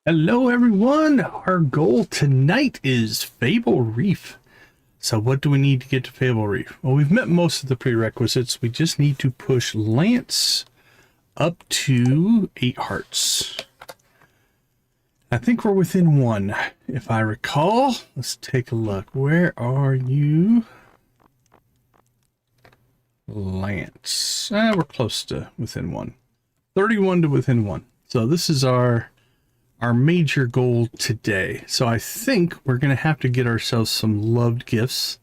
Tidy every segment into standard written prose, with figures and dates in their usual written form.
Hello everyone! Our goal tonight is Fable Reef. So what do we need to get to Fable Reef? Well, we've met most of the prerequisites. We just need to push Lance up to 8 hearts. I think we're within 1, if I recall. Let's take a look. Where are you? Lance. We're close to within 1. 31 to within 1. So this is our major goal today. So I think we're going to have to get ourselves some loved gifts.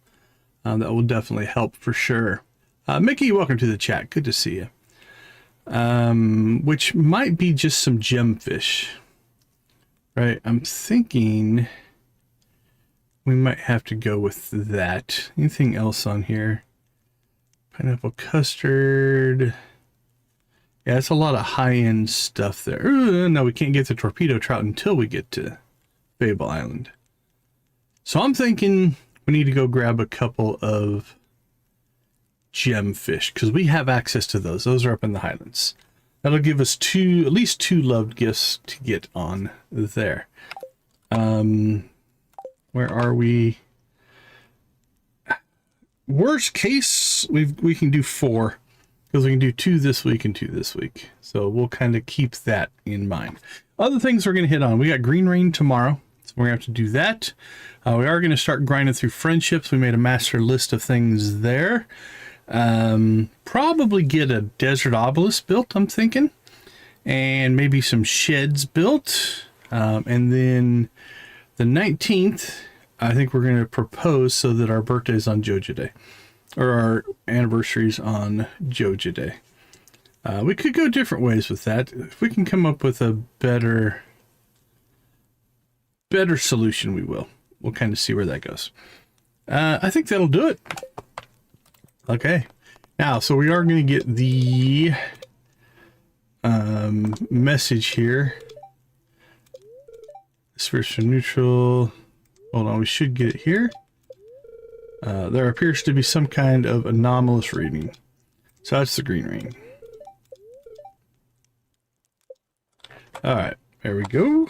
That will definitely help for sure. Mickey, welcome to the chat. Good to see you. Which might be just some gemfish. Right? I'm thinking we might have to go with that. Anything else on here? Pineapple custard. Yeah, it's a lot of high-end stuff there. No, we can't get the torpedo trout until we get to Fable Island. So I'm thinking we need to go grab a couple of gemfish because we have access to those. Those are up in the Highlands. That'll give us at least two loved gifts to get on there. Where are we? Worst case, we can do 4. Because we can do 2 this week and 2 this week. So we'll kind of keep that in mind. Other things we're going to hit on. We got Green Rain tomorrow. So we're going to have to do that. We are going to start grinding through friendships. We made a master list of things there. Probably get a desert obelisk built, I'm thinking. And maybe some sheds built. And then the 19th, I think we're going to propose so that our birthday is on Joja Day. Or our anniversaries on Joja Day. We could go different ways with that. If we can come up with a better solution, we will. We'll kind of see where that goes. I think that'll do it. Okay. Now, so we are going to get the message here. Spiritual neutral. Hold on, we should get it here. There appears to be some kind of anomalous reading. So that's the green ring. Alright, there we go.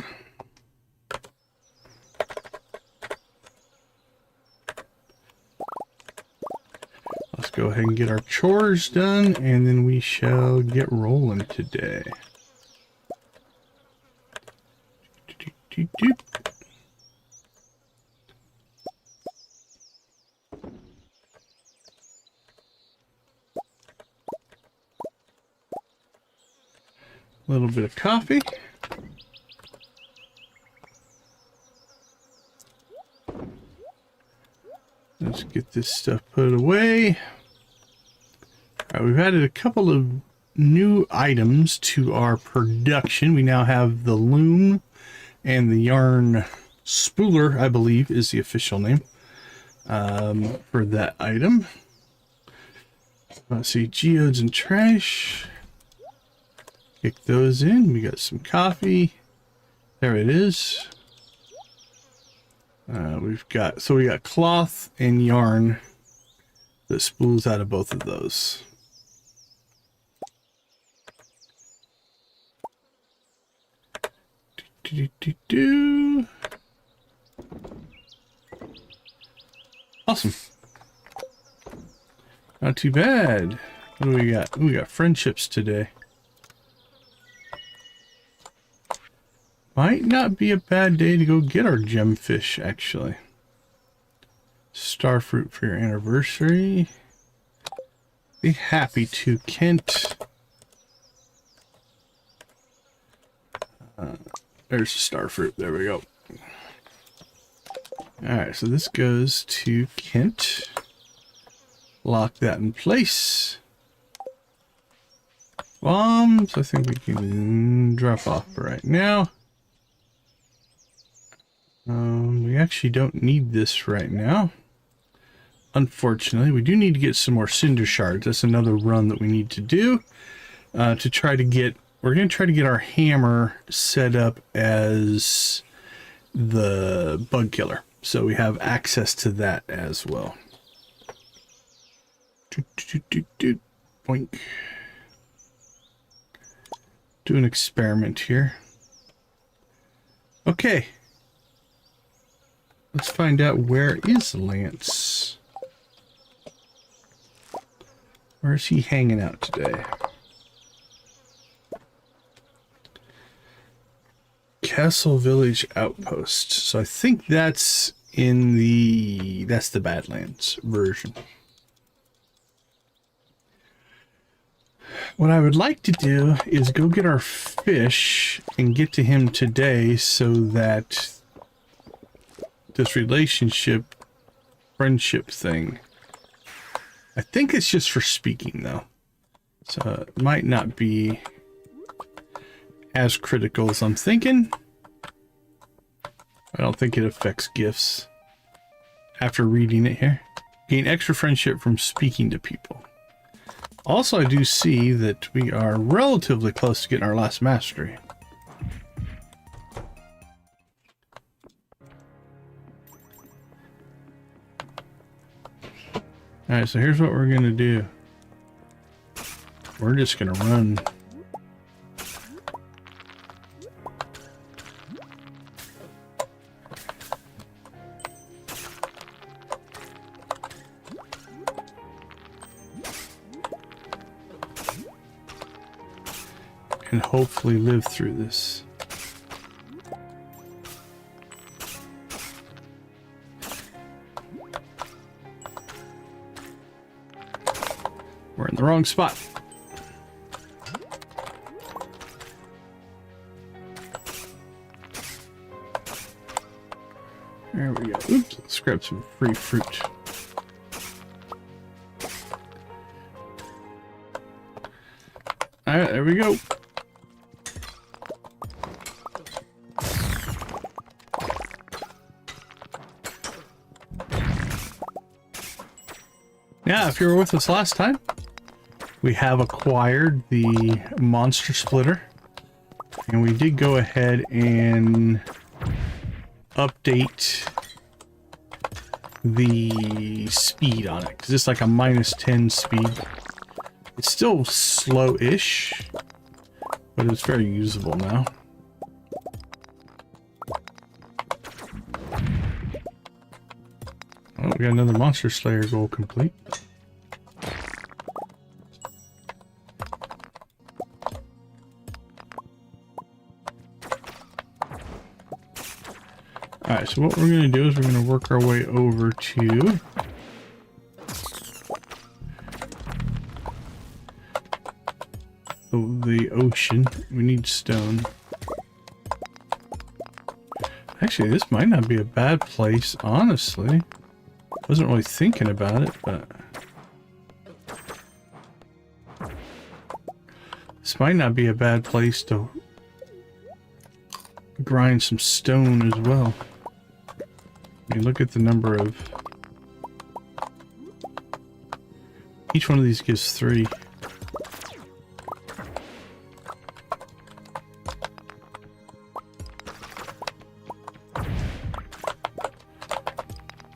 Let's go ahead and get our chores done, and then we shall get rolling today. A little bit of coffee. Let's get this stuff put away. All right, we've added a couple of new items to our production. We now have the loom and the yarn spooler, I believe is the official name for that item. Let's see, geodes and trash. Kick those in. We got some coffee. There it is. We got cloth and yarn that spools out of both of those. Awesome. Not too bad. What do we got? We got friendships today. Might not be a bad day to go get our gemfish, actually. Starfruit for your anniversary. Be happy to, Kent. There's starfruit. There we go. Alright, so this goes to Kent. Lock that in place. Bombs, I think we can drop off right now. We actually don't need this right now. Unfortunately, we do need to get some more cinder shards. That's another run that we need to do to try to get. We're going to try to get our hammer set up as the bug killer, so we have access to that as well. Boink. Do an experiment here. Okay. Let's find out, where is Lance? Where is he hanging out today? Castle Village Outpost. So I think that's in the Badlands version. What I would like to do is go get our fish and get to him today so that this friendship thing. I think it's just for speaking though. So it might not be as critical as I'm thinking. I don't think it affects gifts. After reading it here. Gain extra friendship from speaking to people. Also, I do see that we are relatively close to getting our last mastery. Alright, so here's what we're going to do. We're just going to run. And hopefully live through this. We're in the wrong spot. There we go. Oops, let's grab some free fruit. Alright, there we go. Yeah, if you were with us last time, we have acquired the monster splitter, and we did go ahead and update the speed on it, because it's like a -10 speed. It's still slow-ish, but it's very usable now. Oh, we got another monster slayer goal complete. Alright, so what we're going to do is we're going to work our way over to the ocean. We need stone. Actually, this might not be a bad place, honestly. Wasn't really thinking about it, but this might not be a bad place to grind some stone as well. I mean, look at the number of... Each one of these gives 3.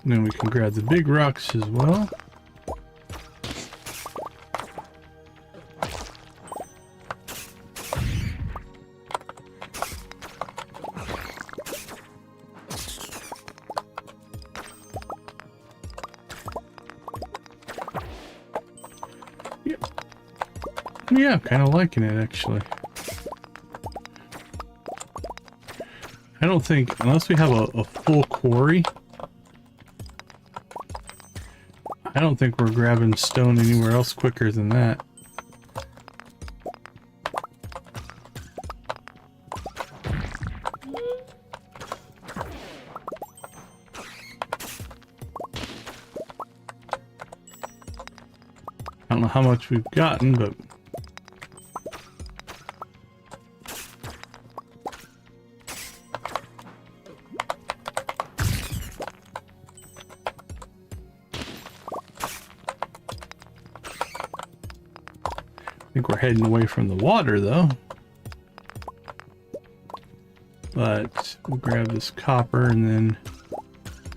And then we can grab the big rocks as well. Yeah, I'm kind of liking it, actually. I don't think, unless we have a full quarry, I don't think we're grabbing stone anywhere else quicker than that. I don't know how much we've gotten, but I think we're heading away from the water, though. But we'll grab this copper and then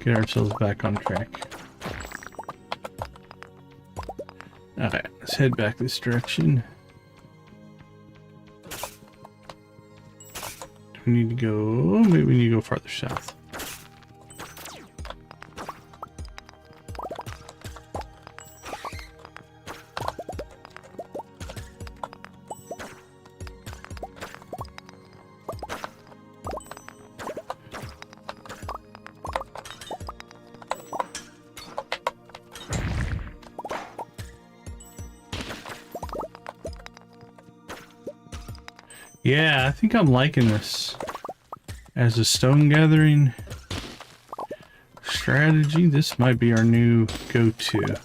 get ourselves back on track. Alright, let's head back this direction. Do we need to go... Maybe we need to go farther south. Yeah, I think I'm liking this as a stone gathering strategy. This might be our new go-to.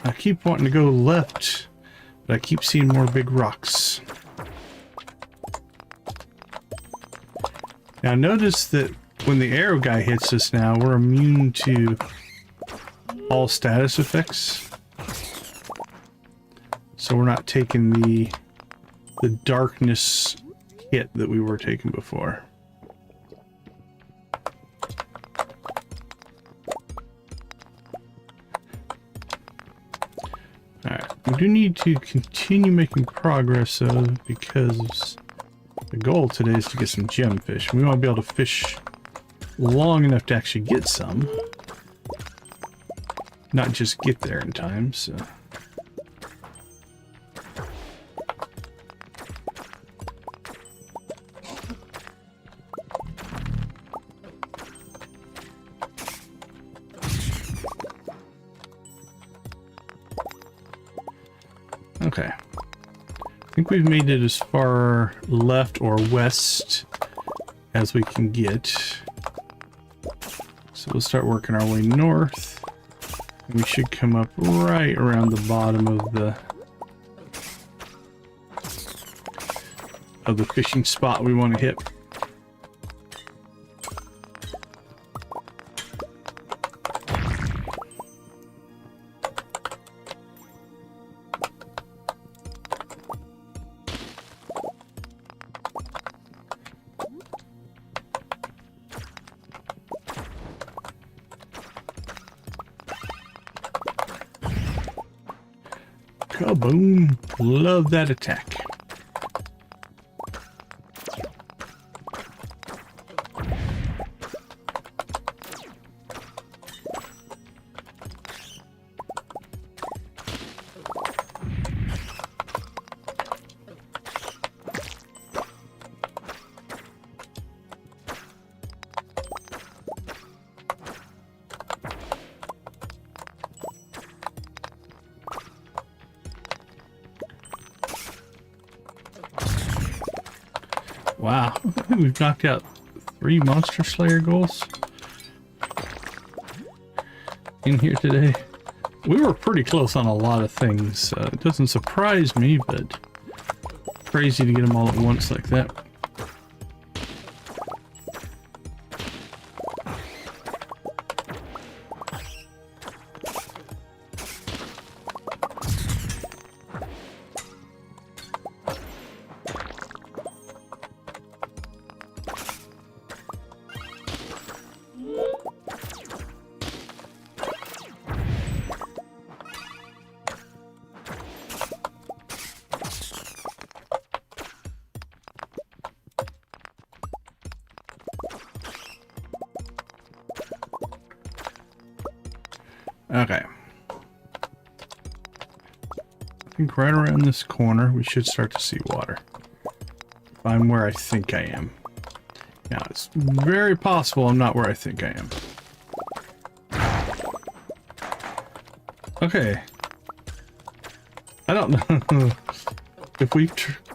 I keep wanting to go left, but I keep seeing more big rocks. Now notice that when the arrow guy hits us now, we're immune to all status effects. So we're not taking the darkness hit that we were taking before. We do need to continue making progress though, because the goal today is to get some gemfish. We want to be able to fish long enough to actually get some, not just get there in time. So okay, I think we've made it as far left or west as we can get. So we'll start working our way north. We should come up right around the bottom of the fishing spot we want to hit. Kaboom! Love that attack. Wow, I think we've knocked out 3 Monster Slayer goals in here today. We were pretty close on a lot of things. It doesn't surprise me, but crazy to get them all at once like that. Okay. I think right around this corner we should start to see water. If I'm where I think I am. Now, it's very possible I'm not where I think I am. Okay. I don't know if we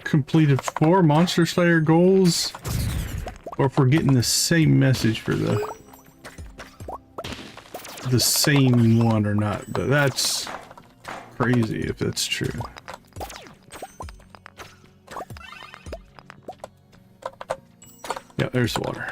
completed 4 Monster Slayer goals or if we're getting the same message for the same one or not, but that's crazy if that's true. Yeah, there's water.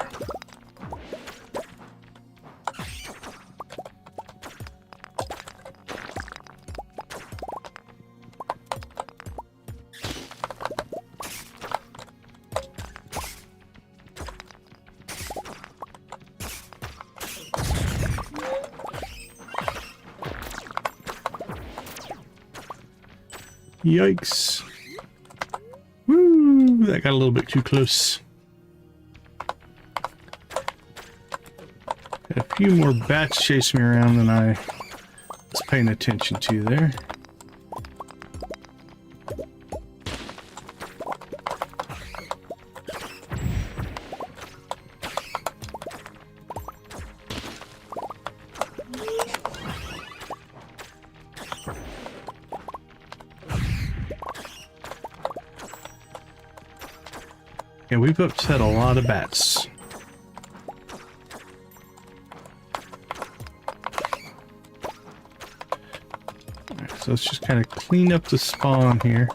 Yikes. Woo! That got a little bit too close. Had a few more bats chasing me around than I was paying attention to there. Yeah, we've upset a lot of bats. Alright, so let's just kind of clean up the spawn here.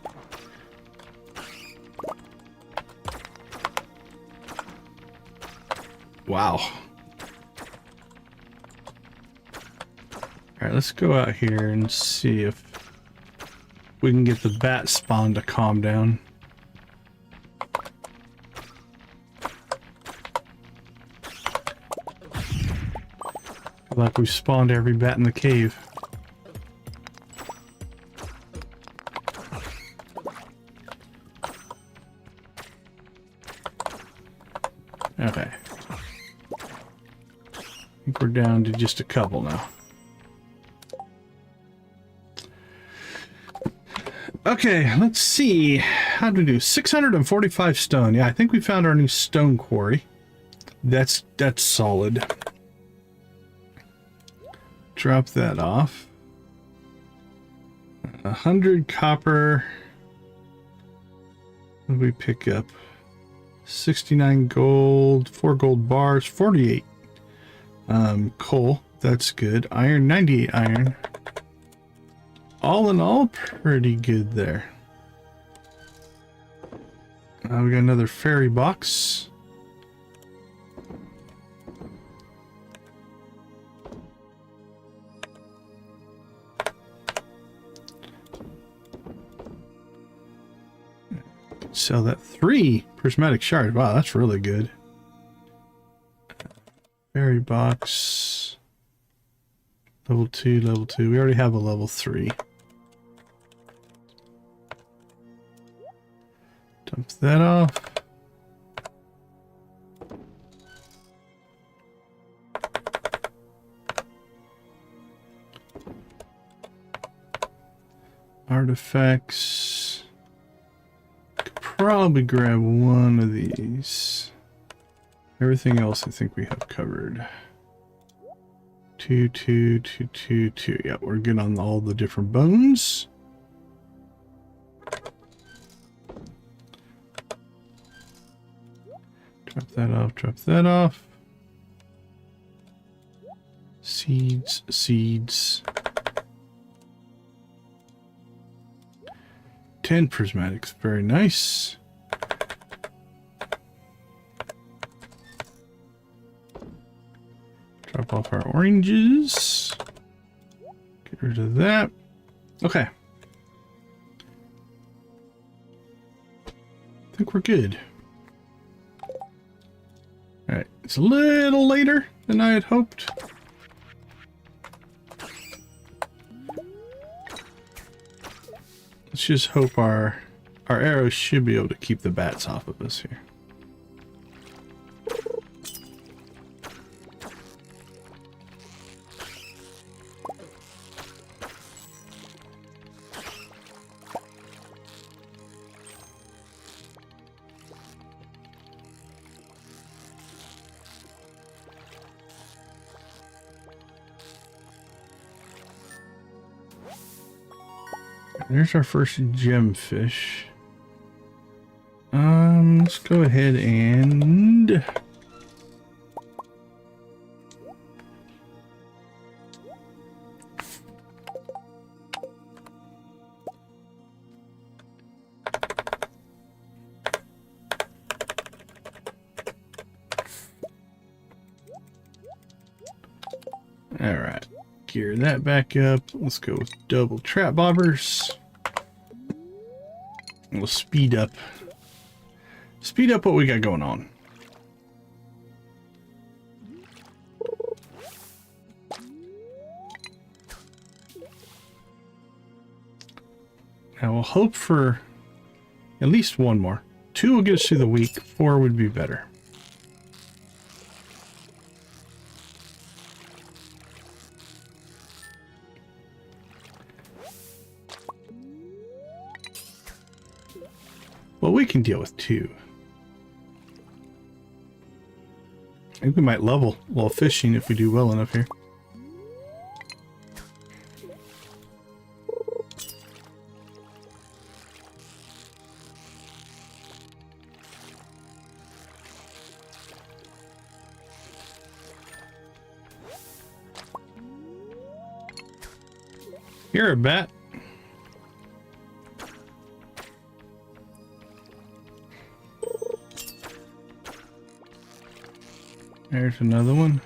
Wow. Alright, let's go out here and see if we can get the bat spawn to calm down. Like we spawned every bat in the cave. Okay. I think we're down to just a couple now. Okay, let's see. How do we do? 645 stone. Yeah, I think we found our new stone quarry. That's solid. Drop that off. 100 copper. What did we pick up? 69 gold, 4 gold bars, 48 coal. That's good. Iron, 98 iron. All in all, pretty good there. We got another fairy box. Sell that 3 prismatic shards. Wow, that's really good. Fairy box. Level 2, level 2. We already have a level 3. Dump that off. Artifacts. Probably grab one of these. Everything else I think we have covered. 2, 2, 2, 2, 2. Yeah, we're good on all the different bones. Drop that off, drop that off. Seeds, seeds. 10 prismatics, very nice. Drop off our oranges. Get rid of that. Okay. I think we're good. Alright, it's a little later than I had hoped. Let's just hope our arrows should be able to keep the bats off of us here. There's our first gemfish. Let's go ahead and alright, gear that back up. Let's go with double trap bobbers. We'll speed up what we got going on. Now we'll hope for at least one more. 2 will get us through the week. 4 would be better. Well, we can deal with 2. I think we might level while fishing if we do well enough here. You're a bat. There's another one.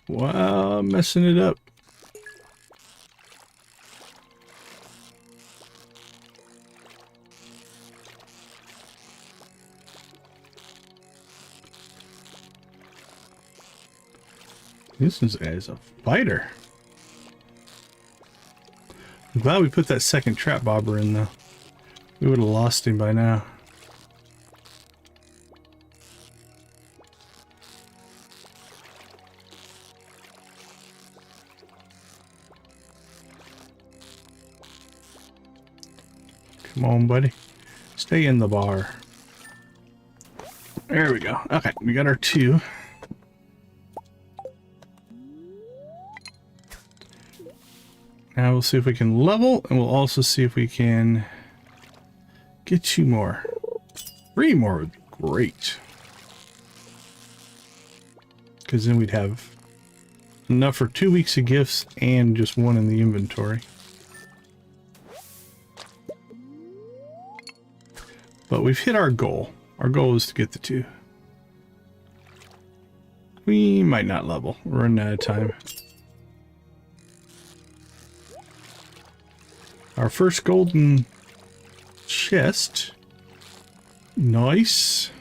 Wow, I'm messing it up. This is as a fighter. I'm glad we put that second trap bobber in though. We would have lost him by now. Come on, buddy. Stay in the bar. There we go. Okay, we got our 2. Now we'll see if we can level, and we'll also see if we can get 2 more. 3 more would be great. Because then we'd have enough for 2 weeks of gifts and just 1 in the inventory. But we've hit our goal. Our goal is to get the 2. We might not level. We're running out of time. Our first golden chest. Nice.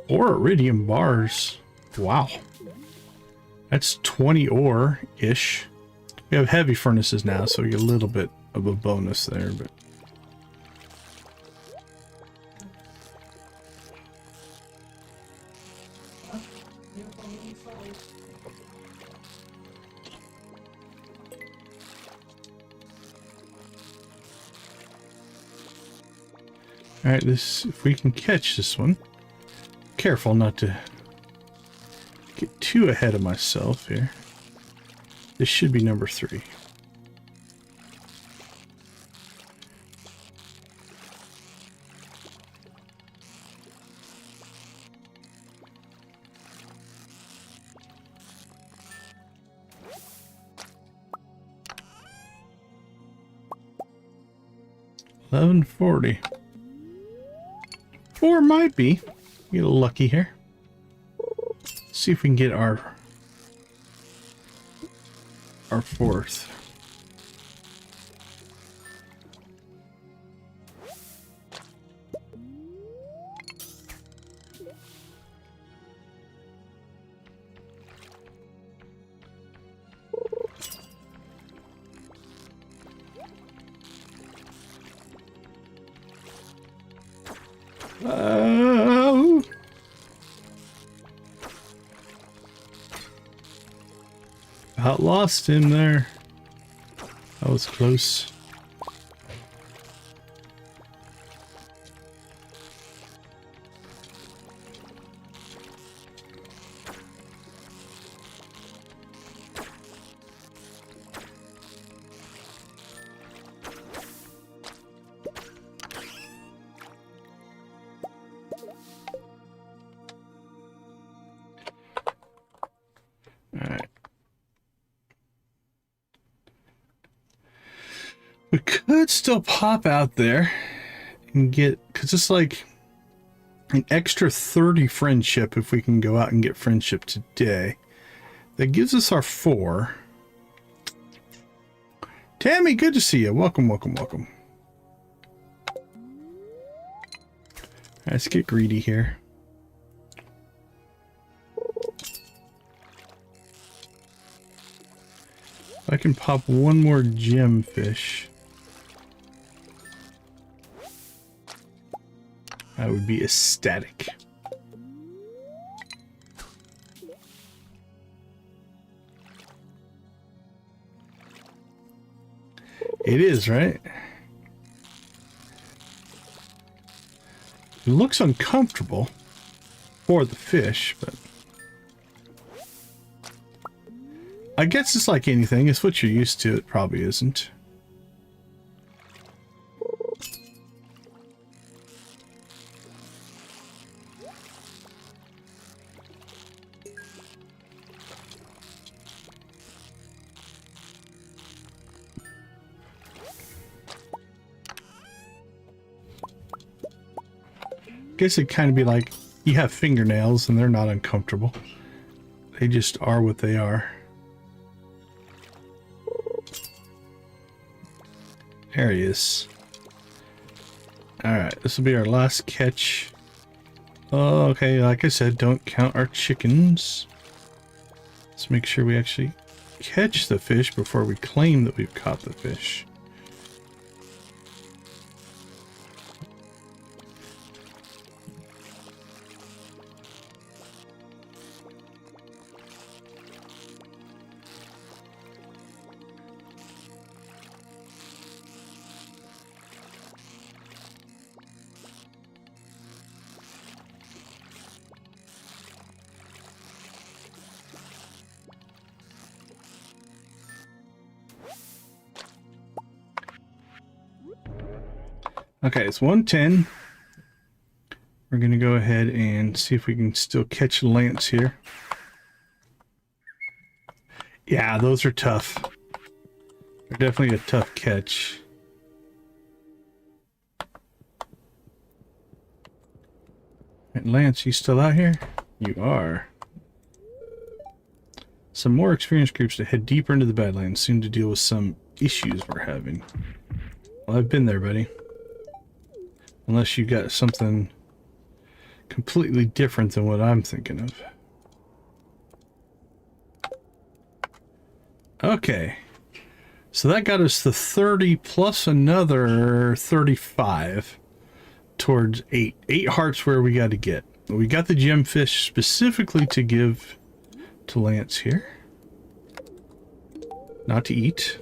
Or iridium bars. Wow. That's 20 ore-ish. We have heavy furnaces now, so we get a little bit of a bonus there, but alright, this, if we can catch this one. Careful not to get too ahead of myself here. This should be number 3. $11.40. 4 might be. Get lucky here. See if we can get our 4th. About lost him there. That was close. We could still pop out there and get, because it's like an extra 30 friendship if we can go out and get friendship today. That gives us our 4. Tammy, good to see you. Welcome, welcome, welcome. Let's get greedy here. I can pop one more gem fish. I would be ecstatic. It is, right? It looks uncomfortable for the fish, but I guess it's like anything. It's what you're used to. It probably isn't. Guess it'd kind of be like you have fingernails and they're not uncomfortable. They just are what they are. There he is. Alright, this will be our last catch. Oh, okay, like I said, don't count our chickens. Let's make sure we actually catch the fish before we claim that we've caught the fish. Okay, it's 110. We're going to go ahead and see if we can still catch Lance here. Yeah, those are tough. They're definitely a tough catch. And Lance, you still out here? You are. Some more experienced groups to head deeper into the Badlands, soon to deal with some issues we're having. Well, I've been there, buddy. Unless you got something completely different than what I'm thinking of. Okay. So that got us the 30 plus another 35 towards 8. 8 hearts where we got to get. We got the gemfish specifically to give to Lance here. Not to eat.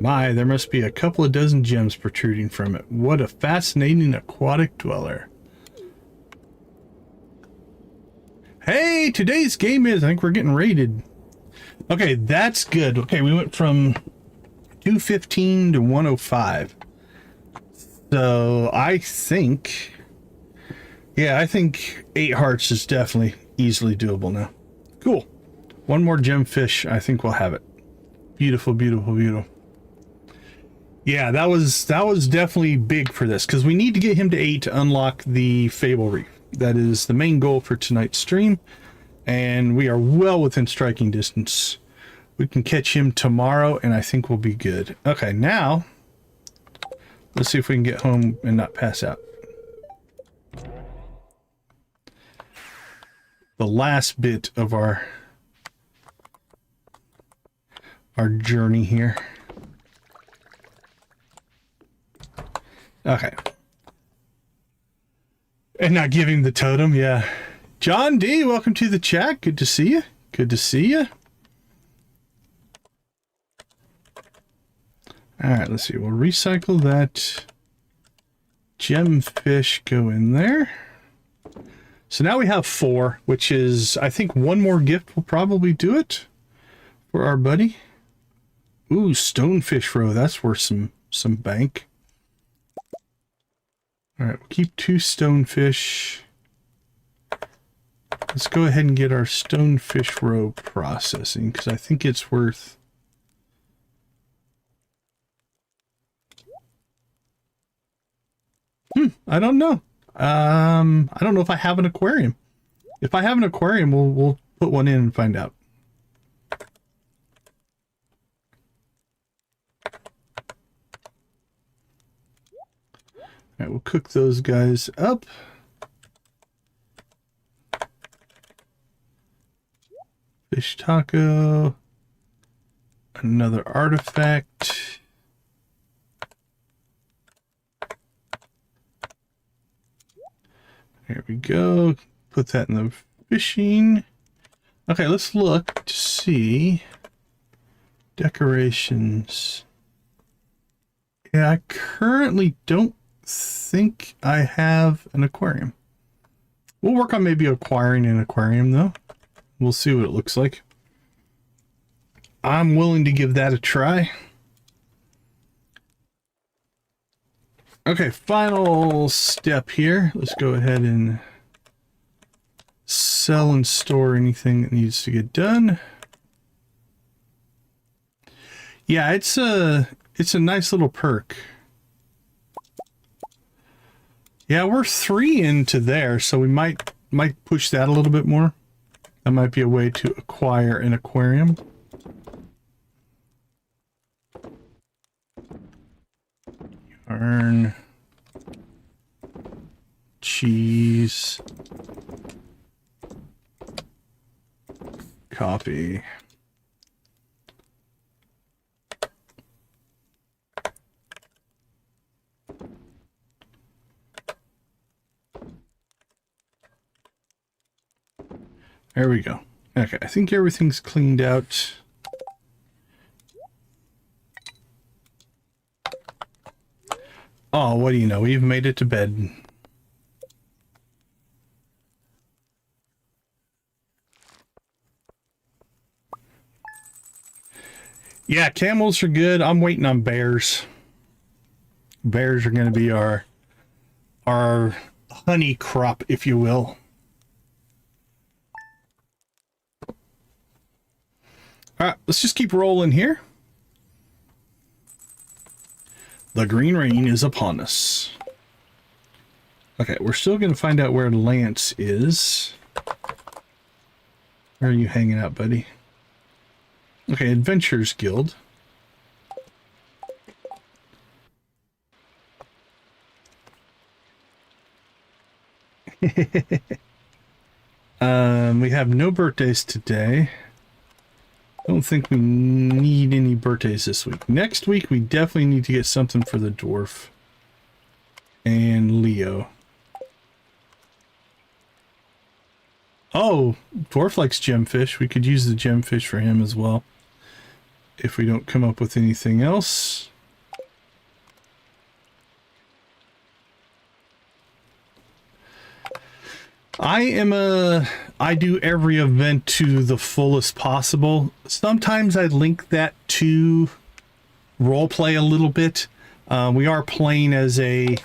My, there must be a couple of dozen gems protruding from it. What a fascinating aquatic dweller. Hey, today's game is, I think we're getting raided. Okay, that's good. Okay, we went from 215 to 105. So I think, yeah, I think 8 hearts is definitely easily doable now. Cool. One more gemfish, I think we'll have it. Beautiful, beautiful, beautiful. Yeah, that was definitely big for this, because we need to get him to 8 to unlock the Fable Reef. That is the main goal for tonight's stream, and we are well within striking distance. We can catch him tomorrow, and I think we'll be good. Okay, now, let's see if we can get home and not pass out. The last bit of our journey here. Okay. And not give him the totem, yeah. John D, welcome to the chat. Good to see you. Good to see you. Alright, let's see. We'll recycle that gemfish, go in there. So now we have 4, which is, I think one more gift will probably do it for our buddy. Ooh, stonefish roe. That's worth some bank. Alright, we'll keep 2 stonefish. Let's go ahead and get our stonefish roe processing, because I think it's worth... I don't know. I don't know if I have an aquarium. If I have an aquarium, we'll put one in and find out. Alright, we'll cook those guys up. Fish taco. Another artifact. There we go. Put that in the fishing. Okay, let's look to see. Decorations. Yeah, I currently don't think I have an aquarium. We'll work on maybe acquiring an aquarium though. We'll see what it looks like. I'm willing to give that a try. Okay, final step here. Let's go ahead and sell and store anything that needs to get done. Yeah, it's a nice little perk. Yeah, we're 3 into there, so we might push that a little bit more. That might be a way to acquire an aquarium. Yarn. Cheese. Coffee. There we go. Okay, I think everything's cleaned out. Oh, what do you know? We've made it to bed. Yeah, camels are good. I'm waiting on bears. Bears are going to be our honey crop, if you will. All right, let's just keep rolling here. The green rain is upon us. Okay, we're still going to find out where Lance is. Where are you hanging out, buddy? Okay, Adventurers Guild. We have no birthdays today. Don't think we need any birthdays this week. Next week, we definitely need to get something for the dwarf. And Leo. Oh, dwarf likes gemfish. We could use the gemfish for him as well. If we don't come up with anything else. I do every event to the fullest possible. Sometimes I link that to roleplay a little bit. We are playing as a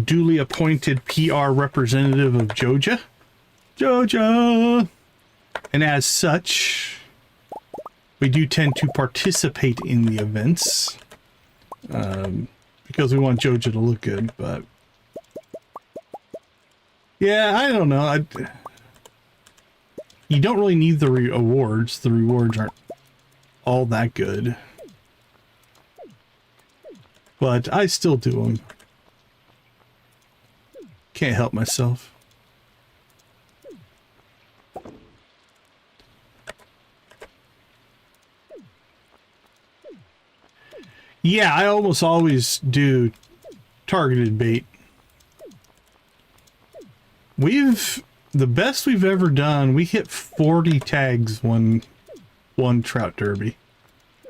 duly appointed PR representative of Joja. Joja! And as such, we do tend to participate in the events. Because we want Joja to look good, but... Yeah, I don't know. You don't really need the rewards. The rewards aren't all that good. But I still do them. Can't help myself. Yeah, I almost always do targeted bait. The best we've ever done, we hit 40 tags one trout derby.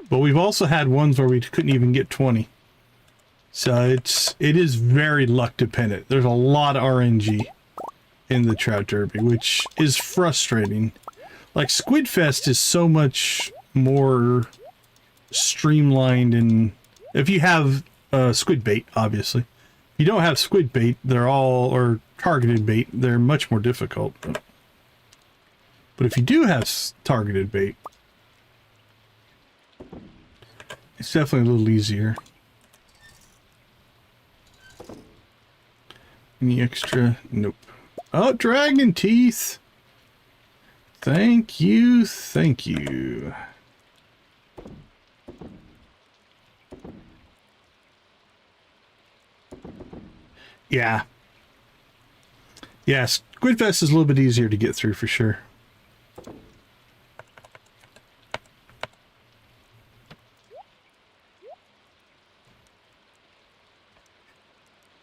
But we've also had ones where we couldn't even get 20. So it is very luck dependent. There's a lot of RNG in the trout derby, which is frustrating. Like Squid Fest is so much more streamlined, and if you have squid bait, obviously. If you don't have squid bait, or targeted bait, they're much more difficult. But if you do have targeted bait, it's definitely a little easier. Any extra? Nope. Oh, dragon teeth! Thank you, thank you. Yeah. Yeah, Squidfest is a little bit easier to get through for sure.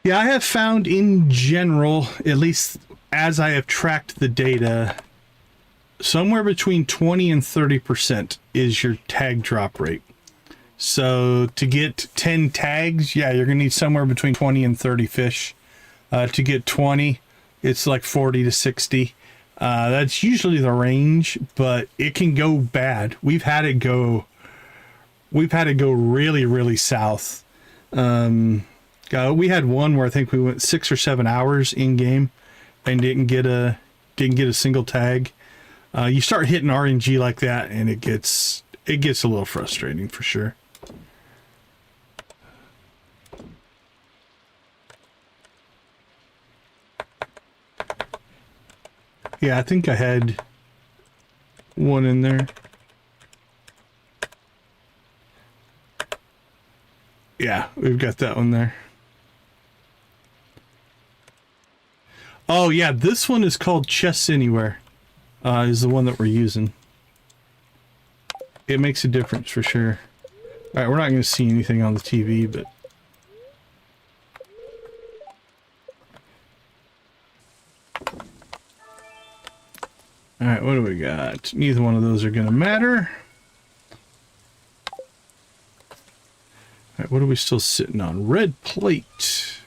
Yeah, I have found in general, at least as I have tracked the data, somewhere between 20 and 30% is your tag drop rate. So to get 10 tags, yeah, you're going to need somewhere between 20 and 30 fish. To get 20, it's like 40 to 60. That's usually the range, but it can go bad. We've had it go really, really south. We had one where I think we went 6 or 7 hours in game and didn't get a single tag. You start hitting RNG like that, and it gets a little frustrating for sure. Yeah, I think I had one in there. Yeah, we've got that one there. Oh yeah, this one is called Chests Anywhere. Is the one that we're using. It makes a difference for sure. Alright, we're not going to see anything on the TV, but... Alright, what do we got? Neither one of those are going to matter. Alright, what are we still sitting on? Red plate.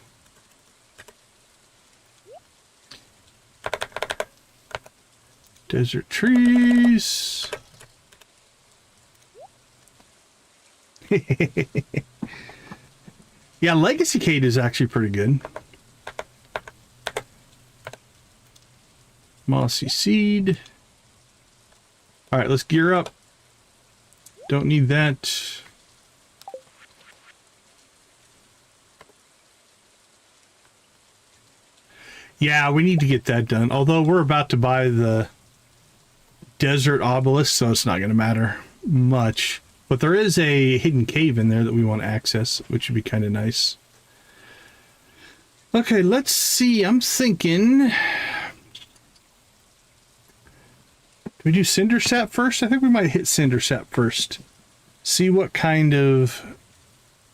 Desert trees. Yeah, Legacy Cade is actually pretty good. Mossy seed. Alright, let's gear up. Don't need that. Yeah, we need to get that done. Although we're about to buy the desert obelisk, so it's not going to matter much. But there is a hidden cave in there that we want to access, which would be kind of nice. Okay, let's see. I'm thinking... Do we do Cinder Sap first? I think we might hit Cinder Sap first. See what kind of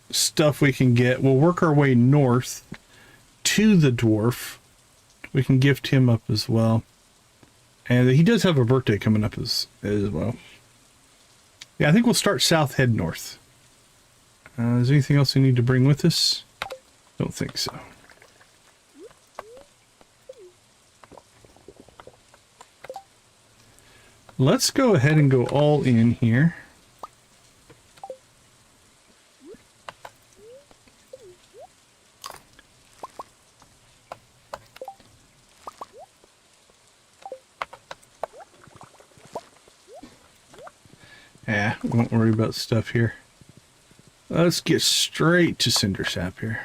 stuff we can get. We'll work our way north to the dwarf. We can gift him up as well. And he does have a birthday coming up as well. Yeah, I think we'll start south, head north. Is there anything else we need to bring with us? Don't think so. Let's go ahead and go all in here. Yeah, we won't worry about stuff here. Let's get straight to Cinder Sap here.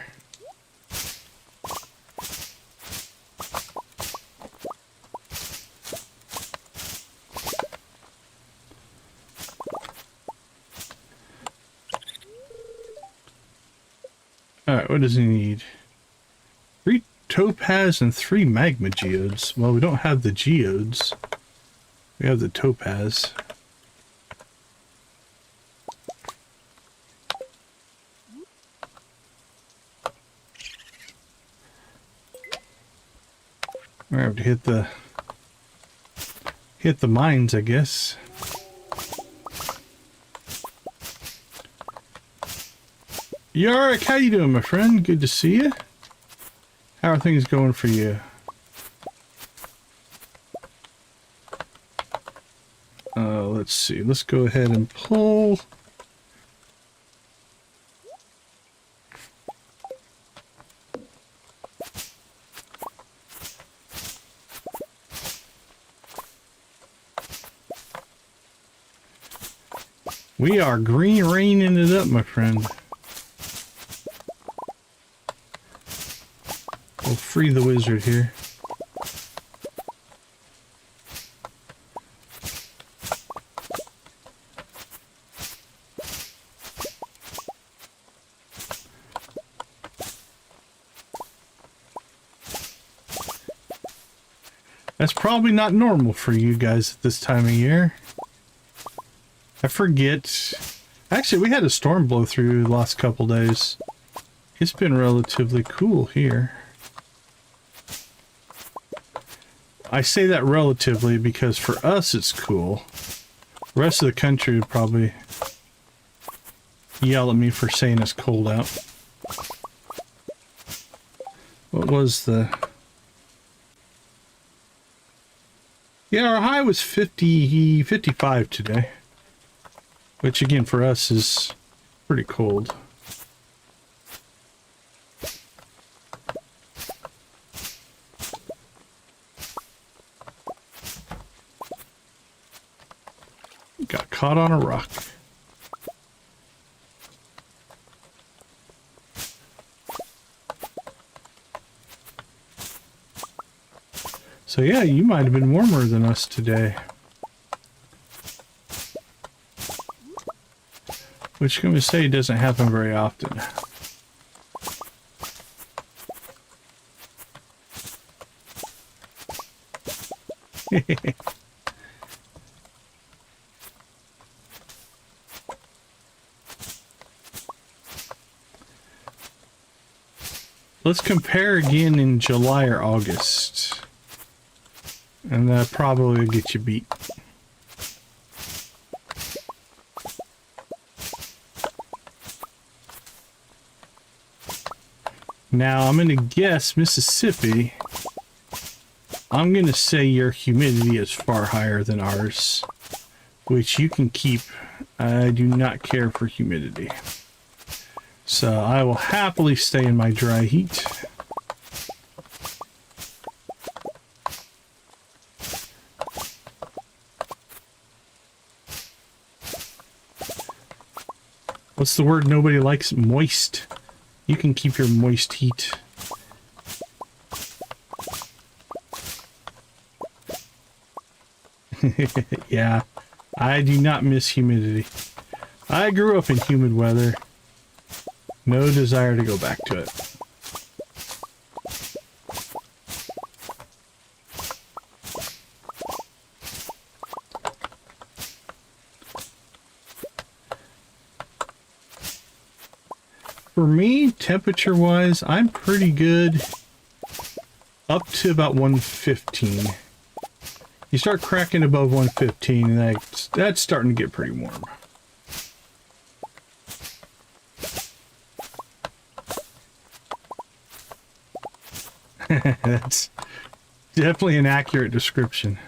Alright, what does he need? 3 topaz and 3 magma geodes. Well, we don't have the geodes. We have the topaz. We have to hit the mines, I guess. Yorick, how you doing, my friend? Good to see you. How are things going for you? Let's see. Let's go ahead and pull. We are green raining it up, my friend. We'll free the wizard here. That's probably not normal for you guys at this time of year. I forget. Actually, we had a storm blow through the last couple days. It's been relatively cool here. I say that relatively because for us it's cool. The rest of the country would probably yell at me for saying it's cold out. What was the... Yeah, our high was 55 today. Which again for us is pretty cold. Got caught on a rock. So yeah, you might have been warmer than us today. Which I'm going to say doesn't happen very often. Let's compare again in July or August. And that probably will get you beat. Now, I'm going to guess Mississippi. I'm going to say your humidity is far higher than ours, which you can keep. I do not care for humidity. So I will happily stay in my dry heat. What's the word nobody likes? Moist. You can keep your moist heat. Yeah, I do not miss humidity. I grew up in humid weather. No desire to go back to it. For me, temperature-wise, I'm pretty good up to about 115. You start cracking above 115, and that's starting to get pretty warm. That's definitely an accurate description.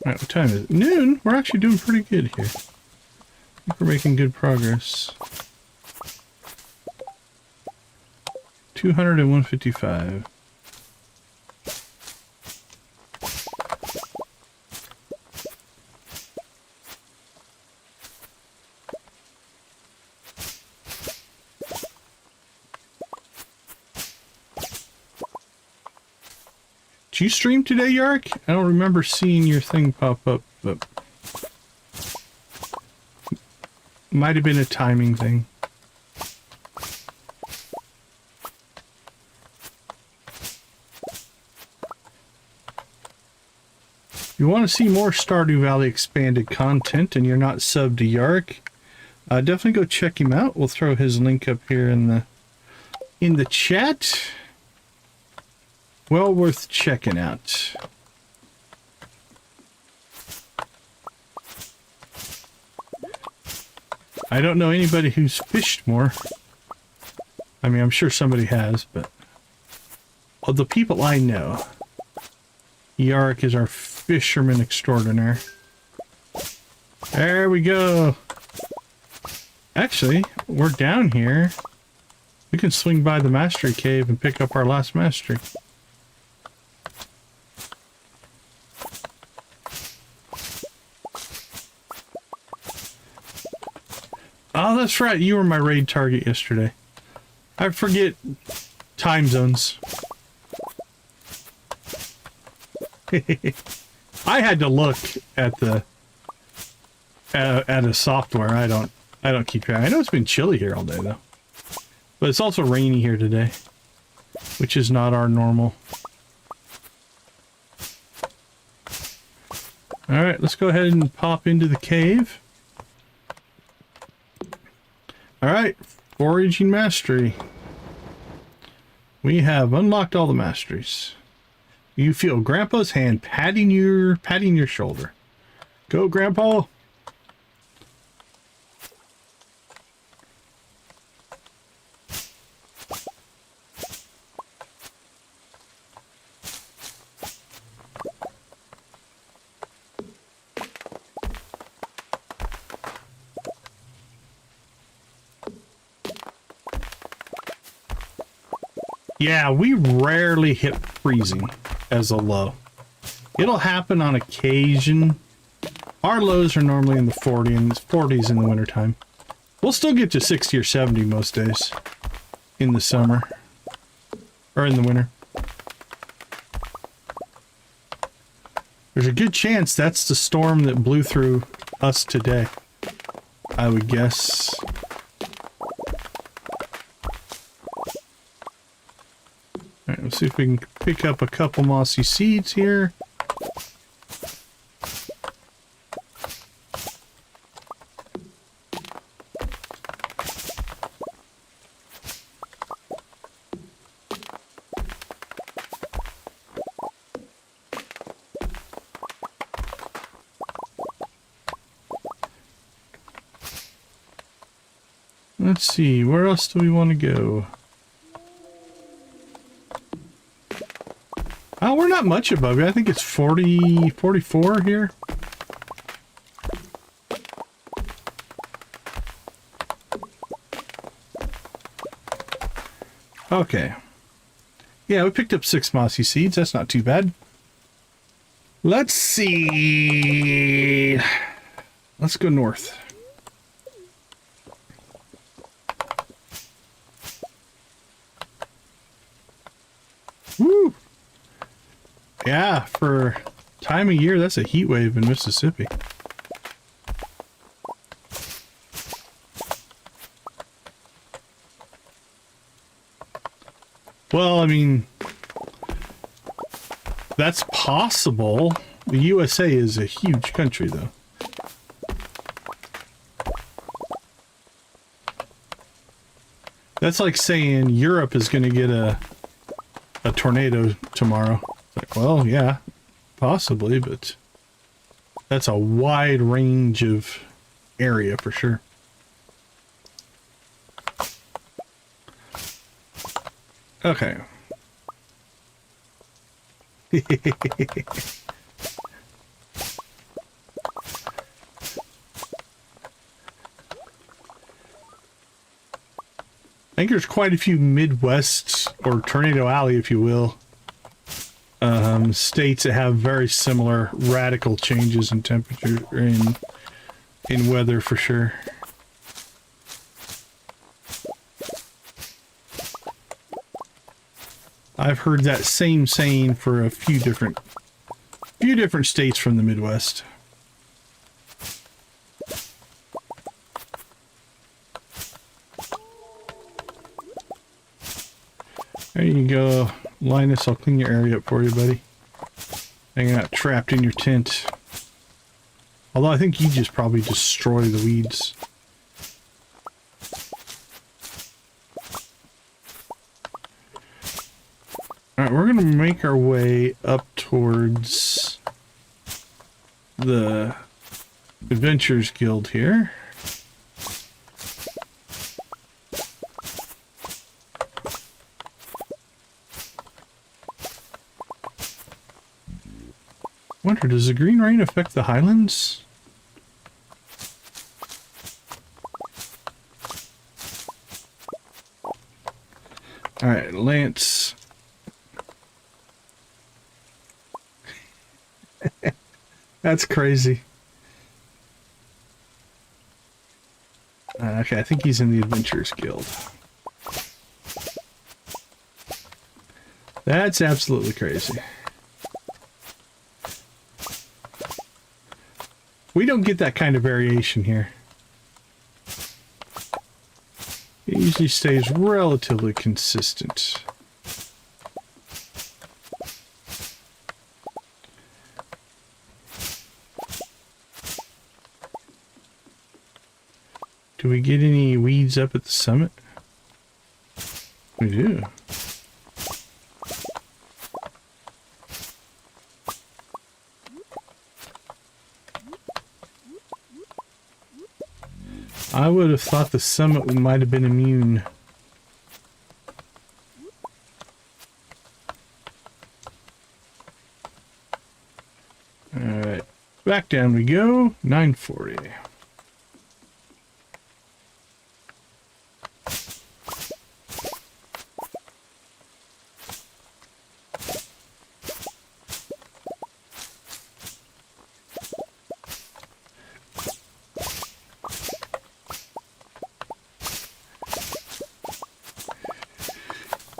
Alright, what time is it? Noon? We're actually doing pretty good here. I think we're making good progress. 200 and 155. Did you stream today, Yark? I don't remember seeing your thing pop up, but might have been a timing thing. If you want to see more Stardew Valley Expanded content and you're not subbed to Yark, definitely go check him out. We'll throw his link up here in the chat. Well worth checking out. I don't know anybody who's fished more. I mean, I'm sure somebody has, but of the people I know, Yark is our fisherman extraordinaire. There we go. Actually, we're down here. We can swing by the mastery cave and pick up our last mastery. Oh, that's right. You were my raid target yesterday. I forget time zones. I had to look at the at a software. I don't keep track. I know it's been chilly here all day though, but it's also rainy here today. which is not our normal. Alright, let's go ahead and pop into the cave. Alright, foraging mastery. We have unlocked all the masteries. You feel Grandpa's hand patting your shoulder. Go, Grandpa! Yeah, we rarely hit freezing as a low. It'll happen on occasion. Our lows are normally in the 40s in the wintertime. We'll still get to 60 or 70 most days in the summer. Or in the winter. There's a good chance that's the storm that blew through us today, I would guess. Alright, let's see if we can pick up a couple mossy seeds here. Let's see, where else do we want to go? Oh, we're not much above it. I think it's 40, 44 here. Okay. Yeah, we picked up 6 mossy seeds. That's not too bad. Let's see. Let's go north. Woo! Yeah, for time of year, that's a heat wave in Mississippi. Well, I mean, that's possible. The USA is a huge country, though. That's like saying Europe is going to get a tornado tomorrow. It's like, well, yeah, possibly, but that's a wide range of area for sure. Okay. I think there's quite a few Midwest, or Tornado Alley, if you will, states that have very similar radical changes in temperature, in weather for sure. I've heard that same saying for a few different states from the Midwest. There you go, Linus. I'll clean your area up for you, buddy. Hanging out trapped in your tent. Although I think you just probably destroy the weeds. Alright, we're gonna make our way up towards the Adventurers Guild here. Wonder, does the green rain affect the highlands? Alright, Lance. That's crazy. Okay, I think he's in the Adventurers Guild. That's absolutely crazy. We don't get that kind of variation here. It usually stays relatively consistent. Do we get any weeds up at the summit? We do. I would have thought the summit might have been immune. Alright, back down we go. 940.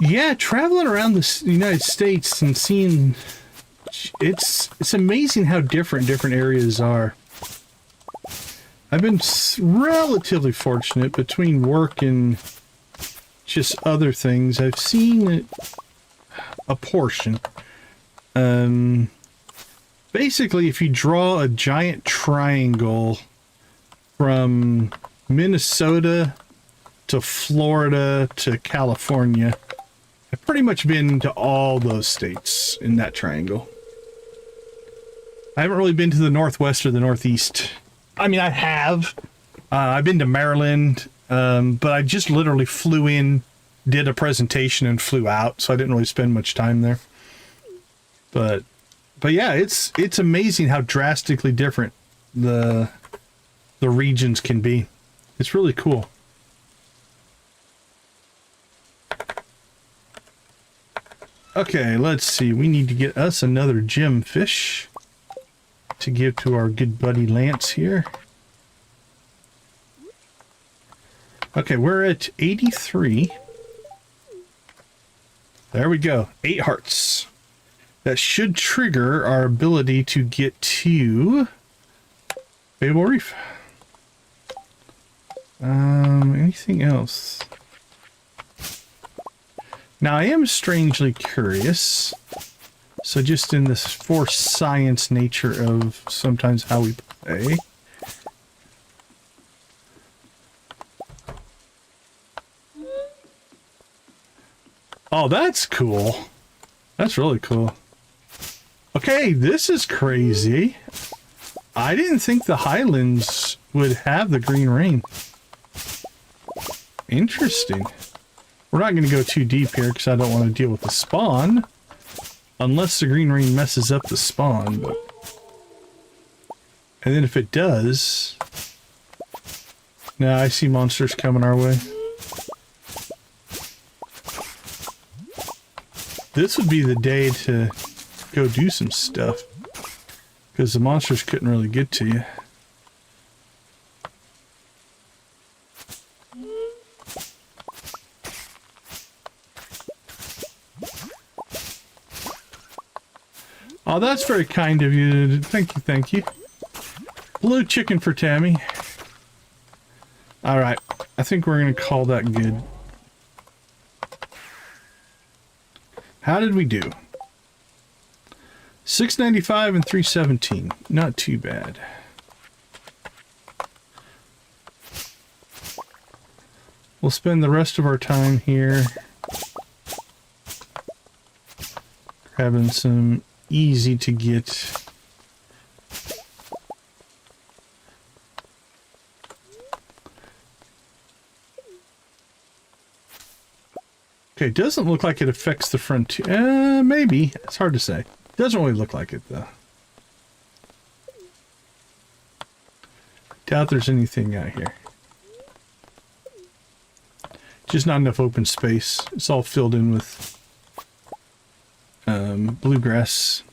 Yeah, traveling around the United States and seeing, it's amazing how different areas are. I've been relatively fortunate between work and just other things. I've seen a portion. Basically, if you draw a giant triangle from Minnesota to Florida to California, I've pretty much been to all those states in that triangle. I haven't really been to the Northwest or the Northeast. I mean, I have. I've been to Maryland, but I just literally flew in, did a presentation, and flew out, so I didn't really spend much time there. But yeah, it's amazing how drastically different the regions can be. It's really cool. Okay, let's see. We need to get us another gem fish to give to our good buddy Lance here. Okay, we're at 83. There we go. 8 hearts. That should trigger our ability to get to Fable Reef. Anything else? Now, I am strangely curious, so just in this forced science nature of sometimes how we play. Oh, that's cool. That's really cool. Okay, this is crazy. I didn't think the Highlands would have the green rain. Interesting. We're not going to go too deep here because I don't want to deal with the spawn. Unless the green rain messes up the spawn. But... And then if it does... Now I see monsters coming our way. This would be the day to go do some stuff. Because the monsters couldn't really get to you. Oh, that's very kind of you. Thank you, thank you. Blue chicken for Tammy. Alright, I think we're going to call that good. How did we do? 695 and 317. Not too bad. We'll spend the rest of our time here grabbing some easy to get okay, it doesn't look like it affects the frontier. Maybe. It's hard to say. Doesn't really look like it though. Doubt there's anything out here. Just not enough open space. It's all filled in with bluegrass.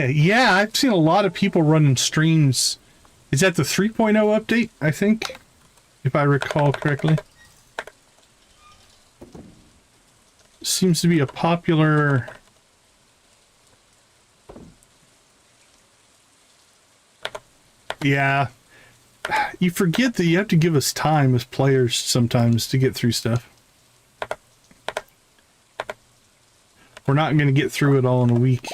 Yeah, I've seen a lot of people running streams. Is that the 3.0 update, I think? If I recall correctly. Seems to be a popular... Yeah. You forget that you have to give us time as players sometimes to get through stuff. We're not going to get through it all in a week.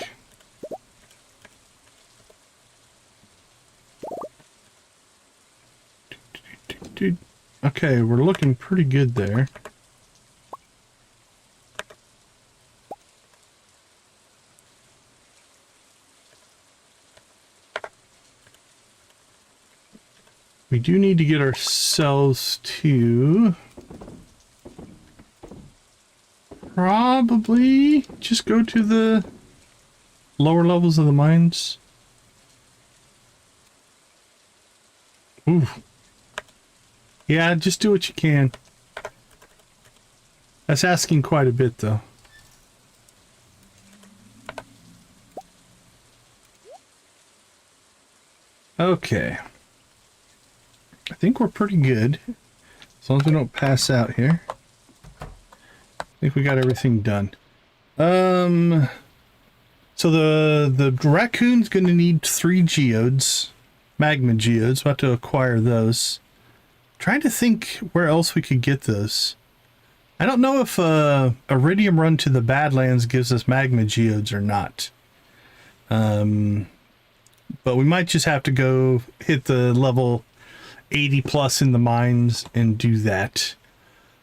Okay, we're looking pretty good there. We do need to get ourselves to probably just go to the lower levels of the mines. Ooh. Yeah, just do what you can. That's asking quite a bit, though. Okay. I think we're pretty good. As long as we don't pass out here. I think we got everything done. So the raccoon's going to need 3 geodes. Magma geodes. We'll have to acquire those. Trying to think where else we could get those. I don't know if Iridium Run to the Badlands gives us magma geodes or not. But we might just have to go hit the level 80 plus in the mines and do that.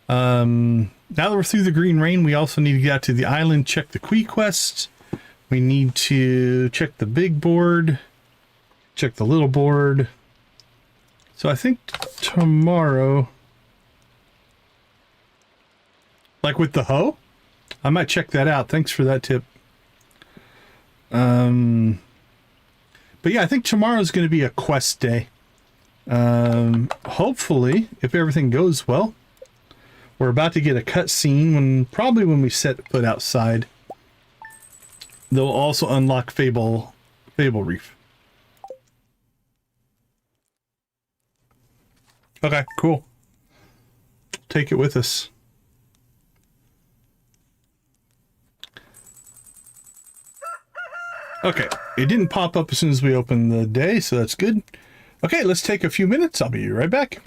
Now that we're through the Green Rain, we also need to get out to the island, check the Quee quest. We need to check the big board, check the little board. So I think tomorrow, like with the hoe, I might check that out. Thanks for that tip. But yeah, I think tomorrow is going to be a quest day. Hopefully, if everything goes well, we're about to get a cutscene probably when we set foot outside. They'll also unlock Fable Reef. Okay, cool. Take it with us. Okay, it didn't pop up as soon as we opened the day, so that's good. Okay, let's take a few minutes. I'll be right back.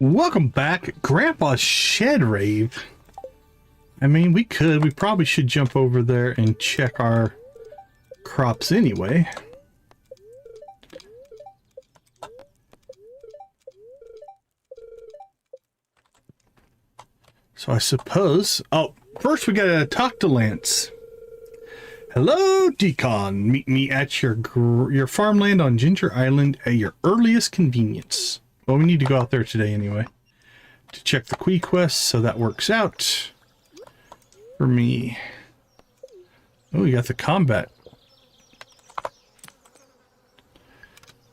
Welcome back, Grandpa's Shed Rave. I mean, we probably should jump over there and check our crops anyway. So I suppose, oh, first we gotta talk to Lance. Hello, Deacon. Meet me at your farmland on Ginger Island at your earliest convenience. Well, we need to go out there today anyway to check the Quee quest, so that works out for me. Oh, we got the combat.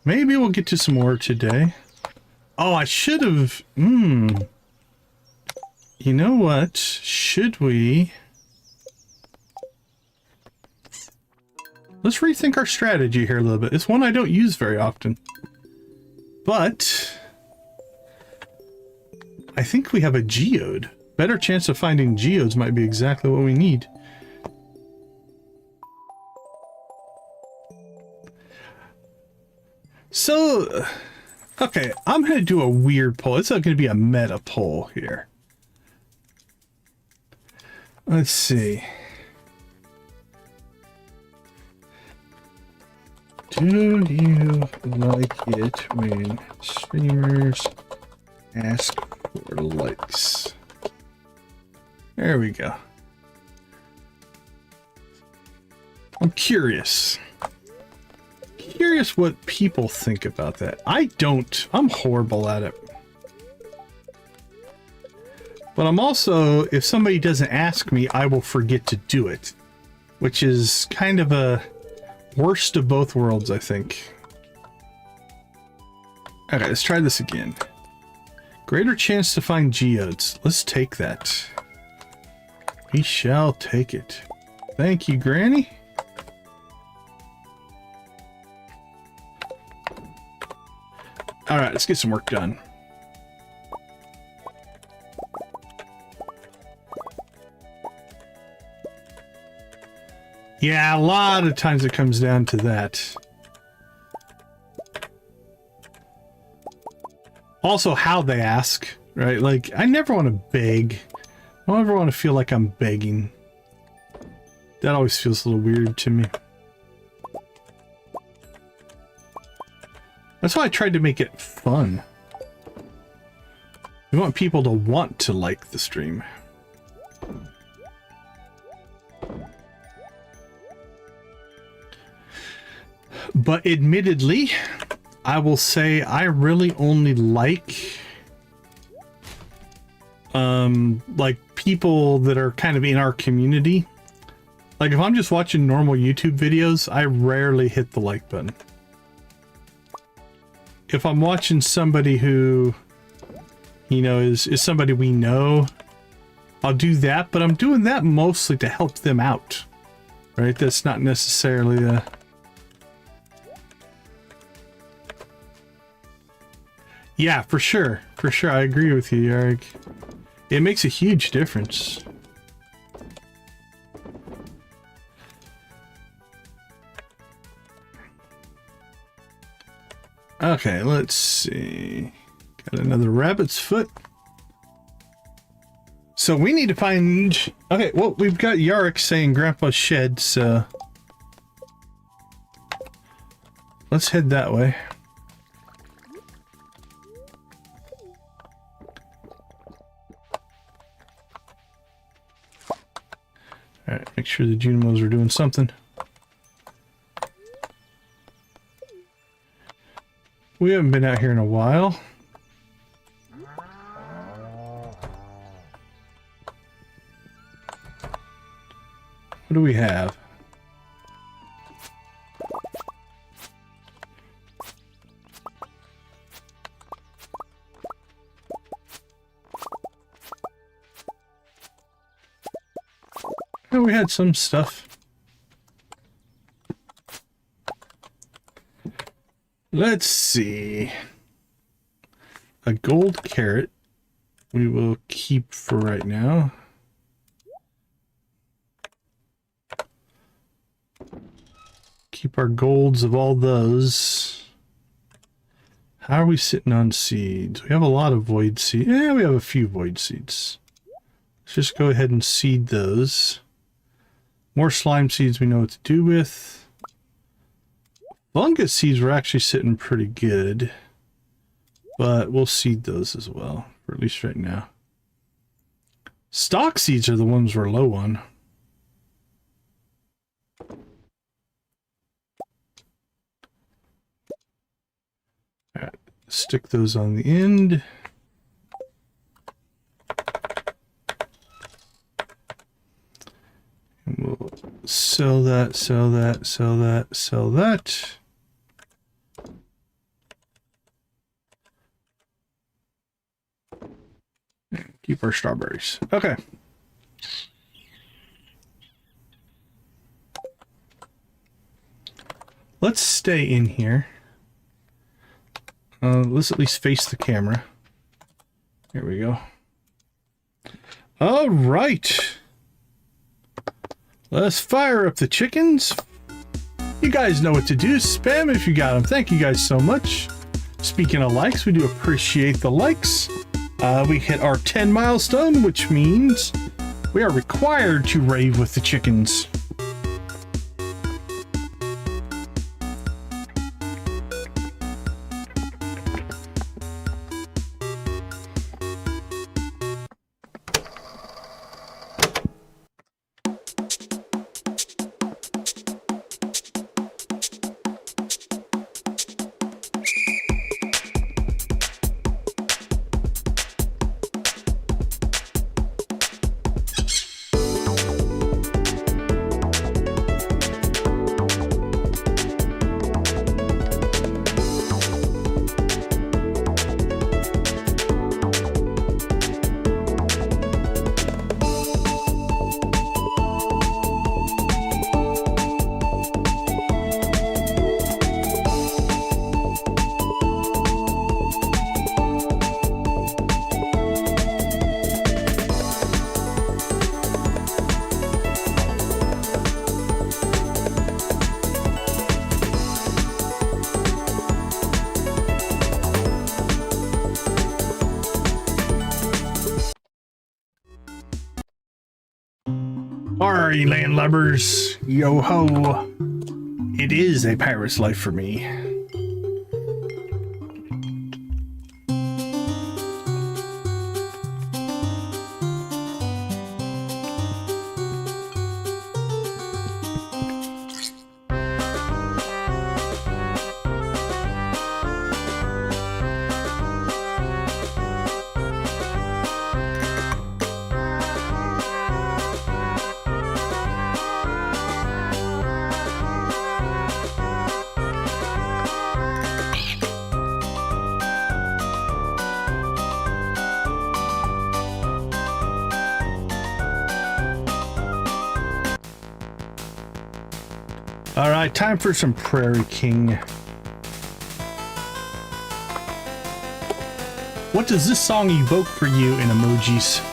Maybe we'll get to some more today. Oh, I should have... You know what? Should we... Let's rethink our strategy here a little bit. It's one I don't use very often. But... I think we have a geode. Better chance of finding geodes might be exactly what we need. So, okay, I'm going to do a weird poll. It's not going to be a meta poll here. Let's see. Do you like it when streamers ask for likes? There we go. I'm curious. Curious what people think about that. I don't. I'm horrible at it. But I'm also, if somebody doesn't ask me, I will forget to do it. Which is kind of a worst of both worlds, I think. Alright, let's try this again. Greater chance to find geodes. Let's take that. We shall take it. Thank you, Granny. Alright, let's get some work done. Yeah, a lot of times it comes down to that. Also, how they ask, right? Like, I never want to beg. I don't ever want to feel like I'm begging. That always feels a little weird to me. That's why I tried to make it fun. We want people to want to like the stream. But admittedly, I will say I really only like people that are kind of in our community. Like if I'm just watching normal YouTube videos, I rarely hit the like button. If I'm watching somebody who, you know, is somebody we know, I'll do that, but I'm doing that mostly to help them out, right? That's not necessarily a... Yeah, for sure. For sure, I agree with you, Eric. It makes a huge difference. Okay, let's see. Got another rabbit's foot. So we need to find... Okay, well, we've got Yarrick saying Grandpa's shed, so... Let's head that way. Alright, make sure the Junimos are doing something. We haven't been out here in a while. What do we have? Oh, we had some stuff. Let's see. A gold carrot we will keep for right now. Keep our golds of all those. How are we sitting on seeds? We have a lot of void seeds. Yeah, we have a few void seeds. Let's just go ahead and seed those. More slime seeds we know what to do with. Fungus seeds were actually sitting pretty good. But we'll seed those as well, for at least right now. Stock seeds are the ones we're low on. All right, stick those on the end. And we'll sell that, sell that, sell that, sell that. Keep our strawberries. Okay. Let's stay in here. Let's at least face the camera. Here we go. All right. Let's fire up the chickens. You guys know what to do. Spam if you got them. Thank you guys so much. Speaking of likes, we do appreciate the likes. We hit our 10 milestone, which means we are required to rave with the chickens. Alright, landlubbers. Yo ho. It is a pirate's life for me. Alright, time for some Prairie King. What does this song evoke for you in emojis?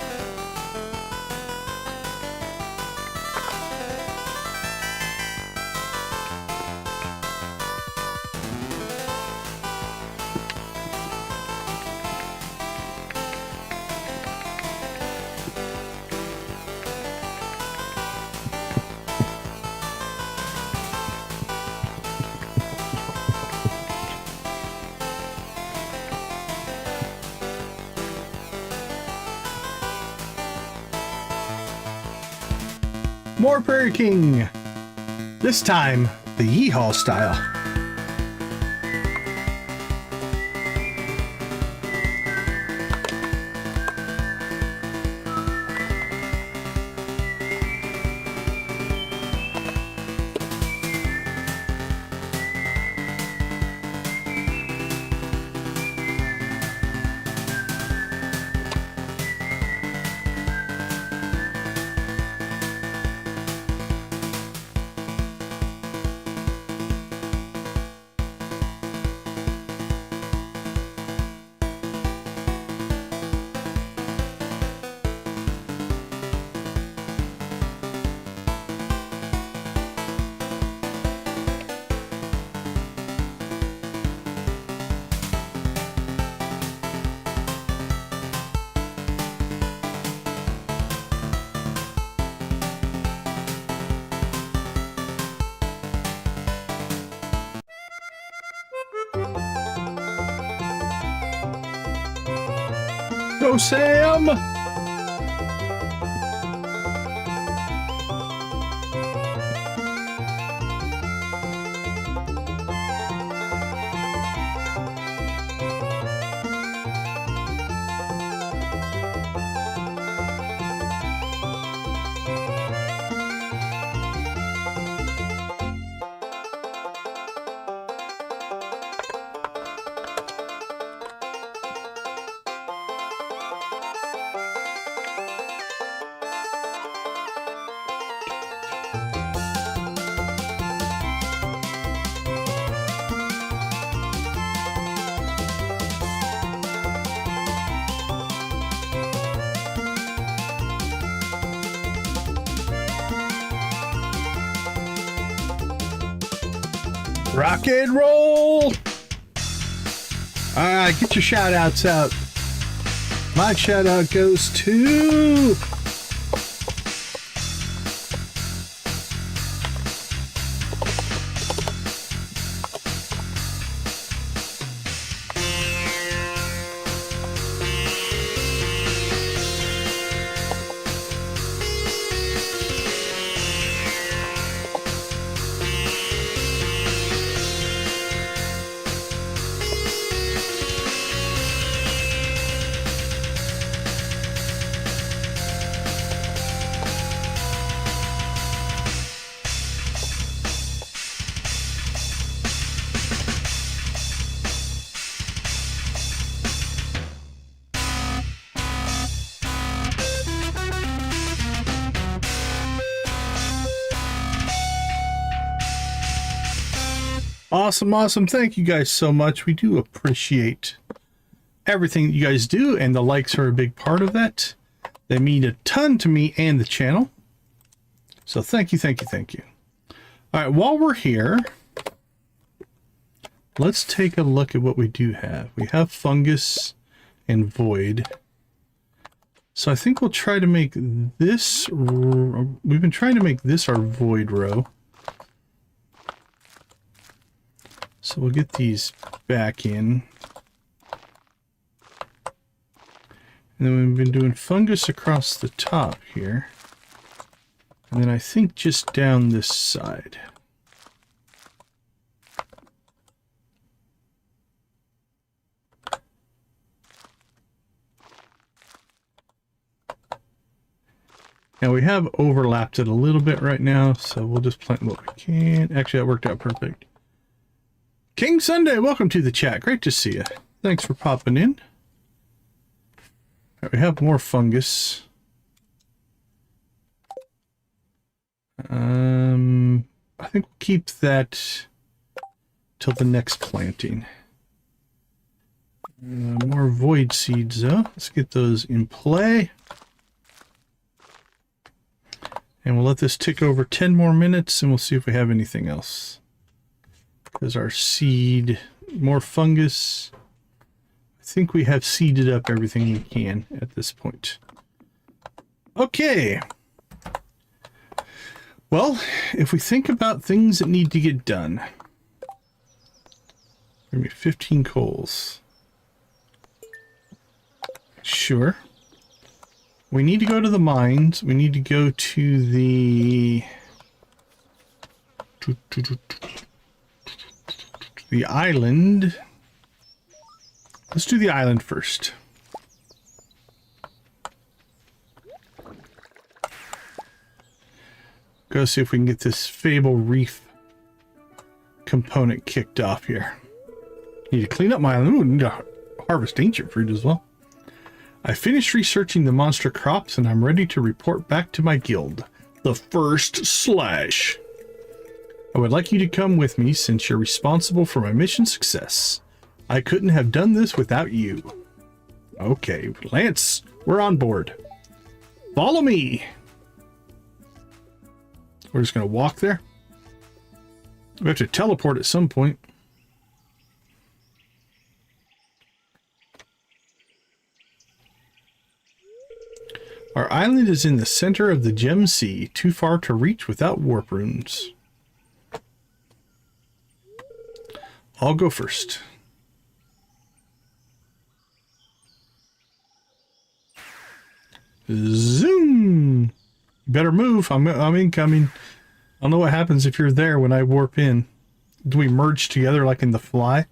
More Prairie King! This time, the yeehaw style. Go, Sam! Rock and roll! Alright, get your shout outs out. My shout out goes to awesome. Thank you guys so much. We do appreciate everything that you guys do, and the likes are a big part of that. They mean a ton to me and the channel. So thank you. All right, while we're here, let's take a look at what we do have. We have fungus and void. So I think we'll try to make this, we've been trying to make this our void row. So we'll get these back in. And then we've been doing fungus across the top here. And then I think just down this side. Now we have overlapped it a little bit right now, so we'll just plant what we can. Actually, that worked out perfect. King Sunday, welcome to the chat. Great to see you. Thanks for popping in. All right, we have more fungus. I think we'll keep that till the next planting. More void seeds, though. Let's get those in play. And we'll let this tick over 10 more minutes, and we'll see if we have anything else. There's our seed, more fungus. I think we have seeded up everything we can at this point. Okay. Well, if we think about things that need to get done, give me 15 coals. Sure. We need to go to the mines. We need to go to the island. Let's do the island first. Go see if we can get this Fable Reef component kicked off here. Need to clean up my island. Ooh, need to harvest ancient fruit as well. I finished researching the monster crops and I'm ready to report back to my guild, the First Slash. I would like you to come with me since you're responsible for my mission success. I couldn't have done this without you. Okay, Lance, we're on board. Follow me. We're just going to walk there. We have to teleport at some point. Our island is in the center of the Gem Sea, too far to reach without warp runes. I'll go first. Zoom! Better move. I'm incoming. I don't know what happens if you're there when I warp in. Do we merge together like in the Fly?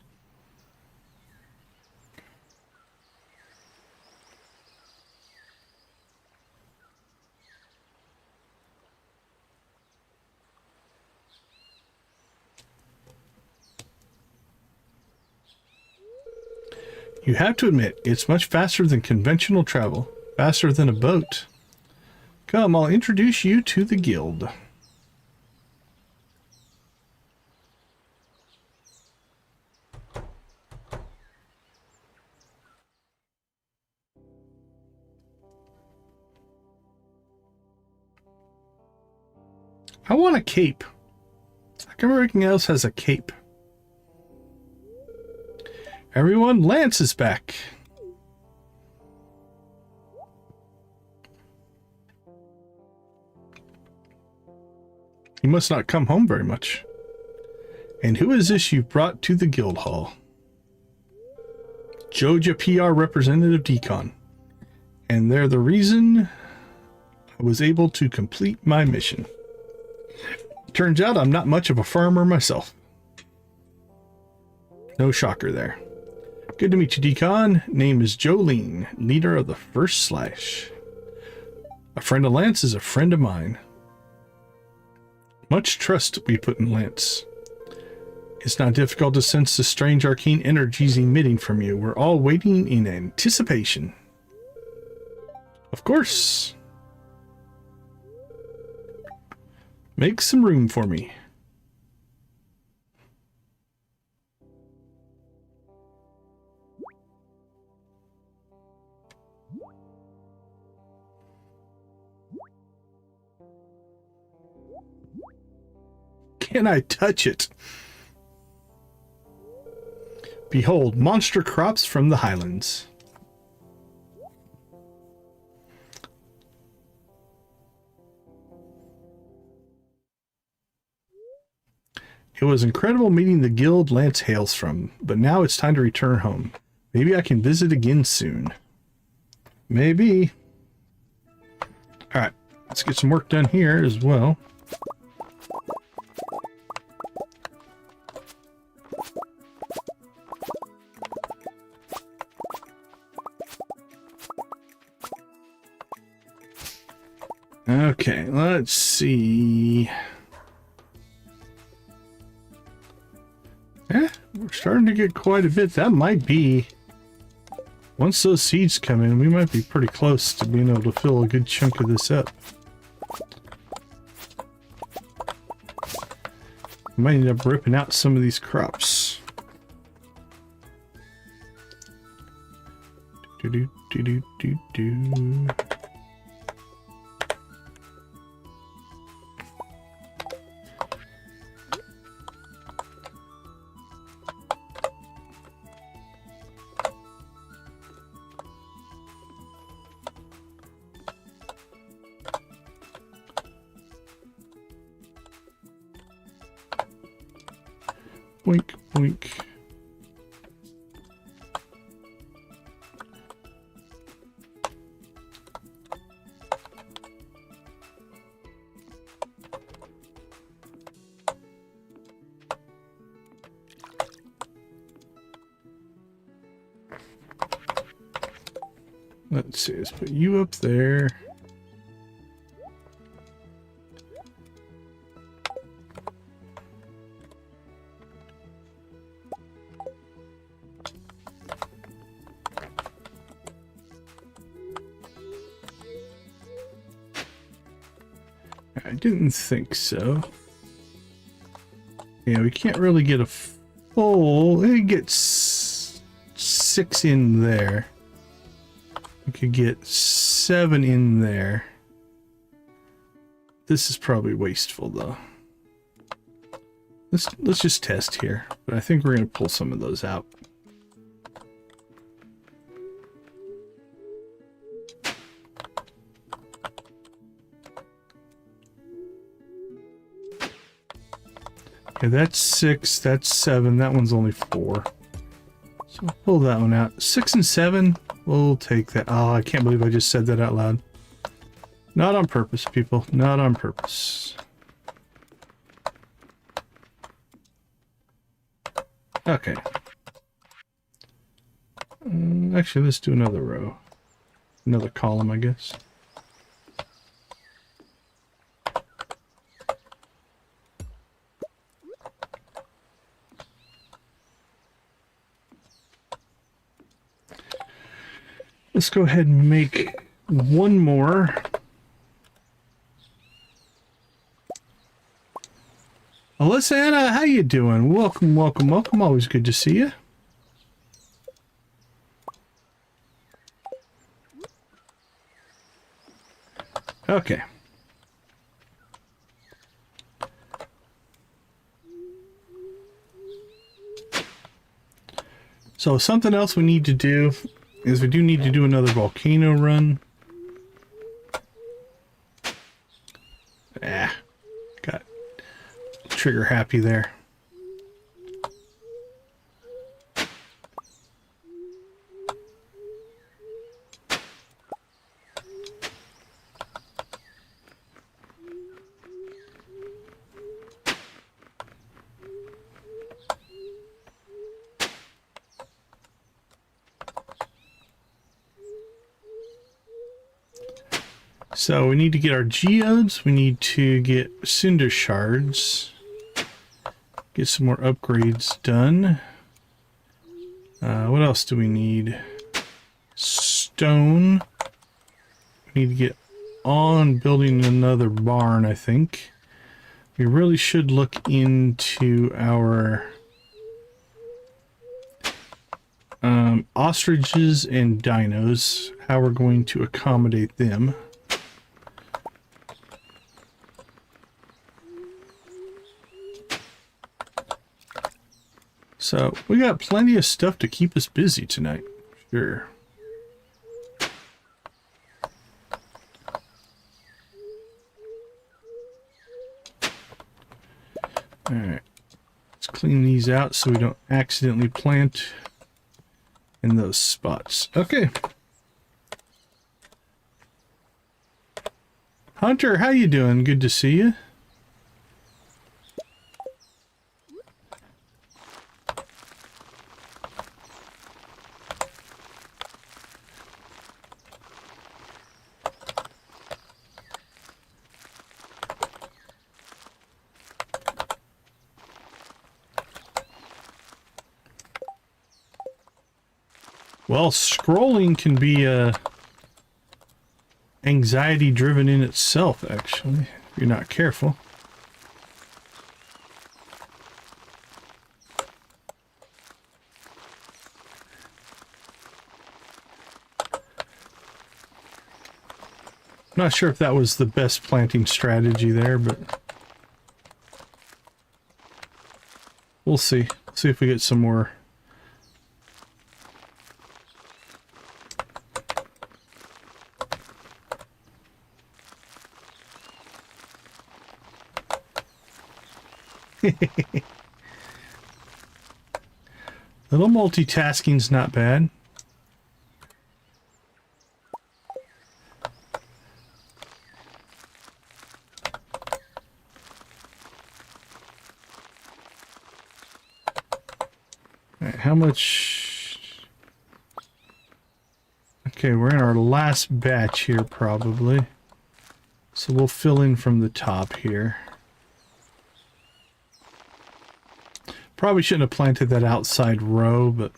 You have to admit, it's much faster than conventional travel. Faster than a boat. Come, I'll introduce you to the guild. I want a cape. How come everything else has a cape? Everyone, Lance is back. He must not come home very much. And who is this you've brought to the guild hall? Joja PR representative Decon. And they're the reason I was able to complete my mission. Turns out I'm not much of a farmer myself. No shocker there. Good to meet you, Decon. Name is Jolene, leader of the First Slash. A friend of Lance is a friend of mine. Much trust we put in Lance. It's not difficult to sense the strange arcane energies emitting from you. We're all waiting in anticipation. Of course. Make some room for me. Can I touch it? Behold, monster crops from the highlands. It was incredible meeting the guild Lance hails from, but now it's time to return home. Maybe I can visit again soon. Maybe. Alright, let's get some work done here as well. Okay, let's see. Yeah, we're starting to get quite a bit. That might be... Once those seeds come in, we might be pretty close to being able to fill a good chunk of this up. We might end up ripping out some of these crops. Do-do-do-do-do-do. Boink, boink. Let's see, let's put you up there. I didn't think so. Yeah, we can't really get a full... It gets 6 in there. We could get 7 in there. This is probably wasteful, though. Let's just test here. But I think we're going to pull some of those out. Okay, that's 6, that's 7, that one's only 4. So we'll pull that one out. 6 and 7, we'll take that. Oh, I can't believe I just said that out loud. Not on purpose, people. Not on purpose. Okay. Actually, let's do another row. Another column, I guess. Let's go ahead and make one more. Alyssa Anna, how you doing? Welcome, welcome, welcome. Always good to see you. Okay. So something else we need to do is we do need to do another volcano run. Got trigger happy there. So we need to get our geodes, we need to get cinder shards, get some more upgrades done. What else do we need? Stone. We need to get on building another barn, I think. We really should look into our ostriches and dinos, how we're going to accommodate them. So, we got plenty of stuff to keep us busy tonight. Sure. Alright. Let's clean these out so we don't accidentally plant in those spots. Okay. Hunter, how you doing? Good to see you. Well, scrolling can be anxiety driven in itself, actually, if you're not careful. Not sure if that was the best planting strategy there, but we'll see. See if we get some more. Little multitasking's not bad. All right, how much? Okay, we're in our last batch here probably. So we'll fill in from the top here. Probably shouldn't have planted that outside row, but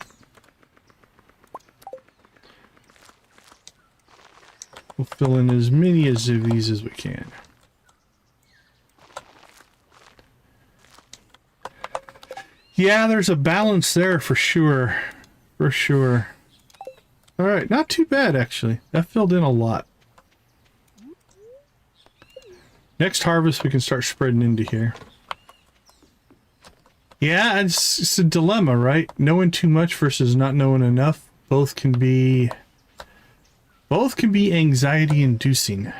we'll fill in as many of these as we can. Yeah, there's a balance there for sure. For sure. Alright, not too bad actually. That filled in a lot. Next harvest we can start spreading into here. Yeah, it's a dilemma, right? Knowing too much versus not knowing enough. Both can be anxiety inducing.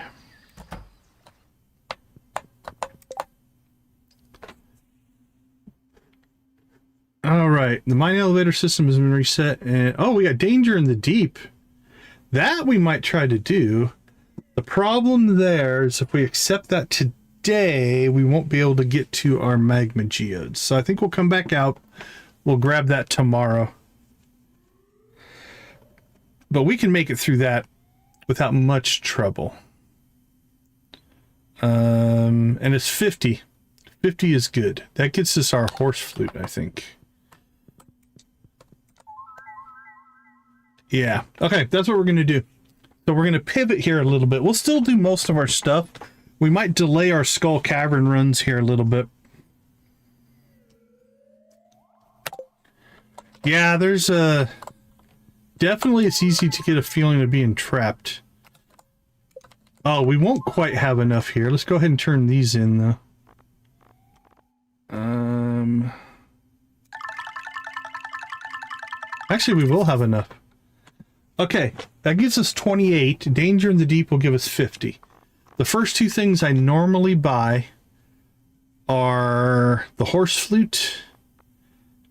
All right, the mine elevator system has been reset, and oh, we got danger in the deep. That we might try to do. The problem there is if we accept that today, we won't be able to get to our magma geodes. So I think we'll come back out. We'll grab that tomorrow. But we can make it through that without much trouble. And it's 50. 50 is good. That gets us our horse flute, I think. Yeah. Okay, that's what we're going to do. So we're going to pivot here a little bit. We'll still do most of our stuff. We might delay our Skull Cavern runs here a little bit. Yeah, there's a... Definitely it's easy to get a feeling of being trapped. Oh, we won't quite have enough here. Let's go ahead and turn these in, though. Actually, we will have enough. Okay, that gives us 28. Danger in the Deep will give us 50. The first two things I normally buy are the horse flute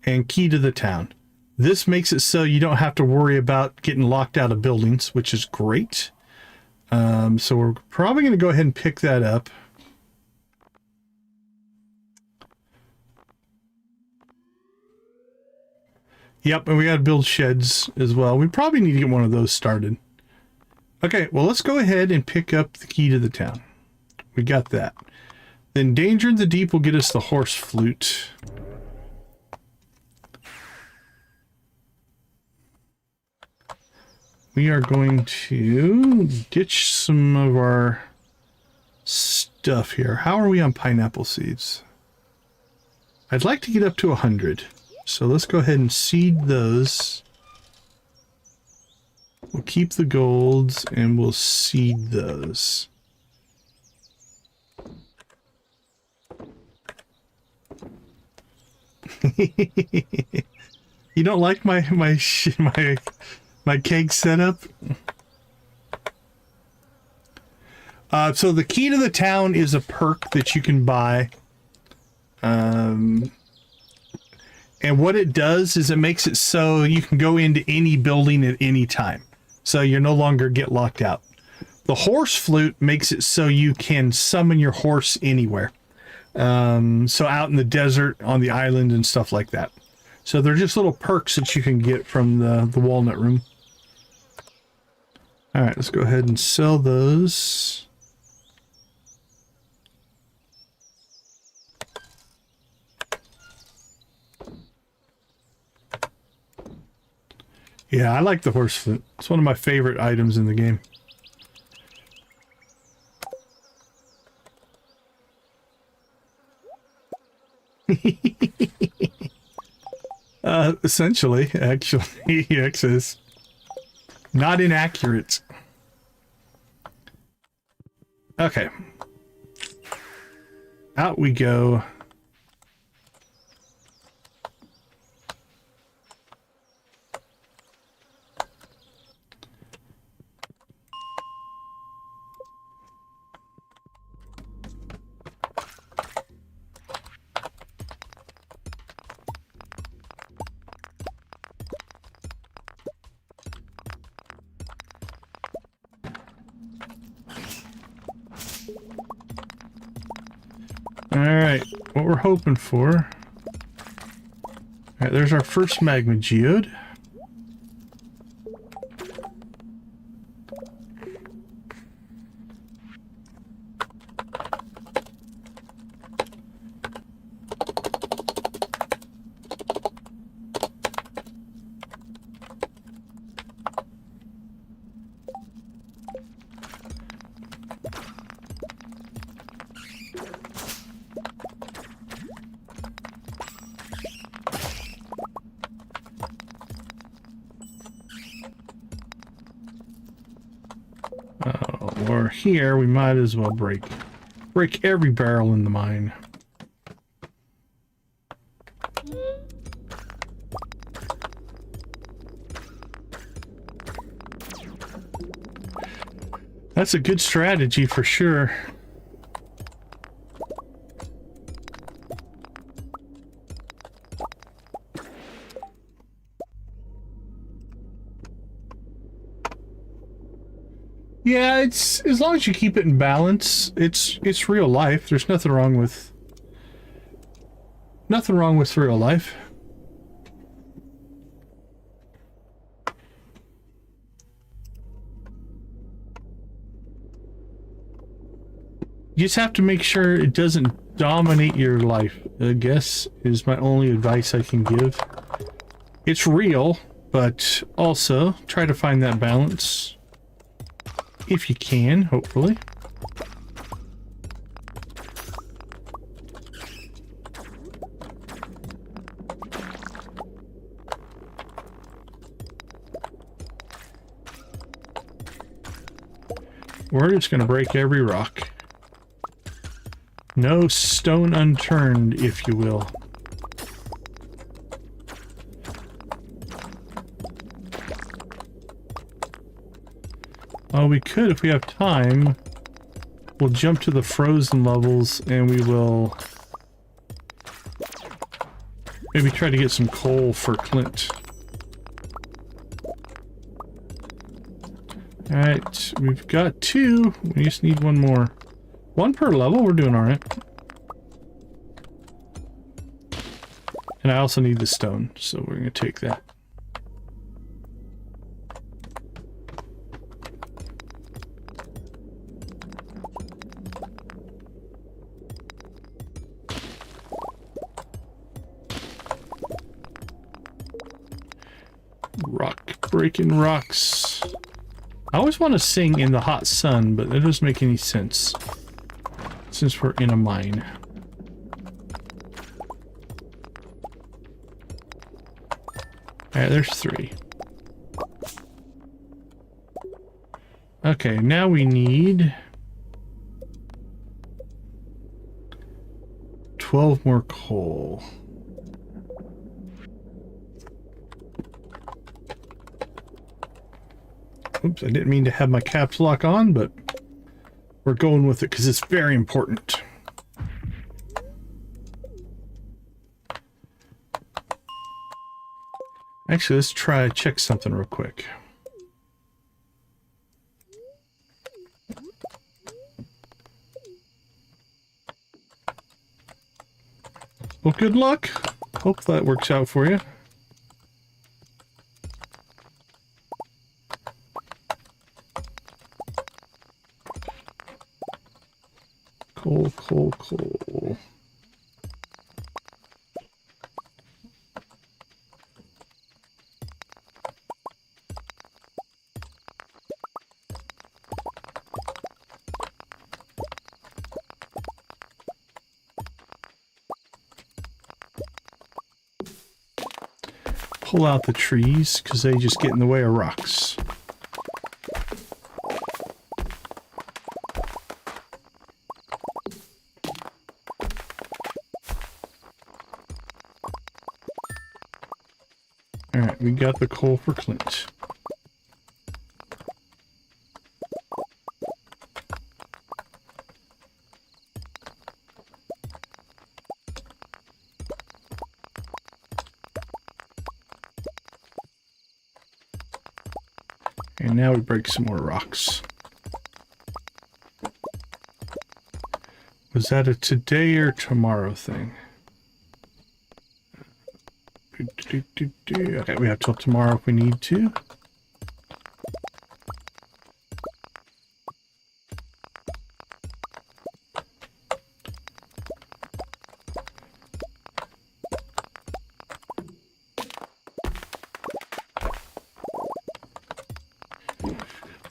and key to the town. This makes it so you don't have to worry about getting locked out of buildings, which is great. So we're probably going to go ahead and pick that up. Yep, and we got to build sheds as well. We probably need to get one of those started. Okay, well, let's go ahead and pick up the key to the town. We got that. Then Danger in the Deep will get us the horse flute. We are going to ditch some of our stuff here. How are we on pineapple seeds? I'd like to get up to 100. So let's go ahead and seed those. We'll keep the golds and we'll seed those. You don't like my cake setup? So the key to the town is a perk that you can buy. And what it does is it makes it so you can go into any building at any time. So you no longer get locked out. The horse flute makes it so you can summon your horse anywhere. So out in the desert, on the island, and stuff like that. So they're just little perks that you can get from the walnut room. All right, let's go ahead and sell those. Yeah, I like the horse flute. It's one of my favorite items in the game. Essentially, actually, EX is not inaccurate. Okay. Out we go. Alright, what we're hoping for. Alright, there's our first magma geode. Or here, we might as well break every barrel in the mine. That's a good strategy for sure. Yeah, it's as long as you keep it in balance, it's real life. There's nothing wrong with real life. You just have to make sure it doesn't dominate your life, I guess, is my only advice I can give. It's real, but also try to find that balance. If you can, hopefully. We're just going to break every rock. No stone unturned, if you will. Oh, we could, if we have time, we'll jump to the frozen levels and we will maybe try to get some coal for Clint. Alright, we've got 2. We just need 1 more. 1 per level, we're doing alright. And I also need the stone, so we're going to take that. Rock breaking rocks. I always want to sing in the hot sun, but that doesn't make any sense since we're in a mine. Alright, there's 3. Okay, now we need 12 more coal. Oops, I didn't mean to have my caps lock on, but we're going with it because it's very important. Actually, let's try check something real quick. Well, good luck. Hope that works out for you. Coal, coal, coal. Pull out the trees because they just get in the way of rocks. Alright, we got the coal for Clint. And now we break some more rocks. Was that a today or tomorrow thing? Okay, we have till tomorrow if we need to.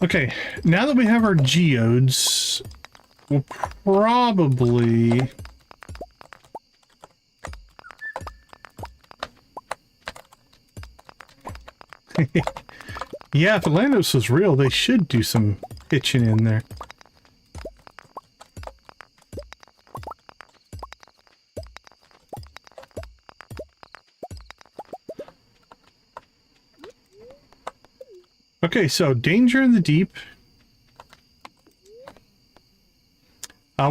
Okay, now that we have our geodes, we'll probably... Yeah, if Atlantis was real, they should do some pitching in there. Okay, so danger in the deep.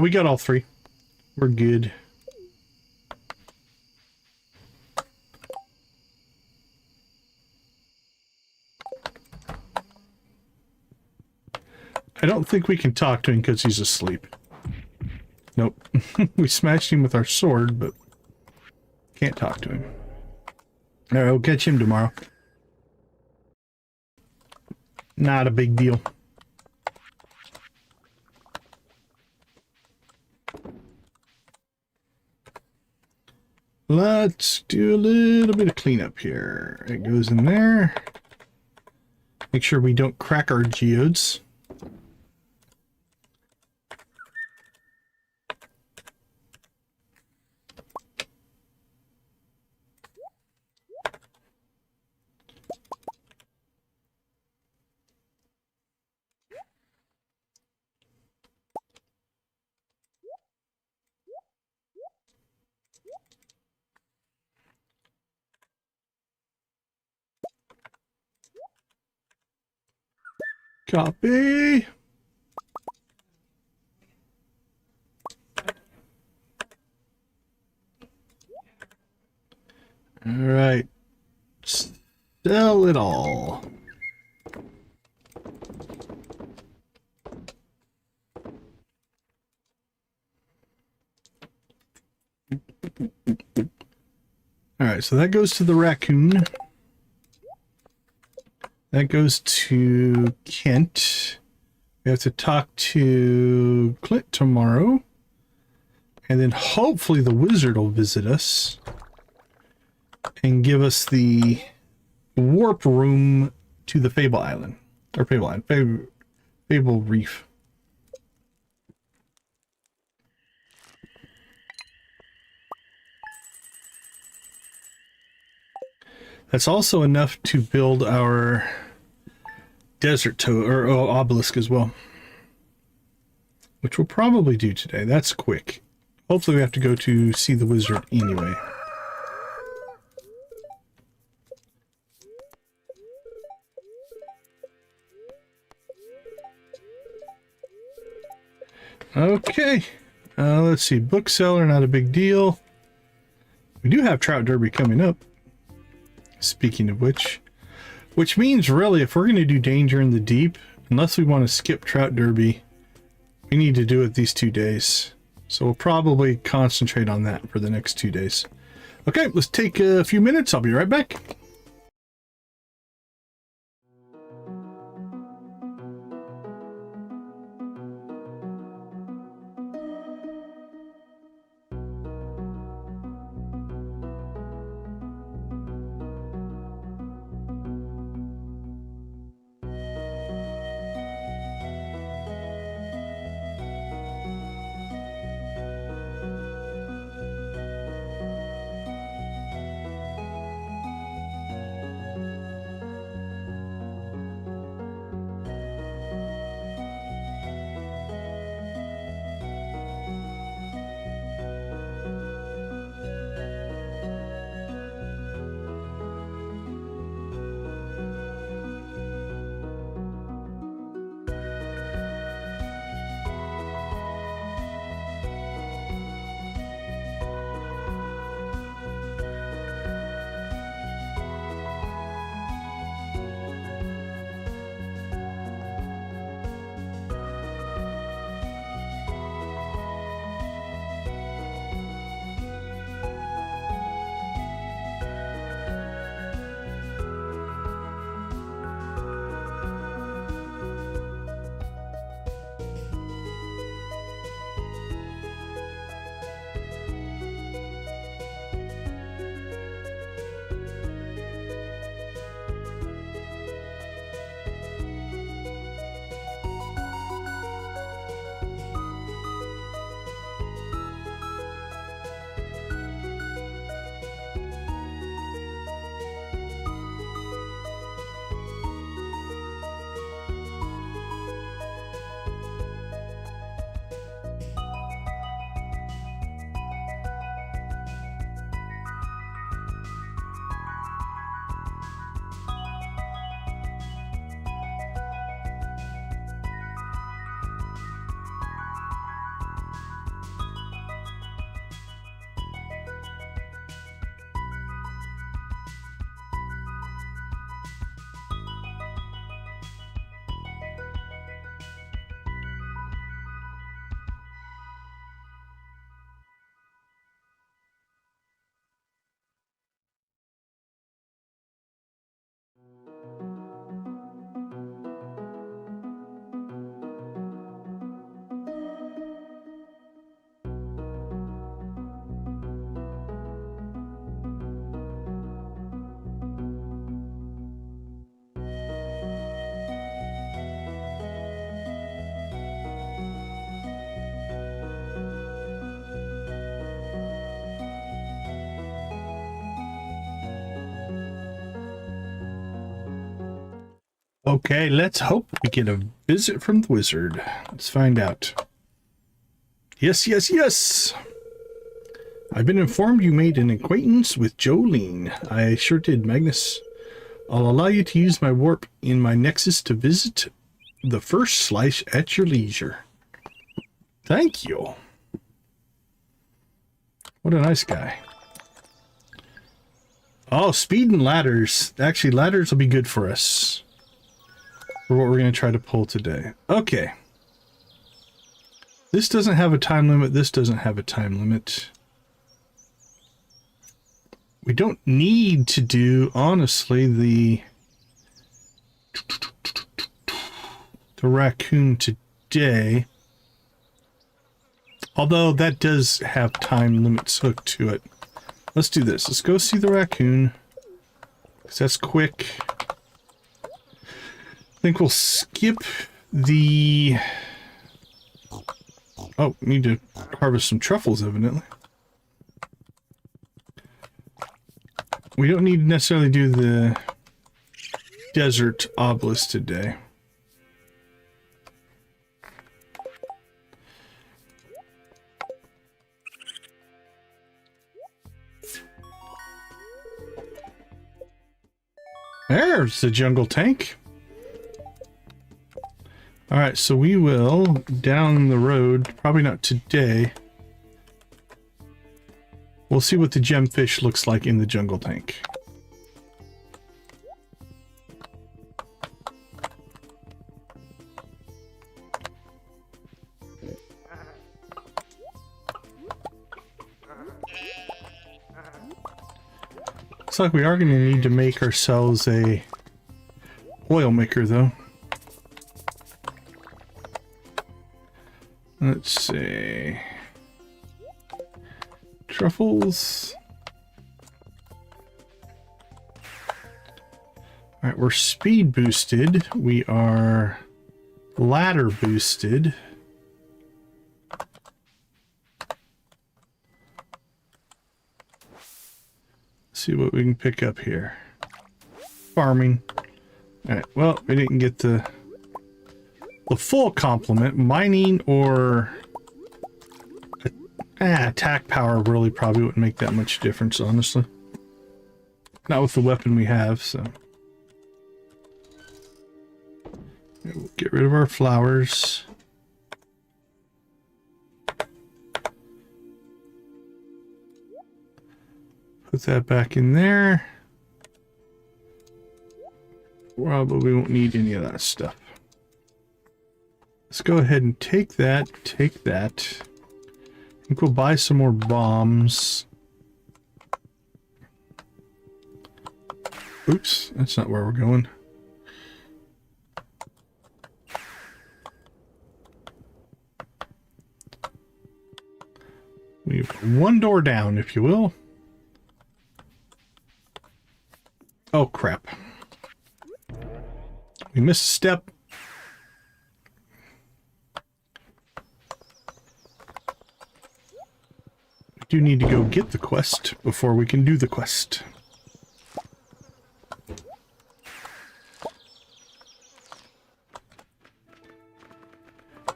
We got all 3. We're good. I don't think we can talk to him because he's asleep. Nope. We smashed him with our sword, but can't talk to him. All right, we'll catch him tomorrow. Not a big deal. Let's do a little bit of cleanup here. It goes in there. Make sure we don't crack our geodes. Copy. All right. Sell it all. All right, so that goes to the raccoon. That goes to Kent. We have to talk to Clint tomorrow. And then hopefully the wizard will visit us and give us the warp room to the Fable Island. Or Fable Island. Fable Reef. That's also enough to build our desert toad or obelisk as well, which we'll probably do today. That's quick. Hopefully we have to go to see the wizard anyway. Okay, let's see. Bookseller, not a big deal. We do have Trout Derby coming up. Speaking of which means really if we're going to do Danger in the Deep, unless we want to skip Trout Derby, we need to do it these 2 days. So we'll probably concentrate on that for the next 2 days. Okay, let's take a few minutes. I'll be right back. Okay, let's hope we get a visit from the wizard. Let's find out. Yes, yes, yes! I've been informed you made an acquaintance with Jolene. I sure did, Magnus. I'll allow you to use my warp in my nexus to visit the first slice at your leisure. Thank you. What a nice guy. Oh, speed and ladders. Actually, ladders will be good for us. For what we're going to try to pull today. Okay. This doesn't have a time limit. This doesn't have a time limit. We don't need to do, honestly, the raccoon today. Although that does have time limits hooked to it. Let's do this. Let's go see the raccoon. Because that's quick. I think we'll skip the... Oh, we need to harvest some truffles, evidently. We don't need to necessarily do the desert obelisk today. There's the jungle tank. Alright, so we will, down the road, probably not today. We'll see what the gemfish looks like in the jungle tank. Looks like we are going to need to make ourselves a oil maker, though. Let's see. Truffles. Alright, we're speed boosted. We are ladder boosted. See what we can pick up here. Farming. Alright, well, we didn't get the full complement. Mining or attack power really probably wouldn't make that much difference, honestly. Not with the weapon we have, so. We'll get rid of our flowers. Put that back in there. Probably won't need any of that stuff. Let's go ahead and take that, take that. I think we'll buy some more bombs. Oops, that's not where we're going. We have one door down, if you will. Oh, crap. We missed a step. We do need to go get the quest before we can do the quest.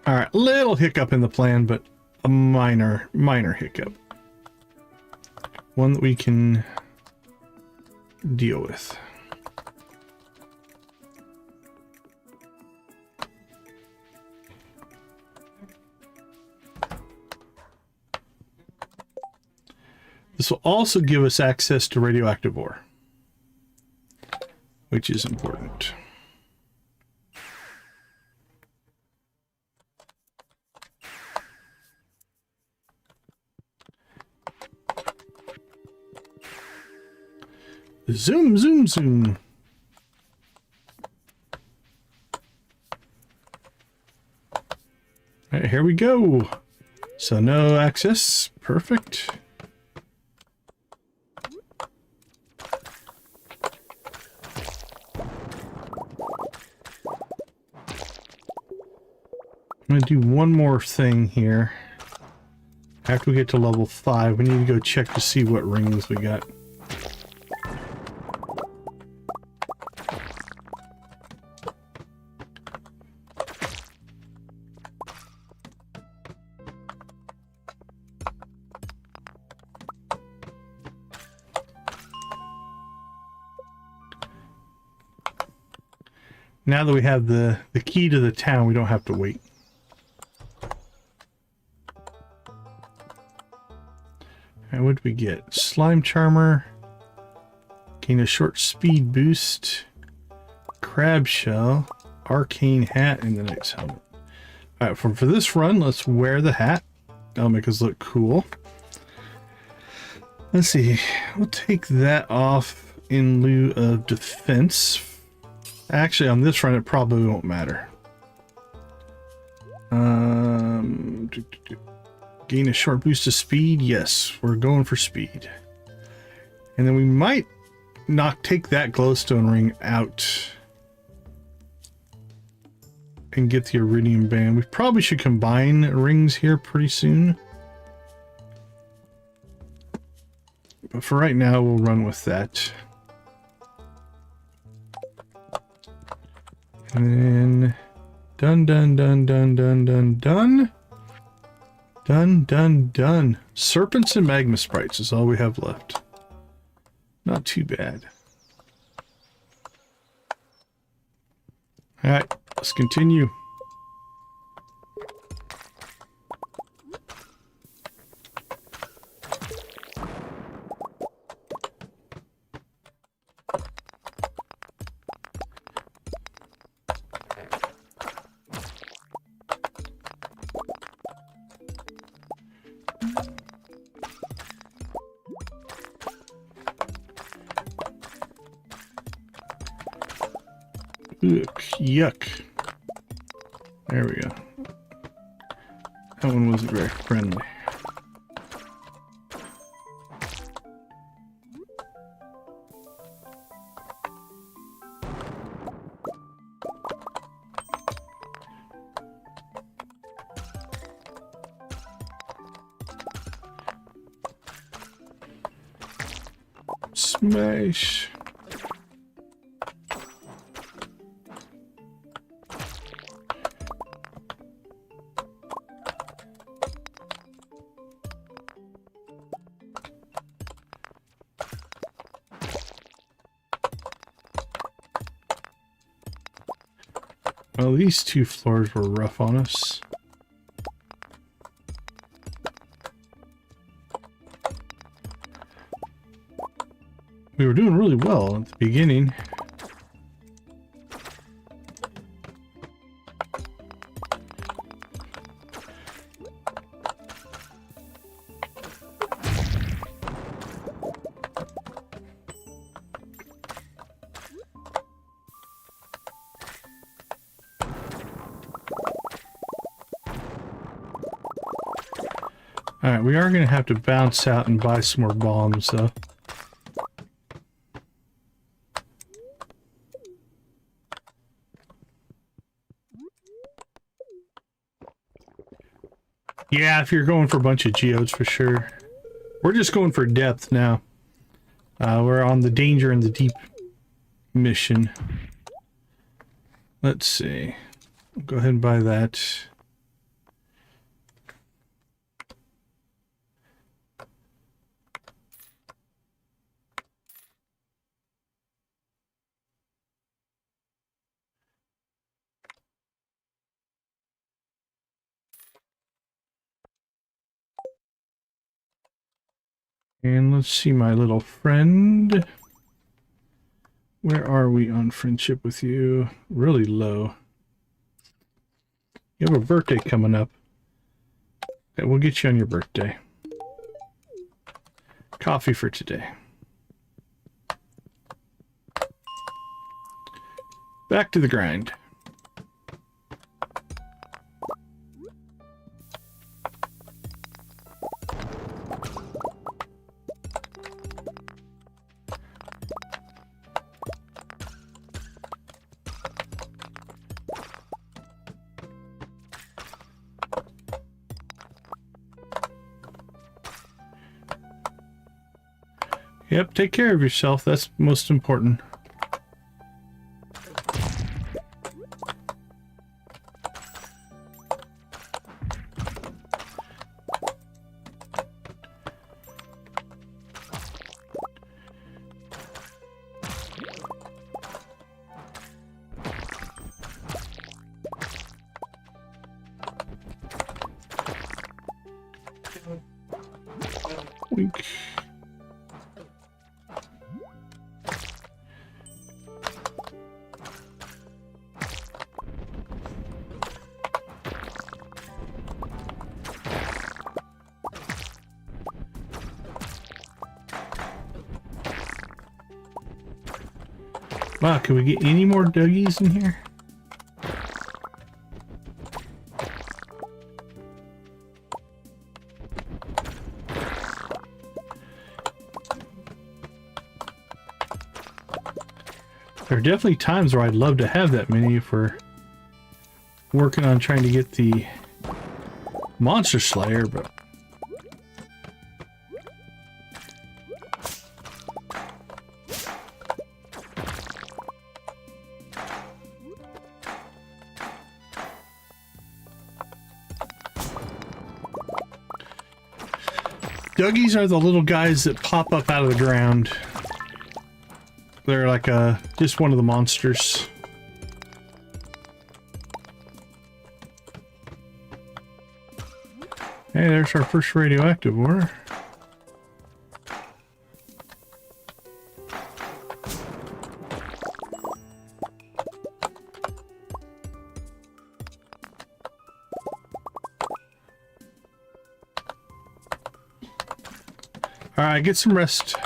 Alright, little hiccup in the plan, but a minor hiccup. One that we can deal with. This will also give us access to radioactive ore, which is important. Zoom, zoom, zoom. All right, here we go. So no access. Perfect. I'm going to do one more thing here. After we get to level 5, we need to go check to see what rings we got. Now that we have the key to the town, we don't have to wait. And what did we get? Slime Charmer. Gain a short speed boost. Crab Shell. Arcane Hat, and the Knight's Helmet. Alright, for this run, let's wear the hat. That'll make us look cool. Let's see. We'll take that off in lieu of defense. Actually, on this run, it probably won't matter. Gain a short boost of speed. Yes, we're going for speed. And then we might not take that glowstone ring out and get the iridium band. We probably should combine rings here pretty soon. But for right now, we'll run with that. And then done, done, done, done, done, done, done. Done, done, done. Serpents and magma sprites is all we have left. Not too bad. Alright, let's continue. Yuck. There we go. That one wasn't very friendly. Smash. Well, these two floors were rough on us. We were doing really well at the beginning. Alright, we are going to have to bounce out and buy some more bombs, though. Yeah, if you're going for a bunch of geodes, for sure. We're just going for depth now. We're on the danger in the deep mission. Let's see. I'll go ahead and buy that. And let's see my little friend. Where are we on friendship with you? Really low. You have a birthday coming up. Okay, we'll get you on your birthday. Coffee for today. Back to the grind. Yep, take care of yourself. That's most important. Oink. Wow, can we get any more Dougies in here? There are definitely times where I'd love to have that many if we're working on trying to get the Monster Slayer, but... Dougies are the little guys that pop up out of the ground. They're like just one of the monsters. Hey, there's our first radioactive ore. Alright, get some rest.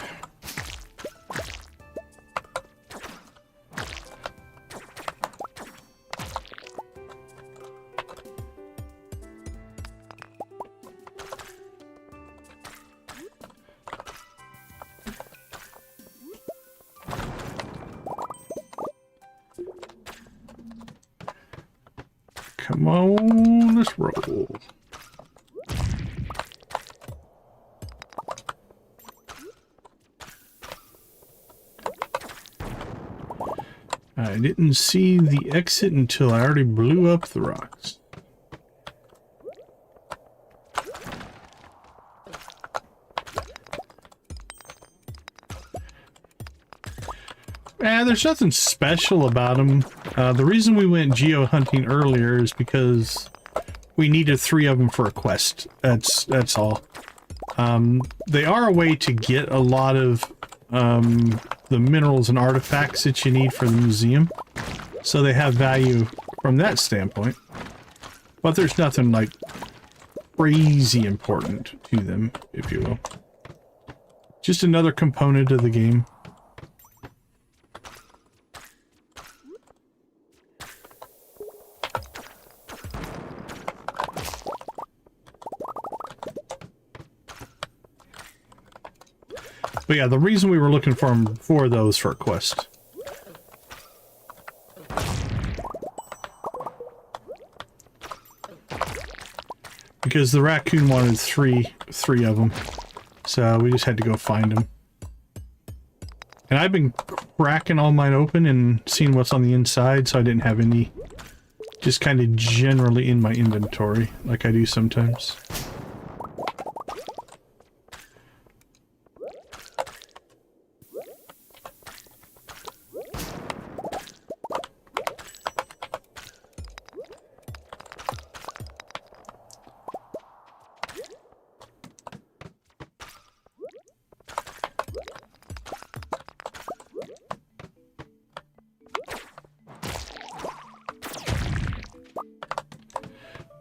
Come on, let's roll. I didn't see the exit until I already blew up the rocks. There's nothing special about them. The reason we went geo hunting earlier is because we needed 3 of them for a quest. That's all. They are a way to get a lot of the minerals and artifacts that you need for the museum. So they have value from that standpoint. But there's nothing like crazy important to them, if you will. Just another component of the game. But yeah, the reason we were looking for them for those for a quest. Because the raccoon wanted three of them. So we just had to go find them. And I've been cracking all mine open and seeing what's on the inside, so I didn't have any just kind of generally in my inventory, like I do sometimes.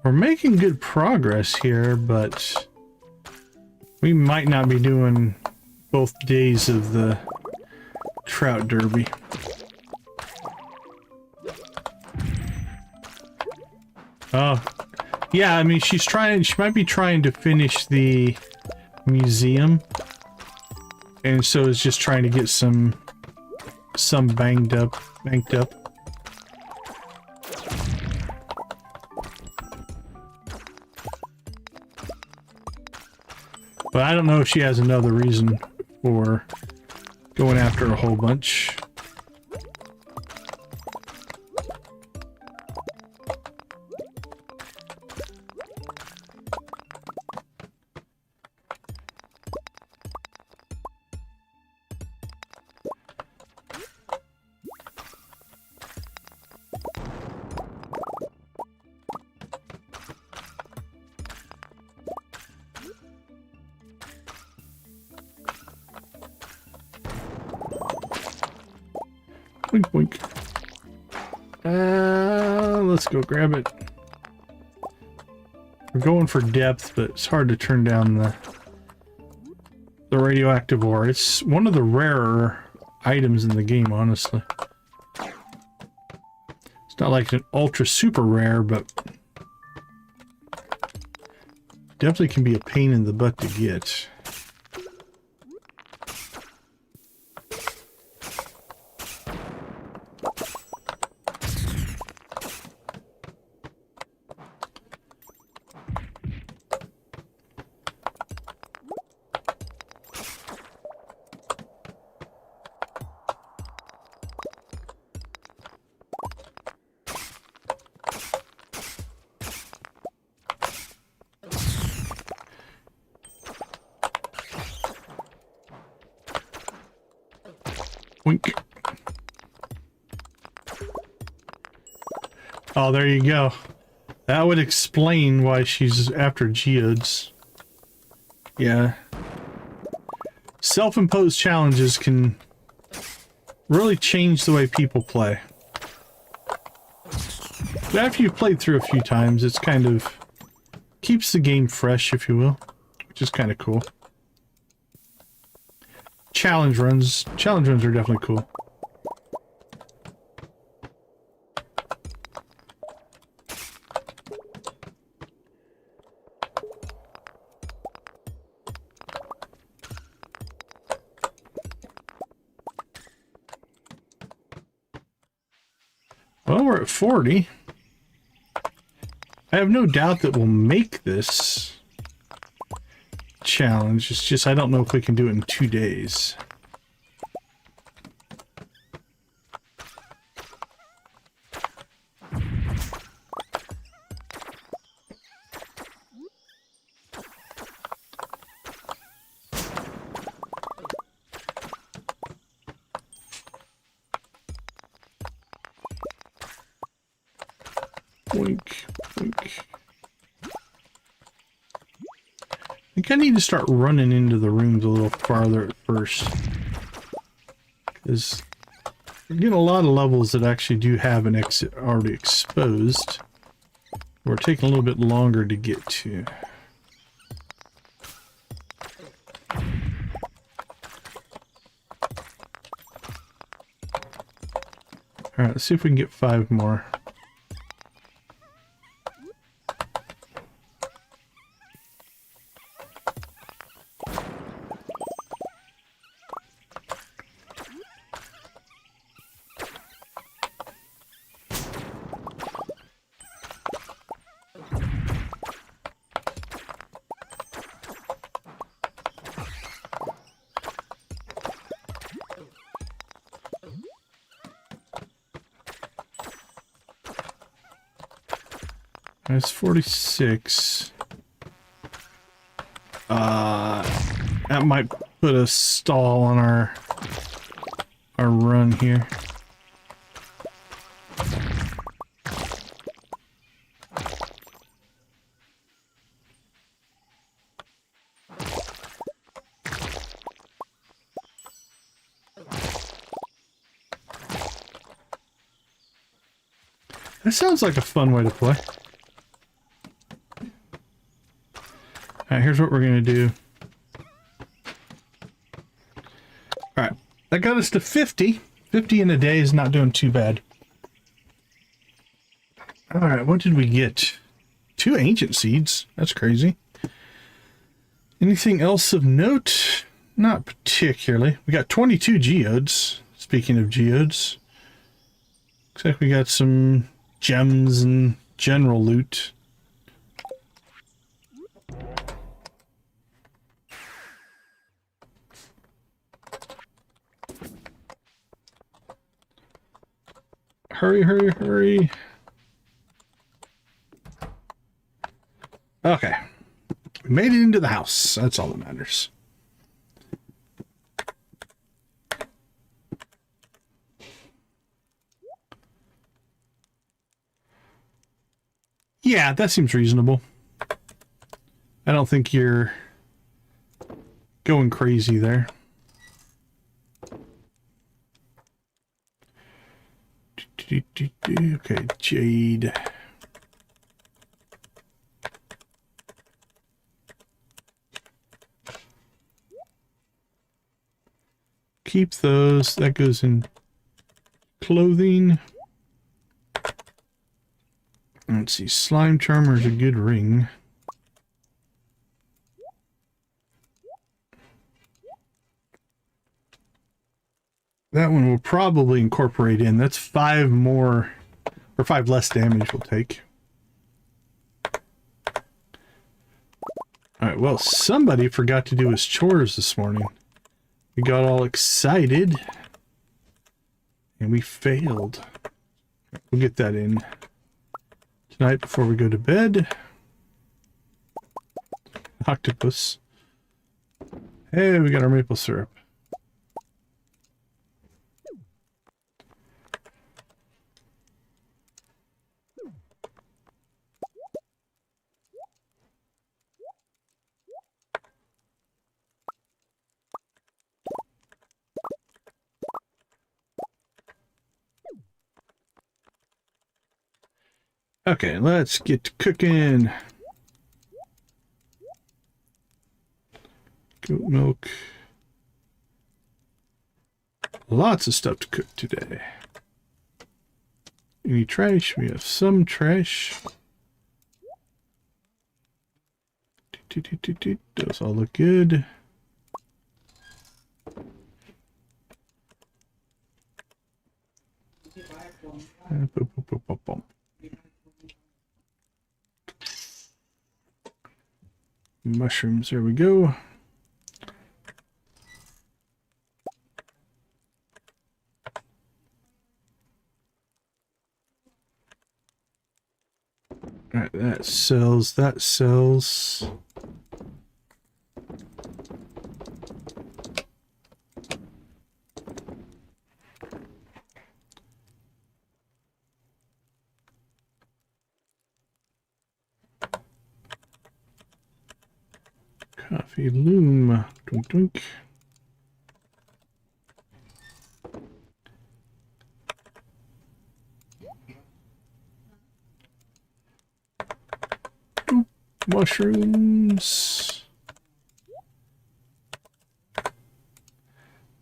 We're making good progress here, but we might not be doing both days of the trout derby. Oh, yeah, I mean, she might be trying to finish the museum, and so is just trying to get some banked up. But I don't know if she has another reason for going after a whole bunch. Boink, boink. Let's go grab it. We're going for depth, but it's hard to turn down the radioactive ore. It's one of the rarer items in the game, honestly. It's not like an ultra super rare, but definitely can be a pain in the butt to get. Wink. Oh, there you go. That would explain why she's after geodes. Yeah. Self-imposed challenges can really change the way people play. But after you've played through a few times, it's kind of keeps the game fresh, if you will, which is kind of cool. Challenge runs are definitely cool. Well, we're at 40. I have no doubt that we'll make this challenge. It's just I don't know if we can do it in 2 days. Wink, wink. I think I need to start running into the rooms a little farther at first. Because we're getting a lot of levels that actually do have an exit already exposed. We're taking a little bit longer to get to. Alright, let's see if we can get 5 more. That's 46. That might put a stall on our run here. That sounds like a fun way to play. Alright, here's what we're going to do. Alright, that got us to 50. 50 in a day is not doing too bad. Alright, what did we get? 2 ancient seeds. That's crazy. Anything else of note? Not particularly. We got 22 geodes. Speaking of geodes. Looks like we got some gems and general loot. Hurry, hurry, hurry. Okay. We made it into the house. That's all that matters. Yeah, that seems reasonable. I don't think you're going crazy there. Okay, jade. Keep those. That goes in clothing. Let's see. Slime charmer is a good ring. That one will probably incorporate in. That's 5 more, or 5 less damage we'll take. Alright, well, somebody forgot to do his chores this morning. We got all excited. And we failed. We'll get that in tonight before we go to bed. Octopus. Hey, we got our maple syrup. Okay, let's get to cooking. Goat milk. Lots of stuff to cook today. Any trash? We have some trash. Those all look good. Mushrooms, there we go. Alright, that sells, that sells. Coffee loom. Doink doink. Mushrooms.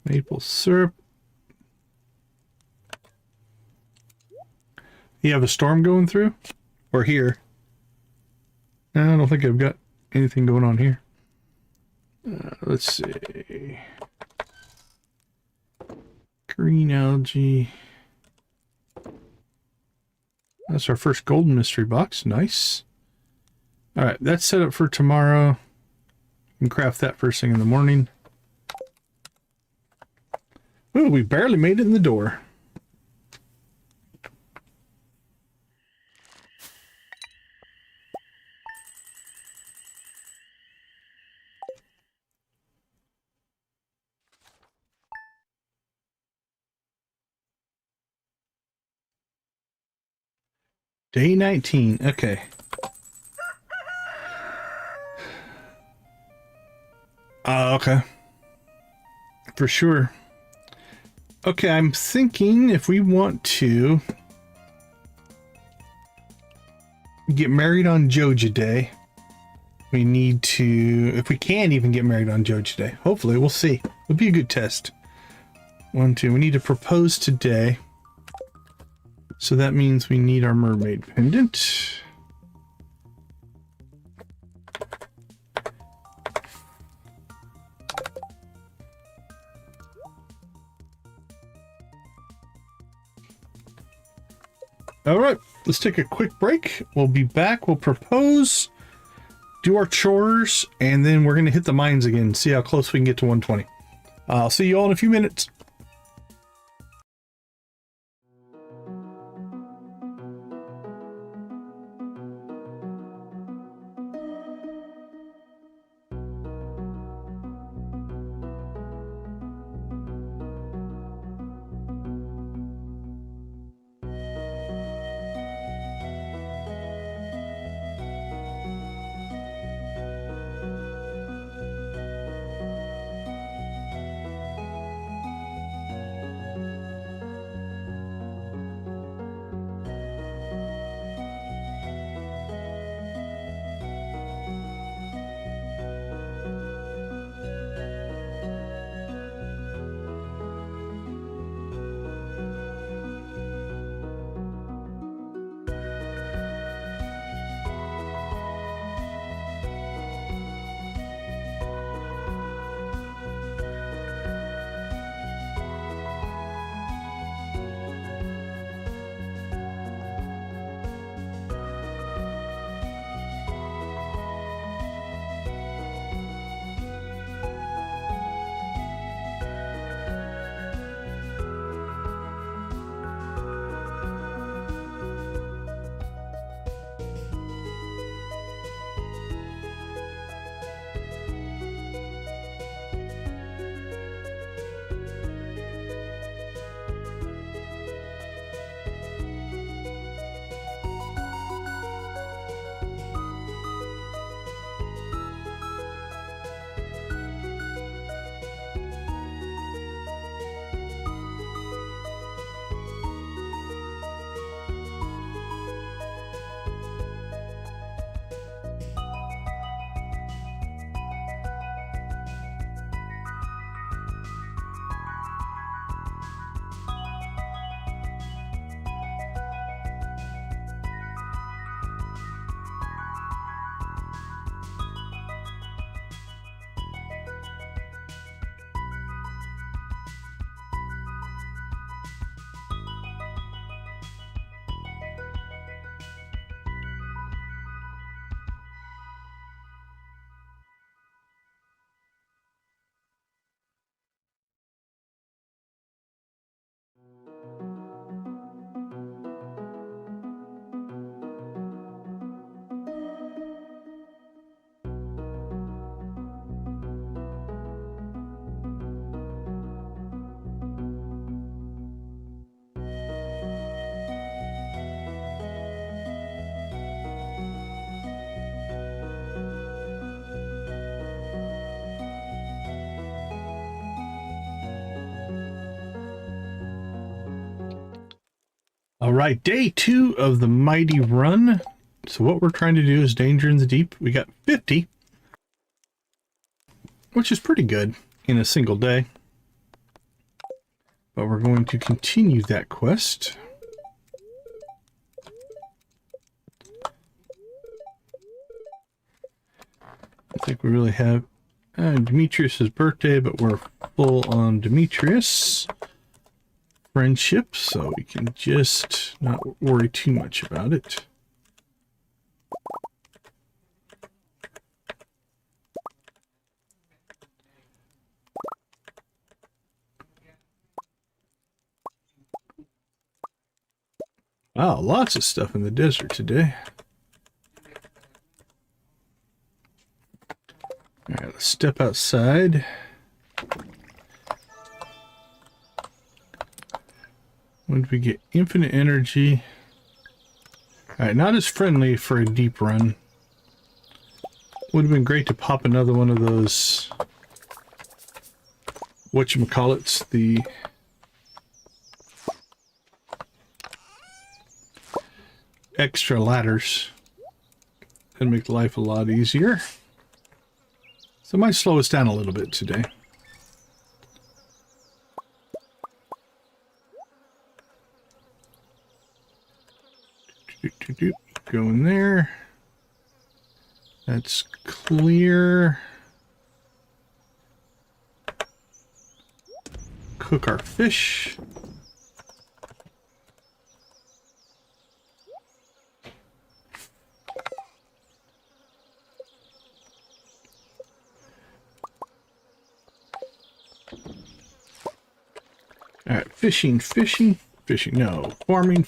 Maple syrup. You have a storm going through? Or here? No, I don't think I've got anything going on here. Let's see. Green algae. That's our first golden mystery box. Nice. Alright, that's set up for tomorrow. You can craft that first thing in the morning. Ooh, we barely made it in the door. Day 19. Okay. Okay. For sure. Okay, I'm thinking if we want to get married on Joja Day, we need to, if we can even get married on Joja Day, hopefully, we'll see. It'll be a good test. 1, 2, we need to propose today. So that means we need our mermaid pendant. All right, let's take a quick break. We'll be back. We'll propose, do our chores, and then we're going to hit the mines again, see how close we can get to 120. I'll see you all in a few minutes. All right, day 2 of the mighty run. So what we're trying to do is danger in the deep. We got 50, which is pretty good in a single day. But we're going to continue that quest. I think we really have Demetrius's birthday, but we're full on Demetrius friendship, so we can just not worry too much about it. Wow, lots of stuff in the desert today. All right, let's step outside. When did we get infinite energy? All right, not as friendly for a deep run. Would have been great to pop another one of those, whatchamacallits, the extra ladders. That'd make life a lot easier. So it might slow us down a little bit today. Go in there. That's clear. Cook our fish. All right, fishing. No, farming.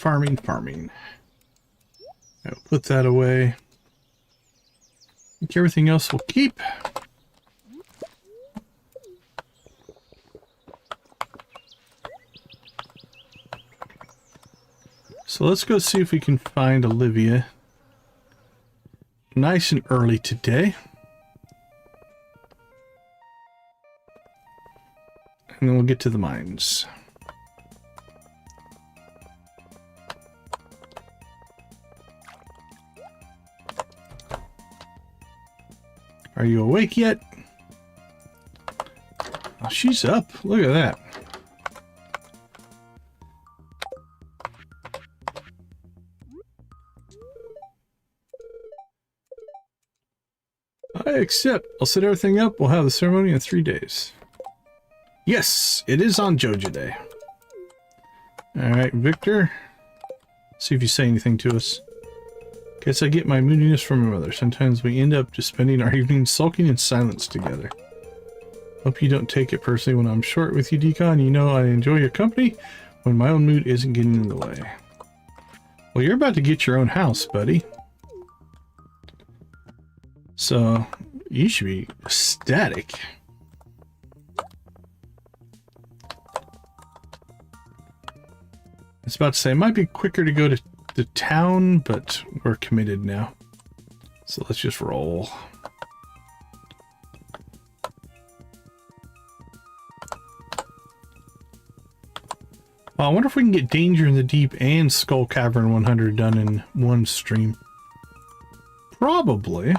I'll put that away. I think everything else will keep. So let's go see if we can find Olivia. Nice and early today. And then we'll get to the mines. Are you awake yet? Oh, she's up. Look at that. I accept. I'll set everything up. We'll have the ceremony in 3 days. Yes, it is on Joja Day. Alright, Victor. See if you say anything to us. Guess I get my moodiness from my mother. Sometimes we end up just spending our evenings sulking in silence together. Hope you don't take it personally when I'm short with you, Deacon. You know I enjoy your company when my own mood isn't getting in the way. Well, you're about to get your own house, buddy. So, you should be ecstatic. I was about to say, it might be quicker to go to the town, but we're committed now. So let's just roll. Well, I wonder if we can get Danger in the Deep and Skull Cavern 100 done in one stream. Probably.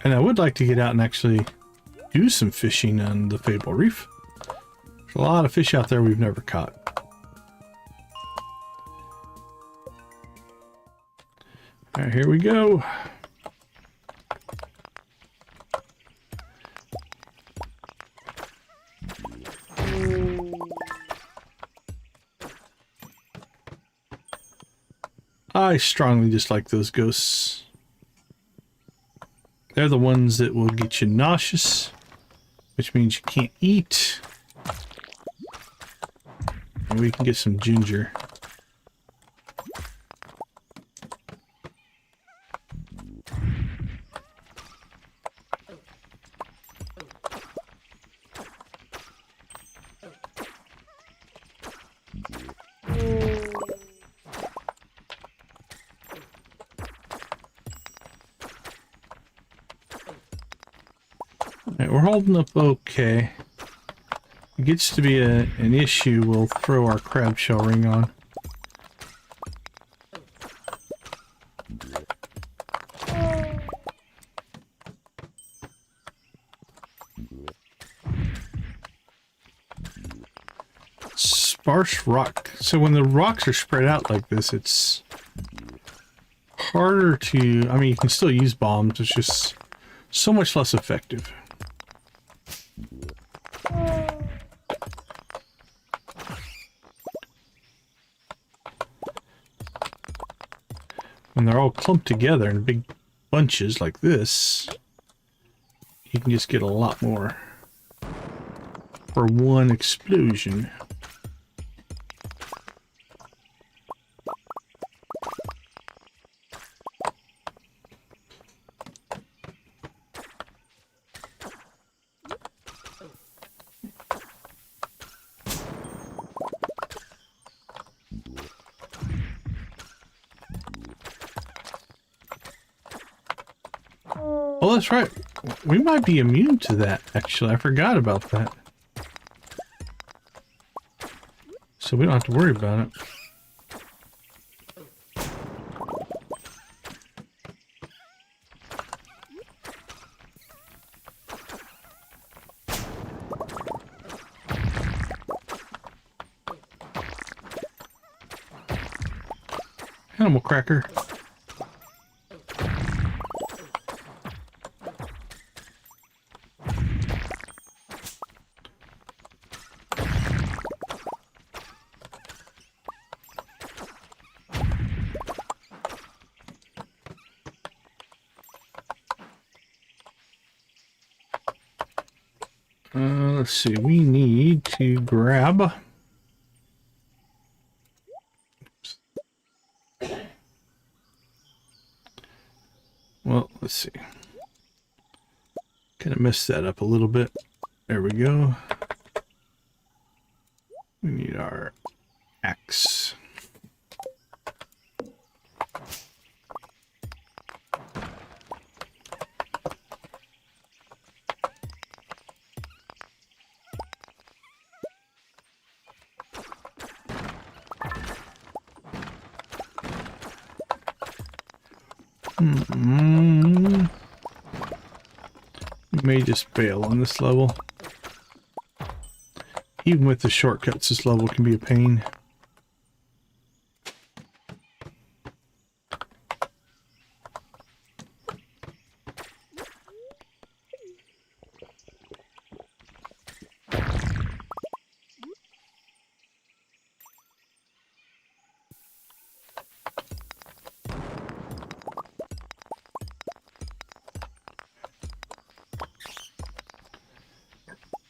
And I would like to get out and actually do some fishing on the Fable Reef. There's a lot of fish out there we've never caught. All right, here we go. I strongly dislike those ghosts. They're the ones that will get you nauseous, which means you can't eat. And we can get some ginger. Alright, we're holding up okay. it gets to be an issue, we'll throw our crab shell ring on. Sparse rock. So when the rocks are spread out like this, it's harder to... I mean, you can still use bombs, it's just so much less effective. When they're all clumped together in big bunches like this, you can just get a lot more for one explosion. Oh, that's right. We might be immune to that, actually. I forgot about that. So we don't have to worry about it. Animal cracker. Let's see, we need to grab... Oops. Well, let's see. Kind of messed that up a little bit. There we go. We need our axe. May just fail on this level. Even with the shortcuts, this level can be a pain.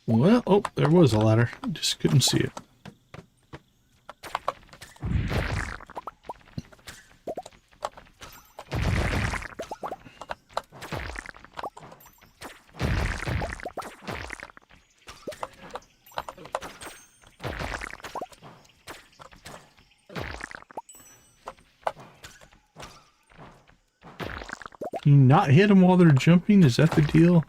Well, oh, there was a ladder. Just couldn't see it. Can you not hit them while they're jumping? Is that the deal?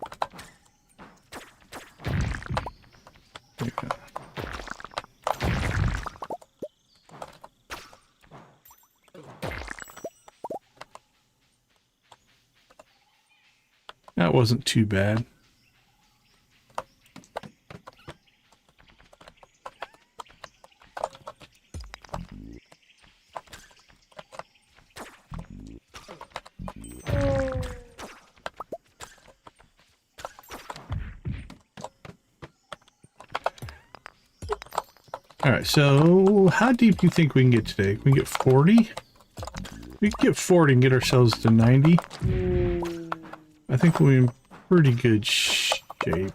That wasn't too bad. All right, so how deep do you think we can get today? Can we get 40? We can get 40 and get ourselves to 90. I think we're in pretty good shape.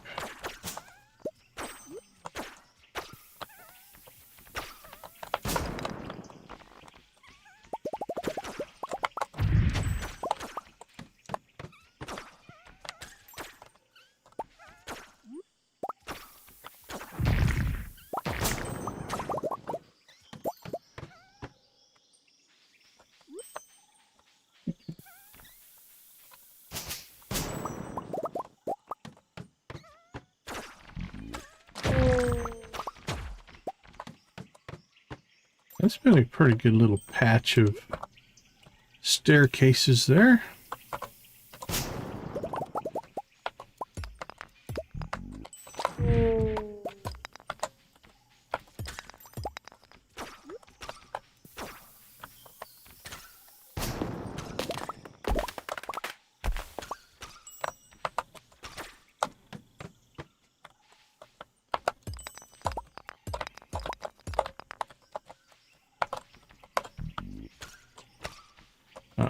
That's been a pretty good little patch of staircases there.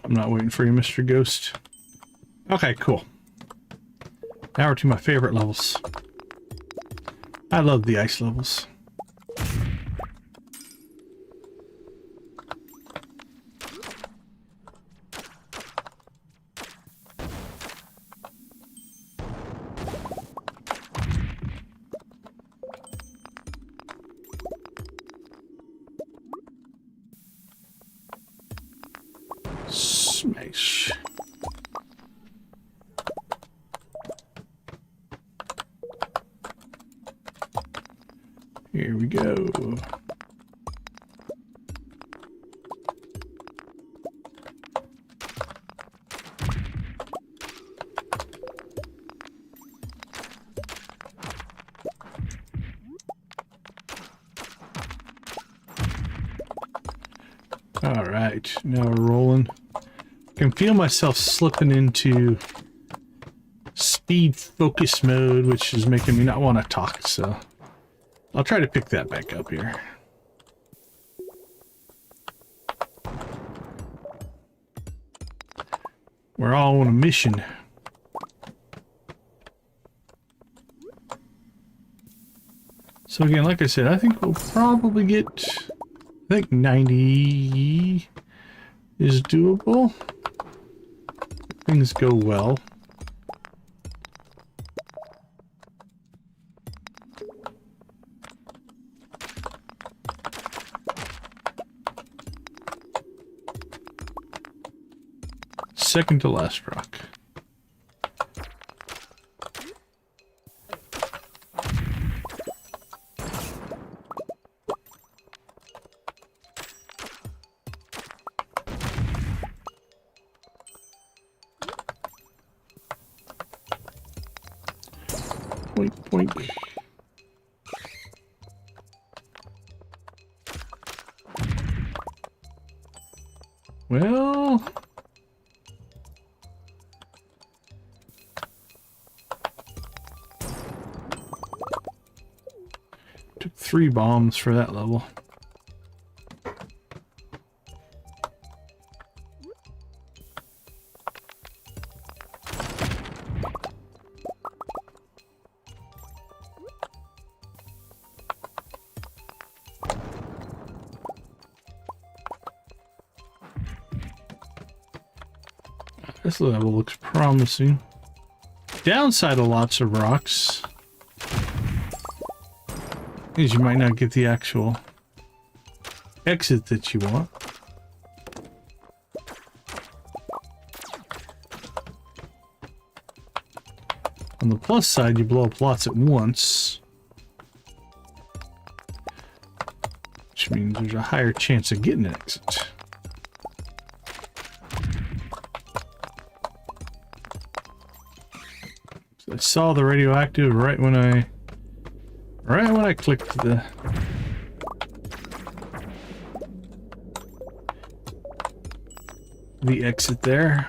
I'm not waiting for you, Mr. Ghost. Okay, cool. Now we're to my favorite levels. I love the ice levels. Smash. Here we go. All right, now we're rolling. I can feel myself slipping into speed focus mode, which is making me not want to talk, so I'll try to pick that back up here. We're all on a mission. So again, like I said, I think we'll probably get, I think 90 is doable. If things go well. Second to last rock. Boink, boink. Well, took 3 bombs for that level. This level looks promising. Downside of lots of rocks is you might not get the actual exit that you want. On the plus side, you blow up lots at once, which means there's a higher chance of getting an exit. I saw the radioactive right when I clicked the exit there.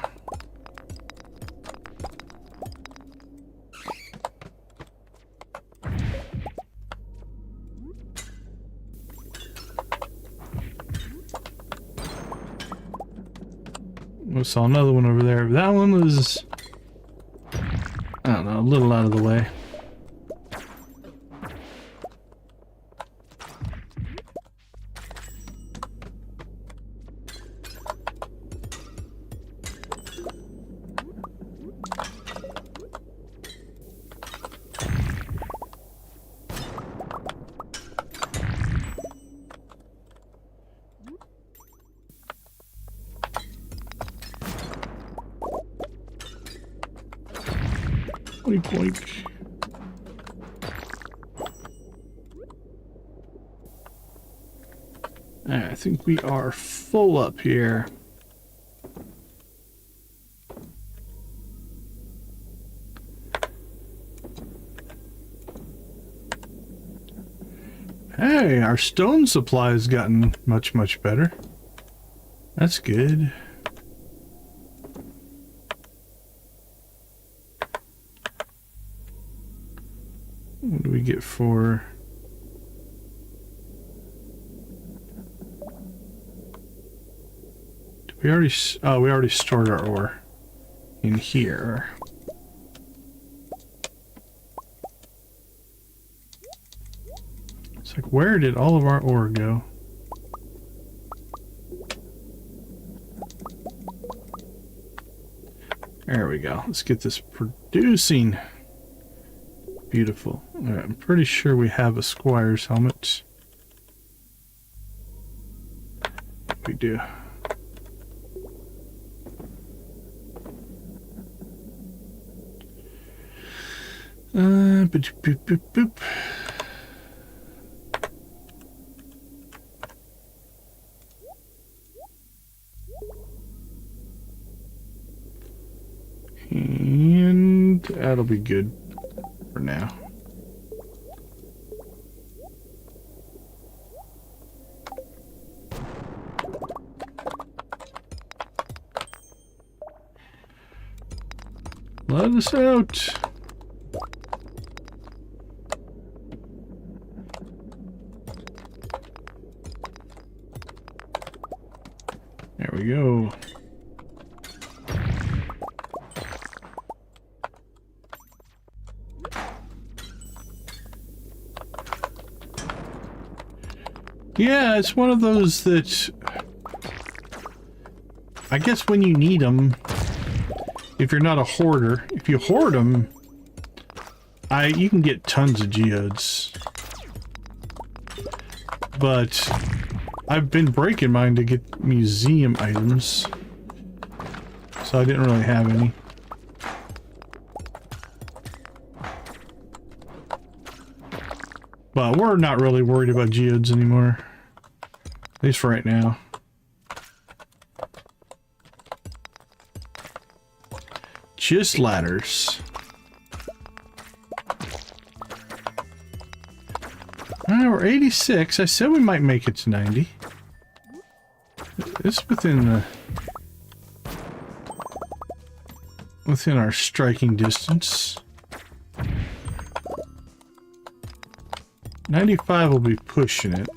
We saw another one over there. That one was, I don't know, a little out of the way. Boink, boink. Alright, I think we are full up here. Hey, our stone supply has gotten much, much better. That's good. What do we get for... We already stored our ore in here. It's like, where did all of our ore go? There we go. Let's get this producing. Beautiful. All right, I'm pretty sure we have a squire's helmet. We do. Boop, boop, boop, boop. And that'll be good for now. Let us out. There we go. Yeah, it's one of those that I guess when you need them, if you're not a hoarder, if you hoard them, you can get tons of geodes. But I've been breaking mine to get museum items, so I didn't really have any. But we're not really worried about geodes anymore, at least for right now. Just ladders. Alright, we're 86. I said we might make it to 90. It's within our striking distance. 95 will be pushing it.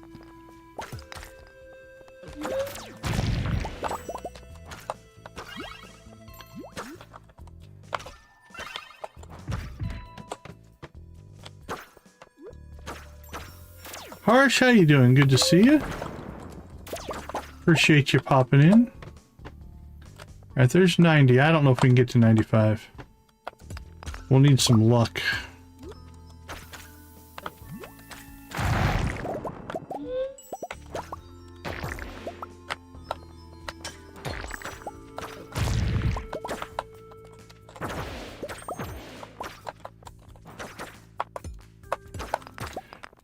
Harsh, how you doing? Good to see you. Appreciate you popping in. Alright, there's 90. I don't know if we can get to 95. We'll need some luck.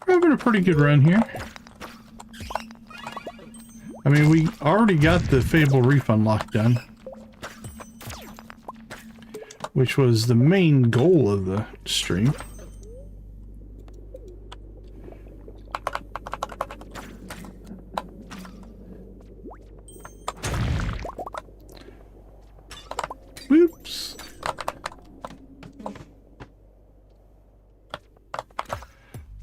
We're having a pretty good run here. I mean, we already got the Fable Reef unlocked done, which was the main goal of the stream. Whoops.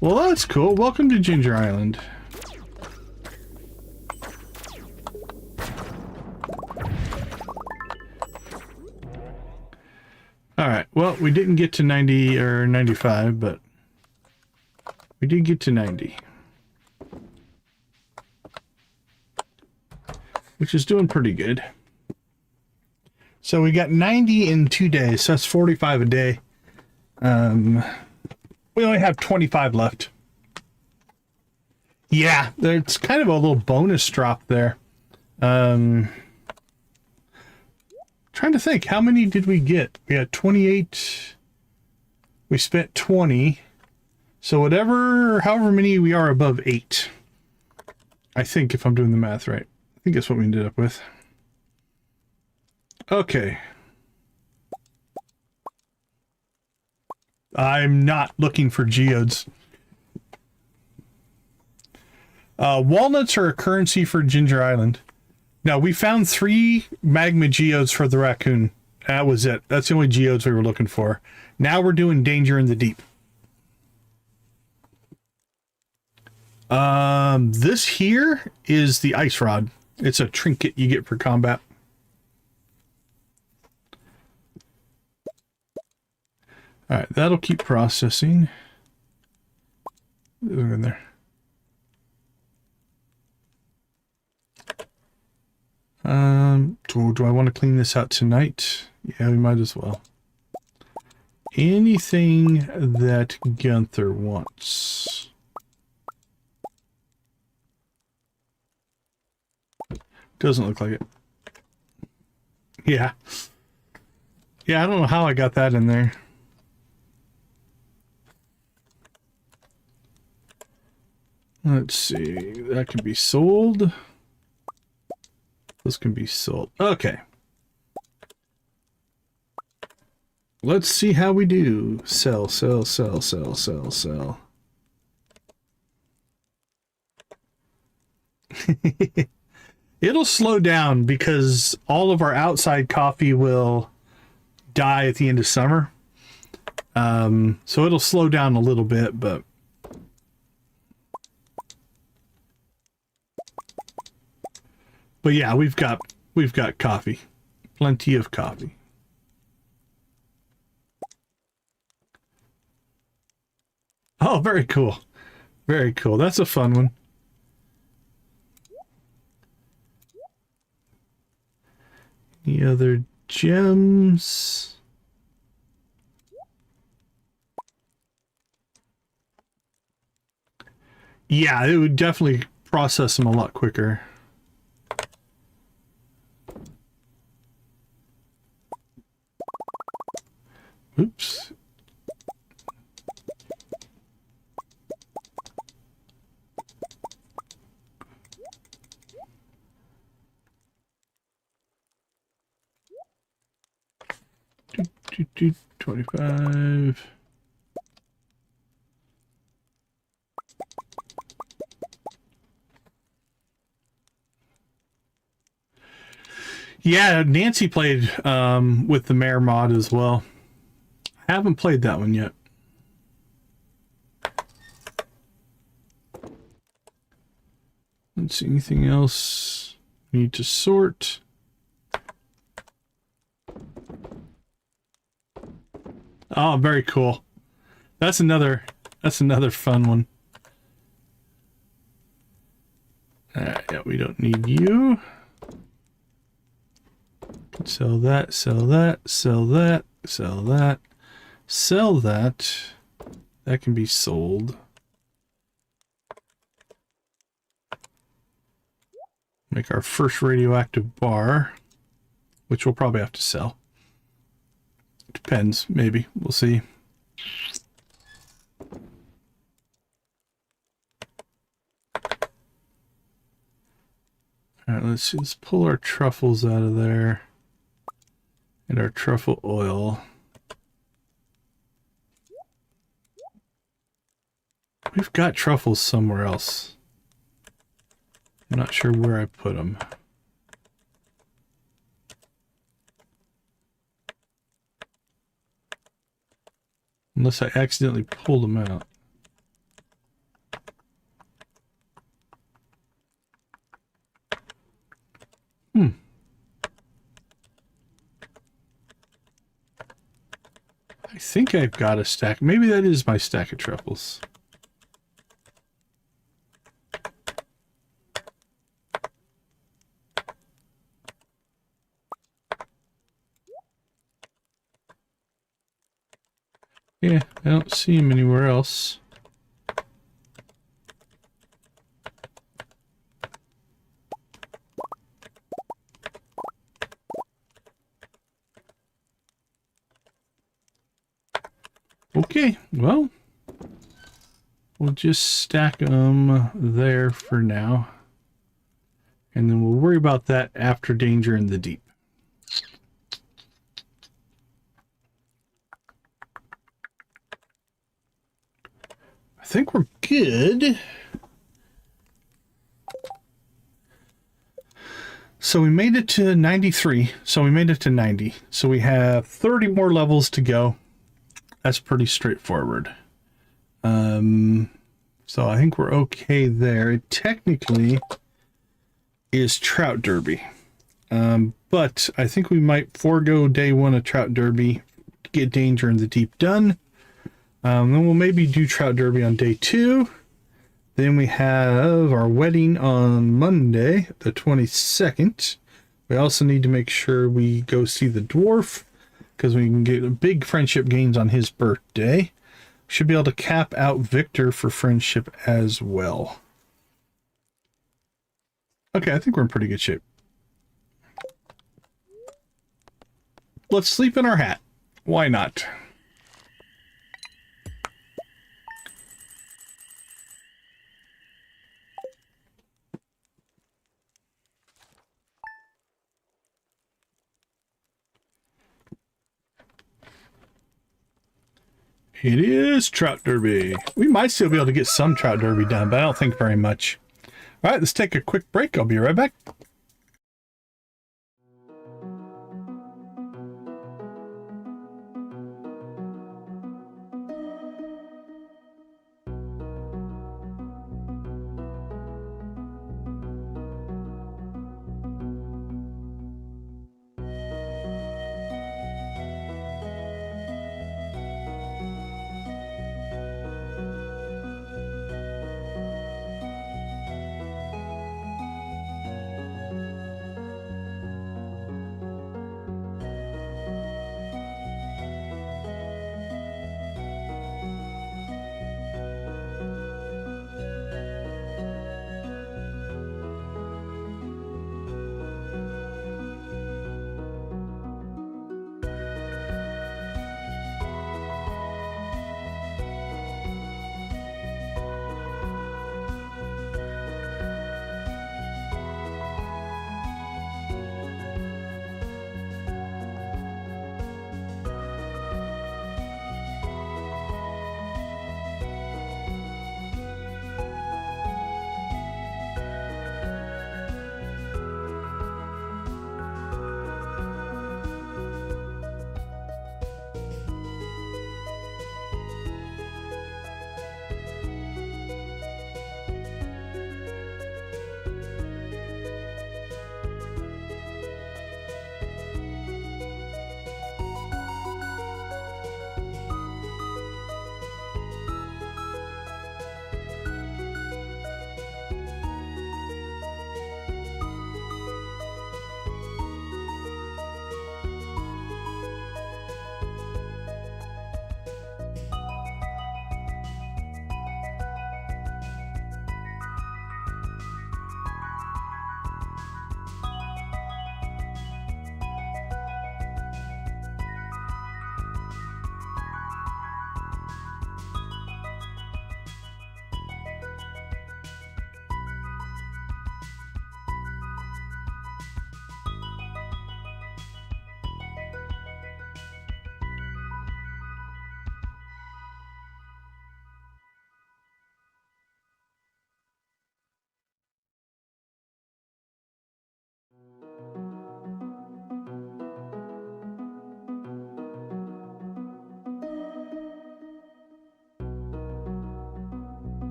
Well, that's cool. Welcome to Ginger Island. Alright, well, we didn't get to 90 or 95, but we did get to 90. Which is doing pretty good. So we got 90 in 2 days, so that's 45 a day. We only have 25 left. Yeah, there's kind of a little bonus drop there. Trying to think, how many did we get? We had 28. We spent 20. So however many we are above 8, I think if I'm doing the math right. I think that's what we ended up with. Okay. I'm not looking for geodes. Walnuts are a currency for Ginger Island. Now, we found 3 magma geodes for the raccoon. That was it. That's the only geodes we were looking for. Now we're doing Danger in the Deep. This here is the ice rod. It's a trinket you get for combat. All right, that'll keep processing. Look in there. Do I want to clean this out tonight? Yeah, we might as well. Anything that Gunther wants. Doesn't look like it. Yeah. Yeah, I don't know how I got that in there. Let's see. That can be sold. This can be sold. Okay. Let's see how we do. Sell, sell, sell, sell, sell, sell. It'll slow down because all of our outside coffee will die at the end of summer. So it'll slow down a little bit, but yeah, we've got coffee. Plenty of coffee. Oh, very cool. Very cool. That's a fun one. Any other gems? Yeah, it would definitely process them a lot quicker. Oops. Do 25. Yeah, Nancy played with the Mare mod as well. I haven't played that one yet. Let's see, anything else we need to sort? Oh, very cool. That's another fun one. Yeah, we don't need you. Sell that, sell that, sell that, sell that, sell that. That can be sold. Make our first radioactive bar, which we'll probably have to sell. Depends, maybe. We'll see. All right, let's see. Let's pull our truffles out of there. And our truffle oil. We've got truffles somewhere else. I'm not sure where I put them. Unless I accidentally pulled them out. I think I've got a stack. Maybe that is my stack of truffles. Yeah, I don't see him anywhere else. Okay, well, we'll just stack them there for now. And then we'll worry about that after Danger in the Deep. I think we're good. So we made it to 93. So we made it to 90. So we have 30 more levels to go. That's pretty straightforward. So I think we're okay there. It technically is Trout Derby. But I think we might forego day one of Trout Derby to get Danger in the Deep done. Then we'll maybe do Trout Derby on day 2. Then we have our wedding on Monday, the 22nd. We also need to make sure we go see the dwarf, because we can get a big friendship gains on his birthday. Should be able to cap out Victor for friendship as well. Okay, I think we're in pretty good shape. Let's sleep in our hat. Why not? It is Trout Derby. We might still be able to get some Trout Derby done, but I don't think very much. All right, let's take a quick break. I'll be right back.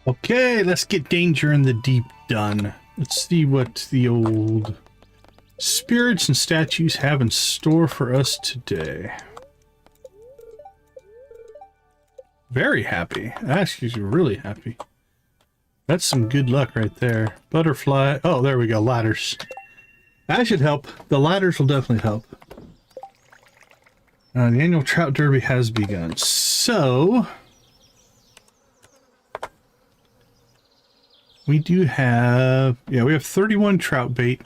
Okay, let's get Danger in the Deep done. Let's see what the old spirits and statues have in store for us today. Very happy. Actually, really happy. That's some good luck right there. Butterfly. Oh, there we go. Ladders. That should help. The ladders will definitely help. The annual trout derby has begun. So we do have, we have 31 trout bait.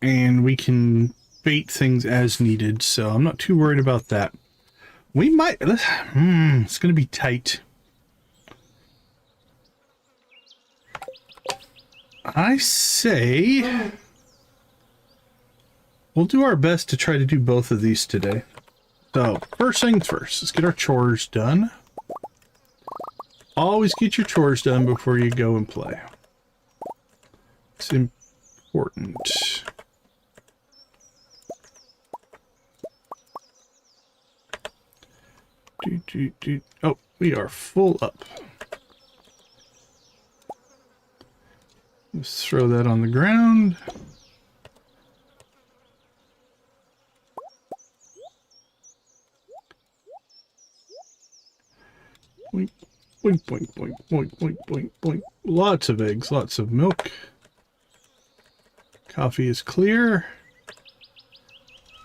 And we can bait things as needed, so I'm not too worried about that. We might, it's going to be tight. I say we'll do our best to try to do both of these today. So, first things first, let's get our chores done. Always get your chores done before you go and play. It's important. Oh, we are full up. Let's throw that on the ground. Boink, boink, boink, boink, boink, boink, boink, boink. Lots of eggs, lots of milk. Coffee is clear.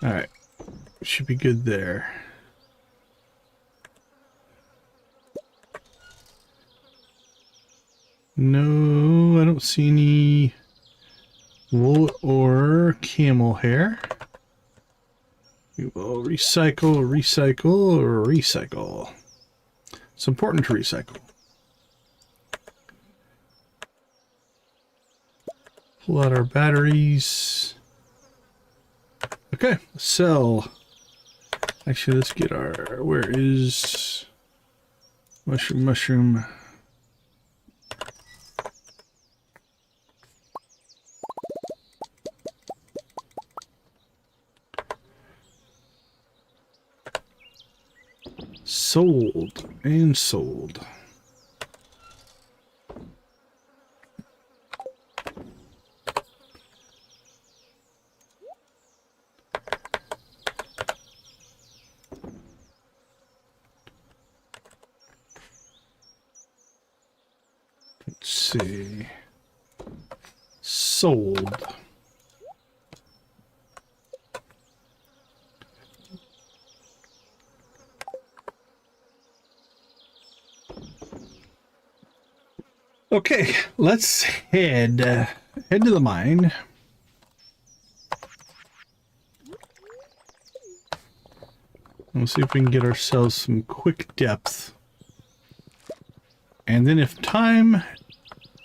All right, should be good there. No, I don't see any wool or camel hair. We will recycle, recycle, recycle. It's important to recycle. Pull out our batteries. Okay, sell. Actually, let's get our, where is mushroom? Sold and sold. Let's see. Sold. Okay, let's head to the mine. We'll see if we can get ourselves some quick depth. And then if time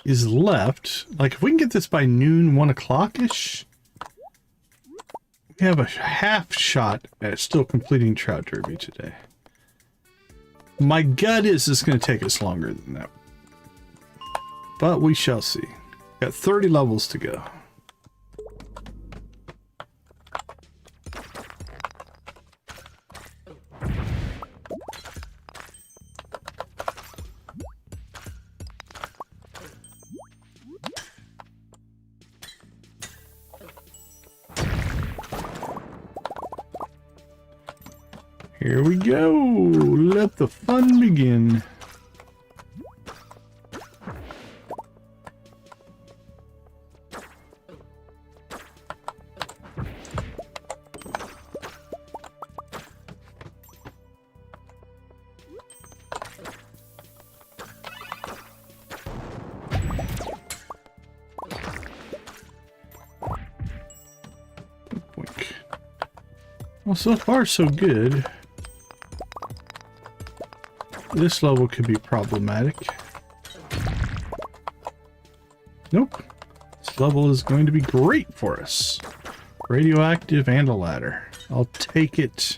is left, like if we can get this by noon, 1 o'clock-ish, we have a half shot at still completing Trout Derby today. My gut is it's going to take us longer than that. But we shall see. Got 30 levels to go. Here we go. Let the fun begin. Well, so far so good. This level could be problematic. Nope. This level is going to be great for us. Radioactive and a ladder. I'll take it.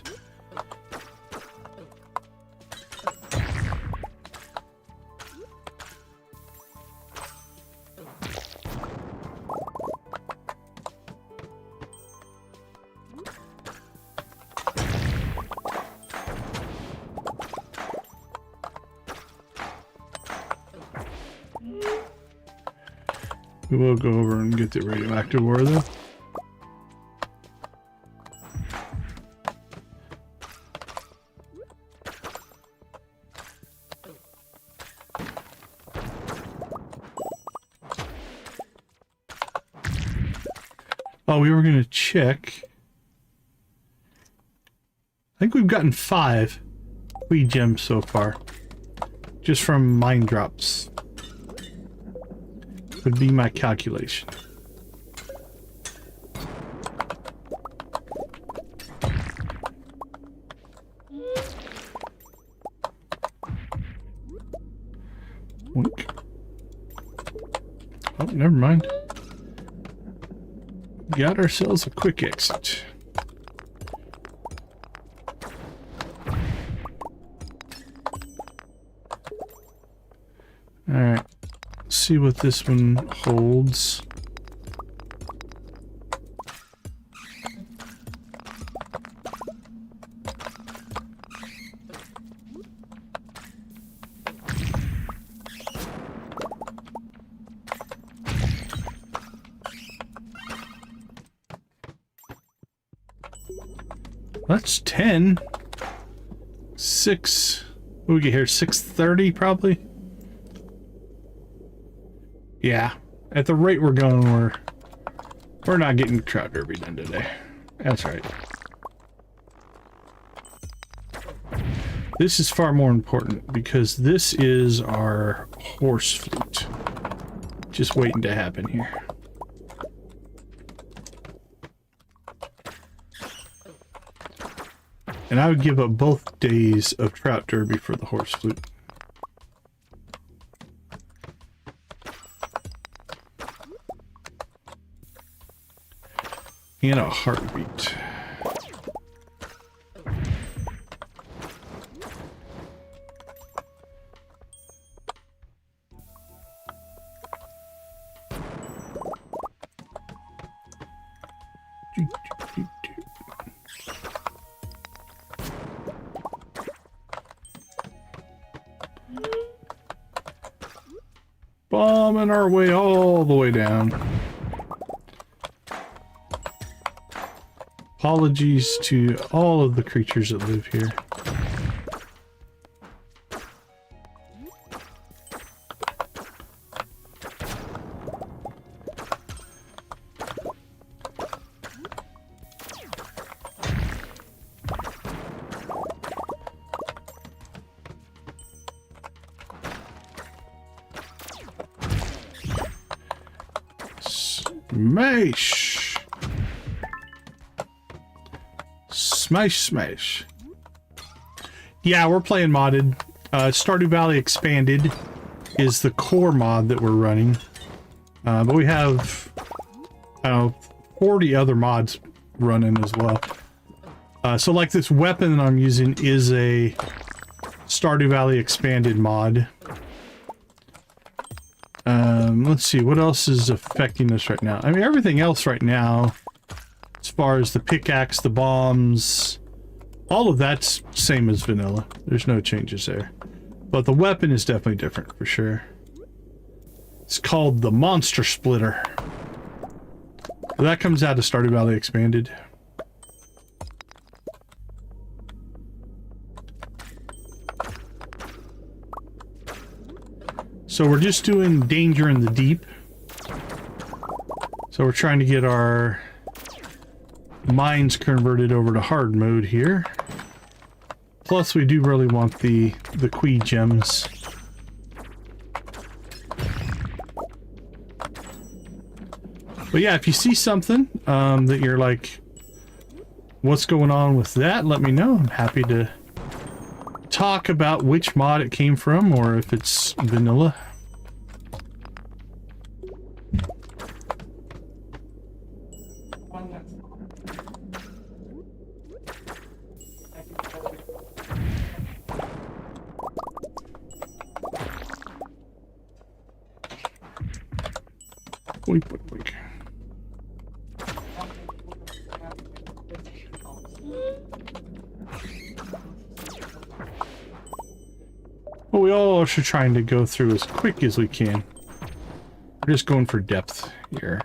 We will go over and get the radioactive ore though. Oh, we were going to check think we've gotten 5 wee gems so far. Just from mine drops. Would be my calculation. Wink. Oh, never mind. Got ourselves a quick exit. Alright. See what this one holds. That's 10. 6. What do we get here? 6:30 probably? Yeah. At the rate we're going, we're not getting trout derby done today. That's right. This is far more important because this is our horse flute. Just waiting to happen here. And I would give up both days of trout derby for the horse flute. In a heartbeat. Bombing our way all the way down. Apologies to all of the creatures that live here. Smash! Smash, smash. Yeah, we're playing modded. Stardew Valley Expanded is the core mod that we're running. But we have, I don't know, 40 other mods running as well. So like this weapon that I'm using is a Stardew Valley Expanded mod. Let's see, what else is affecting us right now? I mean, everything else right now, as far as the pickaxe, the bombs, all of that's same as vanilla. There's no changes there. But the weapon is definitely different, for sure. It's called the Monster Splitter. That comes out of Stardew Valley Expanded. So we're just doing danger in the deep. So we're trying to get our mines converted over to hard mode here. Plus we do really want the Quee gems. But yeah, if you see something that you're like, what's going on with that, let me know. I'm happy to talk about which mod it came from or if it's vanilla. Wait. Well, we all should trying to go through as quick as we can. We're just going for depth here.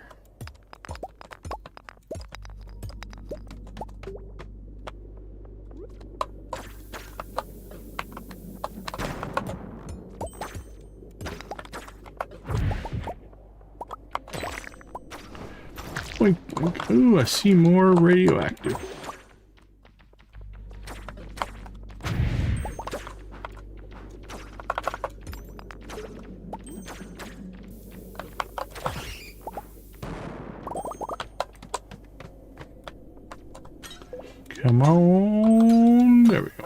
Ooh, I see more radioactive. Come on. There we go.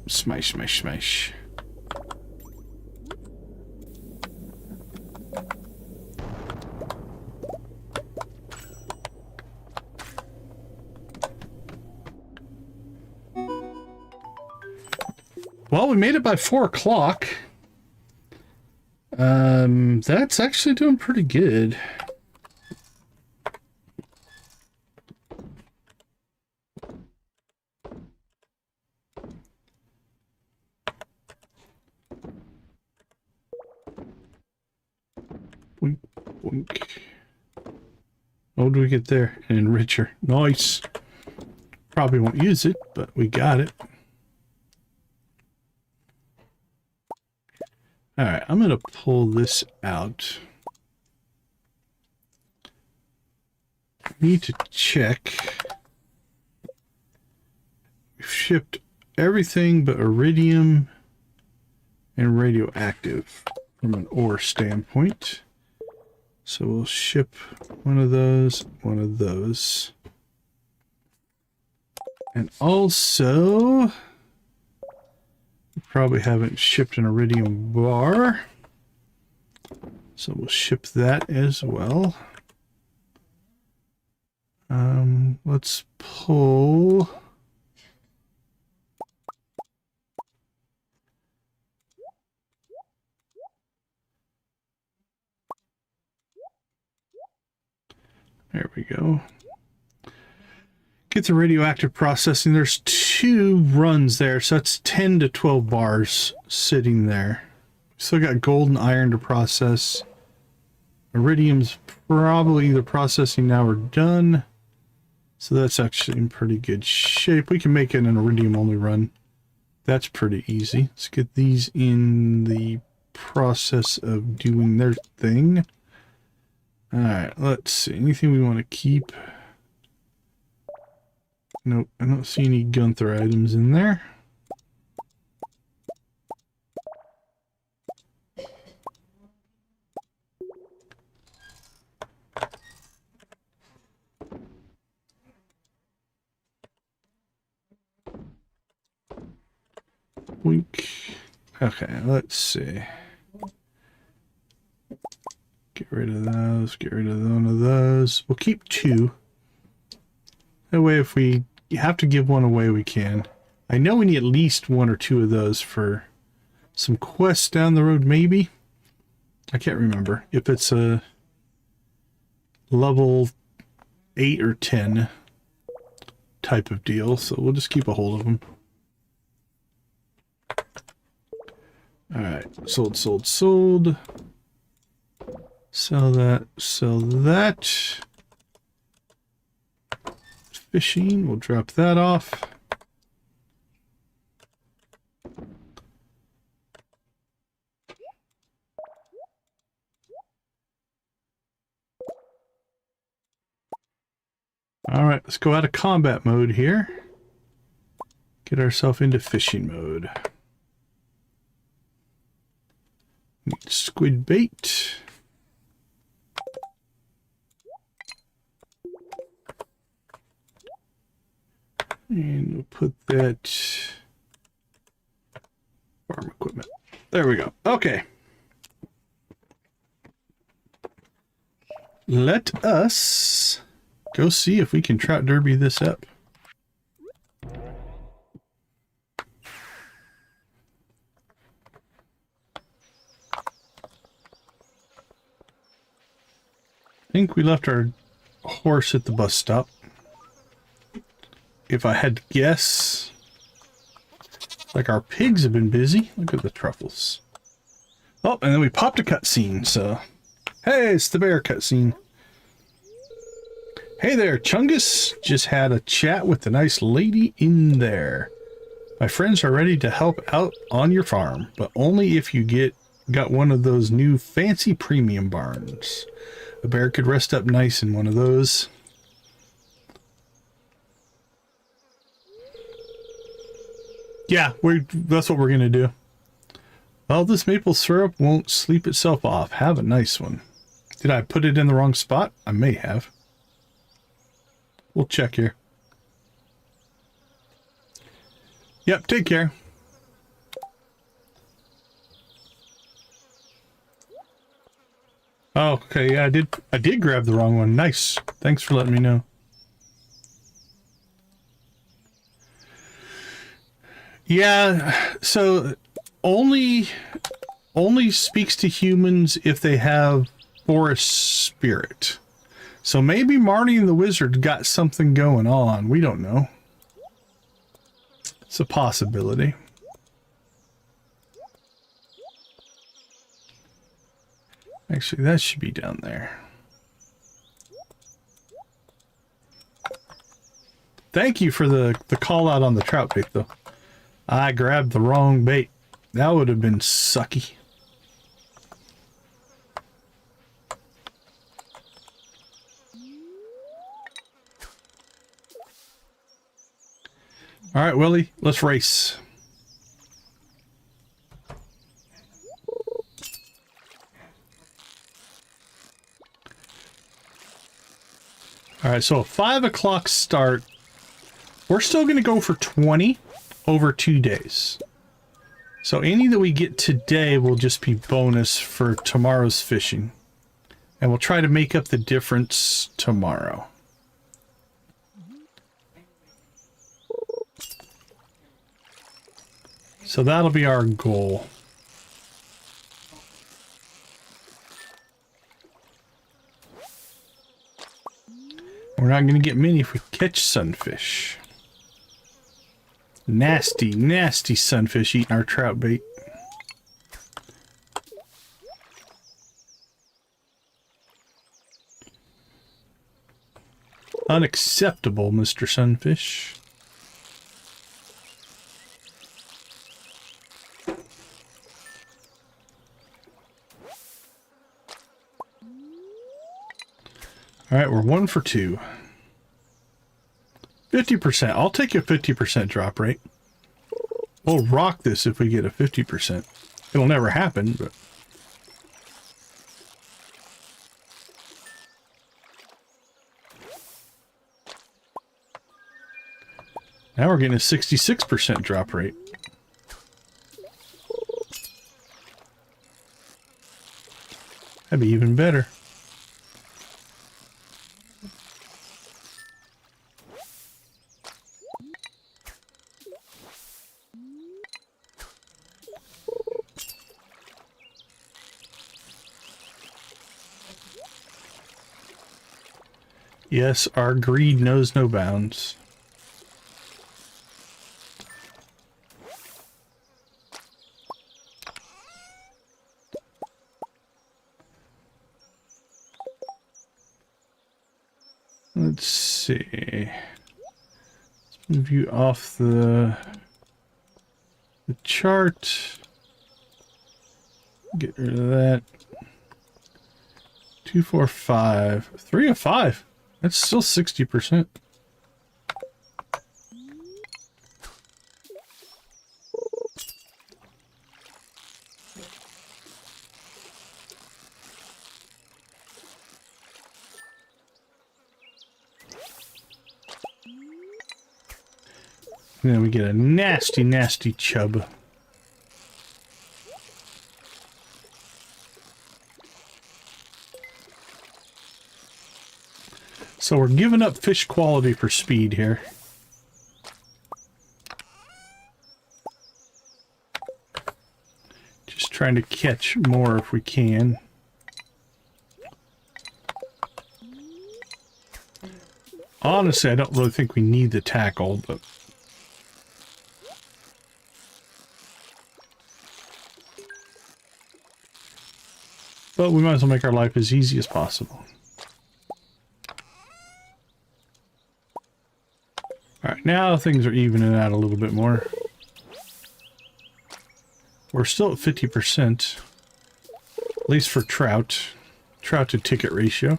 Smash, smash, smash. Well, we made it by 4 o'clock. That's actually doing pretty good. Boink, boink. What do we get there? An enricher. Nice. Probably won't use it, but we got it. Alright, I'm going to pull this out. Need to check. We've shipped everything but iridium and radioactive from an ore standpoint. So we'll ship one of those. And also, we probably haven't shipped an iridium bar. So we'll ship that as well. Let's pull... There we go. Get the radioactive processing. There's 2 runs there, so that's 10 to 12 bars sitting there. Still got gold and iron to process. Iridium's probably either processing now or done. So that's actually in pretty good shape. We can make it an iridium only run. That's pretty easy. Let's get these in the process of doing their thing. Alright, let's see. Anything we want to keep? Nope, I don't see any Gunther items in there. Wink. Okay, let's see. Get rid of those, get rid of one of those. We'll keep 2. That way if we have to give one away, we can. I know we need at least 1 or 2 of those for some quests down the road, maybe? I can't remember. If it's a level 8 or 10 type of deal, so we'll just keep a hold of them. Alright, sold, sold, sold. Sell that, sell that. Fishing, we'll drop that off. Alright, let's go out of combat mode here. Get ourselves into fishing mode. Squid bait. And we'll put that farm equipment. There we go. Okay. Let us go see if we can trout derby this up. I think we left our horse at the bus stop. If I had to guess, like our pigs have been busy. Look at the truffles. Oh, and then we popped a cutscene, so. Hey, it's the bear cutscene. Hey there, Chungus. Just had a chat with the nice lady in there. My friends are ready to help out on your farm, but only if you get Got one of those new fancy premium barns. A bear could rest up nice in one of those. Yeah, that's what we're going to do. Well, this maple syrup won't sleep itself off. Have a nice one. Did I put it in the wrong spot? I may have. We'll check here. Yep, take care. Oh, okay, yeah, I did grab the wrong one. Nice. Thanks for letting me know. Yeah, so only speaks to humans if they have forest spirit. So maybe Marty and the Wizard got something going on. We don't know. It's a possibility. Actually, that should be down there. Thank you for the call out on the trout bait, though. I grabbed the wrong bait. That would have been sucky. All right, Willie, let's race. All right, so a 5 o'clock start. We're still going to go for 20 over 2 days. So any that we get today will just be bonus for tomorrow's fishing. And we'll try to make up the difference tomorrow. So that'll be our goal. We're not going to get many if we catch sunfish. Nasty, nasty sunfish eating our trout bait. Unacceptable, Mr. Sunfish. All right, we're 1 for 2. 50%. I'll take a 50% drop rate. We'll rock this if we get a 50%. It'll never happen, but... Now we're getting a 66% drop rate. That'd be even better. Yes, our greed knows no bounds. Let's see. Let's move you off the chart. Get rid of that. 2, 4, 5. 3 of 5. That's still 60%. And then we get a nasty, nasty chub. So we're giving up fish quality for speed here. Just trying to catch more if we can. Honestly, I don't really think we need the tackle, but... But we might as well make our life as easy as possible. Alright, now things are evening out a little bit more. We're still at 50%. At least for trout. Trout to ticket ratio.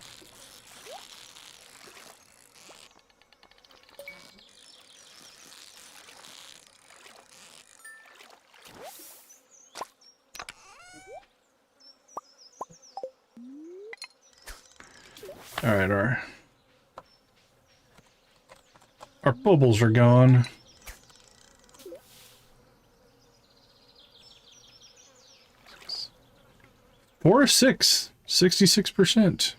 All right, our bubbles are gone. Four or six, 66%.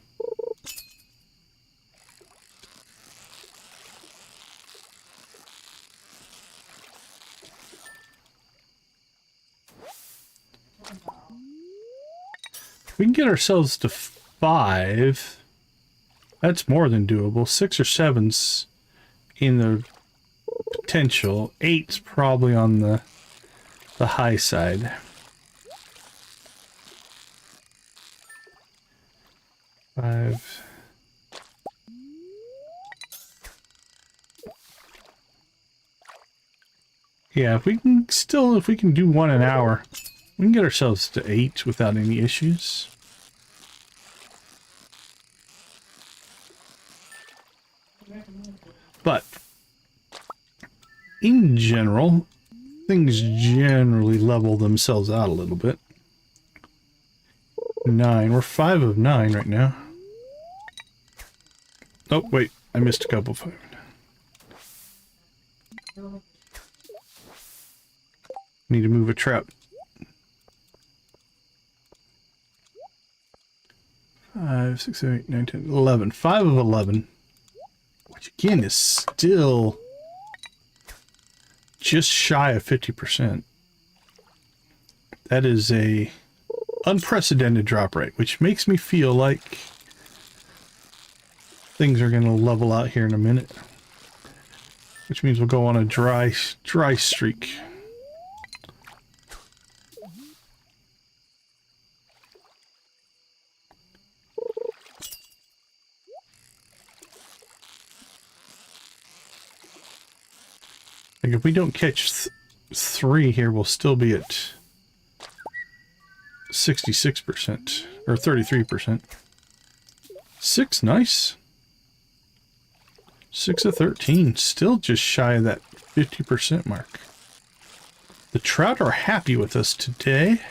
We can get ourselves to 5. That's more than doable. 6 or 7's in the potential. 8's probably on the high side. Five. Yeah, if we can do 1 an hour, we can get ourselves to 8 without any issues. But in general, things generally level themselves out a little bit. 9. We're 5 of 9 right now. Oh, wait. I missed a couple. 5. Need to move a trout. 5, 6, 7, 8, 9, 10, 11. 5 of 11. Which again is still just shy of 50%. That is a unprecedented drop rate, which makes me feel like things are going to level out here in a minute. Which means we'll go on a dry streak. Like if we don't catch 3 here, we'll still be at 66% or 33%. 6, nice. 6 of 13, still just shy of that 50% mark. The trout are happy with us today.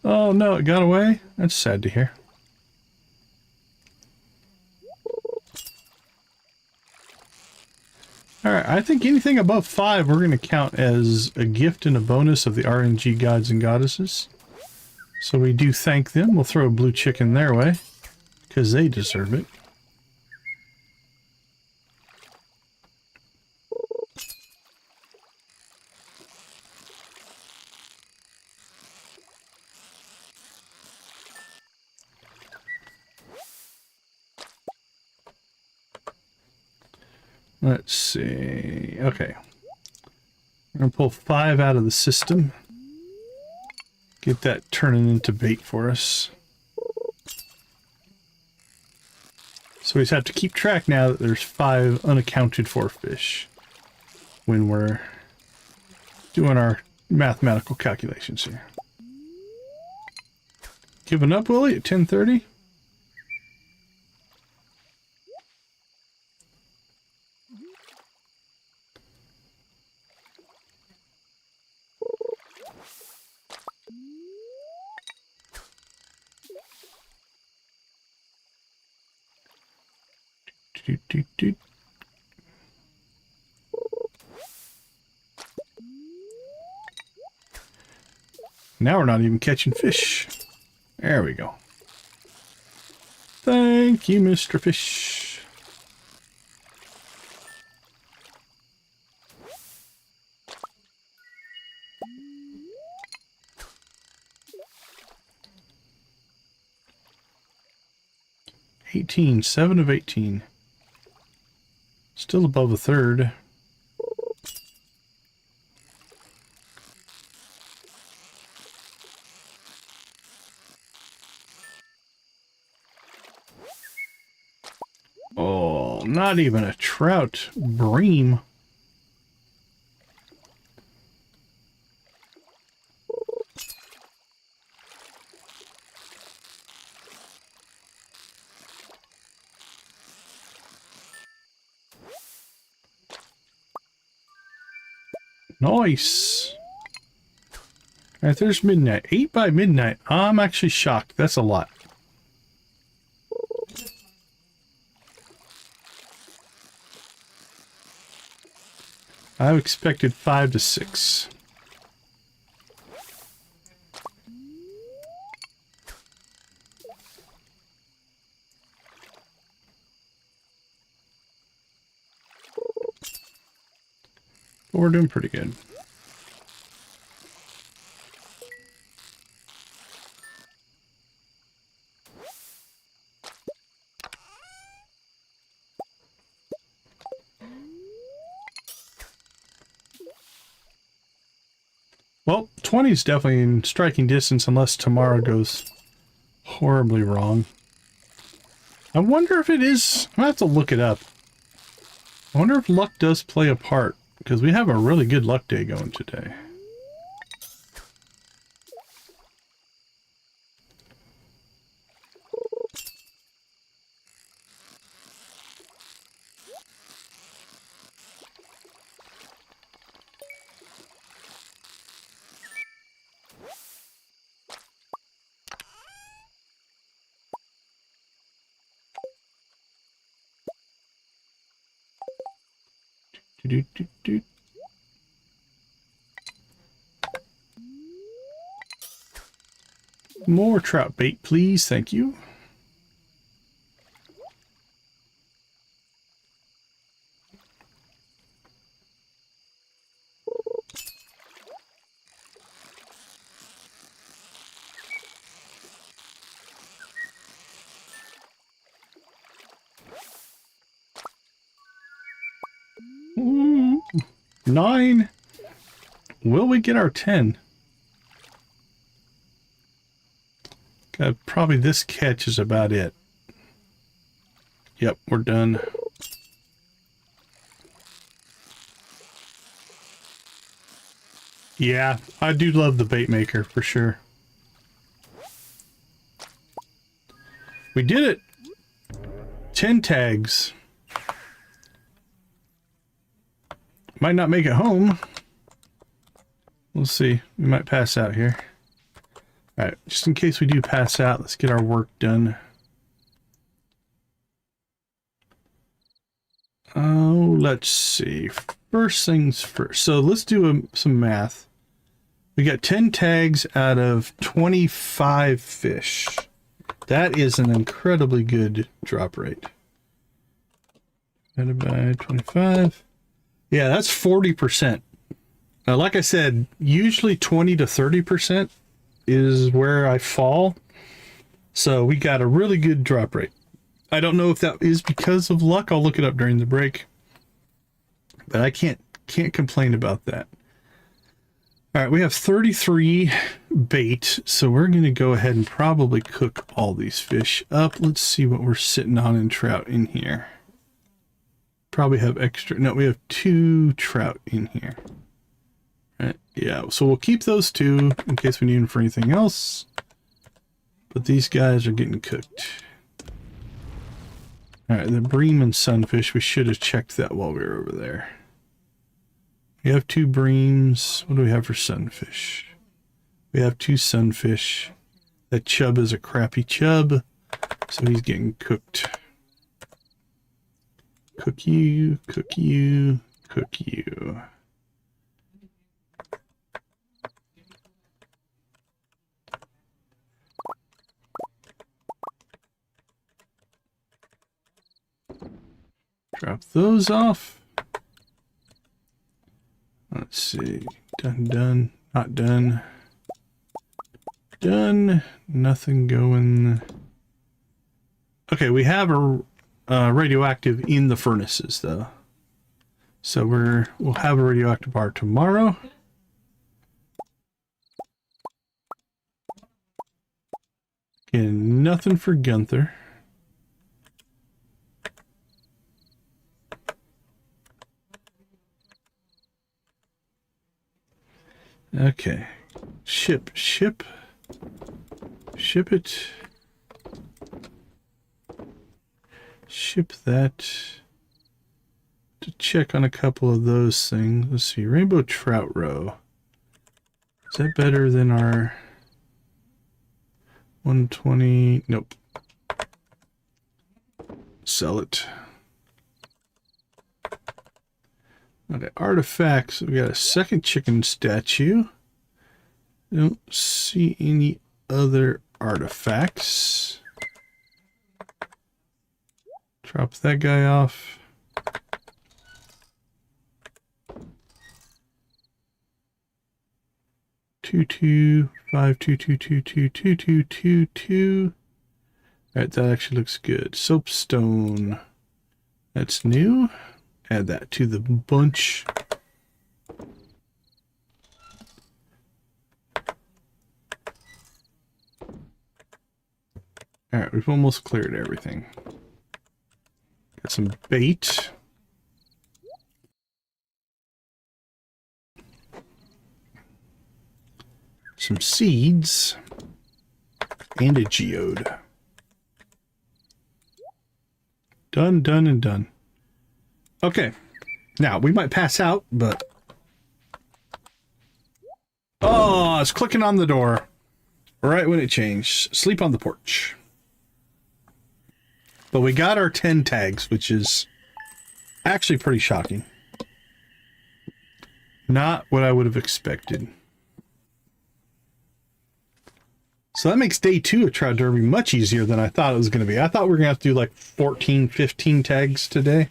Oh no, it got away? That's sad to hear. Alright, I think anything above 5 we're going to count as a gift and a bonus of the RNG gods and goddesses. So we do thank them. We'll throw a blue chicken their way, because they deserve it. Let's see. Okay. I'm going to pull 5 out of the system. Get that turning into bait for us. So we just have to keep track now that there's 5 unaccounted for fish when we're doing our mathematical calculations here. Giving up, Willie, at 10:30? Now we're not even catching fish. There we go. Thank you, Mr. Fish. $18, 7 of 18. Still above a third. Oh. Oh, not even a trout bream. Nice. All right, there's midnight. 8 by midnight. I'm actually shocked. That's a lot. I expected 5 to 6. But we're doing pretty good. Well, 20 is definitely in striking distance unless tomorrow goes horribly wrong. I wonder if it is... I'm going to have to look it up. I wonder if luck does play a part, because we have a really good luck day going today. Do-do-do-do. More trout bait, please. Thank you. Ooh, 9. Will we get our 10? Probably this catch is about it. Yep, we're done. Yeah, I do love the bait maker for sure. We did it! 10 tags. Might not make it home. We'll see. We might pass out here. Alright, just in case we do pass out, let's get our work done. Oh, let's see. First things first. So let's do some math. We got 10 tags out of 25 fish. That is an incredibly good drop rate. Divided by 25. Yeah, that's 40%. Now, like I said, usually 20 to 30% is where I fall. So we got a really good drop rate. I don't know if that is because of luck. I'll look it up during the break. But I can't complain about that. All right, we have 33 bait, so we're going to go ahead and probably cook all these fish up. Let's see what we're sitting on in trout in here. Probably have extra. No, we have 2 trout in here. Right, yeah, so we'll keep those 2 in case we need them for anything else. But these guys are getting cooked. All right, the bream and sunfish, we should have checked that while we were over there. We have 2 breams. What do we have for sunfish? We have 2 sunfish. That chub is a crappy chub, so he's getting cooked. Cook you, cook you, cook you. Drop those off. Let's see. Done, done, not done. Done. Nothing going. Okay, we have a radioactive in the furnaces though. So we'll have a radioactive bar tomorrow. And nothing for Gunther. Okay. Ship it. Ship that. To check on a couple of those things. Let's see. Rainbow trout roe. Is that better than our 120? Nope. Sell it. Okay, artifacts. We got a second chicken statue. Don't see any other artifacts. Drop that guy off. Two, 522222222. Alright, that actually looks good. Soapstone. That's new. Add that to the bunch. Alright, we've almost cleared everything. Got some bait. Some seeds. And a geode. Done, done, and done. Okay. Now, we might pass out, but... Oh, it's clicking on the door. Right when it changed. Sleep on the porch. But we got our 10 tags, which is actually pretty shocking. Not what I would have expected. So that makes day 2 of Trout Derby much easier than I thought it was going to be. I thought we were going to have to do like 14, 15 tags today.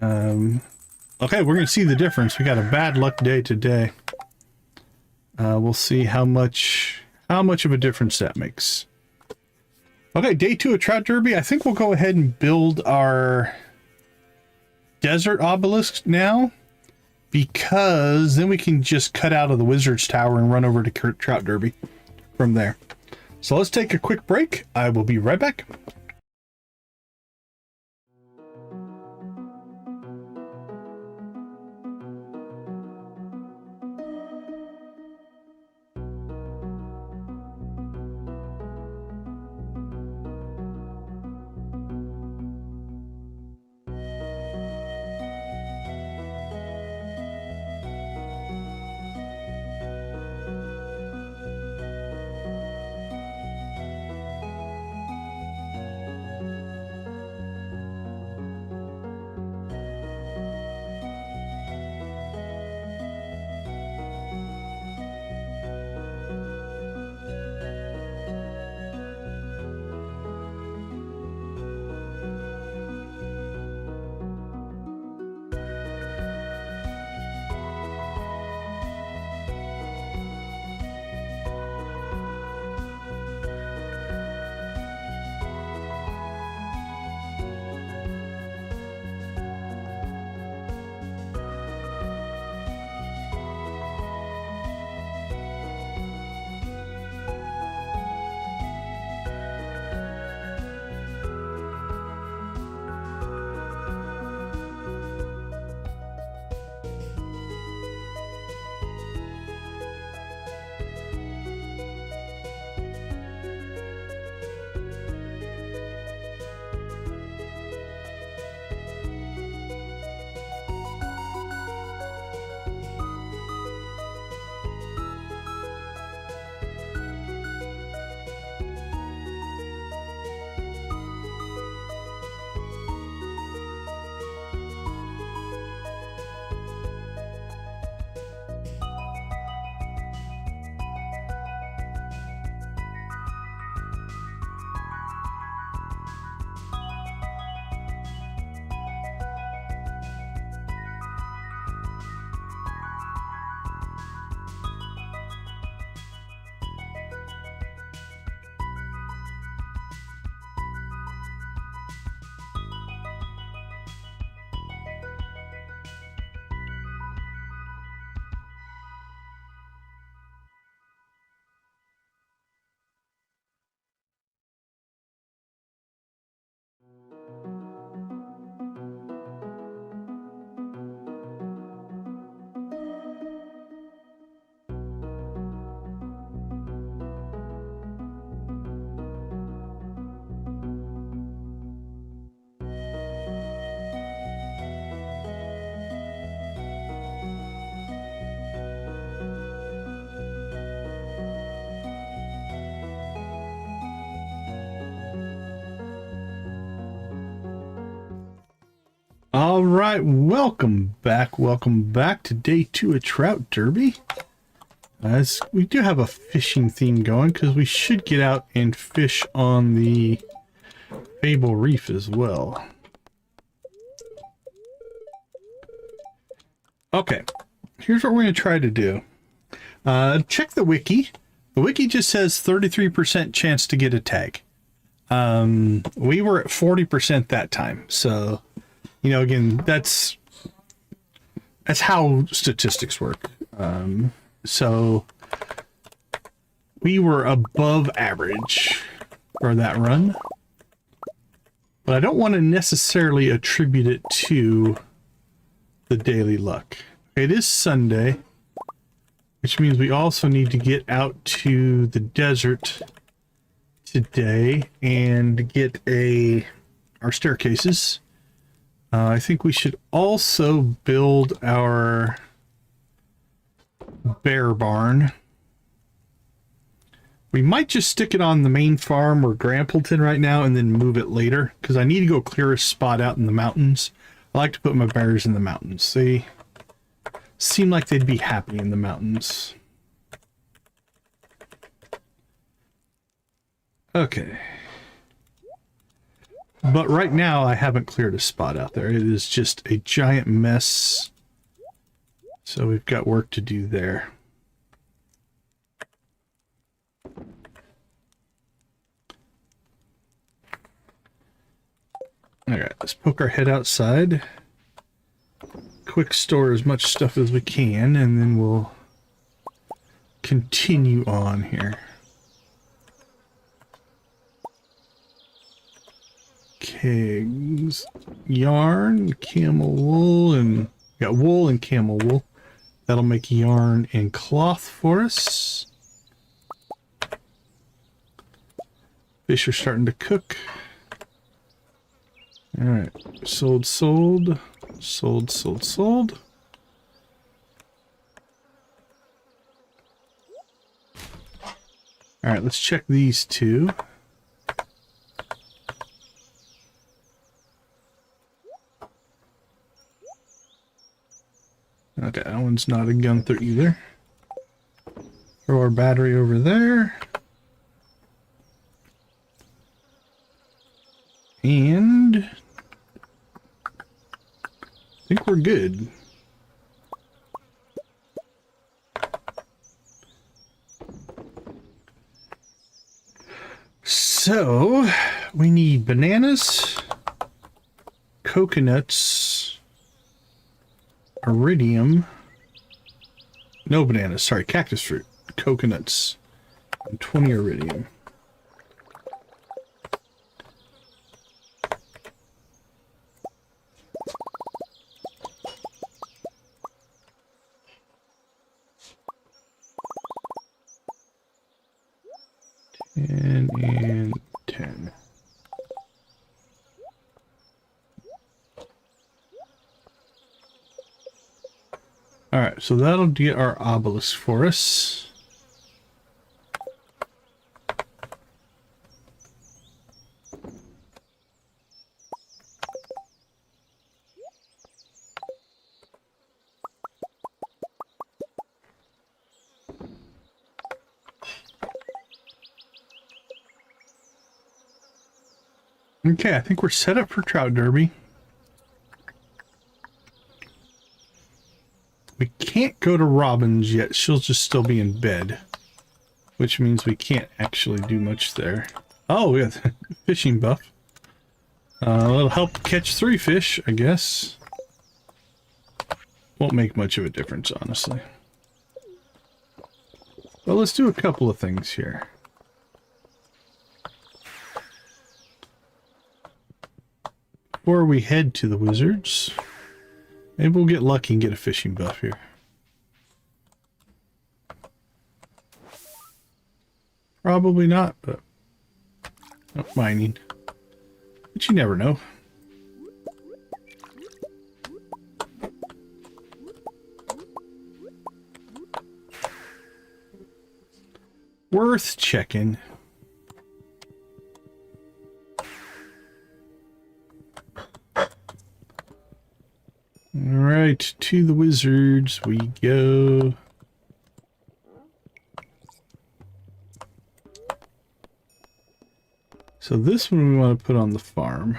Okay, we're going to see the difference. We got a bad luck day today. We'll see how much of a difference that makes. Okay, day 2 of Trout Derby. I think we'll go ahead and build our desert obelisk now, because then we can just cut out of the wizard's tower and run over to Trout Derby from there. So let's take a quick break. I will be right back. All right, welcome back. Welcome back to day 2 of Trout Derby. As we do have a fishing theme going because we should get out and fish on the Fable Reef as well. Okay, here's what we're going to try to do. Check the wiki. The wiki just says 33% chance to get a tag. We were at 40% that time, so... You know, again, that's how statistics work. So we were above average for that run, but I don't want to necessarily attribute it to the daily luck. It is Sunday, which means we also need to get out to the desert today and get our staircases. I think we should also build our bear barn. We might just stick it on the main farm or Grampleton right now and then move it later, because I need to go clear a spot out in the mountains. I like to put my bears in the mountains. They seem like they'd be happy in the mountains. Okay. But right now, I haven't cleared a spot out there. It is just a giant mess. So we've got work to do there. Alright, let's poke our head outside. Quick store as much stuff as we can, and then we'll continue on here. Kegs, yarn, camel wool, and got wool and camel wool. That'll make yarn and cloth for us. Fish are starting to cook. All right, sold. All right, let's check these two. Okay, that one's not a Gunther either. Throw our battery over there. And I think we're good. So, we need bananas, coconuts, iridium, no bananas, sorry, cactus fruit, coconuts, and 20 iridium. And 10. Alright, so that'll get our obelisk for us. Okay, I think we're set up for Trout Derby. We can't go to Robin's yet. She'll just still be in bed, which means we can't actually do much there. Oh, we got fishing buff. It'll help catch 3 fish, I guess. Won't make much of a difference, honestly. Well, let's do a couple of things here. Before we head to the wizards, maybe we'll get lucky and get a fishing buff here. Probably not, but mining. But you never know. Worth checking. Alright, to the wizards we go. So this one we want to put on the farm.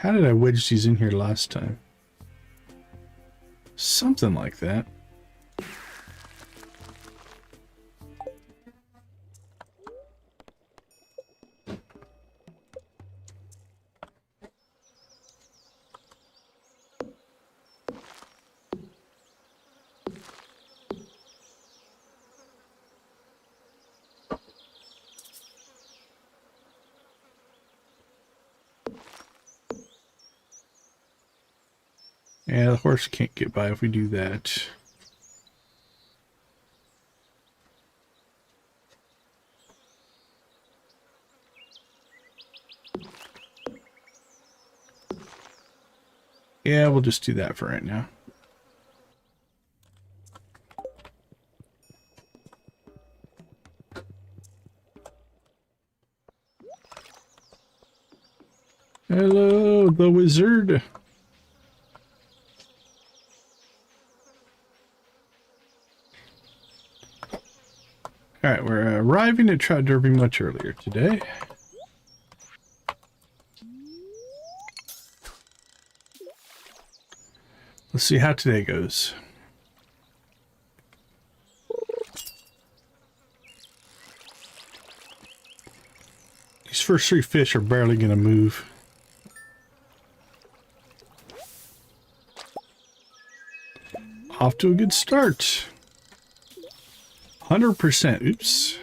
How did I wedge these in here last time? Something like that. Yeah, the horse can't get by if we do that. Yeah, we'll just do that for right now. Hello, the wizard. Alright, we're arriving at Trout Derby much earlier today. Let's see how today goes. These first three fish are barely going to move. Off to a good start. 100%. Oops.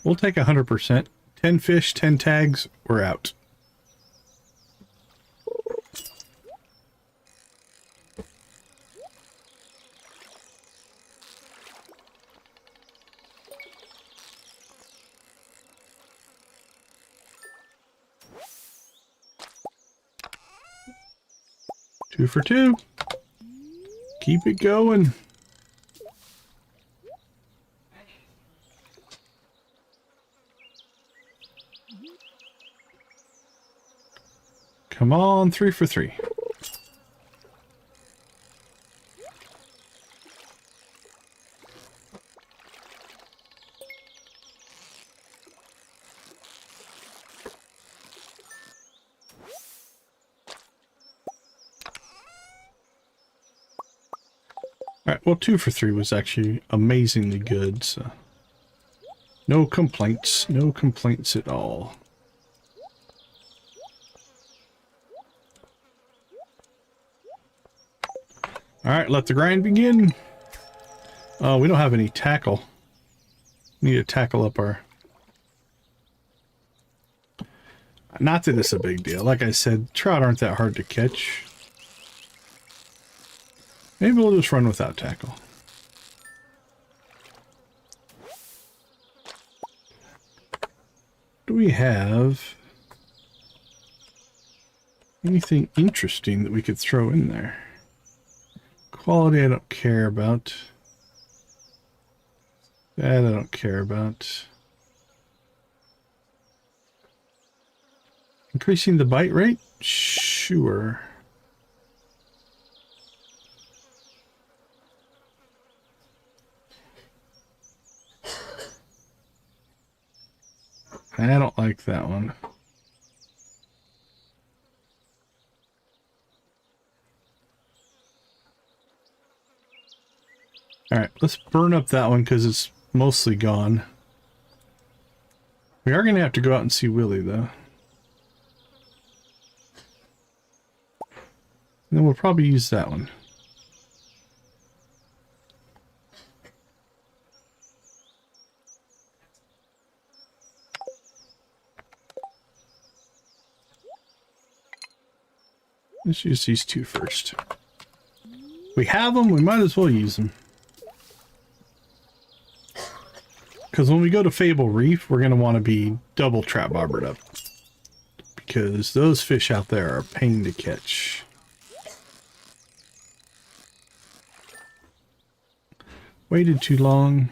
We'll take 100%. 10 fish, 10 tags, we're out. Two for two. Keep it going. Come on, 3 for 3. Alright, well, 2 for 3 was actually amazingly good, so no complaints at all. Alright, let the grind begin. Oh, we don't have any tackle. We need to tackle up our... Not that it's a big deal. Like I said, trout aren't that hard to catch. Maybe we'll just run without tackle. Do we have anything interesting that we could throw in there? Quality I don't care about. That I don't care about. Increasing the bite rate? Sure. I don't like that one. Alright, let's burn up that one because it's mostly gone. We are going to have to go out and see Willie, though. And then we'll probably use that one. Let's use these two first. We have them, we might as well use them. Because when we go to Fable Reef, we're going to want to be double trap barbered up. Because those fish out there are a pain to catch. Waited too long.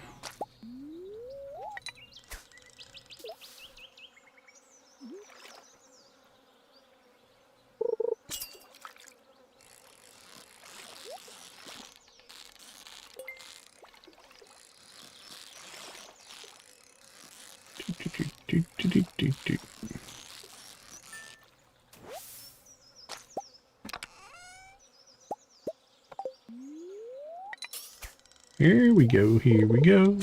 Here we go, here we go.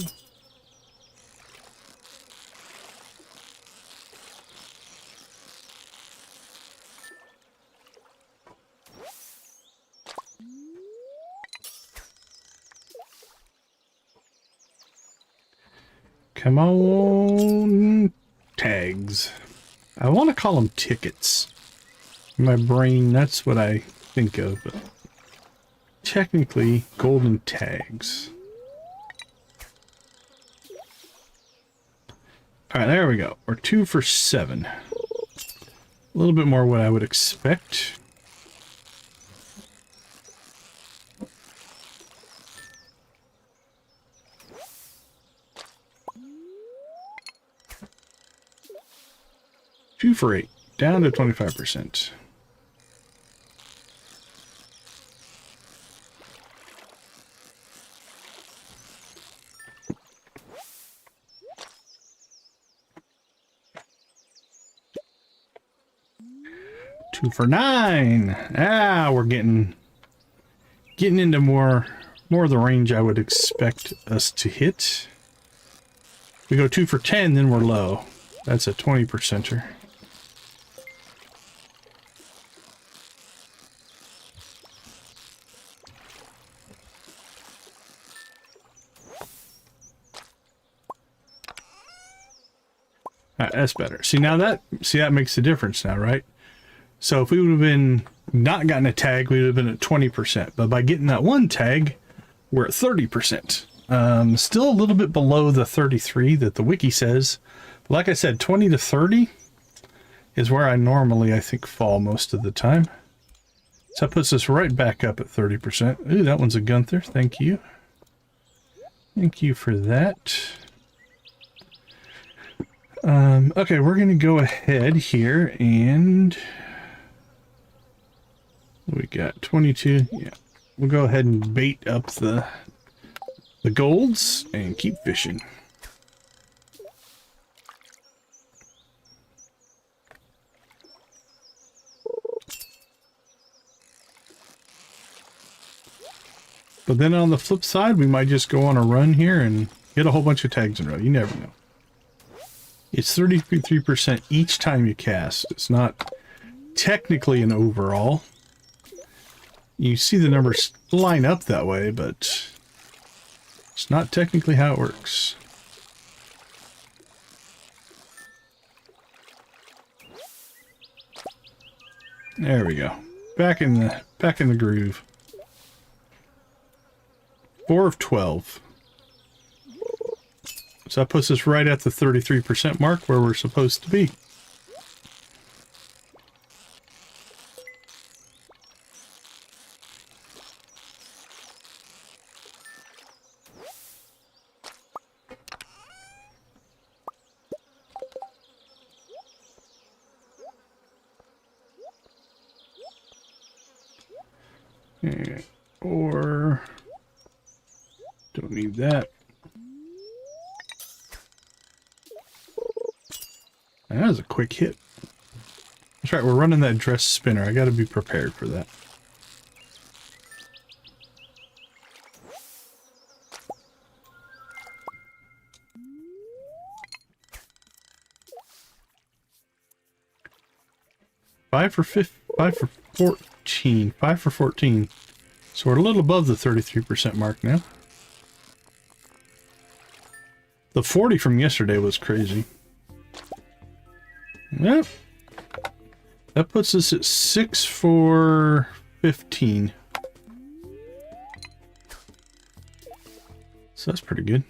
Come on, tags. I want to call them tickets. In my brain, that's what I think of, but technically golden tags. All right, there we go. We're 2 for 7. A little bit more what I would expect. Two for 8, down to 25%. Two for 9. Ah, we're getting into more of the range I would expect us to hit. We go 2 for 10, then we're low. That's a 20%er. That's better. See, now that makes a difference now, right? So if we would have been not gotten a tag, we would have been at 20%. But by getting that one tag, we're at 30%. Still a little bit below the 33 that the wiki says. But like I said, 20 to 30 is where I normally, I think, fall most of the time. So that puts us right back up at 30%. Ooh, that one's a Gunther. Thank you. Thank you for that. Okay, we're going to go ahead here and we got 22. Yeah, we'll go ahead and bait up the golds and keep fishing. But then on the flip side, we might just go on a run here and get a whole bunch of tags in a row. You never know. It's 33% each time you cast. It's not technically an overall. You see the numbers line up that way, but it's not technically how it works. There we go. Back in the groove. 4 of 12. So that puts us right at the 33% mark where we're supposed to be. Or don't need that. That was a quick hit. That's right, we're running that dress spinner. I got to be prepared for that. Five for 14. 5 for 14. So we're a little above the 33% mark now. The 40 from yesterday was crazy. Yep. That puts us at 6 for 15. So that's pretty good.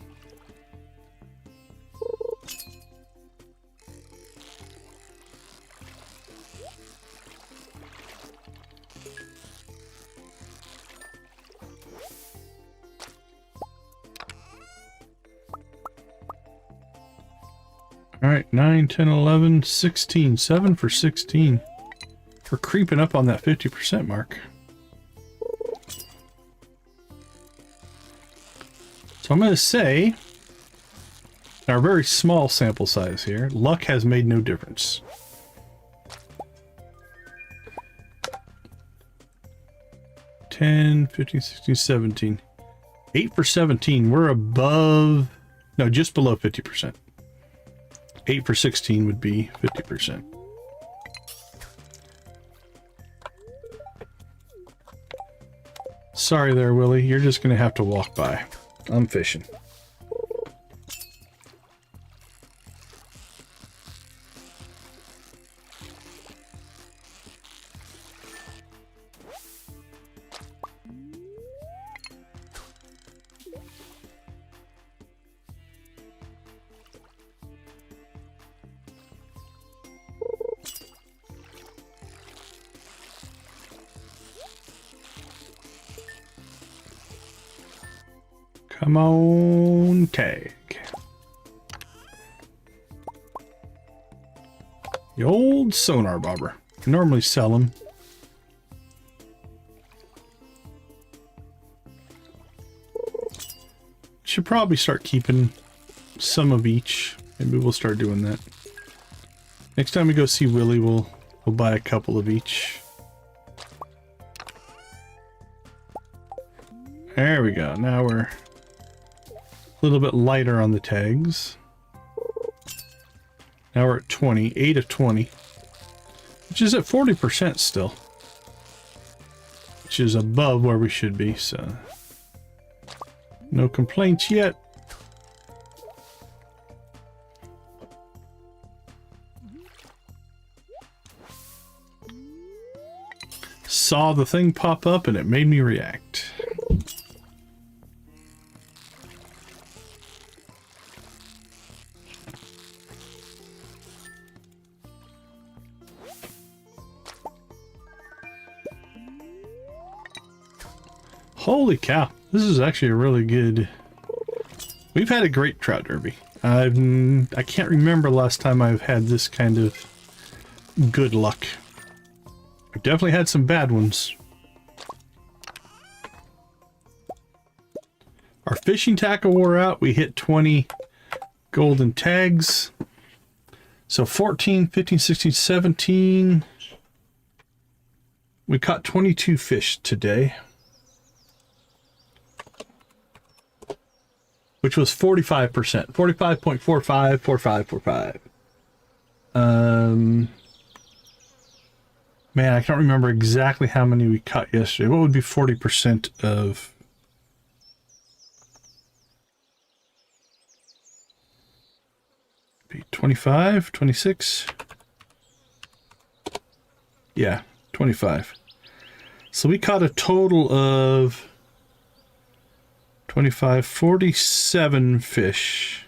All right, 9, 10, 11, 16. 7 for 16. We're creeping up on that 50% mark. So I'm going to say, our very small sample size here, luck has made no difference. $10, $15, $16, $17. 8 for 17. We're above, no, just below 50%. 8 for 16 would be 50%. Sorry there, Willie. You're just going to have to walk by. I'm fishing. Come on, tag. The old sonar bobber. I normally sell them. Should probably start keeping some of each. Maybe we'll start doing that. Next time we go see Willie, we'll buy a couple of each. There we go. Now we're a little bit lighter on the tags. Now we're at 20, 8 of 20, which is at 40% still, which is above where we should be, so no complaints yet. Saw the thing pop up and it made me react. Holy cow, this is actually a really good... We've had a great trout derby. I can't remember last time I've had this kind of good luck. I've definitely had some bad ones. Our fishing tackle wore out. We hit 20 golden tags. So 14, 15, 16, 17. We caught 22 fish today, which was 45%. 45.45, 45. Man, I can't remember exactly how many we caught yesterday. What would be 40% of... Be 25, 26? Yeah, 25. So we caught a total of 25, 47 fish.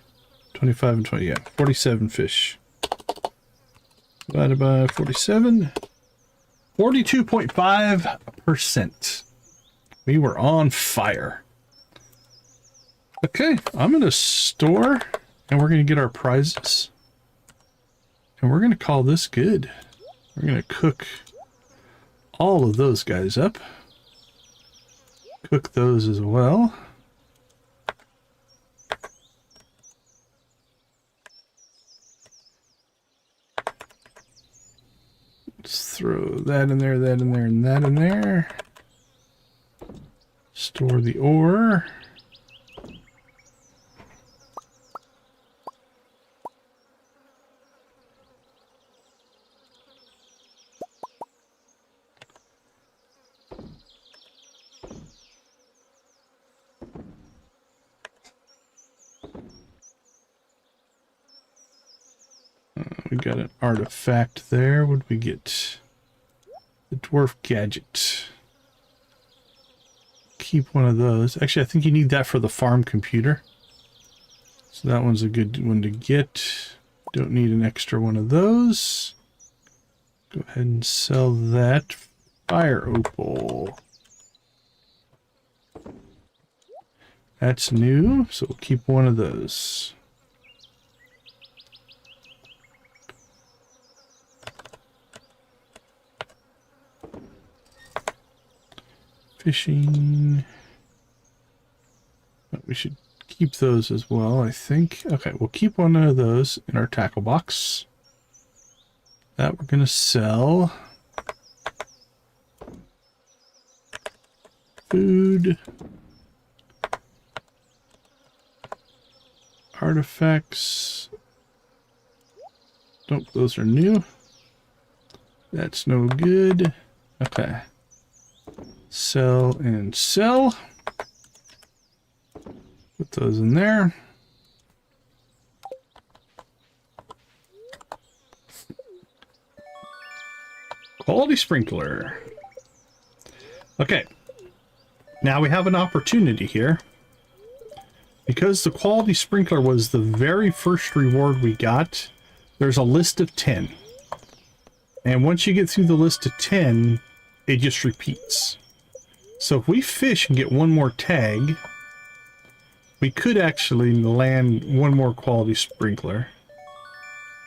25 and 20, yeah, 47 fish. Divided by 47. 42.5%. We were on fire. Okay, I'm going to store, and we're going to get our prizes. And we're going to call this good. We're going to cook all of those guys up. Cook those as well. Let's throw that in there, that in there, and that in there. Store the ore. We got an artifact there. What did we get? The dwarf gadget. Keep one of those. Actually, I think you need that for the farm computer. So that one's a good one to get. Don't need an extra one of those. Go ahead and sell that. Fire opal. That's new, so we'll keep one of those. Fishing. But we should keep those as well, I think. Okay, we'll keep one of those in our tackle box. That we're going to sell. Food. Artifacts. Nope, those are new. That's no good. Okay. Sell and sell. Put those in there. Quality sprinkler. Okay. Now we have an opportunity here. Because the quality sprinkler was the very first reward we got, there's a list of 10. And once you get through the list of 10, it just repeats. So if we fish and get one more tag, we could actually land one more quality sprinkler.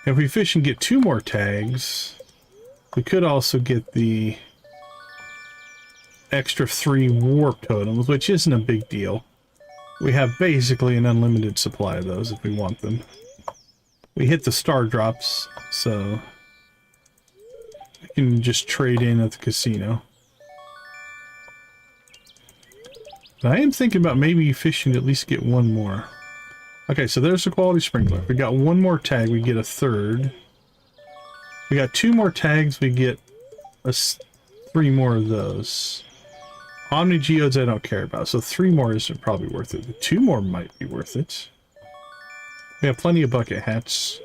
If we fish and get 2 more tags, we could also get the extra 3 warp totems, which isn't a big deal. We have basically an unlimited supply of those if we want them. We hit the star drops, so we can just trade in at the casino. But I am thinking about maybe fishing to at least get one more. Okay, so there's the quality sprinkler. If we got one more tag, we get a third. We got 2 more tags, we get 3 more of those. Omni Geodes I don't care about, so 3 more isn't probably worth it. 2 more might be worth it. We have plenty of bucket hats.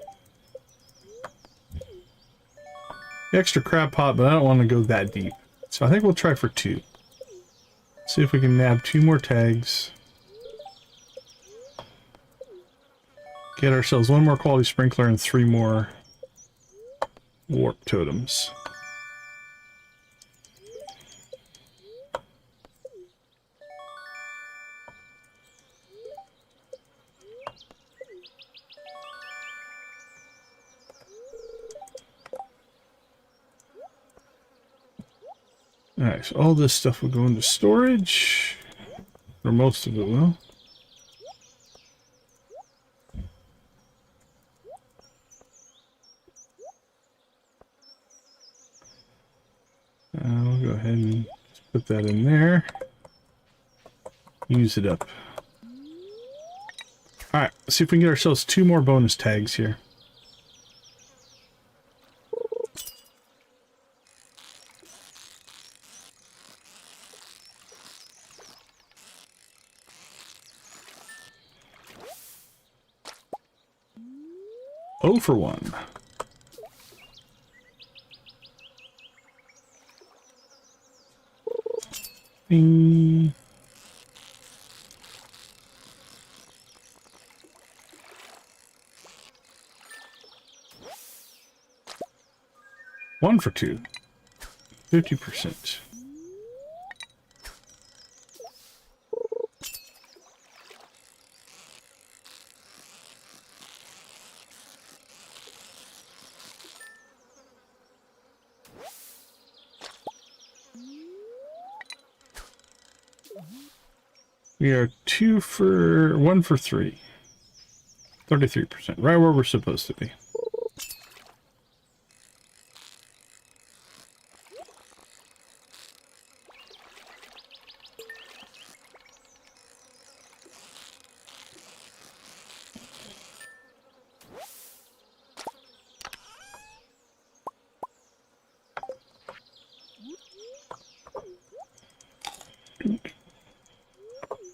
Extra crab pot, but I don't want to go that deep. So I think we'll try for 2. See if we can nab 2 more tags. Get ourselves 1 more quality sprinkler and 3 more warp totems. Alright, so all this stuff will go into storage. Or most of it will. I'll go ahead and just put that in there. Use it up. Alright, let's see if we can get ourselves 2 more bonus tags here. Oh for 1. Bing. One for 2. 50%. We are 1 for 3. 33%. Right where we're supposed to be.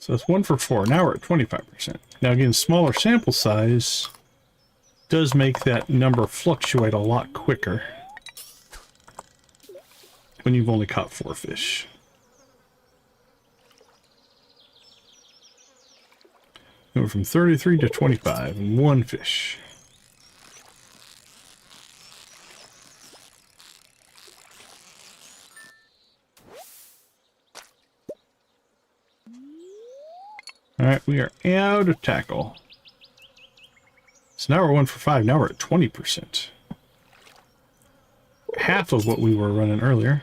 So it's 1 for 4. Now we're at 25%. Now again, smaller sample size does make that number fluctuate a lot quicker when you've only caught 4 fish. We went from 33 to 25 and 1 fish. Alright, we are out of tackle. So now we're 1 for 5. Now we're at 20%. Half of what we were running earlier.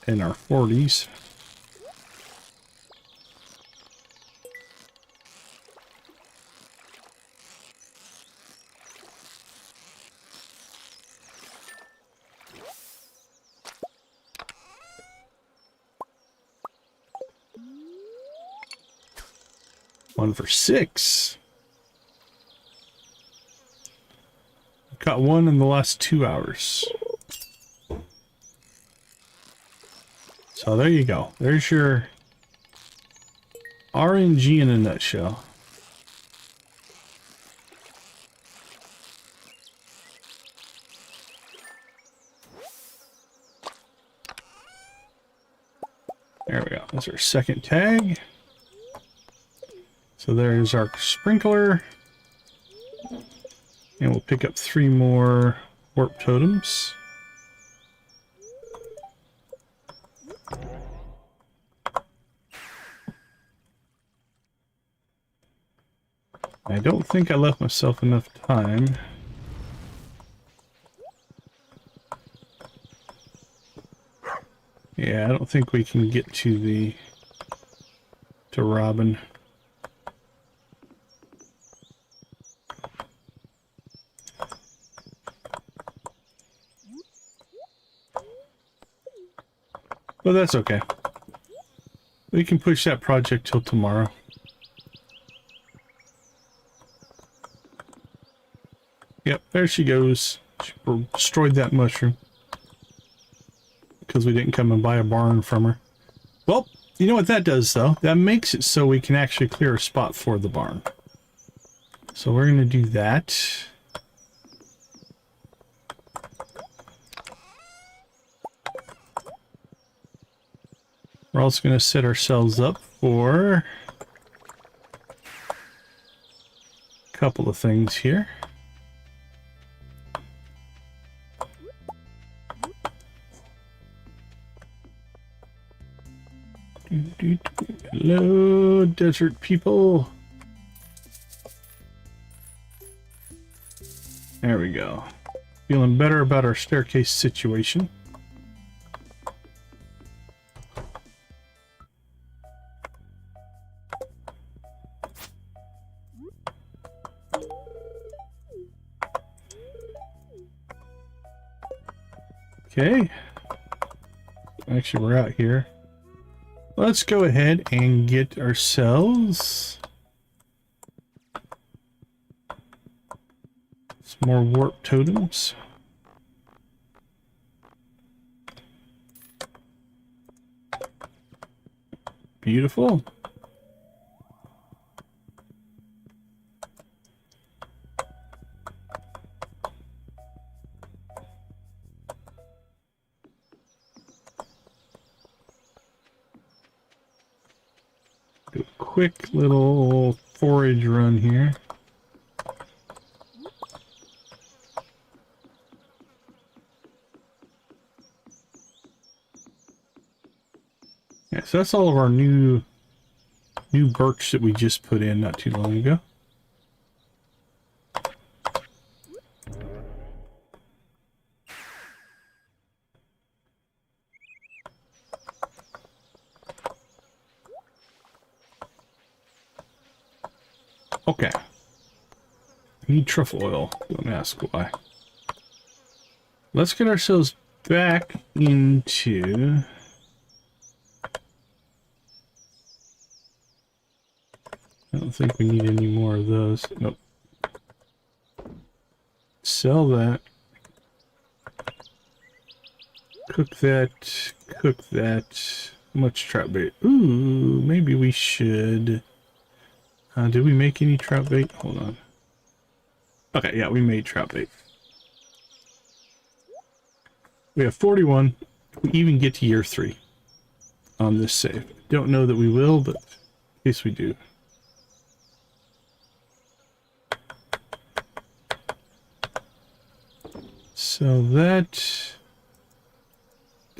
In our 40s. 1 for 6. Got 1 in the last 2 hours. So there you go. There's your RNG in a nutshell. There we go. That's our second tag. So there's our sprinkler. And we'll pick up 3 more warp totems. I don't think I left myself enough time. Yeah, I don't think we can get to Robin. But that's okay. We can push that project till tomorrow. Yep, there she goes. She destroyed that mushroom. Because we didn't come and buy a barn from her. Well, you know what that does, though? That makes it so we can actually clear a spot for the barn. So we're going to do that. We're also going to set ourselves up for a couple of things here. Hello, desert people. There we go. Feeling better about our staircase situation. Okay. Actually, we're out here. Let's go ahead and get ourselves some more warp totems. Beautiful. Do a quick little forage run here. Yeah, so that's all of our new birch that we just put in not too long ago. Okay. I need truffle oil. Don't ask why. Let's get ourselves back into... I don't think we need any more of those. Nope. Sell that. Cook that. Cook that. How much trout bait? Ooh, maybe we should... did we make any trout bait? Hold on. Okay, yeah, we made trout bait. We have 41. We even get to year 3 on this save. Don't know that we will, but in case we do. So that...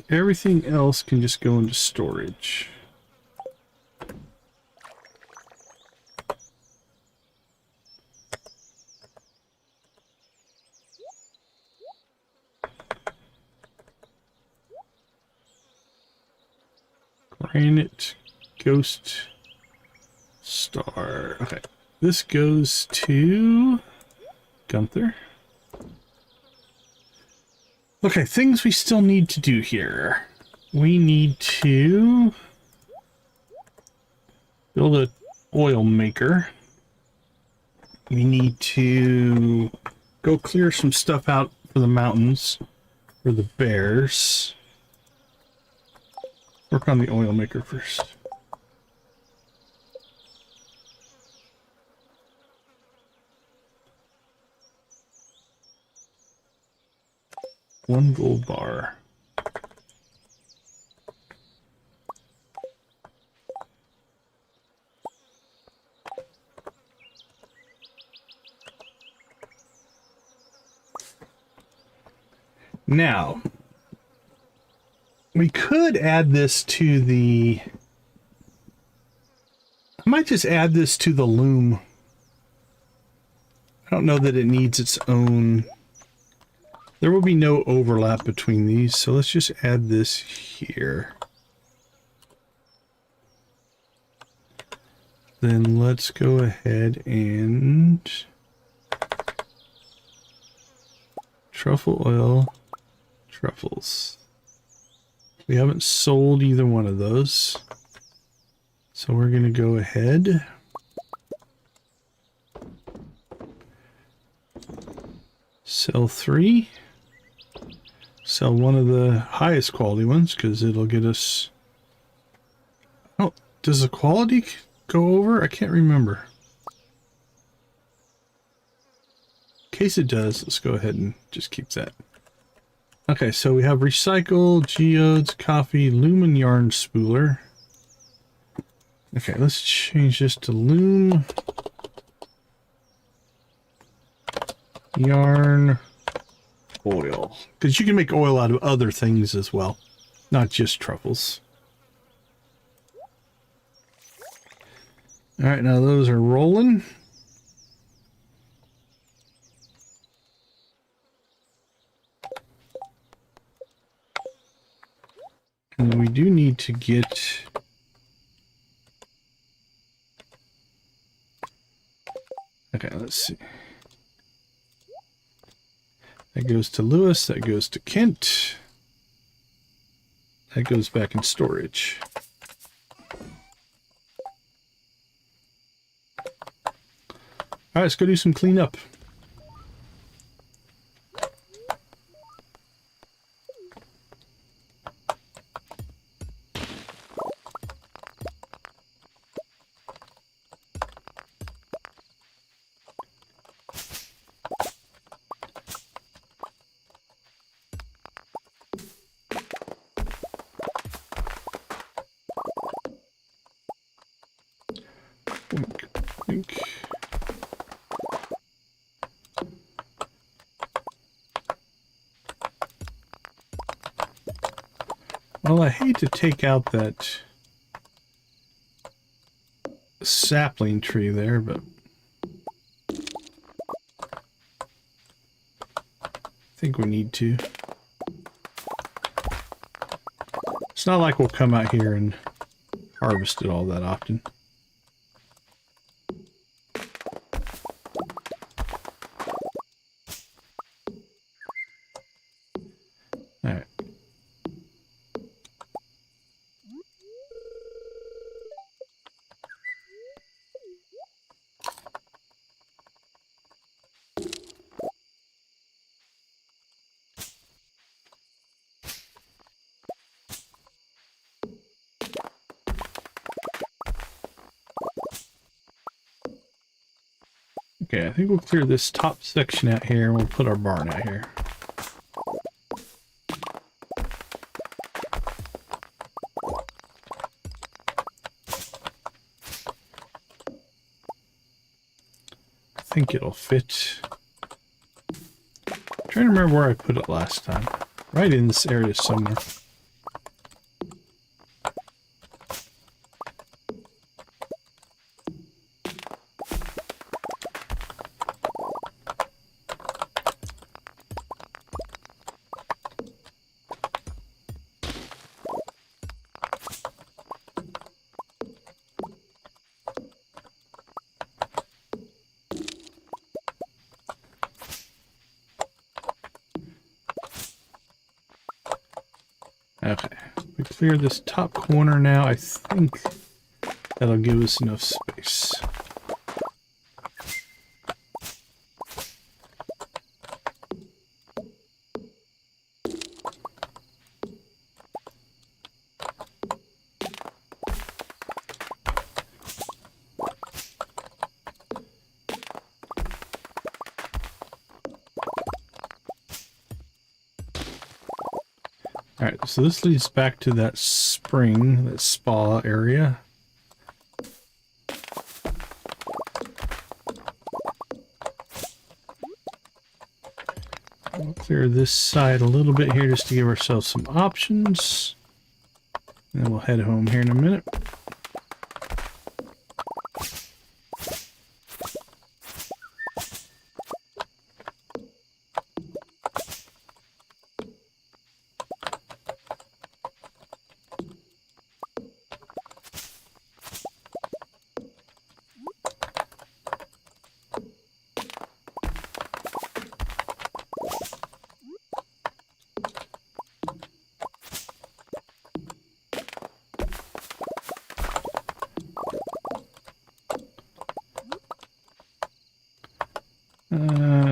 everything else can just go into storage. Granite, ghost, star. Okay, this goes to Gunther. Okay, things we still need to do here. We need to build a oil maker, we need to go clear some stuff out for the mountains, for the bears. Work on the oil maker first. One gold bar. Now, we could add this to the... I might just add this to the loom. I don't know that it needs its own... There will be no overlap between these, so let's just add this here. Then let's go ahead and... Truffle oil, truffles. We haven't sold either one of those. So we're going to go ahead. Sell 3. Sell one of the highest quality ones because it'll get us... Oh, does the quality go over? I can't remember. In case it does, let's go ahead and just keep that. Okay, so we have recycle, geodes, coffee, loom and yarn spooler. Okay, let's change this to loom, yarn, oil. Because you can make oil out of other things as well, not just truffles. All right, now those are rolling. And we do need to get... Okay, let's see. That goes to Lewis, that goes to Kent. That goes back in storage. All right, let's go do some cleanup. Well, I hate to take out that sapling tree there, but I think we need to. It's not like we'll come out here and harvest it all that often. Okay, I think we'll clear this top section out here and we'll put our barn out here. I think it'll fit. I'm trying to remember where I put it last time. Right in this area somewhere. Okay, we clear this top corner now. I think that'll give us enough space. Nice. Alright, so this leads back to that spring, that spa area. We'll clear this side a little bit here just to give ourselves some options. And then we'll head home here in a minute.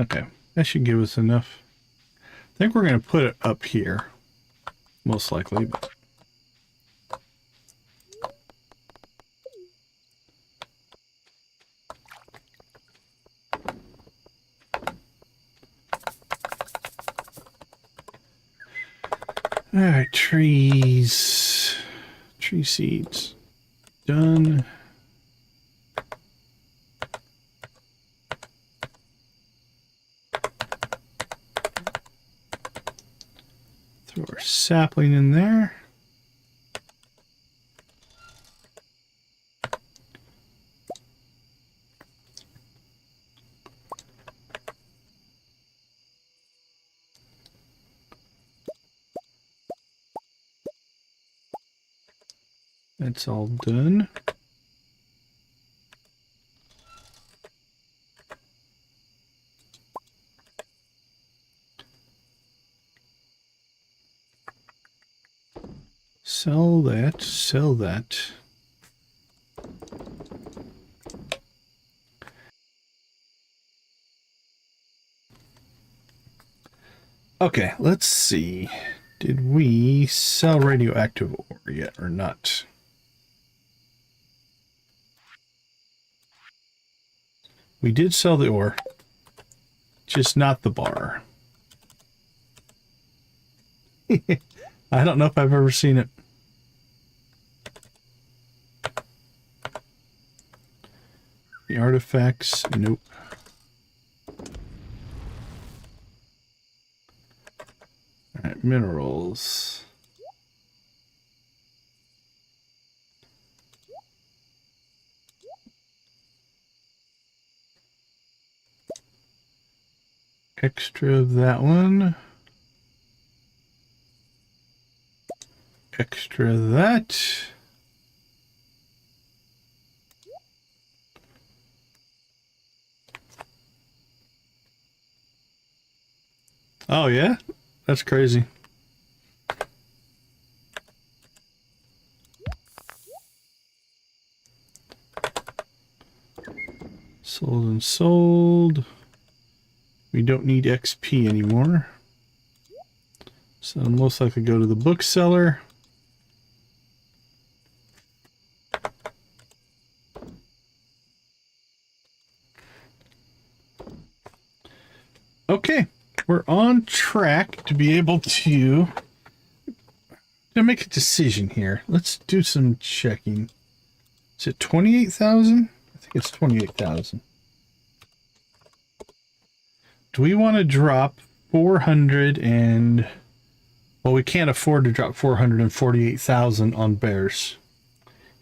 Okay, that should give us enough. I think we're going to put it up here, most likely. But all right, trees, tree seeds, done. Throw our sapling in there. That's all done. Sell that, sell that. Okay, let's see. Did we sell radioactive ore yet or not? We did sell the ore, just not the bar. I don't know if I've ever seen it. The artifacts, nope. Alright, minerals. Extra of that one. Extra of that. Oh yeah? That's crazy. Sold and sold. We don't need XP anymore. So I'll most likely go to the bookseller. Okay, we're on track to be able to make a decision here. Let's do some checking. Is it 28,000? I think it's 28,000. Do we want to drop 400 and... Well, we can't afford to drop 448,000 on bears.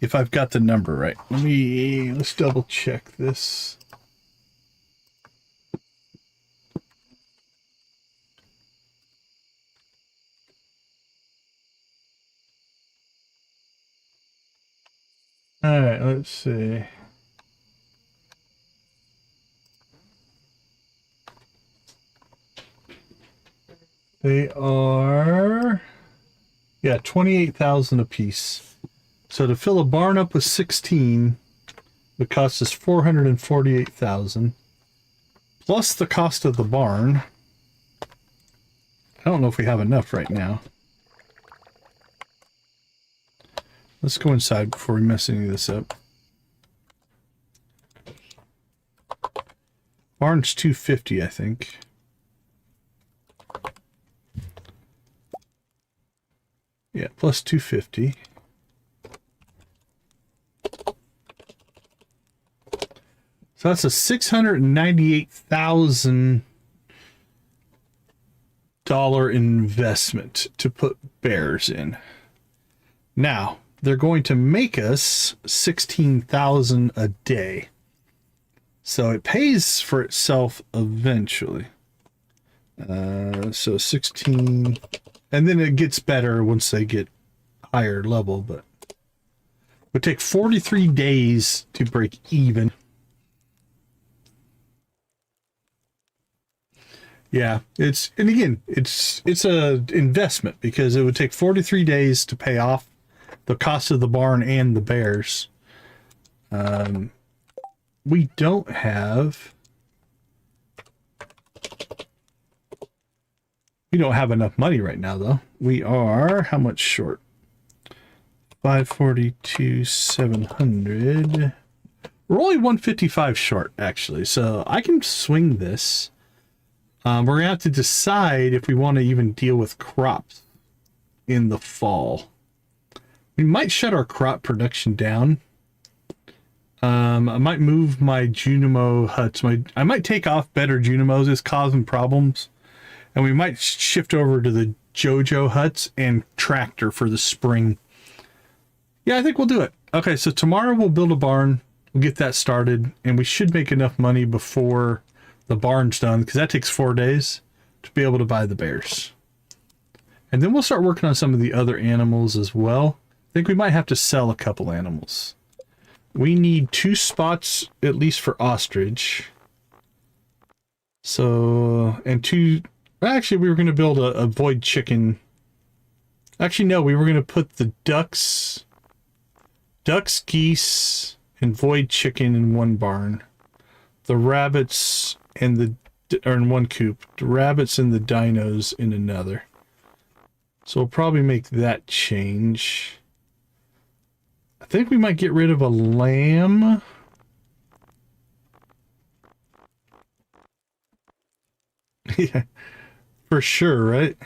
If I've got the number right. Let's double check this. All right, let's see. They are, yeah, 28,000 a piece. So to fill a barn up with 16, The cost is 448,000 plus the cost of the barn. I don't know if we have enough right now. Let's go inside before we mess any of this up. Barn's 250, I think. Yeah, plus 250. So that's a $698,000 investment to put bears in. Now, they're going to make us 16,000 a day. So it pays for itself eventually. So 16, and then it gets better once they get higher level, but it would take 43 days to break even. Yeah, it's a investment because it would take 43 days to pay off the cost of the barn and the bears. We don't have enough money right now, though. We are how much short? 542,700. We're only 155 short, actually. So I can swing this. We're gonna have to decide if we want to even deal with crops in the fall. We might shut our crop production down. I might move my Junimo huts. I might take off better Junimos. It's causing problems. And we might shift over to the Joja huts and tractor for the spring. Yeah, I think we'll do it. Okay, so tomorrow we'll build a barn. We'll get that started. And we should make enough money before the barn's done, because that takes 4 days to be able to buy the bears. And then we'll start working on some of the other animals as well. I think we might have to sell a couple animals. We need 2 spots at least for ostrich. So, and 2... Actually, we were going to build a void chicken. Actually, no, we were going to put the ducks, geese, and void chicken in one barn. The rabbits and are in one coop. The rabbits and the dinos in another. So we'll probably make that change. I think we might get rid of a lamb. Yeah, for sure, right?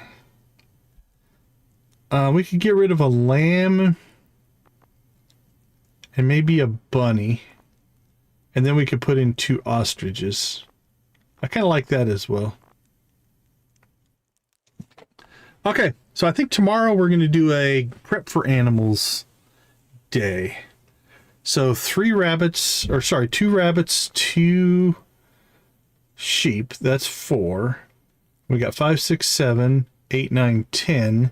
We could get rid of a lamb and maybe a bunny. And then we could put in 2 ostriches. I kind of like that as well. Okay, so I think tomorrow we're going to do a prep for animals day. So 2 rabbits, 2 sheep. That's 4. We got 5, 6, 7, 8, 9, 10.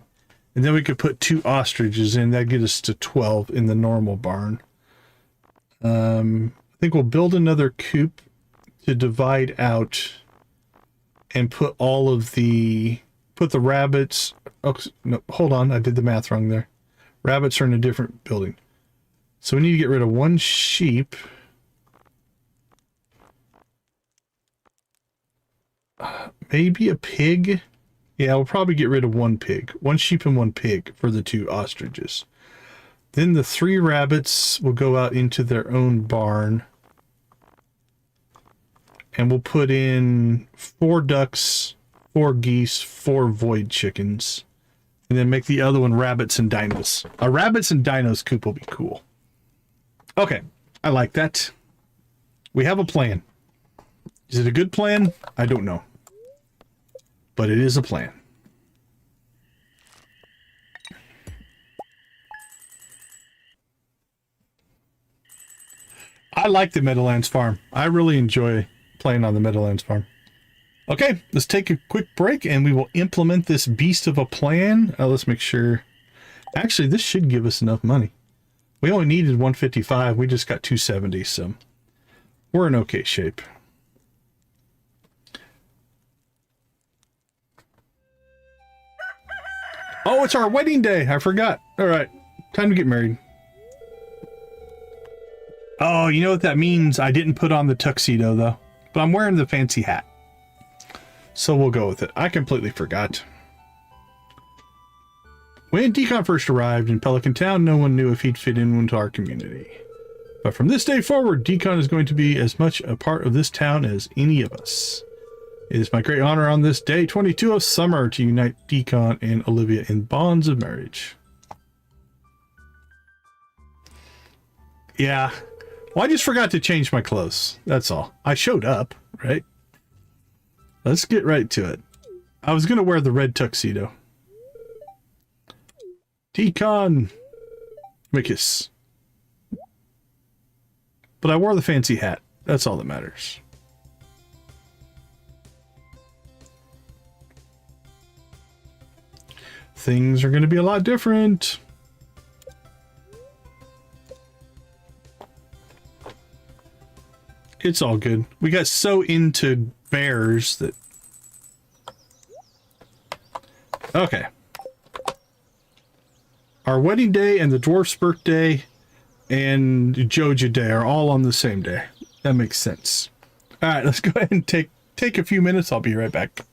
And then we could put 2 ostriches in. That gets us to 12 in the normal barn. I think we'll build another coop to divide out and put the rabbits. Oh, no, hold on. I did the math wrong there. Rabbits are in a different building. So we need to get rid of 1 sheep. Maybe a pig. Yeah, we'll probably get rid of 1 pig. 1 sheep and 1 pig for the 2 ostriches. Then the 3 rabbits will go out into their own barn. And we'll put in 4 ducks, 4 geese, 4 void chickens. And then make the other one rabbits and dinos. A rabbits and dinos coop will be cool. Okay, I like that. We have a plan. Is it a good plan? I don't know. But it is a plan. I like the Meadowlands farm. I really enjoy playing on the Meadowlands farm. Okay, let's take a quick break and we will implement this beast of a plan. Let's make sure. Actually, this should give us enough money. We only needed 155. We just got 270, so we're in okay shape. Oh, it's our wedding day. I forgot. All right, time to get married. Oh, you know what that means? I didn't put on the tuxedo, though. But I'm wearing the fancy hat. So we'll go with it. I completely forgot. When Deacon first arrived in Pelican Town, no one knew if he'd fit in into our community. But from this day forward, Deacon is going to be as much a part of this town as any of us. It is my great honor on this day, 22 of summer, to unite Deacon and Olivia in bonds of marriage. Yeah. Well, I just forgot to change my clothes. That's all. I showed up, right? Let's get right to it. I was going to wear the red tuxedo. Deacon! Mickus. But I wore the fancy hat. That's all that matters. Things are going to be a lot different. It's all good. We got so into bears that... Okay. Our wedding day and the dwarf's birthday and Joja day are all on the same day. That makes sense. All right, let's go ahead and take a few minutes. I'll be right back.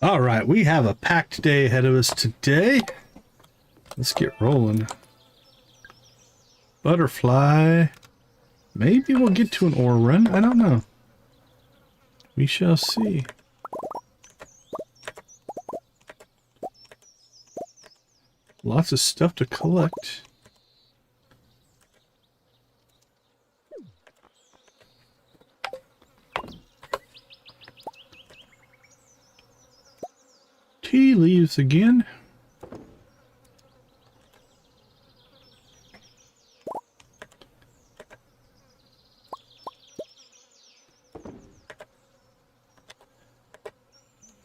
All right, we have a packed day ahead of us today. Let's get rolling. Butterfly. Maybe we'll get to an ore run. I don't know. We shall see. Lots of stuff to collect. Tea leaves again.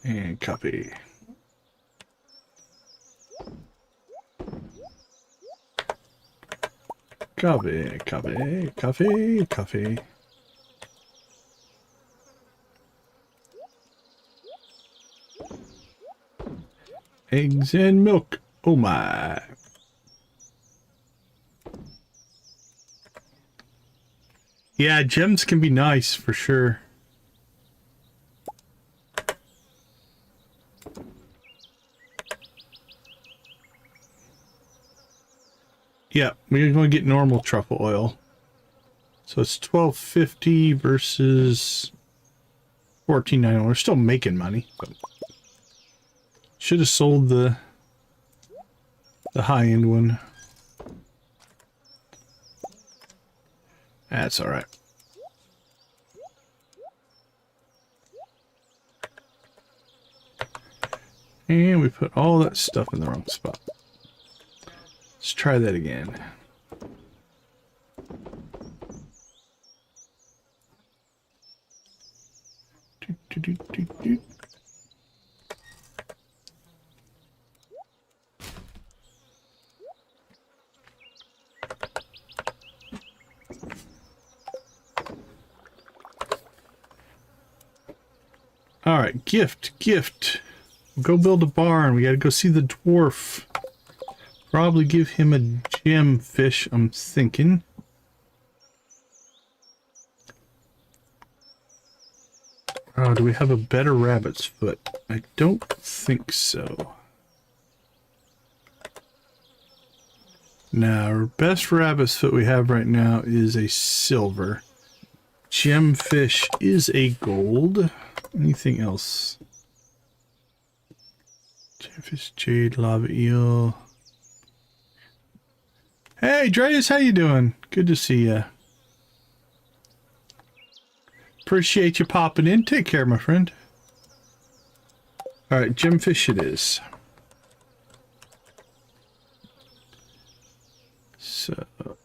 And copy. Copy, copy, copy, copy. Eggs and milk. Oh my. Yeah, gems can be nice for sure. Yeah, we're going to get normal truffle oil. So it's $12.50 versus $14.91. We're still making money. But should have sold the high-end one. That's all right. And we put all that stuff in the wrong spot. Let's try that again. All right, gift. Go build a barn. We got to go see the dwarf. Probably give him a gem fish, I'm thinking. Oh, do we have a better rabbit's foot? I don't think so. Now, our best rabbit's foot we have right now is a silver. Gem fish is a gold. Anything else? Gemfish, jade, lava eel. Hey, Dreas, how you doing? Good to see ya. Appreciate you popping in. Take care, my friend. All right, gemfish it is. So, all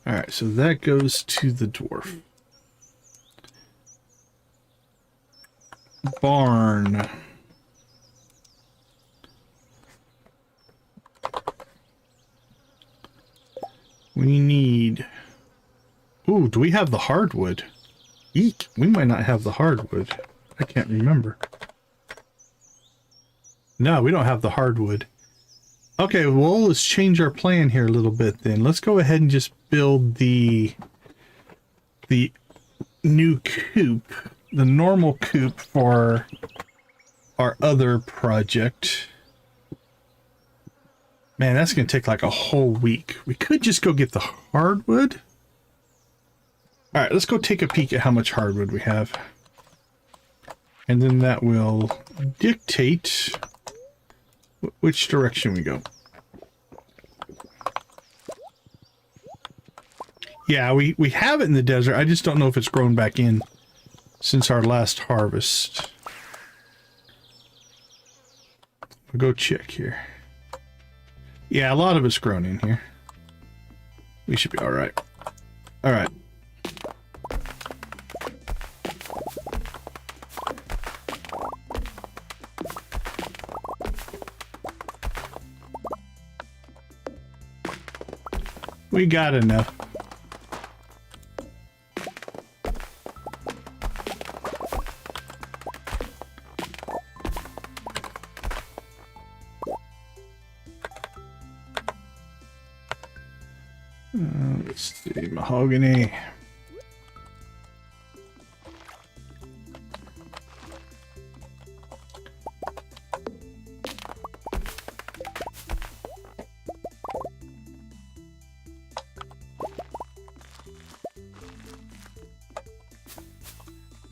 right, so that goes to the dwarf. Barn. We need... Ooh, do we have the hardwood? Eek, we might not have the hardwood. I can't remember. No, we don't have the hardwood. Okay, well, let's change our plan here a little bit then. Let's go ahead and just build the new coop, the normal coop for our other project. Man, that's going to take like a whole week. We could just go get the hardwood. All right, let's go take a peek at how much hardwood we have. And then that will dictate which direction we go. Yeah, we have it in the desert. I just don't know if it's grown back in since our last harvest. We'll go check here. Yeah, a lot of it's grown in here. We should be all right. All right. We got enough. Let's see, mahogany.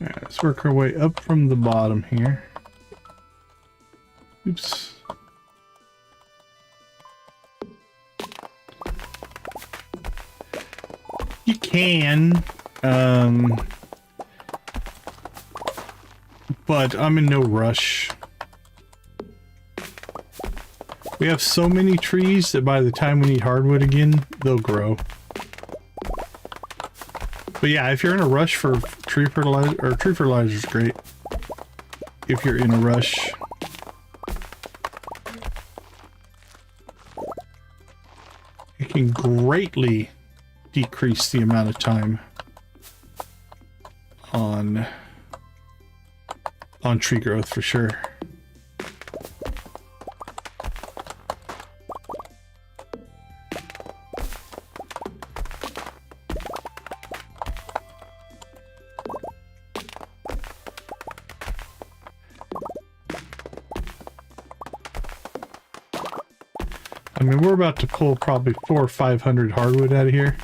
All right, let's work our way up from the bottom here. Oops. You can, but I'm in no rush. We have so many trees that by the time we need hardwood again, they'll grow. But yeah, if you're in a rush for tree fertilizer, or tree fertilizer is great if you're in a rush. It can greatly decrease the amount of time on tree growth for sure. I mean, we're about to pull probably 400 or 500 hardwood out of here,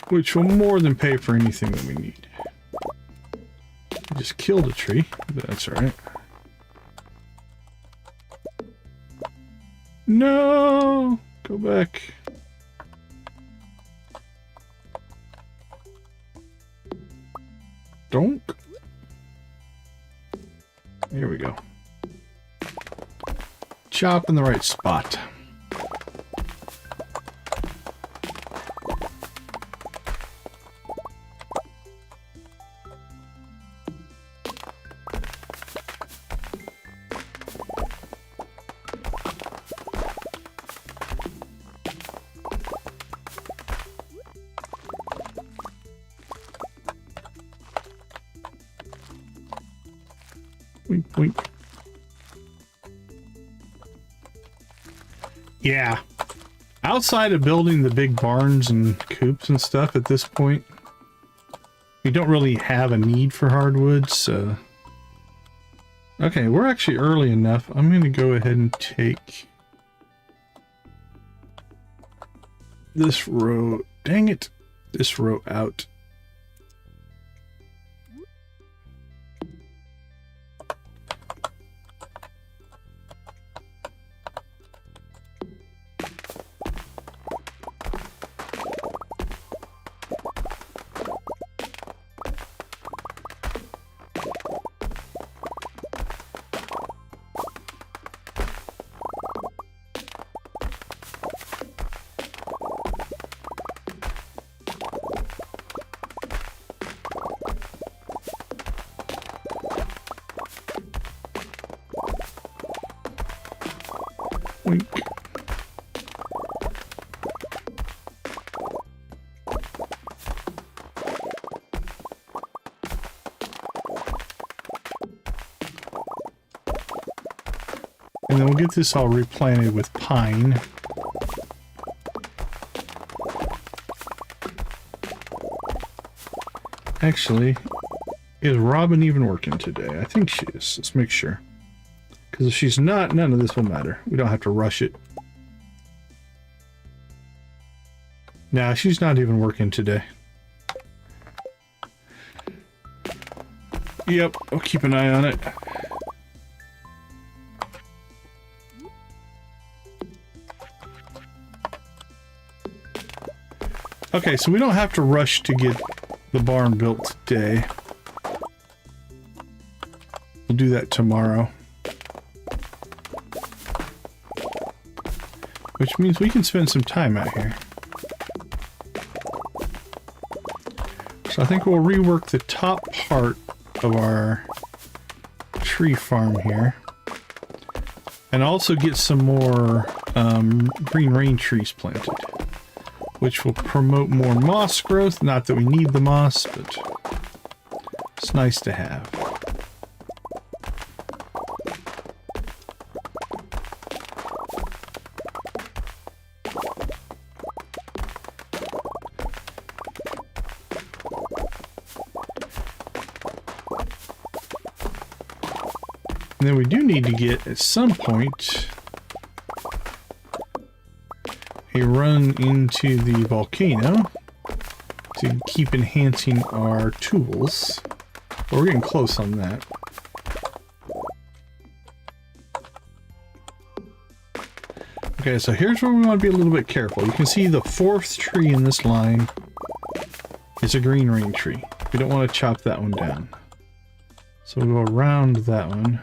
which will more than pay for anything that we need. We just killed a tree, but that's all right. No! Go back. Donk. Here we go. Chop in the right spot. Wink, wink. Yeah. Outside of building the big barns and coops and stuff at this point, we don't really have a need for hardwood, so... Okay, we're actually early enough. I'm going to go ahead and take this row... Dang it! This row out. Wink. And then we'll get this all replanted with pine. Actually, is Robin even working today? I think she is. Let's make sure. Because if she's not, none of this will matter. We don't have to rush it. Nah, she's not even working today. Yep, I'll keep an eye on it. Okay, so we don't have to rush to get the barn built today. We'll do that tomorrow. Which means we can spend some time out here. So I think we'll rework the top part of our tree farm here. And also get some more green rain trees planted. Which will promote more moss growth. Not that we need the moss, but it's nice to have. And then we do need to get, at some point, a run into the volcano to keep enhancing our tools. Well, we're getting close on that. Okay, so here's where we want to be a little bit careful. You can see the fourth tree in this line is a green rain tree. We don't want to chop that one down. So we'll go around that one.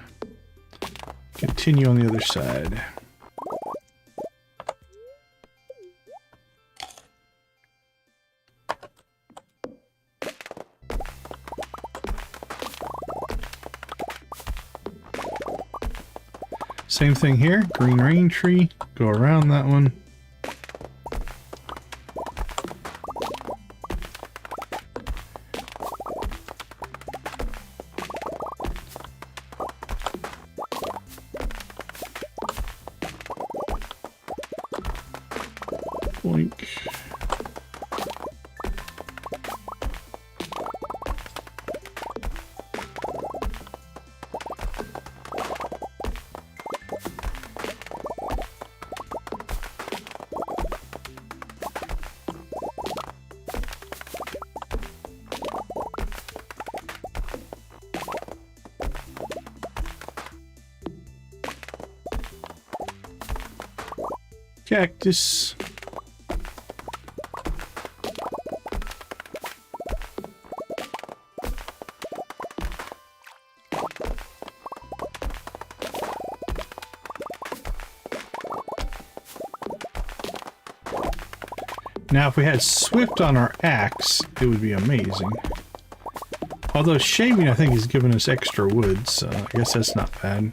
Continue on the other side. Same thing here. Green rain tree. Go around that one. Boink. Cactus. Now, if we had Swift on our axe, it would be amazing. Although shaving, I think, is giving us extra wood, so I guess that's not bad.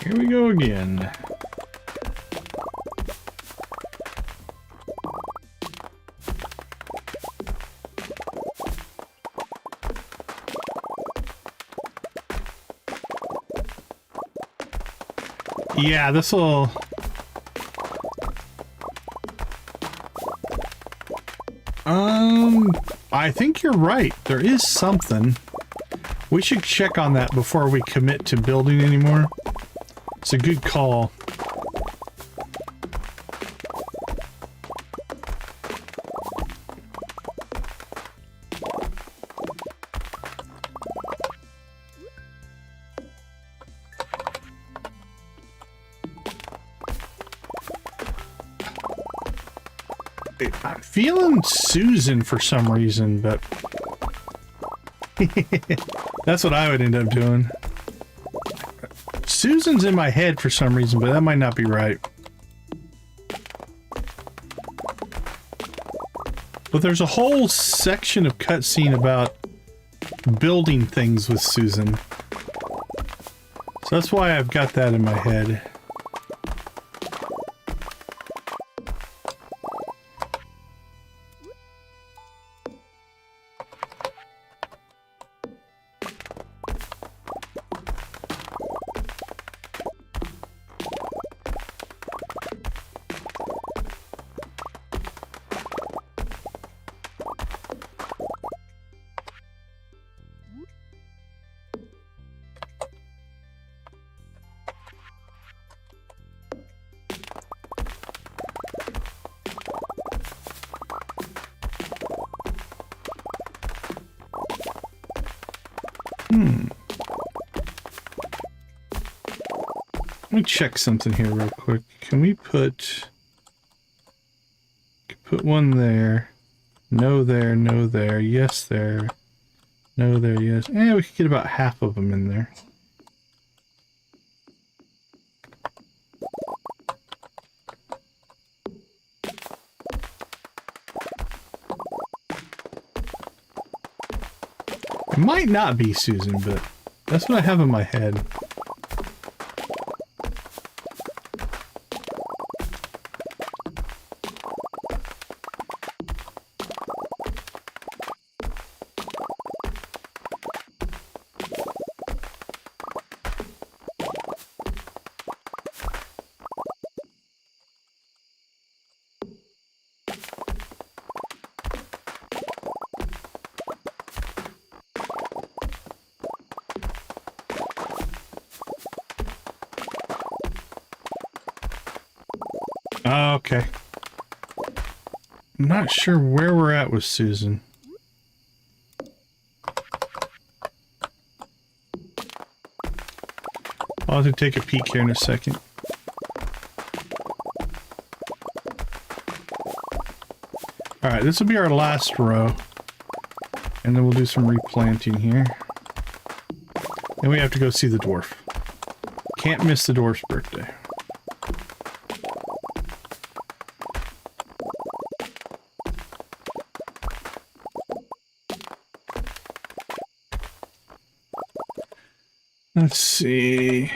Here we go again. Yeah, this will... I think you're right. There is something. We should check on that before we commit to building anymore. It's a good call. I'm feeling Susan for some reason, but that's what I would end up doing. Susan's in my head for some reason, but that might not be right. But there's a whole section of cutscene about building things with Susan. So that's why I've got that in my head. Let me check something here real quick. Can we put one there? No there, no there, yes there. No there, yes. Eh, we could get about half of them in there. It might not be Susan, but that's what I have in my head. Okay. I'm not sure where we're at with Susan. Well, I'll have to take a peek here in a second. Alright, this will be our last row. And then we'll do some replanting here. And we have to go see the dwarf. Can't miss the dwarf's birthday. Let's see.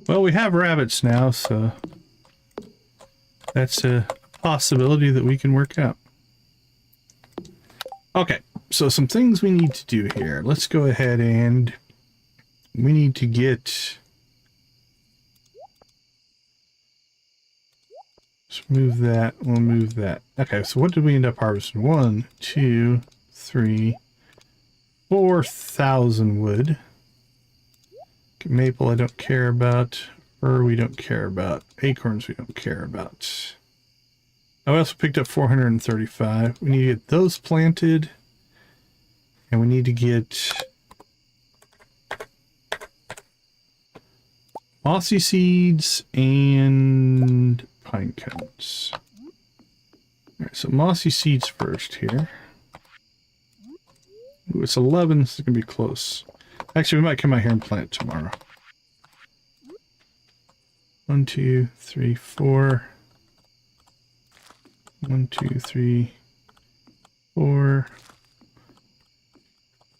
Well, we have rabbits now, so that's a possibility that we can work out. Okay, so some things we need to do here. Let's go ahead and we need to get... Let's move that, we'll move that. Okay, so what did we end up harvesting? 1, 2, 3, 4,000 wood. Maple I don't care about. Fir we don't care about. Acorns we don't care about. I also picked up 435. We need to get those planted. And we need to get mossy seeds and pine cones. Alright, so mossy seeds first here. Ooh, it's 11, this is going to be close. Actually, we might come out here and plant tomorrow. 1, 2, 3, 4. 1, 2, 3, 4.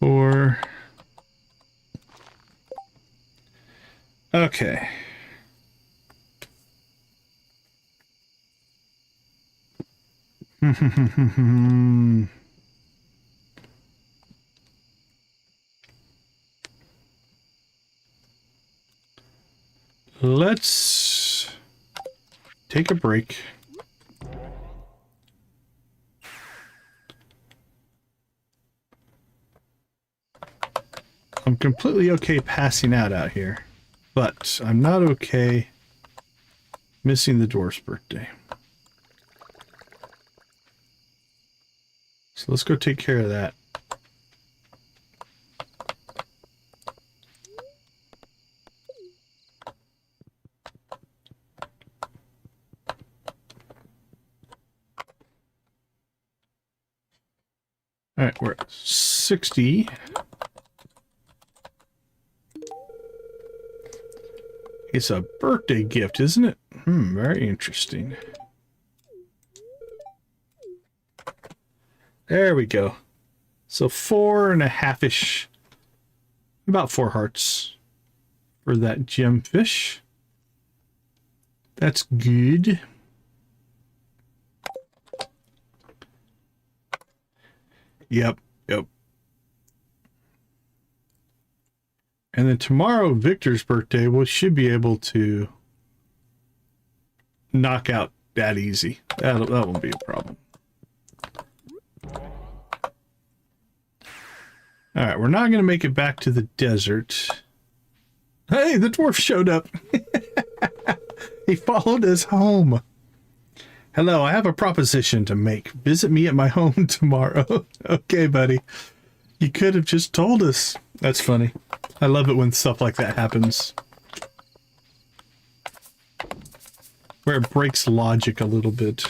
4. Okay. Let's take a break. I'm completely okay passing out here, but I'm not okay missing the dwarf's birthday. So let's go take care of that. All right, we're at 60. It's a birthday gift, isn't it? Very interesting. There we go. So 4.5-ish, about 4 hearts for that gemfish. That's good. Yep. And then tomorrow, Victor's birthday, we should be able to knock out that easy. That won't be a problem. All right, we're not going to make it back to the desert. Hey, the dwarf showed up. He followed us home. Hello, I have a proposition to make. Visit me at my home tomorrow. Okay, buddy. You could have just told us. That's funny. I love it when stuff like that happens. Where it breaks logic a little bit.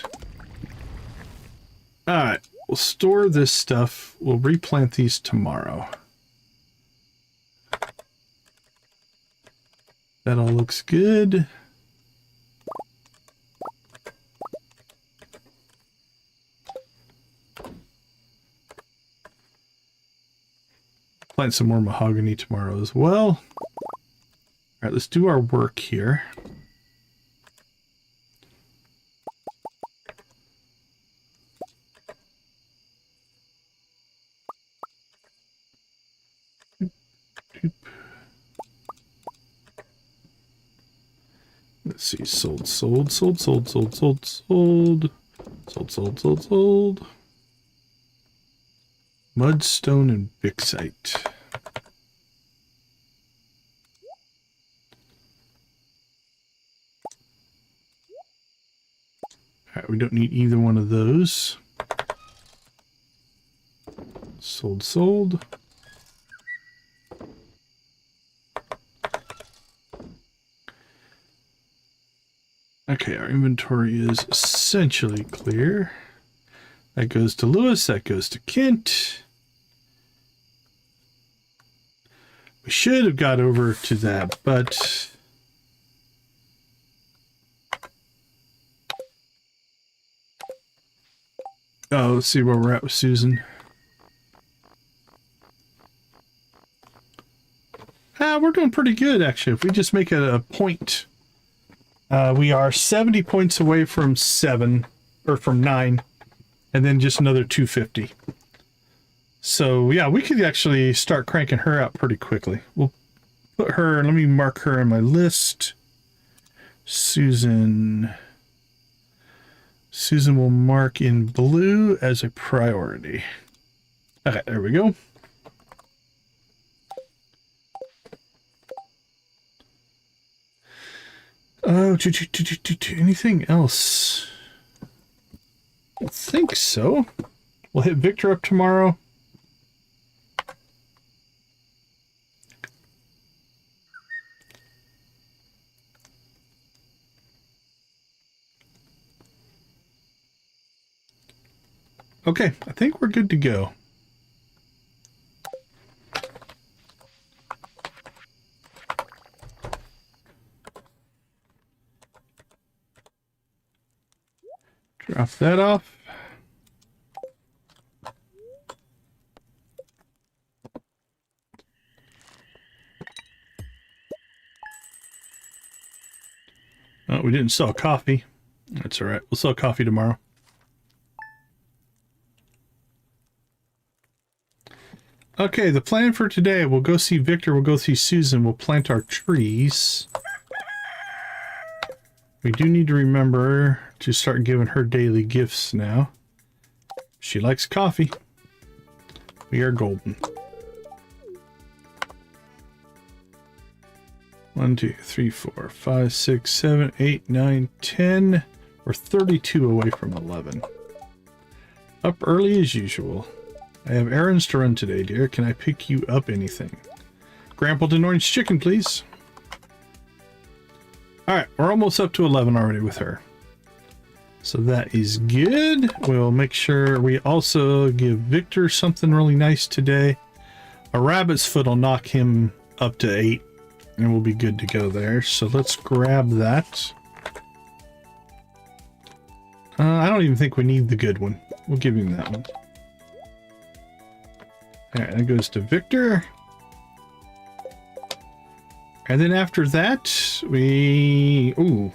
Alright, we'll store this stuff. We'll replant these tomorrow. That all looks good. Plant some more mahogany tomorrow as well. All right, let's do our work here. Let's see, sold. Mudstone and Bixite. Alright, we don't need either one of those. Sold. Okay, our inventory is essentially clear. That goes to Lewis, that goes to Kent. We should have got over to that, but... Oh, let's see where we're at with Susan. We're doing pretty good, actually. If we just make it a point, we are 70 points away from 7, or from 9, and then just another 250. So, yeah, we could actually start cranking her out pretty quickly. We'll put her, let me mark her in my list. Susan will mark in blue as a priority. Okay, there we go. Oh, anything else? I think so. We'll hit Victor up tomorrow. Okay, I think we're good to go. Drop that off. Oh, we didn't sell coffee. That's all right. We'll sell coffee tomorrow. Okay, the plan for today, we'll go see Victor, we'll go see Susan, we'll plant our trees. We do need to remember to start giving her daily gifts now. She likes coffee. We are golden. 1, 2, 3, 4, 5, 6, 7, 8, 9, 10. We're 32 away from 11. Up early as usual. I have errands to run today, dear. Can I pick you up anything? Grampleton orange chicken, please. Alright, we're almost up to 11 already with her. So that is good. We'll make sure we also give Victor something really nice today. A rabbit's foot will knock him up to 8. And we'll be good to go there. So let's grab that. I don't even think we need the good one. We'll give him that one. Alright, that goes to Victor. And then after that, we... Ooh.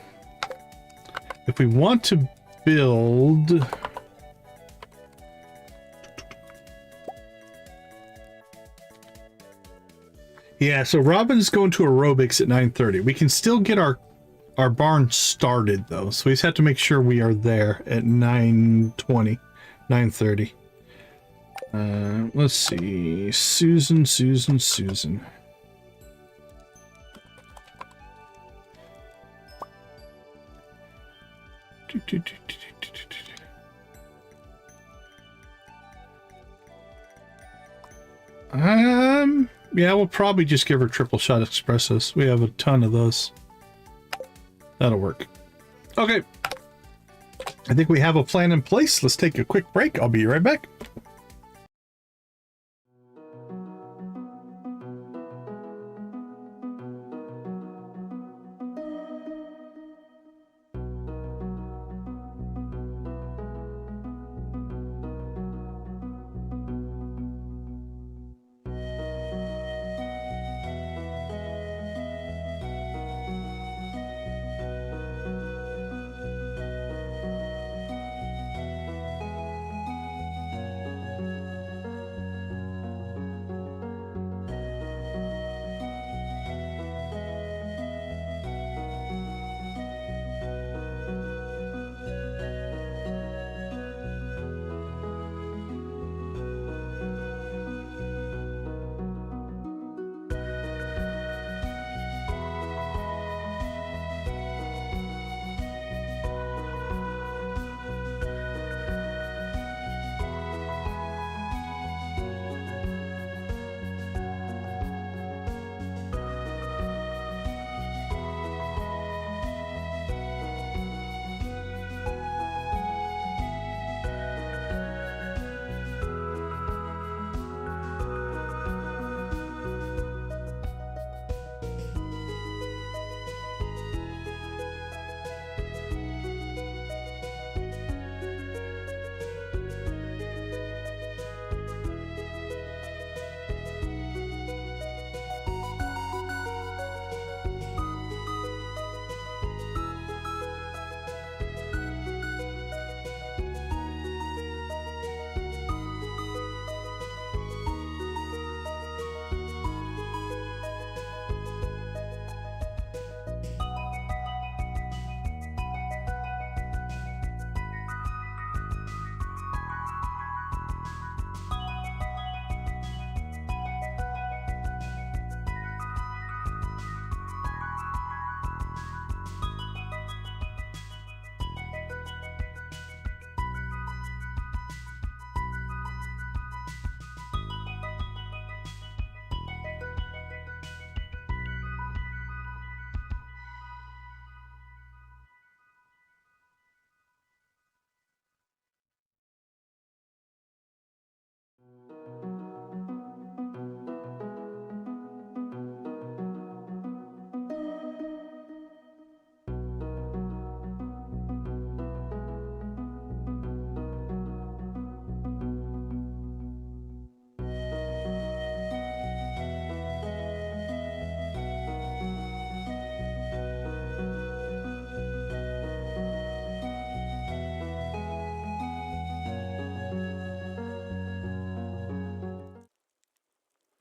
If we want to build... Yeah, so Robin's going to aerobics at 9:30. We can still get our barn started, though. So we just have to make sure we are there at 9:20, 9:30. Let's see. Susan. Yeah, we'll probably just give her triple shot espressos. We have a ton of those. That'll work. Okay. I think we have a plan in place. Let's take a quick break. I'll be right back.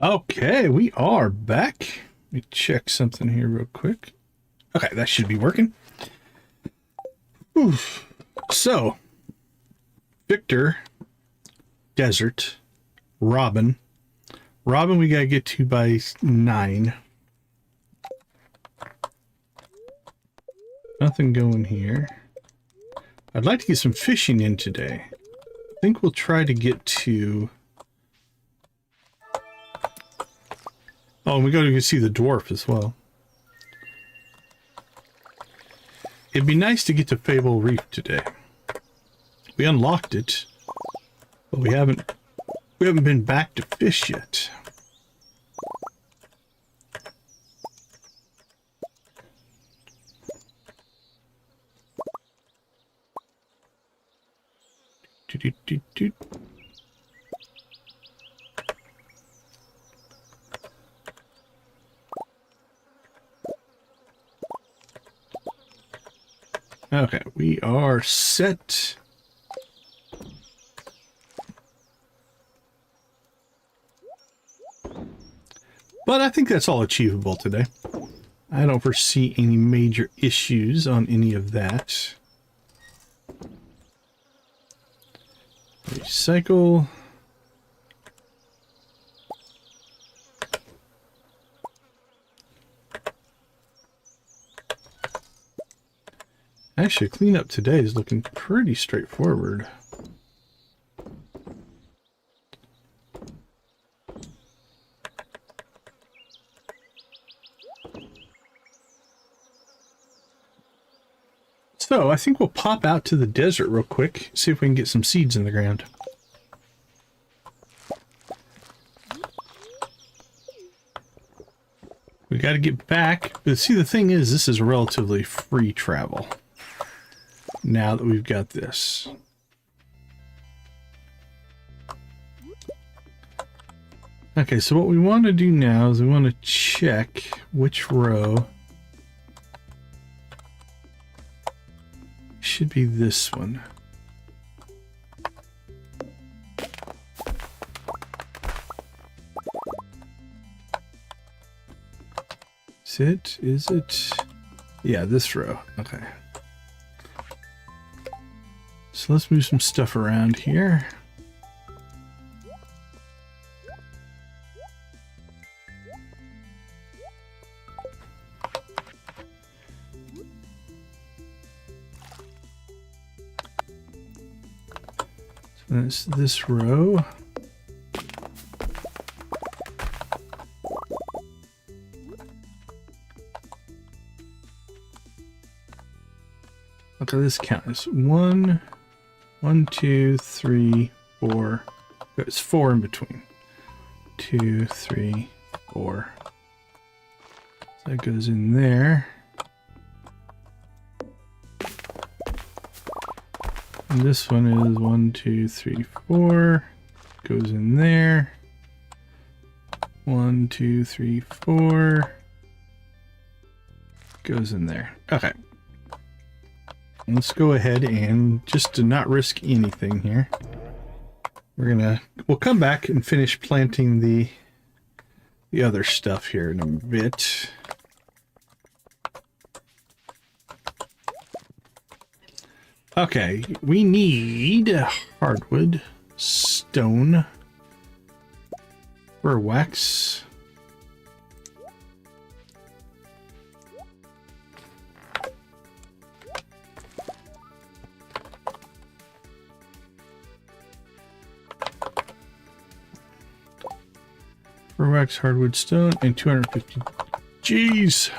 Okay, we are back. Let me check something here real quick. Okay, that should be working. Oof. So, Victor, Desert, Robin. Robin we gotta get to by 9. Nothing going here. I'd like to get some fishing in today. I think we'll try to get to... Oh, and we gotta go see the dwarf as well. It'd be nice to get to Fable Reef today. We unlocked it, but we haven't been back to fish yet. Do. Okay, we are set. But I think that's all achievable today. I don't foresee any major issues on any of that. Recycle. Actually, cleanup today is looking pretty straightforward. So I think we'll pop out to the desert real quick, see if we can get some seeds in the ground. We got to get back, but see, the thing is, this is relatively free travel now that we've got this. Okay, so what we want to do now is we want to check which row should be this one. Is it? Yeah, this row. Okay. So let's move some stuff around here. So that's this row. Okay, this count is 1, 2, 3, 4. There's 4 in between. 2, 3, 4. So that goes in there. And this one is 1, 2, 3, 4. Goes in there. 1, 2, 3, 4. Goes in there. Okay. Let's go ahead and, just to not risk anything here, we'll come back and finish planting the other stuff here in a bit. Okay, we need hardwood, stone, for wax. For wax, hardwood, stone, and 250. Jeez.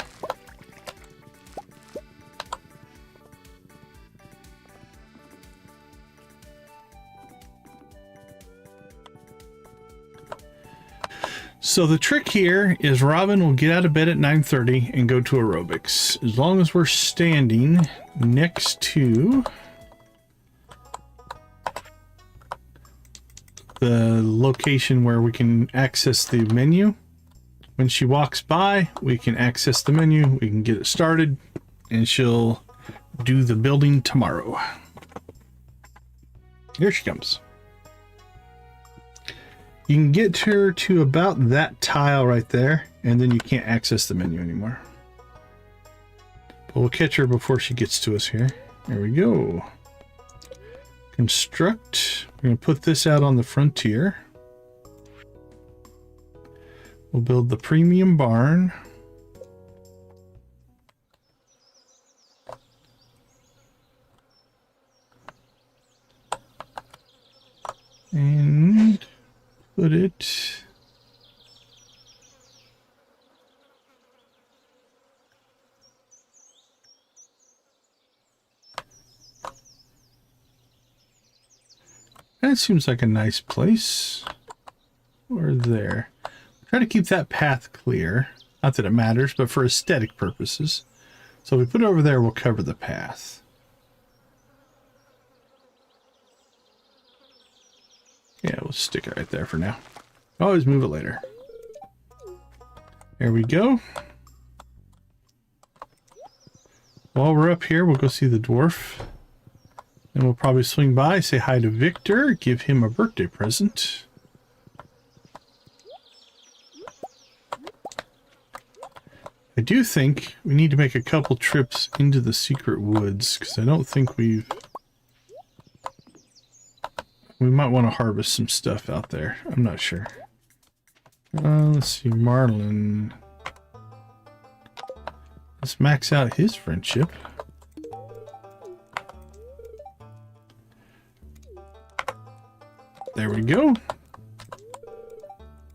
So the trick here is Robin will get out of bed at 9:30 and go to aerobics. As long as we're standing next to the location where we can access the menu. When she walks by, we can access the menu, we can get it started, and she'll do the building tomorrow. Here she comes. You can get her to about that tile right there, and then you can't access the menu anymore. But we'll catch her before she gets to us here. There we go. Construct. We're going to put this out on the frontier. We'll build the premium barn. And put it... That seems like a nice place. Or there. Try to keep that path clear. Not that it matters, but for aesthetic purposes. So if we put it over there, we'll cover the path. Yeah, we'll stick it right there for now. Always move it later. There we go. While we're up here, we'll go see the dwarf. And we'll probably swing by, say hi to Victor, give him a birthday present. I do think we need to make a couple trips into the secret woods, because I don't think we might want to harvest some stuff out there. I'm not sure. Let's see, Marlin. Let's max out his friendship. There we go.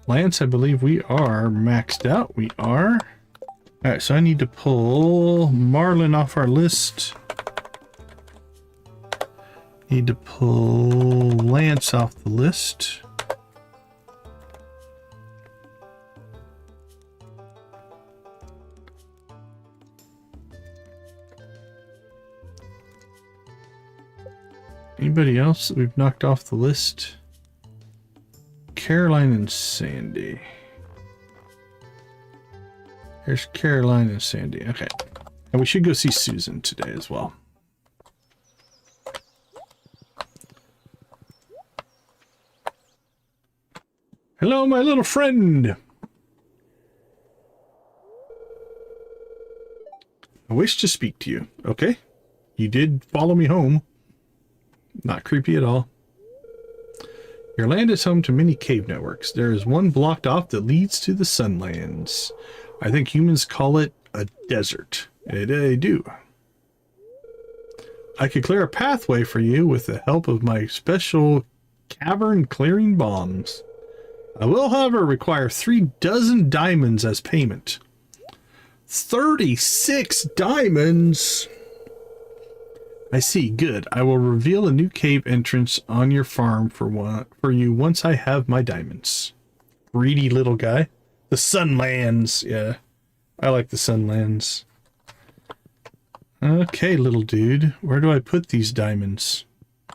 Lance, I believe we are maxed out. We are. Alright, so I need to pull Marlin off our list. Need to pull Lance off the list. Anybody else that we've knocked off the list? Caroline and Sandy. There's Caroline and Sandy. Okay. And we should go see Susan today as well. Hello, my little friend. I wish to speak to you. Okay. You did follow me home. Not creepy at all. Your land is home to many cave networks. There is one blocked off that leads to the Sunlands. I think humans call it a desert. They do. I could clear a pathway for you with the help of my special cavern clearing bombs. I will, however, require 36 diamonds as payment. 36 diamonds! I see. Good. I will reveal a new cave entrance on your farm for you once I have my diamonds. Greedy little guy. The Sunlands. Yeah. I like the Sunlands. Okay, little dude. Where do I put these diamonds? Do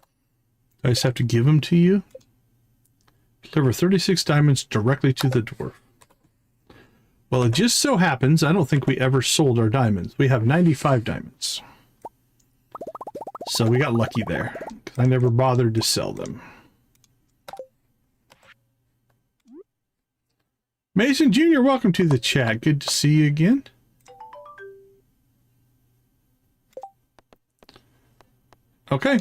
I just have to give them to you? Deliver 36 diamonds directly to the dwarf. Well, it just so happens I don't think we ever sold our diamonds. We have 95 diamonds. So we got lucky there, because I never bothered to sell them. Mason Jr., welcome to the chat. Good to see you again. Okay.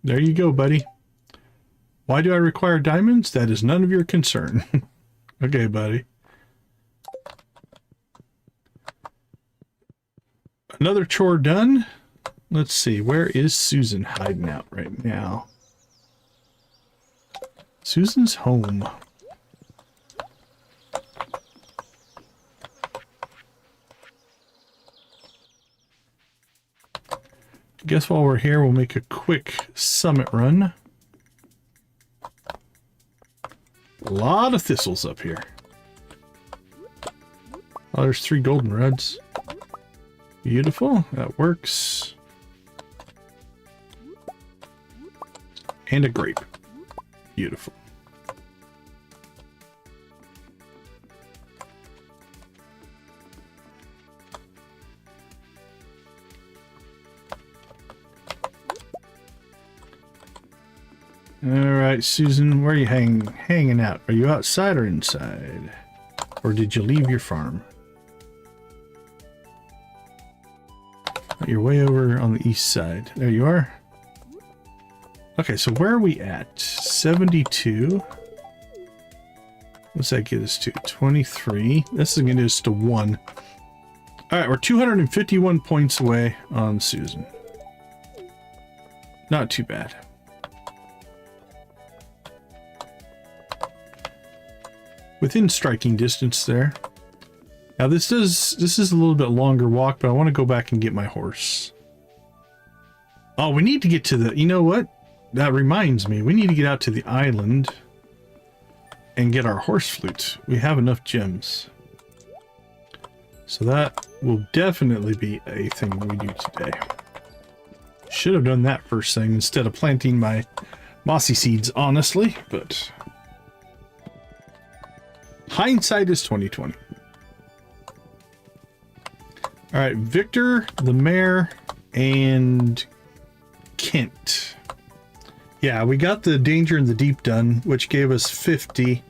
There you go, buddy. Why do I require diamonds? That is none of your concern. Okay, buddy. Another chore done. Let's see, where is Susan hiding out right now? Susan's home. I guess while we're here, we'll make a quick summit run. A lot of thistles up here. Oh, there's 3 goldenrods. Beautiful, that works. And a grape. Beautiful. All right, Susan, where are you hanging out? Are you outside or inside? Or did you leave your farm? You're way over on the east side. There you are. Okay, so where are we at? 72. What's that get us to? 23. This is going to get us to 1. All right, we're 251 points away on Susan. Not too bad. Within striking distance there. Now this is a little bit longer walk, but I want to go back and get my horse. Oh, we need to get to the, you know what? That reminds me, we need to get out to the island and get our horse flute. We have enough gems. So that will definitely be a thing we do today. Should have done that first thing instead of planting my mossy seeds, honestly, but hindsight is 20/20. All right, Victor, the mayor, and Kent. Yeah, we got the Danger in the Deep done, which gave us 50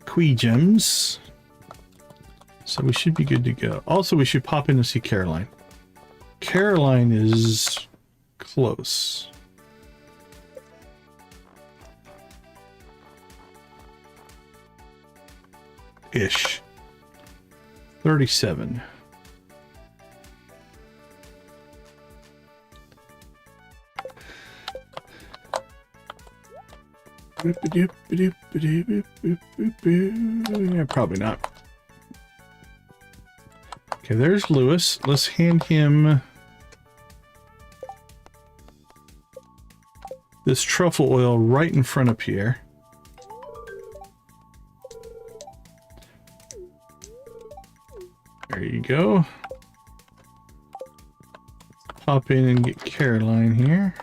Quee gems. So we should be good to go. Also, we should pop in to see Caroline. Caroline is close. Ish. 37. Yeah, probably not. Okay, there's Lewis. Let's hand him this truffle oil right in front of Pierre. There you go. Pop in and get Caroline here.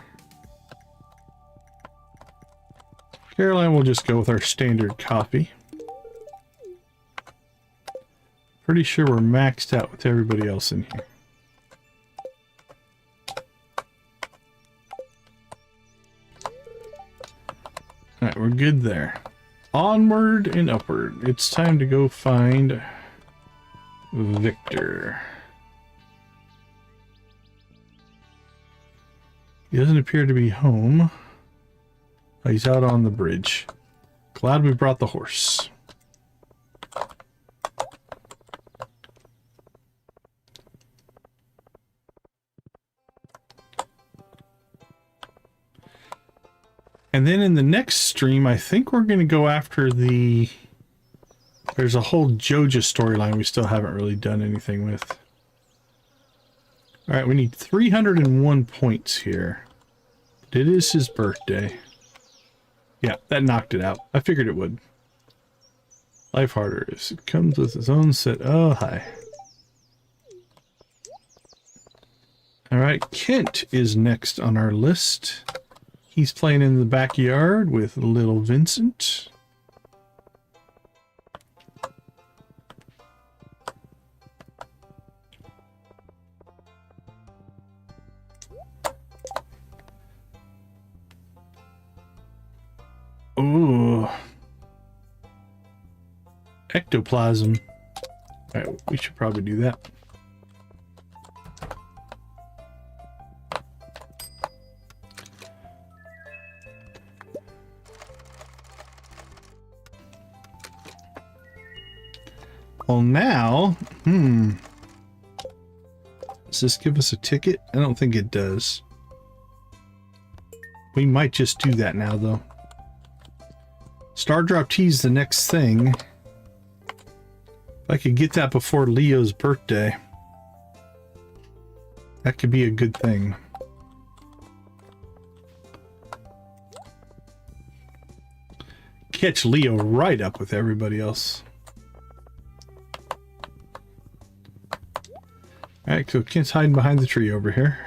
Caroline will just go with our standard coffee. Pretty sure we're maxed out with everybody else in here. Alright, we're good there. Onward and upward. It's time to go find Victor. He doesn't appear to be home. Oh, he's out on the bridge. Glad we brought the horse. And then in the next stream, I think we're going to go after the... There's a whole Joja storyline we still haven't really done anything with. Alright, we need 301 points here. But it is his birthday. Yeah, that knocked it out. I figured it would. Life harder is it comes with its own set. Oh, hi. Alright, Kent is next on our list. He's playing in the backyard with little Vincent. Ooh. Ectoplasm. Alright, we should probably do that. Well, now, does this give us a ticket? I don't think it does. We might just do that now, though. Star Drop Tea's the next thing. If I could get that before Leo's birthday, that could be a good thing. Catch Leo right up with everybody else. Alright, so Kent's hiding behind the tree over here.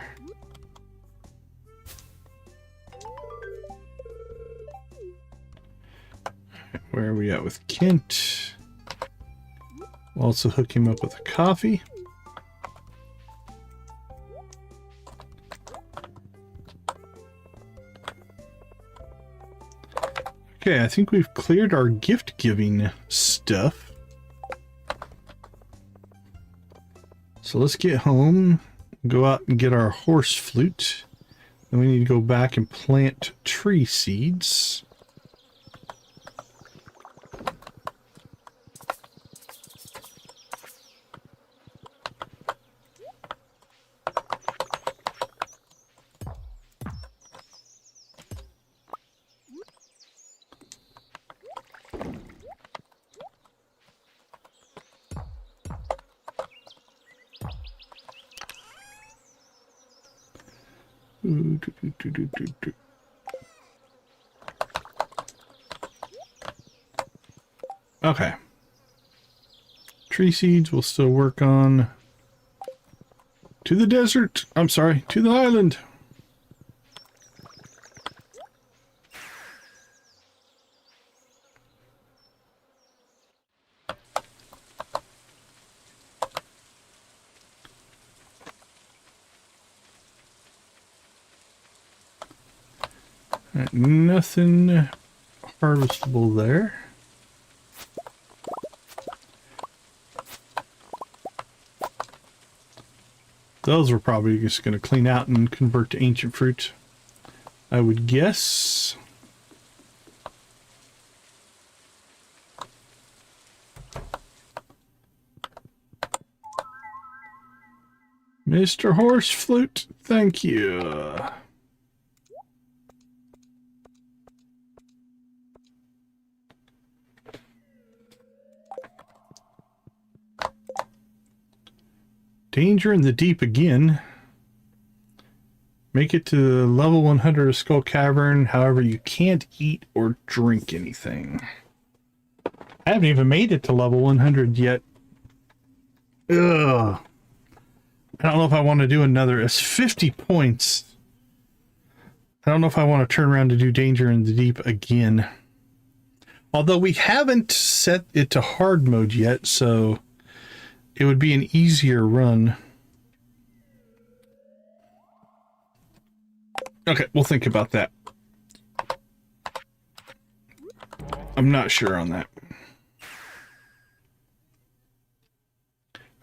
Where are we at with Kent? We'll also hook him up with a coffee. Okay, I think we've cleared our gift-giving stuff. So let's get home, go out and get our horse flute. Then we need to go back and plant tree seeds. Okay. Tree seeds we'll still work on. To the desert. I'm sorry, to the island. Right, nothing harvestable there. Those we're probably just going to clean out and convert to ancient fruit, I would guess. Mr. Horse Flute, thank you. Danger in the deep again. Make it to level 100 of Skull Cavern. However, you can't eat or drink anything. I haven't even made it to level 100 yet. Ugh. I don't know if I want to do another. It's 50 points. I don't know if I want to turn around to do Danger in the Deep again. Although we haven't set it to hard mode yet, so it would be an easier run. Okay, we'll think about that. I'm not sure on that.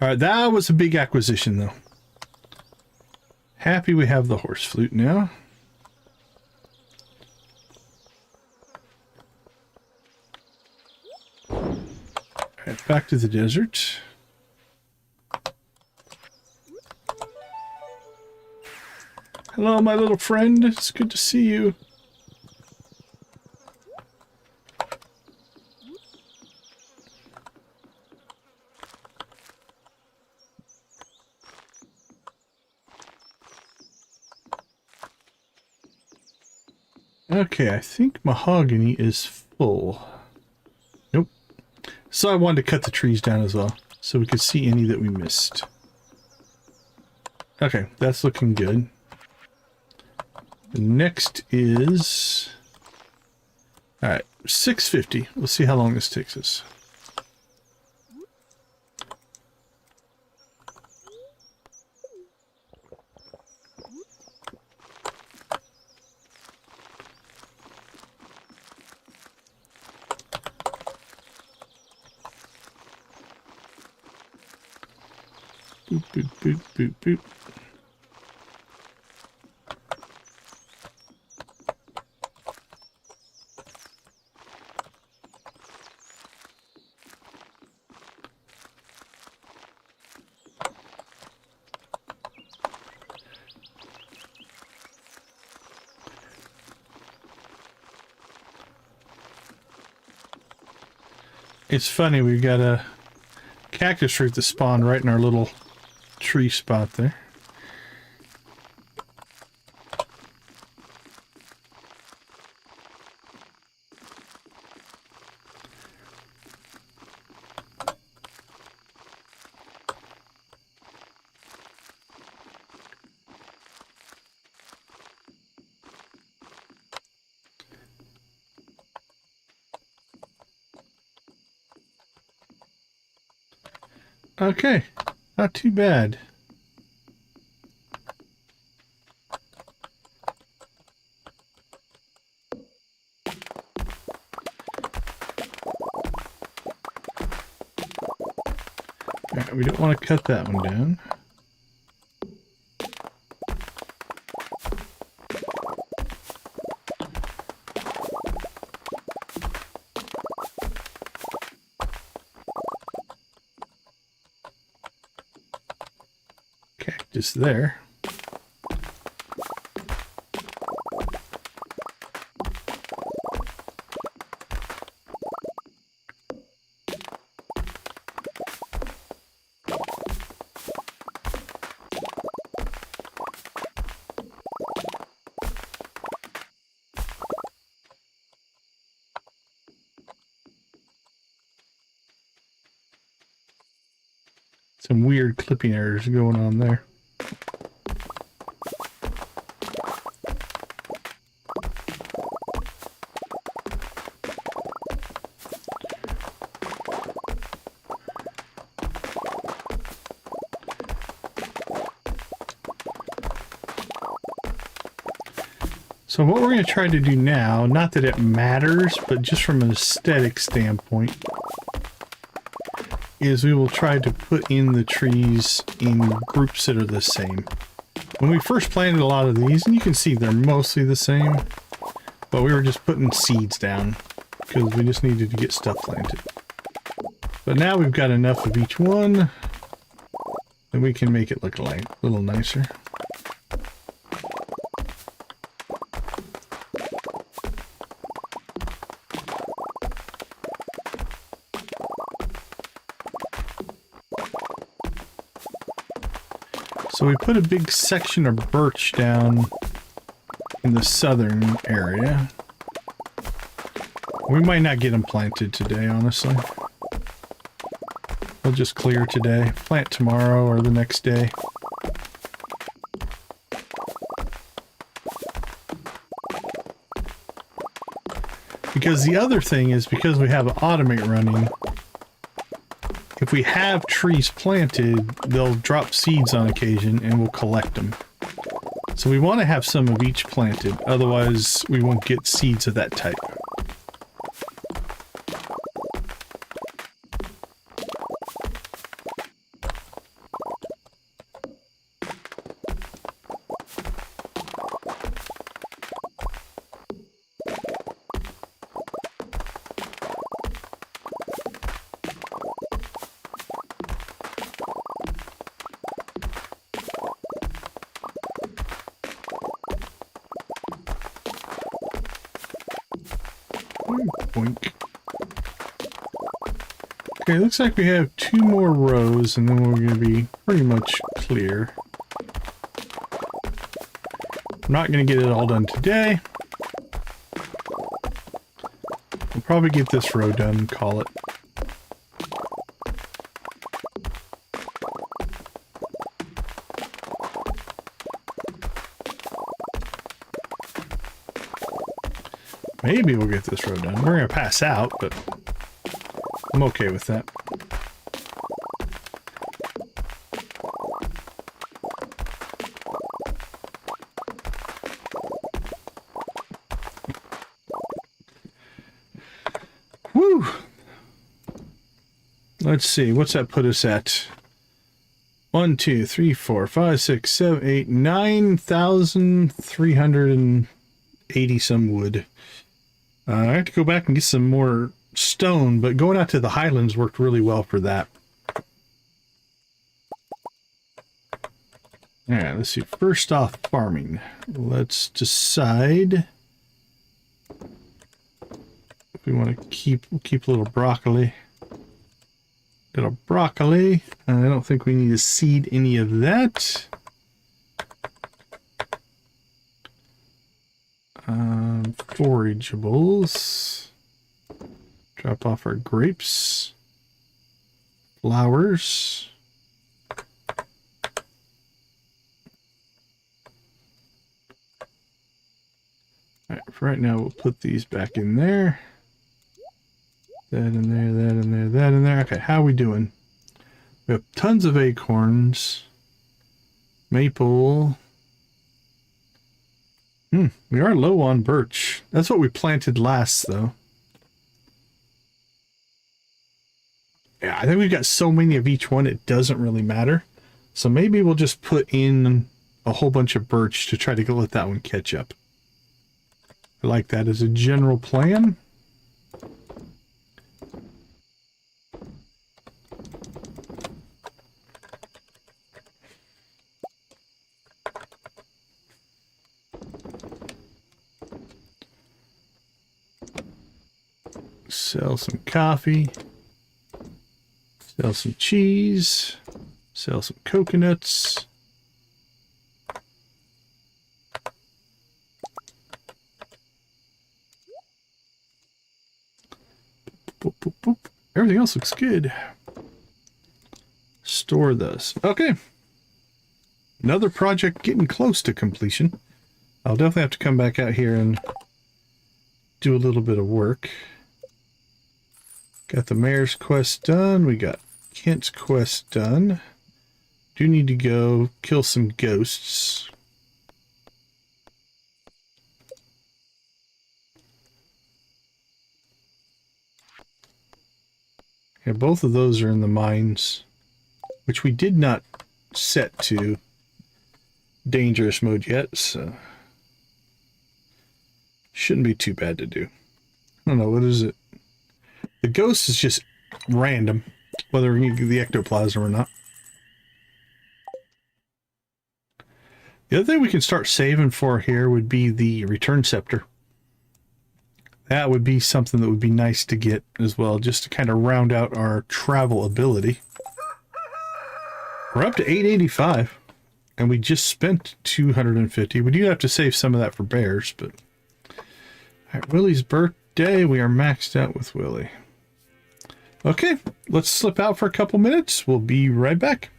Alright, that was a big acquisition, though. Happy we have the horse flute now. Alright, back to the desert. Hello, my little friend. It's good to see you. Okay, I think mahogany is full. Nope. So I wanted to cut the trees down as well, so we could see any that we missed. Okay, that's looking good. The next is... Alright, 650. We'll see how long this takes us. Boop, boop, boop, boop, boop. It's funny, we've got a cactus fruit that spawned right in our little tree spot there. Okay, not too bad. We don't want to cut that one down. Cactus there. Some weird clipping errors going on there. So what we're going to try to do now, not that it matters, but just from an aesthetic standpoint, is we will try to put in the trees in groups that are the same. When we first planted a lot of these, and you can see they're mostly the same, but we were just putting seeds down because we just needed to get stuff planted. But now we've got enough of each one that we can make it look like a little nicer. So we put a big section of birch down in the southern area. We might not get them planted today, honestly. We'll just clear today, plant tomorrow or the next day. Because the other thing is, because we have Automate running, if we have trees planted, they'll drop seeds on occasion and we'll collect them. So we want to have some of each planted, otherwise we won't get seeds of that type. Boink. Okay, looks like we have 2 more rows and then we're going to be pretty much clear. I'm not going to get it all done today. We'll probably get this row done and call it. Maybe we'll get this row done. We're going to pass out, but I'm okay with that. Woo! Let's see, what's that put us at? 1, 2, 3, 4, 5, 6, 7, 8, 9,380 some wood. I have to go back and get some more stone, but going out to the highlands worked really well for that. Alright, let's see. First off, farming. Let's decide if we want to keep a little broccoli. Little broccoli. I don't think we need to seed any of that. Forageables. Drop off our grapes. Flowers. Alright, for right now we'll put these back in there. That in there, that in there, that in there. Okay, how are we doing? We have tons of acorns. Maple. We are low on birch. That's what we planted last, though. Yeah, I think we've got so many of each one, it doesn't really matter. So maybe we'll just put in a whole bunch of birch to try to let that one catch up. I like that as a general plan. Sell some coffee. Sell some cheese. Sell some coconuts. Boop, boop, boop. Everything else looks good. Store those. Okay. Another project getting close to completion. I'll definitely have to come back out here and do a little bit of work. Got the mayor's quest done. We got Kent's quest done. Do need to go kill some ghosts. Yeah, both of those are in the mines, which we did not set to dangerous mode yet, so shouldn't be too bad to do. I don't know, what is it? The ghost is just random, whether you get the ectoplasm or not. The other thing we can start saving for here would be the return scepter. That would be something that would be nice to get as well, just to kind of round out our travel ability. We're up to 885, and we just spent 250. We do have to save some of that for bears, but... Alright, Willie's birthday. We are maxed out with Willie. Okay, let's slip out for a couple minutes. We'll be right back.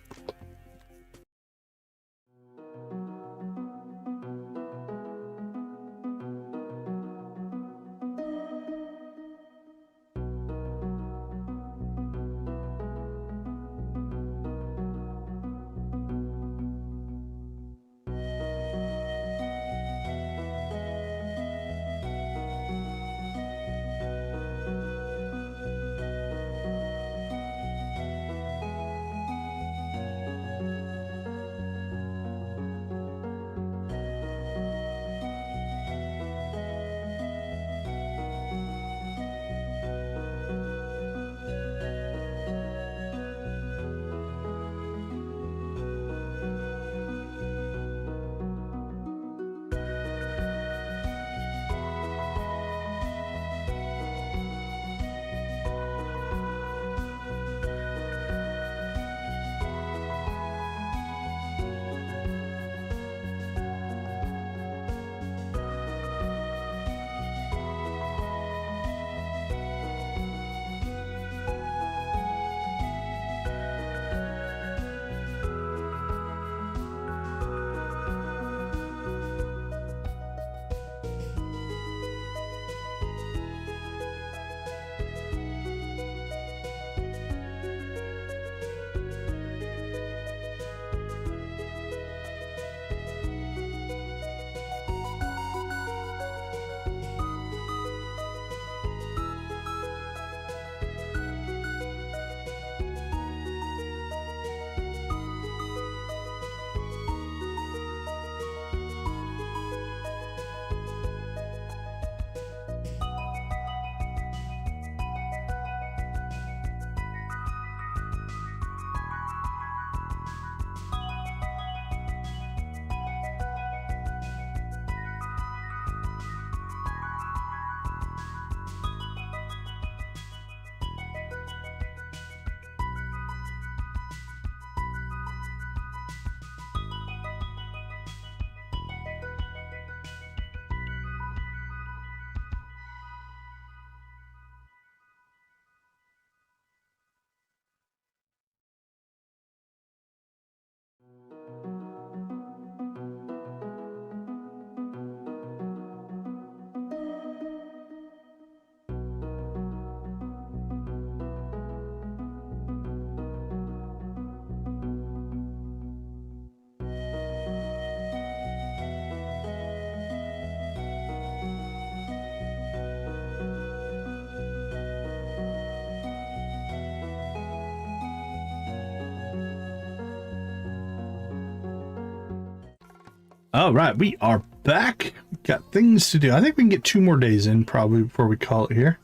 All right, we are back. Got things to do. I think we can get 2 more days in probably before we call it here.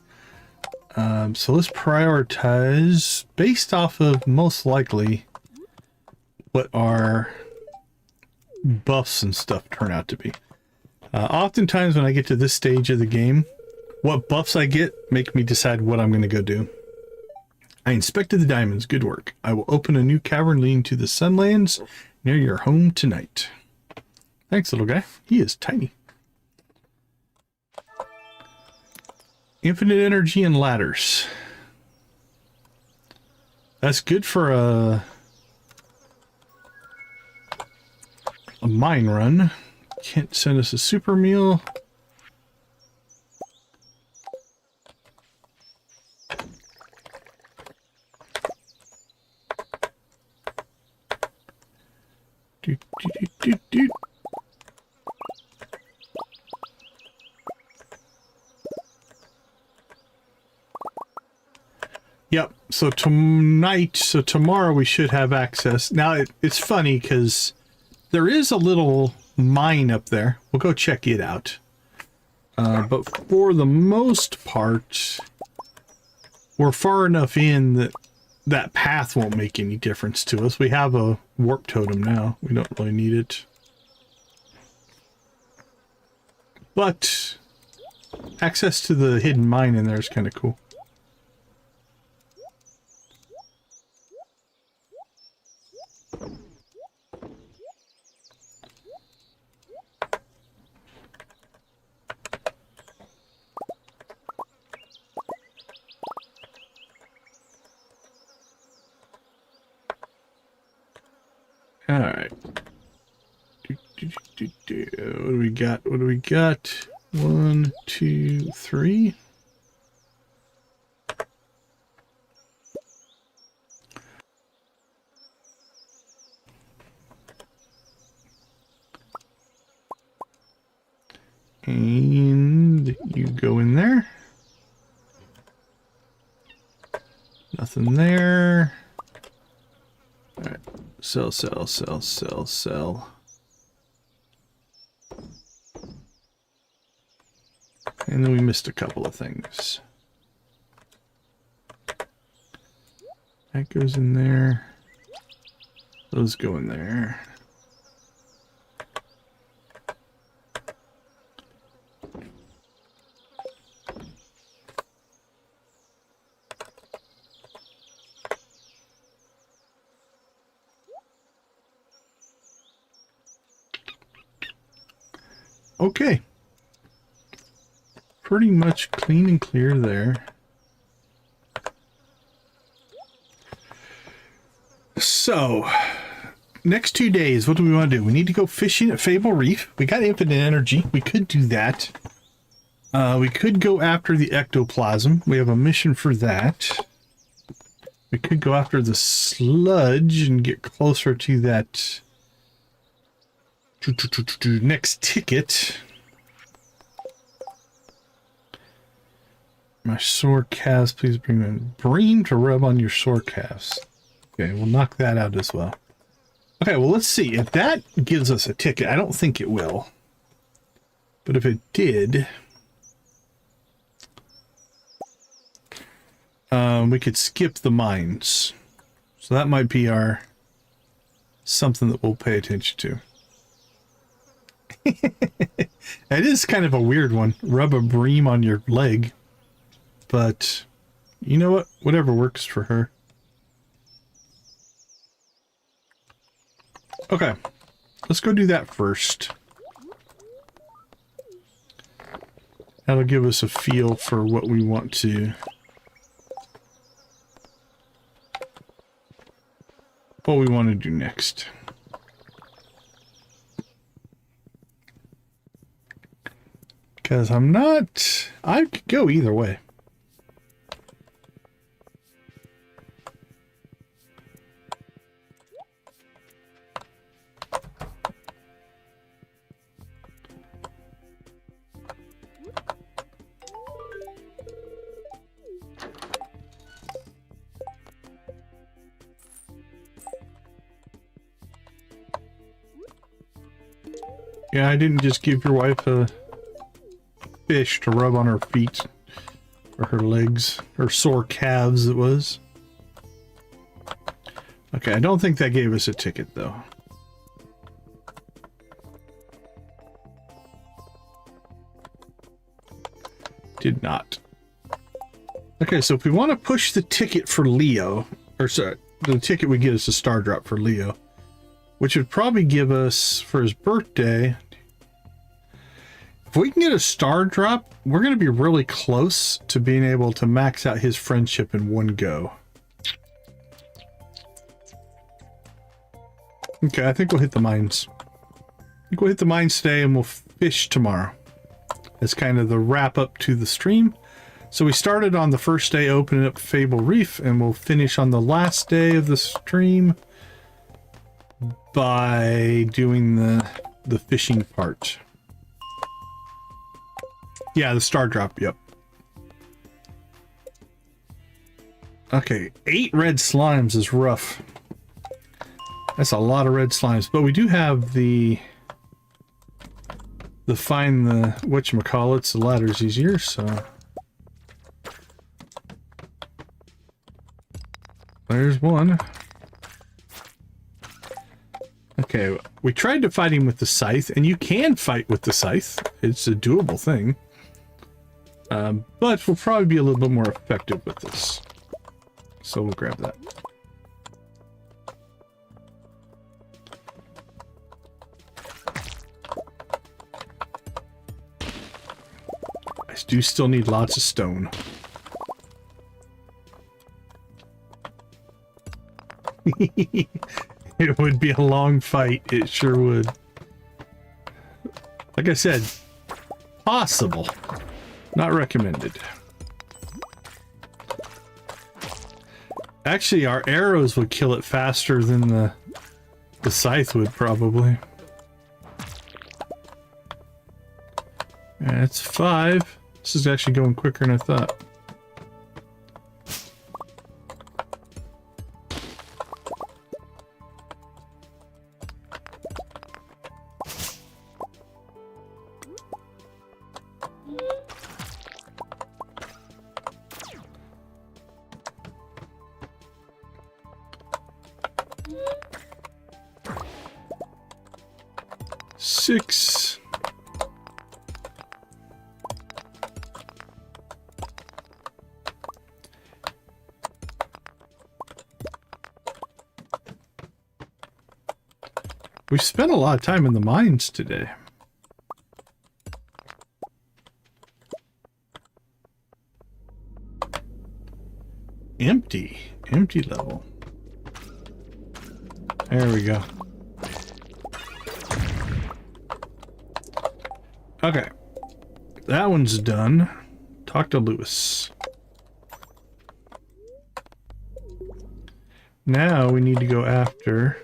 So let's prioritize based off of most likely what our buffs and stuff turn out to be. Oftentimes when I get to this stage of the game, what buffs I get make me decide what I'm going to go do. I inspected the diamonds. Good work. I will open a new cavern leading to the Sunlands near your home tonight. Thanks, little guy. He is tiny. Infinite energy and ladders. That's good for a mine run. Can't send us a super meal. Yep, so tomorrow we should have access. Now, it's funny because there is a little mine up there. We'll go check it out. But for the most part, we're far enough in that that path won't make any difference to us. We have a warp totem now. We don't really need it. But access to the hidden mine in there is kind of cool. All right. What do we got? What do we got? 1, 2, 3. And you go in there. Nothing there. All right. Sell, sell, sell, sell, sell. And then we missed a couple of things. That goes in there. Those go in there. Okay. Pretty much clean and clear there. So, next 2 days, what do we want to do? We need to go fishing at Fable Reef. We got infinite energy. We could do that. We could go after the ectoplasm. We have a mission for that. We could go after the sludge and get closer to that next ticket. My sore calves, please bring a bream to rub on your sore calves. Okay, we'll knock that out as well. Okay, well, let's see. If that gives us a ticket, I don't think it will. But if it did, we could skip the mines. So that might be our something that we'll pay attention to. It is kind of a weird one. Rub a bream on your leg. But, you know what? Whatever works for her. Okay. Let's go do that first. That'll give us a feel for what we want to... what we want to do next. Because I'm not... I could go either way. Yeah, I didn't just give your wife a fish to rub on her feet. Or her legs. Her sore calves, it was. Okay, I don't think that gave us a ticket, though. Did not. Okay, so if we want to push the ticket for Leo, or sorry, the ticket would get us a star drop for Leo, which would probably give us, for his birthday, if we can get a star drop, we're going to be really close to being able to max out his friendship in one go. Okay, I think we'll hit the mines. I think we'll hit the mines today and we'll fish tomorrow. That's kind of the wrap up to the stream. So we started on the first day opening up Fable Reef, and we'll finish on the last day of the stream by doing the fishing part. Yeah, the star drop, yep. Okay, 8 red slimes is rough. That's a lot of red slimes, but we do have the find the whatchamacallits, the ladder's easier, so there's one. Okay, we tried to fight him with the scythe, and you can fight with the scythe. It's a doable thing. But we'll probably be a little bit more effective with this. So we'll grab that. I do still need lots of stone. It would be a long fight. It sure would. Like I said, possible. Not recommended. Actually, our arrows would kill it faster than the scythe would, probably. And it's 5. This is actually going quicker than I thought. Six. We've spent a lot of time in the mines today. Empty level. There we go. Okay, that one's done. Talk to Lewis. Now we need to go after...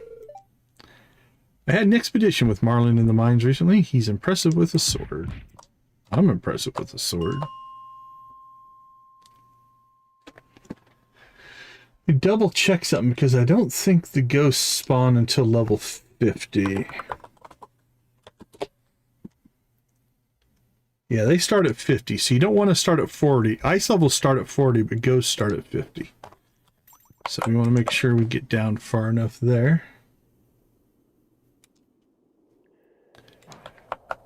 I had an expedition with Marlin in the mines recently. He's impressive with a sword. I'm impressive with a sword. We double check something because I don't think the ghosts spawn until level 50. Yeah, they start at 50, so you don't want to start at 40. Ice levels start at 40, but ghosts start at 50. So we want to make sure we get down far enough there.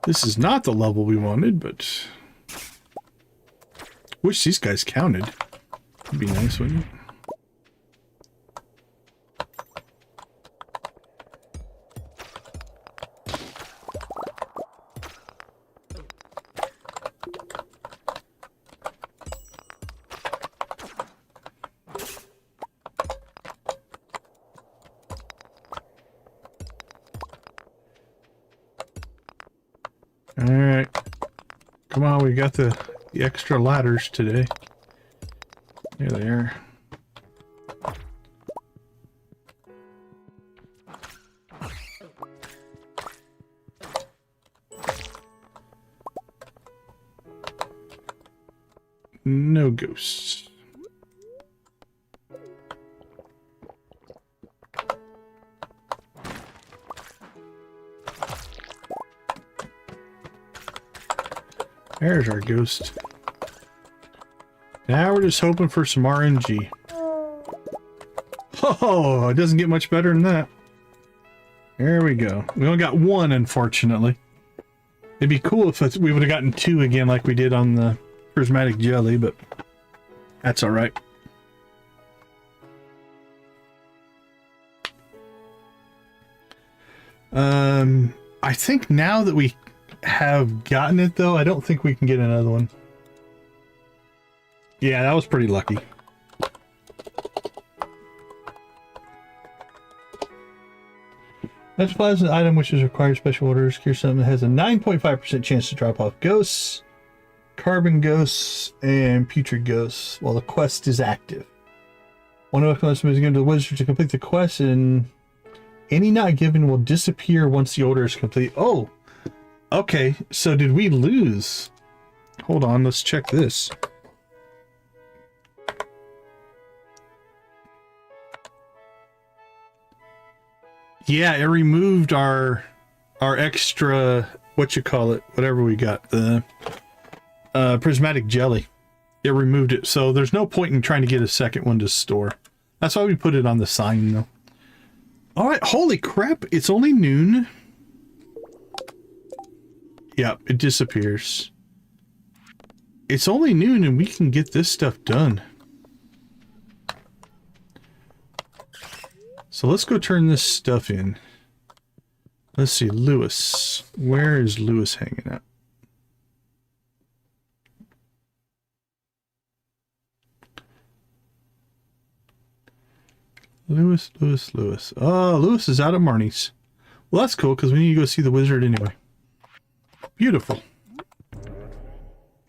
This is not the level we wanted, but... wish these guys counted. Would be nice, wouldn't it? Alright. Come on, we got the extra ladders today. There they are. No ghosts. There's our ghost. Now we're just hoping for some RNG. Oh, it doesn't get much better than that. There we go. We only got one, unfortunately. It'd be cool if we would have gotten two again like we did on the prismatic jelly, but that's all right. I think now that we have gotten it, though, I don't think we can get another one. Yeah, that was pretty lucky. That's plasma item which is required special orders. Cure something that has a 9.5% chance to drop off ghosts, carbon ghosts, and putrid ghosts while the quest is active. One of us is given to the wizard to complete the quest, and any not given will disappear once the order is complete. Oh, okay. So did we lose? Hold on, let's check this. Yeah, it removed our extra, what you call it, whatever we got, the prismatic jelly. It removed it, so there's no point in trying to get a second one to store. That's why we put it on the sign, though. All right, holy crap, it's only noon. Yep, it disappears. It's only noon and we can get this stuff done. So let's go turn this stuff in. Let's see, Lewis. Where is Lewis hanging out? Lewis. Oh, Lewis is out at Marnie's. Well, that's cool because we need to go see the wizard anyway. Beautiful.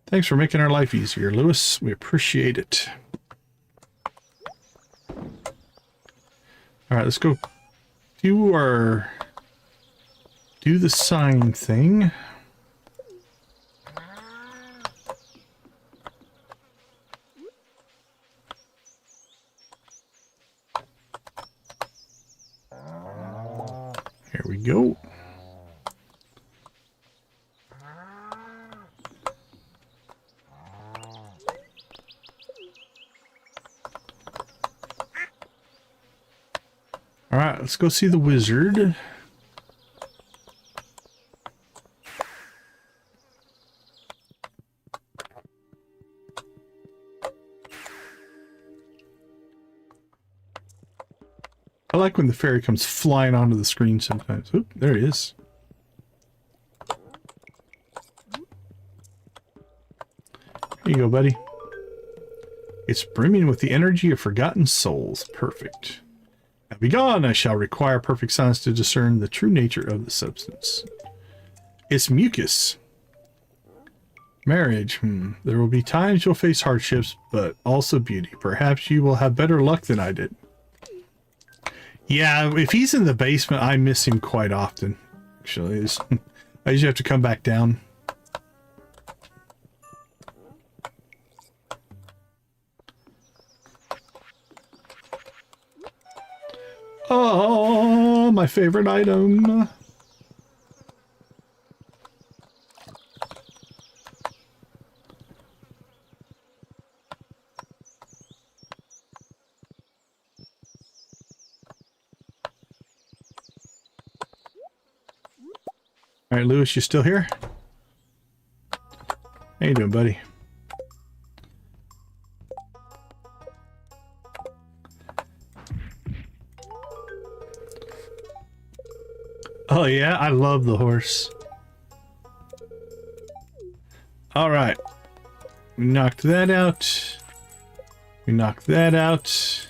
Thanks for making our life easier, Lewis. We appreciate it. All right, let's go do the sign thing. Here we go. All right, let's go see the wizard. I like when the fairy comes flying onto the screen sometimes. Oop, there he is. Here you go, buddy. It's brimming with the energy of forgotten souls. Perfect. Now be gone, I shall require perfect silence to discern the true nature of the substance. It's mucus. Marriage. There will be times you'll face hardships, but also beauty. Perhaps you will have better luck than I did. Yeah, if he's in the basement, I miss him quite often. Actually, I usually have to come back down. Oh, my favorite item. All right, Lewis, you still here? How you doing, buddy? Oh yeah, I love the horse. All right, we knocked that out. We knocked that out,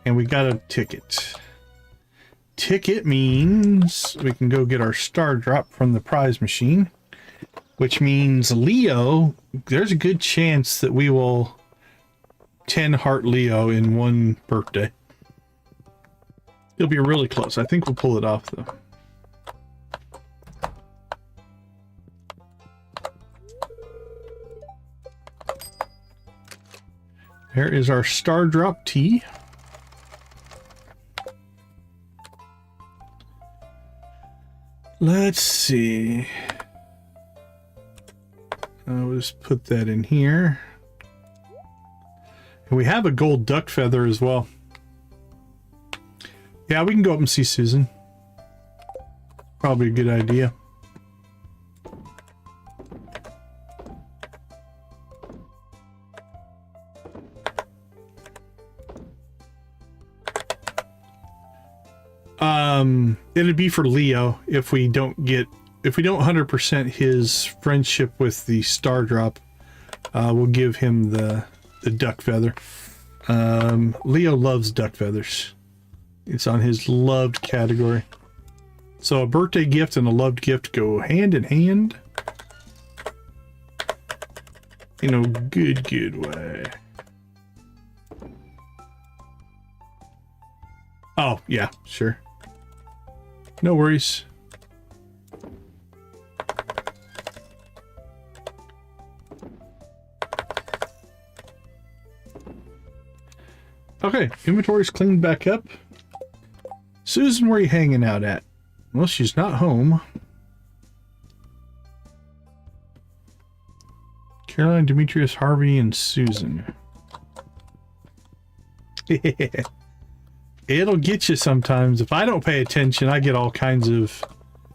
and we got a ticket. Ticket means we can go get our star drop from the prize machine, which means Leo, there's a good chance that we will 10 heart Leo in one birthday. It'll be really close. I think we'll pull it off though. There is our star drop tea. Let's see. We'll just put that in here. And we have a gold duck feather as well. Yeah, we can go up and see Susan. Probably a good idea. It'd be for Leo if we don't 100% his friendship with the star drop. We'll give him the duck feather. Leo loves duck feathers. It's on his loved category. So a birthday gift and a loved gift go hand in hand. In a good way. Oh, yeah, sure. No worries. Okay, inventory's cleaned back up. Susan, where are you hanging out at? Well, she's not home. Caroline, Demetrius, Harvey, and Susan. It'll get you sometimes. If I don't pay attention, I get all kinds of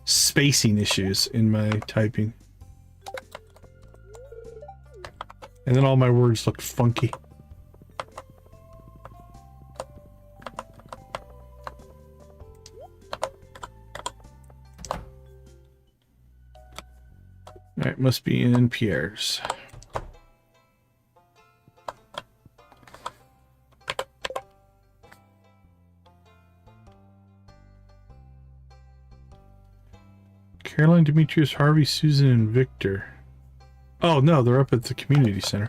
spacing issues in my typing. And then all my words look funky. Alright, must be in Pierre's. Caroline, Demetrius, Harvey, Susan, and Victor. Oh no, they're up at the community center.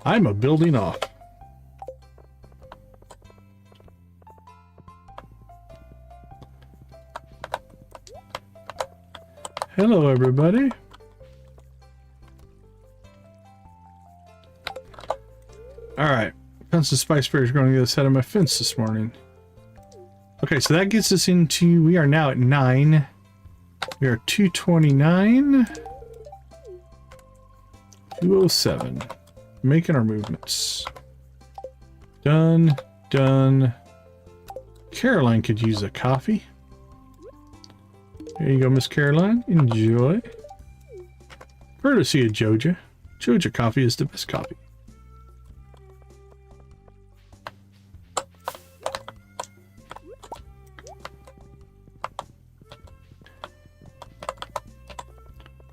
I'm a building off. Hello, everybody. Alright. Found some spice berries growing on the other side of my fence this morning. Okay, so that gets us into... We are now at 9. We are 229. 207. Making our movements. Done. Done. Caroline could use a coffee. There you go, Miss Caroline. Enjoy. Courtesy of Joja. Joja coffee is the best coffee.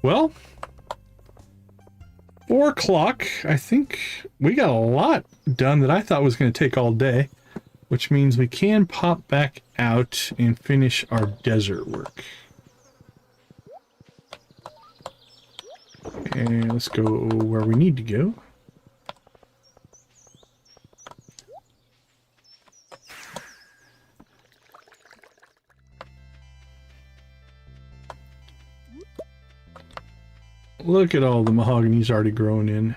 Well, 4 o'clock. I think we got a lot done that I thought was going to take all day, which means we can pop back out and finish our desert work. And let's go where we need to go. Look at all the mahogany's already grown in.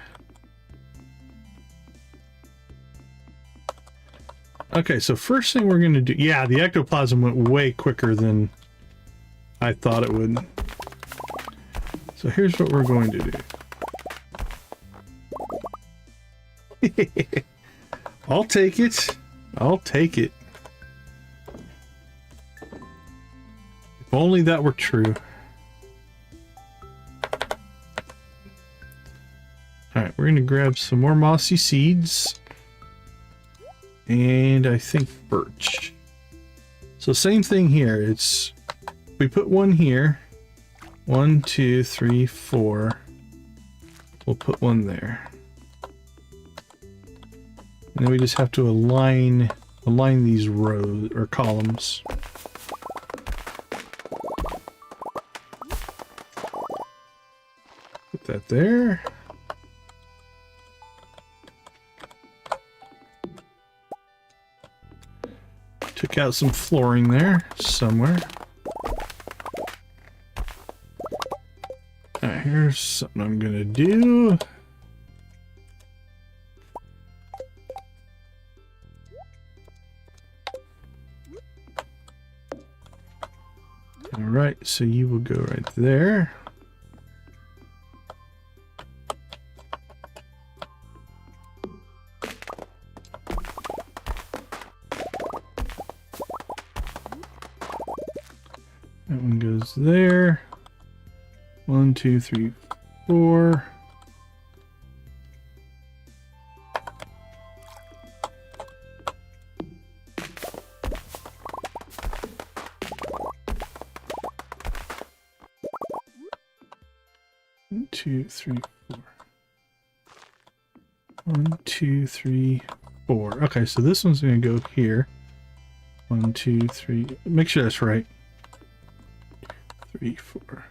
Okay, so first thing we're going to do... Yeah, the ectoplasm went way quicker than I thought it would. So here's what we're going to do. I'll take it. I'll take it. If only that were true. Alright, we're going to grab some more mossy seeds. And I think birch. So same thing here. It's... We put one here. 1, 2, 3, 4. We'll put one there. And then we just have to align these rows or columns. Put that there. Took out some flooring there somewhere. Alright, here's something I'm gonna do. Alright, so you will go right there. goes there. 1, 2, 3, 4. One, two, three, 4. 1, 2, 3, 4. Okay, so this one's going to go here. 1, 2, 3. Make sure that's right. 3, 4.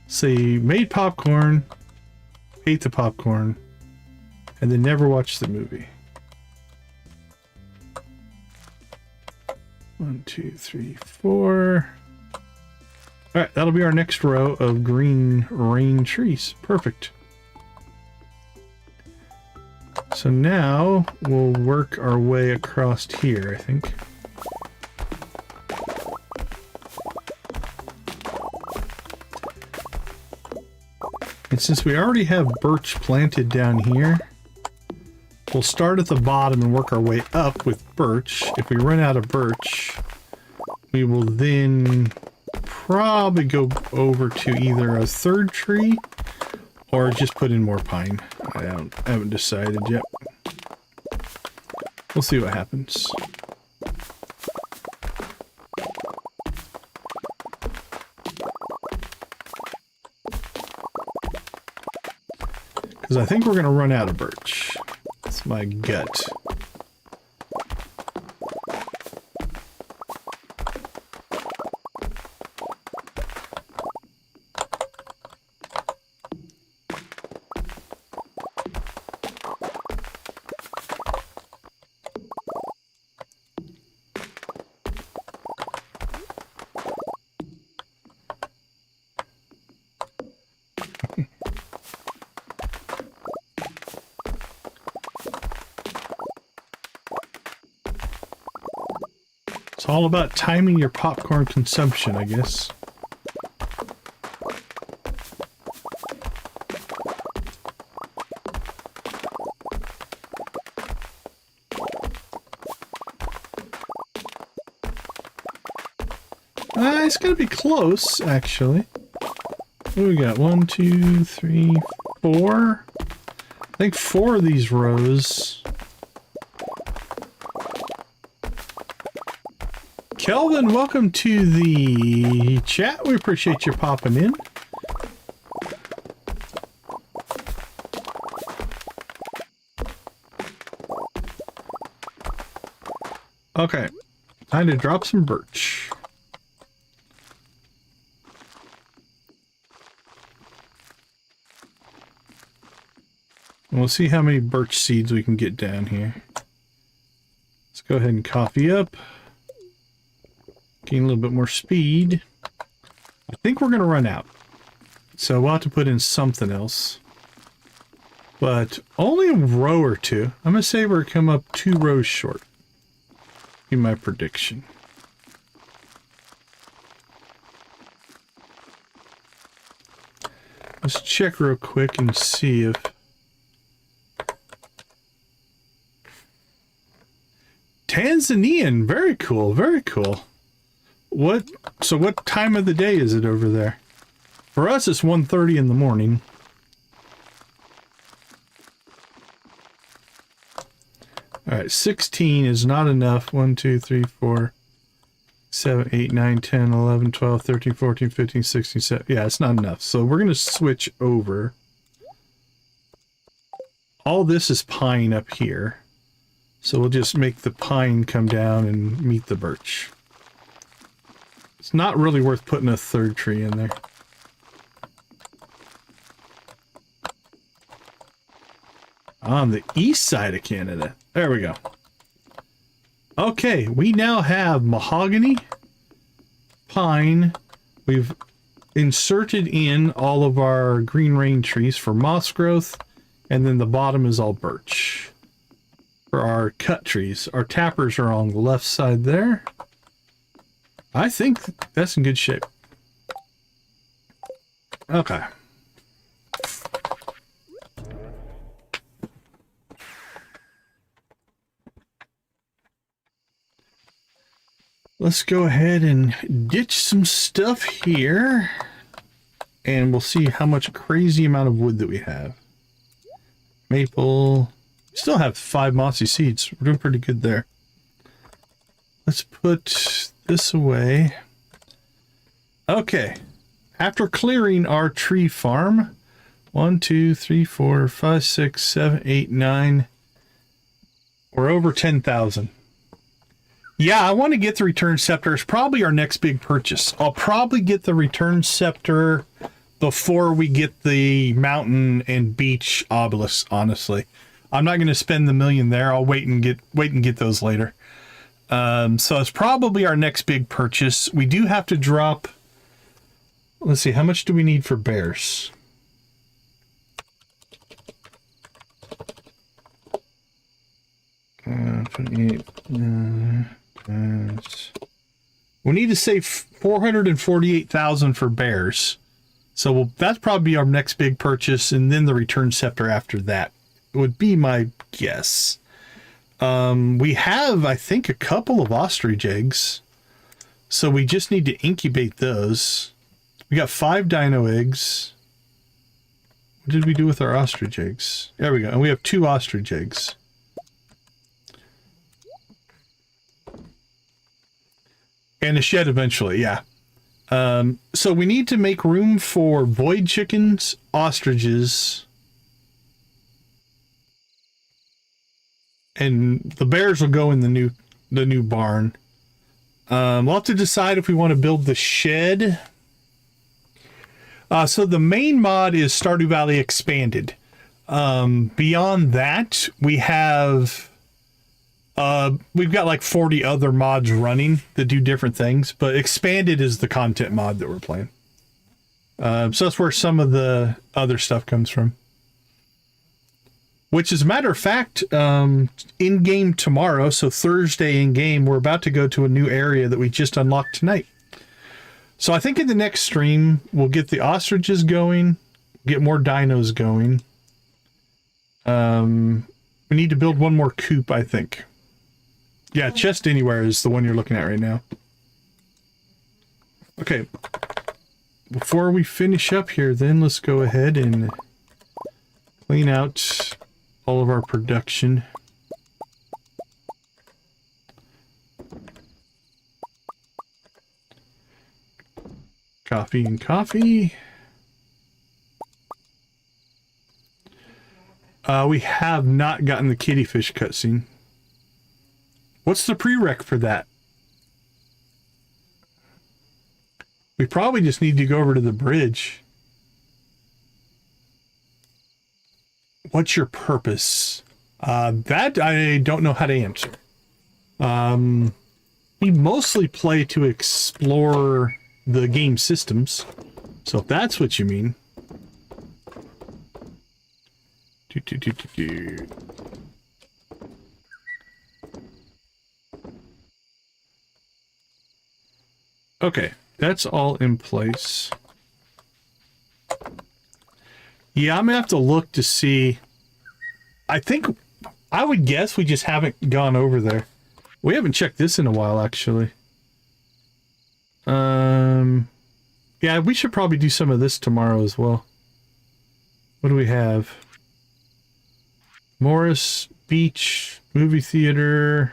So you made popcorn, ate the popcorn, and then never watched the movie. 1, 2, 3, 4. Alright, that'll be our next row of green rain trees. Perfect. So now we'll work our way across here, I think. And since we already have birch planted down here, we'll start at the bottom and work our way up with birch. If we run out of birch, we will then probably go over to either a third tree or just put in more pine. I haven't decided yet. We'll see what happens. Because I think we're going to run out of birch. That's my gut. It's all about timing your popcorn consumption, I guess. It's gonna be close, actually. What do we got? 1, 2, 3, 4. I think 4 of these rows. Kelvin, welcome to the chat. We appreciate you popping in. Okay, time to drop some birch. And we'll see how many birch seeds we can get down here. Let's go ahead and coffee up. Gain a little bit more speed. I think we're going to run out. So we'll have to put in something else. But only a row or two. I'm going to say we're come up 2 rows short. Be my prediction. Let's check real quick and see if... Tanzanian! Very cool, very cool. So what time of the day is it over there? For us, it's 1:30 in the morning. Alright, 16 is not enough. 1, 2, 3, 4, 7, 8, 9, 10, 11, 12, 13, 14, 15, 16, 17. Yeah, it's not enough. So we're going to switch over. All this is pine up here. So we'll just make the pine come down and meet the birch. It's not really worth putting a third tree in there. On the east side of Canada. There we go. Okay, we now have mahogany, pine. We've inserted in all of our green rain trees for moss growth, and then the bottom is all birch. For our cut trees, our tappers are on the left side there. I think that's in good shape. Okay. let's go ahead and ditch some stuff here. And we'll see how much crazy amount of wood that we have. Maple. We still have 5 mossy seeds. We're doing pretty good there. Let's put this away. Okay. After clearing our tree farm, 1, 2, 3, 4, 5, 6, 7, 8, 9. We're over 10,000. Yeah, I want to get the return scepter. It's probably our next big purchase. I'll probably get the return scepter before we get the mountain and beach obelisk, honestly. I'm not going to spend the million there. I'll wait and get those later. So it's probably our next big purchase. We do have to drop. Let's see, how much do we need for bears? We need to save 448,000 for bears. So that's probably our next big purchase, and then the return scepter after that would be my guess. We have, I think, a couple of ostrich eggs. So we just need to incubate those. We got 5 dino eggs. What did we do with our ostrich eggs? There we go. And we have 2 ostrich eggs. And a shed eventually, yeah. So we need to make room for void chickens, ostriches, and the bears will go in the new barn. We'll have to decide if we want to build the shed. So the main mod is Stardew Valley Expanded. Beyond that, we've got like 40 other mods running that do different things, but Expanded is the content mod that we're playing. So that's where some of the other stuff comes from. Which, as a matter of fact, in-game tomorrow, so Thursday in-game, we're about to go to a new area that we just unlocked tonight. So I think in the next stream, we'll get the ostriches going, get more dinos going. We need to build one more coop, I think. Yeah, Chest Anywhere is the one you're looking at right now. Okay. Before we finish up here, then, let's go ahead and clean out all of our production. Coffee and coffee. We have not gotten the kitty fish cutscene. What's the prereq for that? We probably just need to go over to the bridge. What's your purpose? That I don't know how to answer. We mostly play to explore the game systems. So if that's what you mean. Okay, that's all in place. Yeah, I'm gonna have to look to see. I would guess we just haven't gone over there. We haven't checked this in a while, actually. Yeah, we should probably do some of this tomorrow as well. What do we have? Morris Beach movie theater.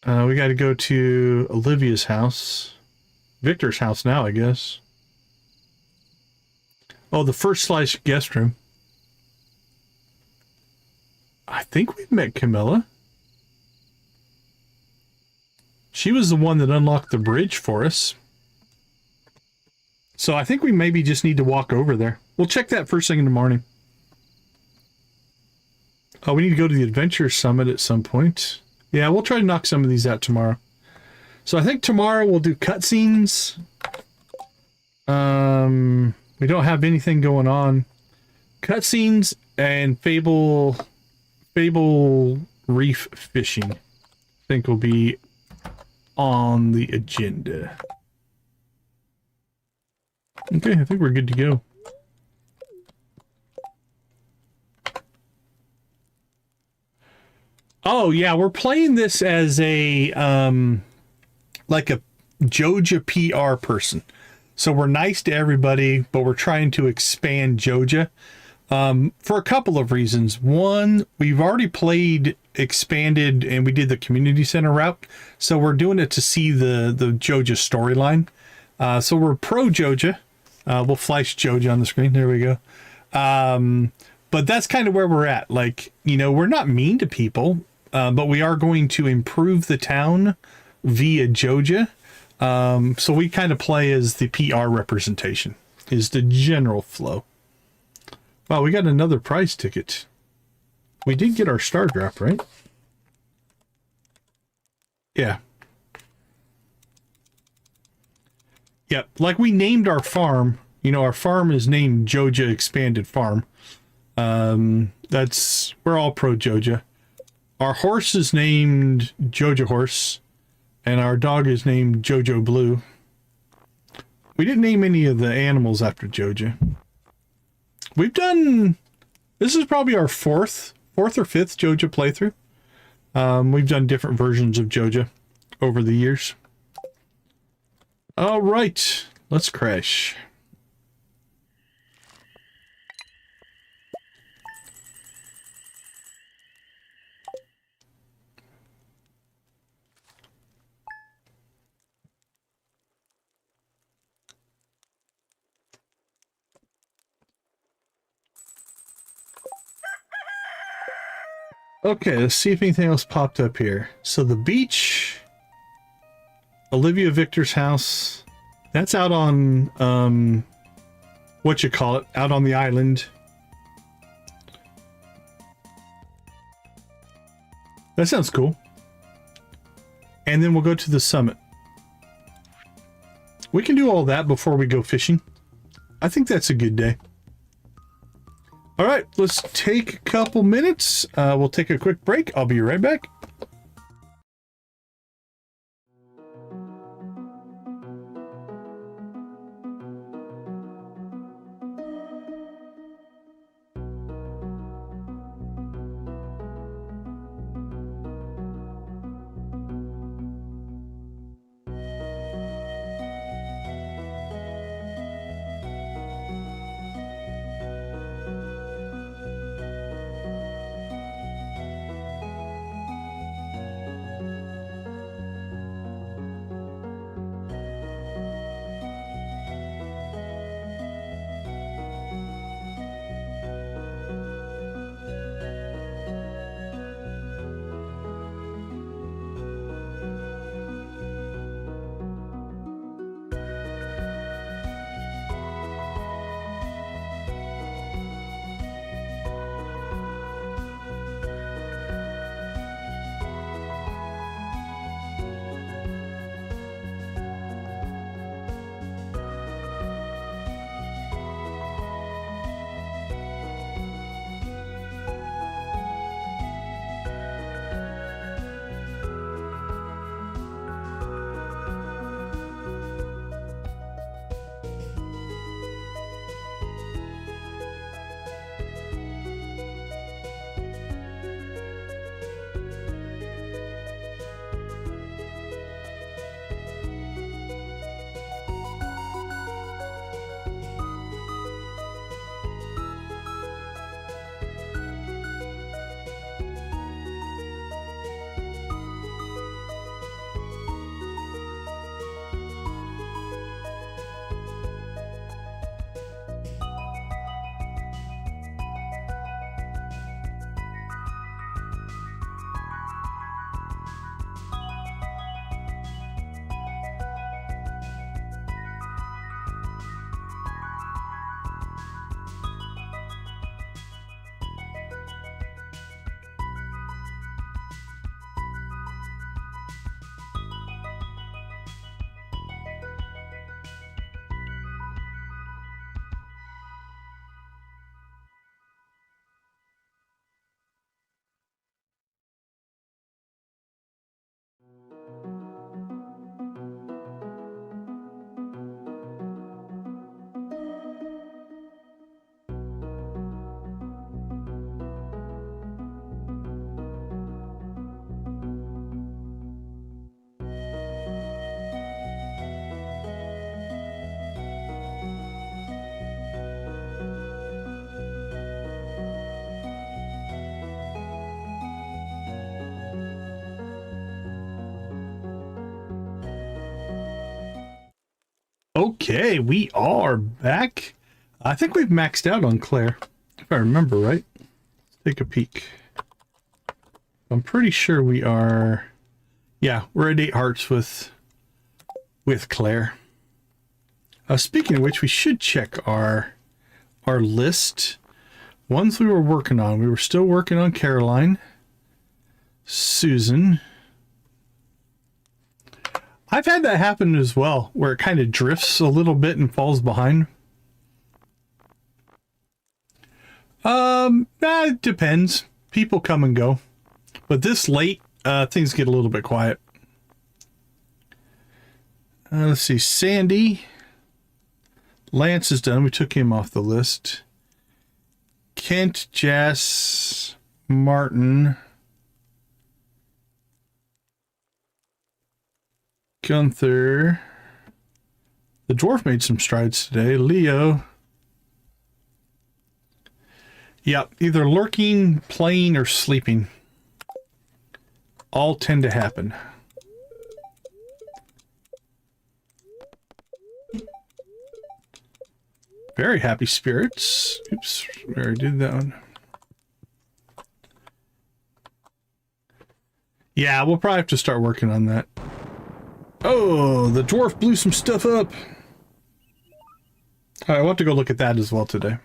We got to go to Olivia's house. Victor's house now, I guess. Oh, the First Slice guest room. I think we've met Camilla. She was the one that unlocked the bridge for us. So I think we maybe just need to walk over there. We'll check that first thing in the morning. Oh, we need to go to the Adventure Summit at some point. Yeah, we'll try to knock some of these out tomorrow. So I think tomorrow we'll do cutscenes. We don't have anything going on. Cutscenes and Fable Reef fishing, I think, will be on the agenda. Okay, I think we're good to go. Oh yeah, we're playing this as a like a Joja PR person. So we're nice to everybody, but we're trying to expand Joja for a couple of reasons. One, we've already played Expanded and we did the community center route, so we're doing it to see the Joja storyline. So we're pro Joja. We'll flash Joja on the screen. There we go. But that's kind of where we're at. Like, you know, we're not mean to people, but we are going to improve the town via Joja. So we kind of play as the PR representation, is the general flow. Wow, we got another prize ticket. We did get our star drop, right? Yeah. Yep, like we named our farm. You know, our farm is named Joja Expanded Farm. We're all pro Joja. Our horse is named Joja Horse, and our dog is named Jojo Blue. We didn't name any of the animals after Joja. This is probably our fourth or fifth Joja playthrough. We've done different versions of Joja over the years. All right, let's crash. Okay, let's see if anything else popped up here. So the beach, Olivia Victor's house, that's out on, out on the island. That sounds cool. And then we'll go to the summit. We can do all that before we go fishing. I think that's a good day. All right, let's take a couple minutes. We'll take a quick break. I'll be right back. Okay, we are back. I think we've maxed out on Claire, if I remember right. Let's take a peek. I'm pretty sure we are... Yeah, we're at 8 hearts with Claire. Speaking of which, we should check our list. Ones we were working on. We were still working on Caroline. Susan. I've had that happen as well, where it kind of drifts a little bit and falls behind. It depends. People come and go. But this late, things get a little bit quiet. Let's see. Sandy. Lance is done. We took him off the list. Kent, Jess, Martin, Gunther. The dwarf made some strides today. Leo. Yep, either lurking, playing, or sleeping. All tend to happen. Very happy spirits. Oops, we already did that one. Yeah, we'll probably have to start working on that. Oh, the dwarf blew some stuff up. All right, we'll have to go look at that as well today.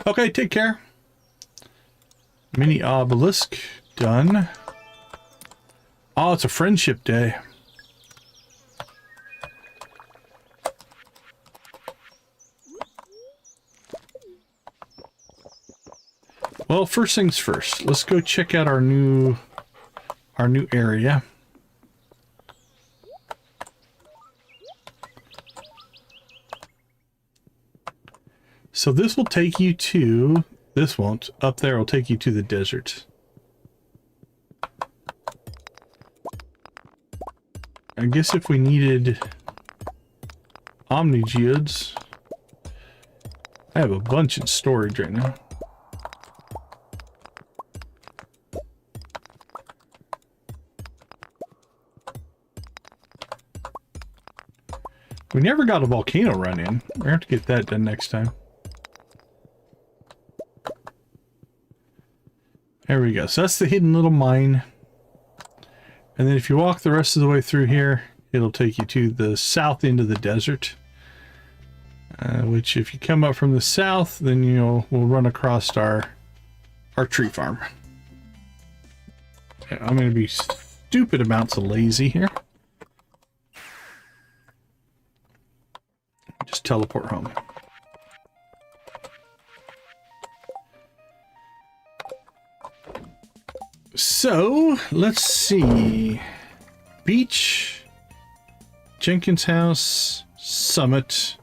Okay, take care. Mini Obelisk, done. Oh, it's a friendship day. Well, first things first. Let's go check out our new area. So this will take you to, this won't, up there will take you to the desert. I guess if we needed Omni Geodes, I have a bunch in storage right now. We never got a volcano run in. We're gonna have to get that done next time. There we go. So that's the hidden little mine. And then if you walk the rest of the way through here, it'll take you to the south end of the desert. Which if you come up from the south, then we'll run across our tree farm. Okay, I'm going to be stupid amounts of lazy here. Just teleport home. So, let's see. Beach, Jenkins House, Summit.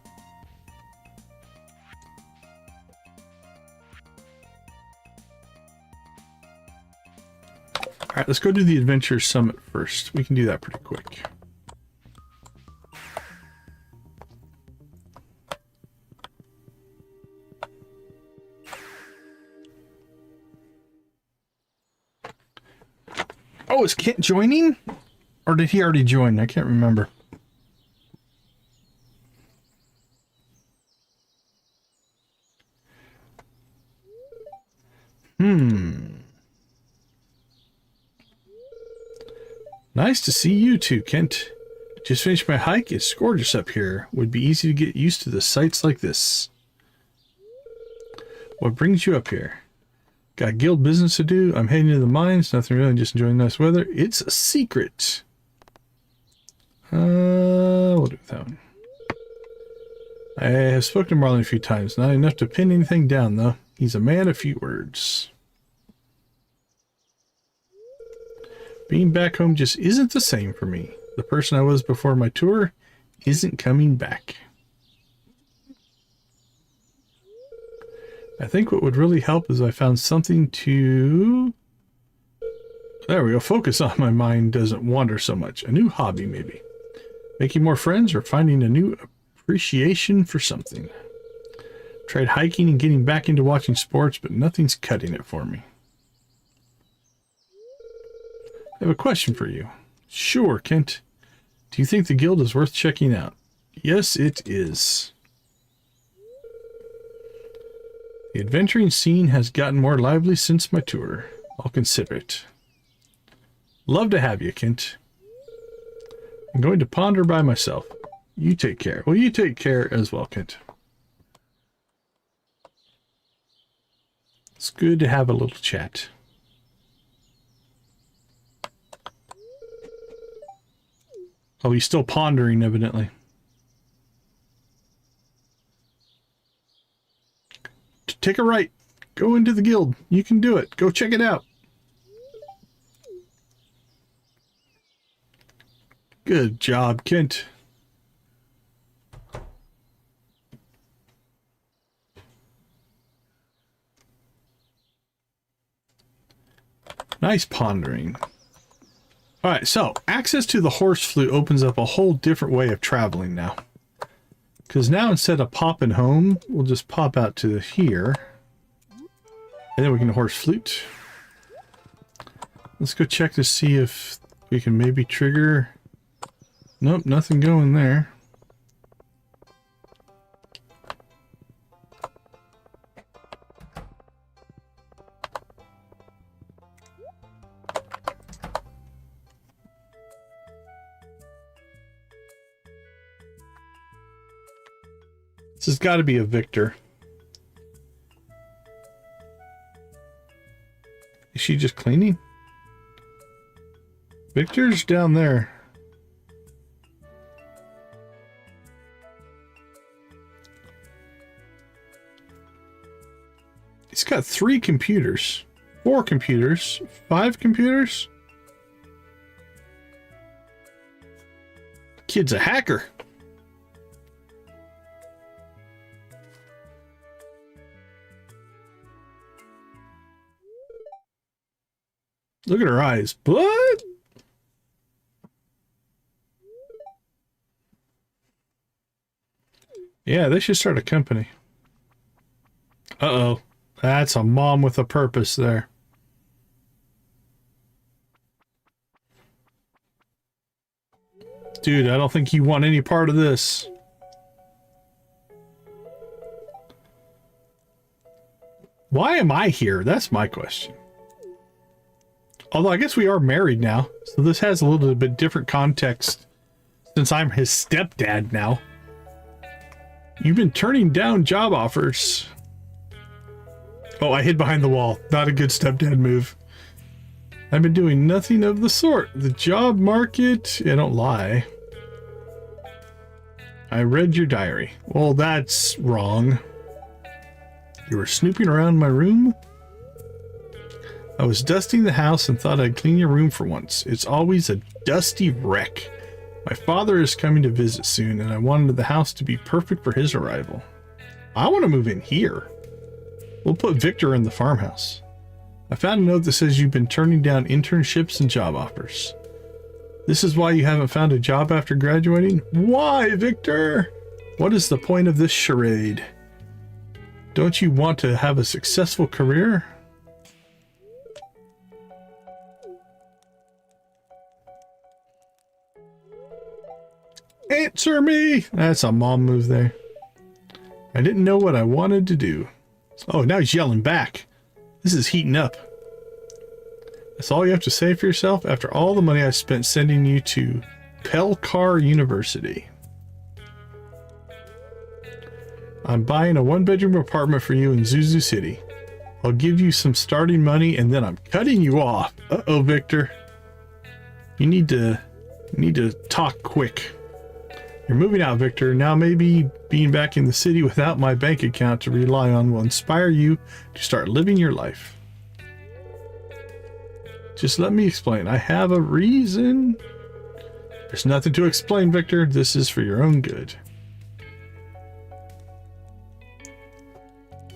All right, let's go do the Adventure Summit first. We can do that pretty quick. Oh, is Kent joining? Or did he already join? I can't remember. Nice to see you too, Kent. Just finished my hike. It's gorgeous up here. Would be easy to get used to the sights like this. What brings you up here? Got guild business to do. I'm heading to the mines. Nothing really, just enjoying nice weather. It's a secret. We'll do that one. I have spoken to Marlon a few times. Not enough to pin anything down, though. He's a man of few words. Being back home just isn't the same for me. The person I was before my tour isn't coming back. I think what would really help is I found something to... There we go. Focus on my mind doesn't wander so much. A new hobby, maybe. Making more friends or finding a new appreciation for something. Tried hiking and getting back into watching sports, but nothing's cutting it for me. I have a question for you. Sure, Kent. Do you think the guild is worth checking out? Yes, it is. The adventuring scene has gotten more lively since my tour. I'll consider it. Love to have you, Kent. I'm going to ponder by myself. You take care. Well, you take care as well, Kent. It's good to have a little chat. Oh, he's still pondering, evidently. Take a right. Go into the guild. You can do it. Go check it out. Good job, Kent. Nice pondering. Alright, so access to the horse flute opens up a whole different way of traveling now. Because now instead of popping home, we'll just pop out to here. And then we can horse flute. Let's go check to see if we can maybe trigger... Nope, nothing going there. This has got to be a Victor. Is she just cleaning? Victor's down there. He's got 3 computers, 4 computers, 5 computers. Kid's a hacker. Look at her eyes. What? Yeah, they should start a company. Uh-oh. That's a mom with a purpose there. Dude, I don't think you want any part of this. Why am I here? That's my question. Although I guess we are married now, so this has a little bit different context since I'm his stepdad now. You've been turning down job offers. Oh, I hid behind the wall. Not a good stepdad move. I've been doing nothing of the sort. The job market... I don't lie. I read your diary. Well, that's wrong. You were snooping around my room? I was dusting the house and thought I'd clean your room for once. It's always a dusty wreck. My father is coming to visit soon, and I wanted the house to be perfect for his arrival. I want to move in here. We'll put Victor in the farmhouse. I found a note that says you've been turning down internships and job offers. This is why you haven't found a job after graduating? Why, Victor? What is the point of this charade? Don't you want to have a successful career? Answer me! That's a mom move there. I didn't know what I wanted to do. Oh, now he's yelling back. This is heating up. That's all you have to say for yourself after all the money I spent sending you to Pelican University. I'm buying a 1-bedroom apartment for you in Zuzu City. I'll give you some starting money and then I'm cutting you off. Uh-oh, Victor. You need to talk quick. You're moving out, Victor. Now maybe being back in the city without my bank account to rely on will inspire you to start living your life. Just let me explain. I have a reason. There's nothing to explain, Victor. This is for your own good.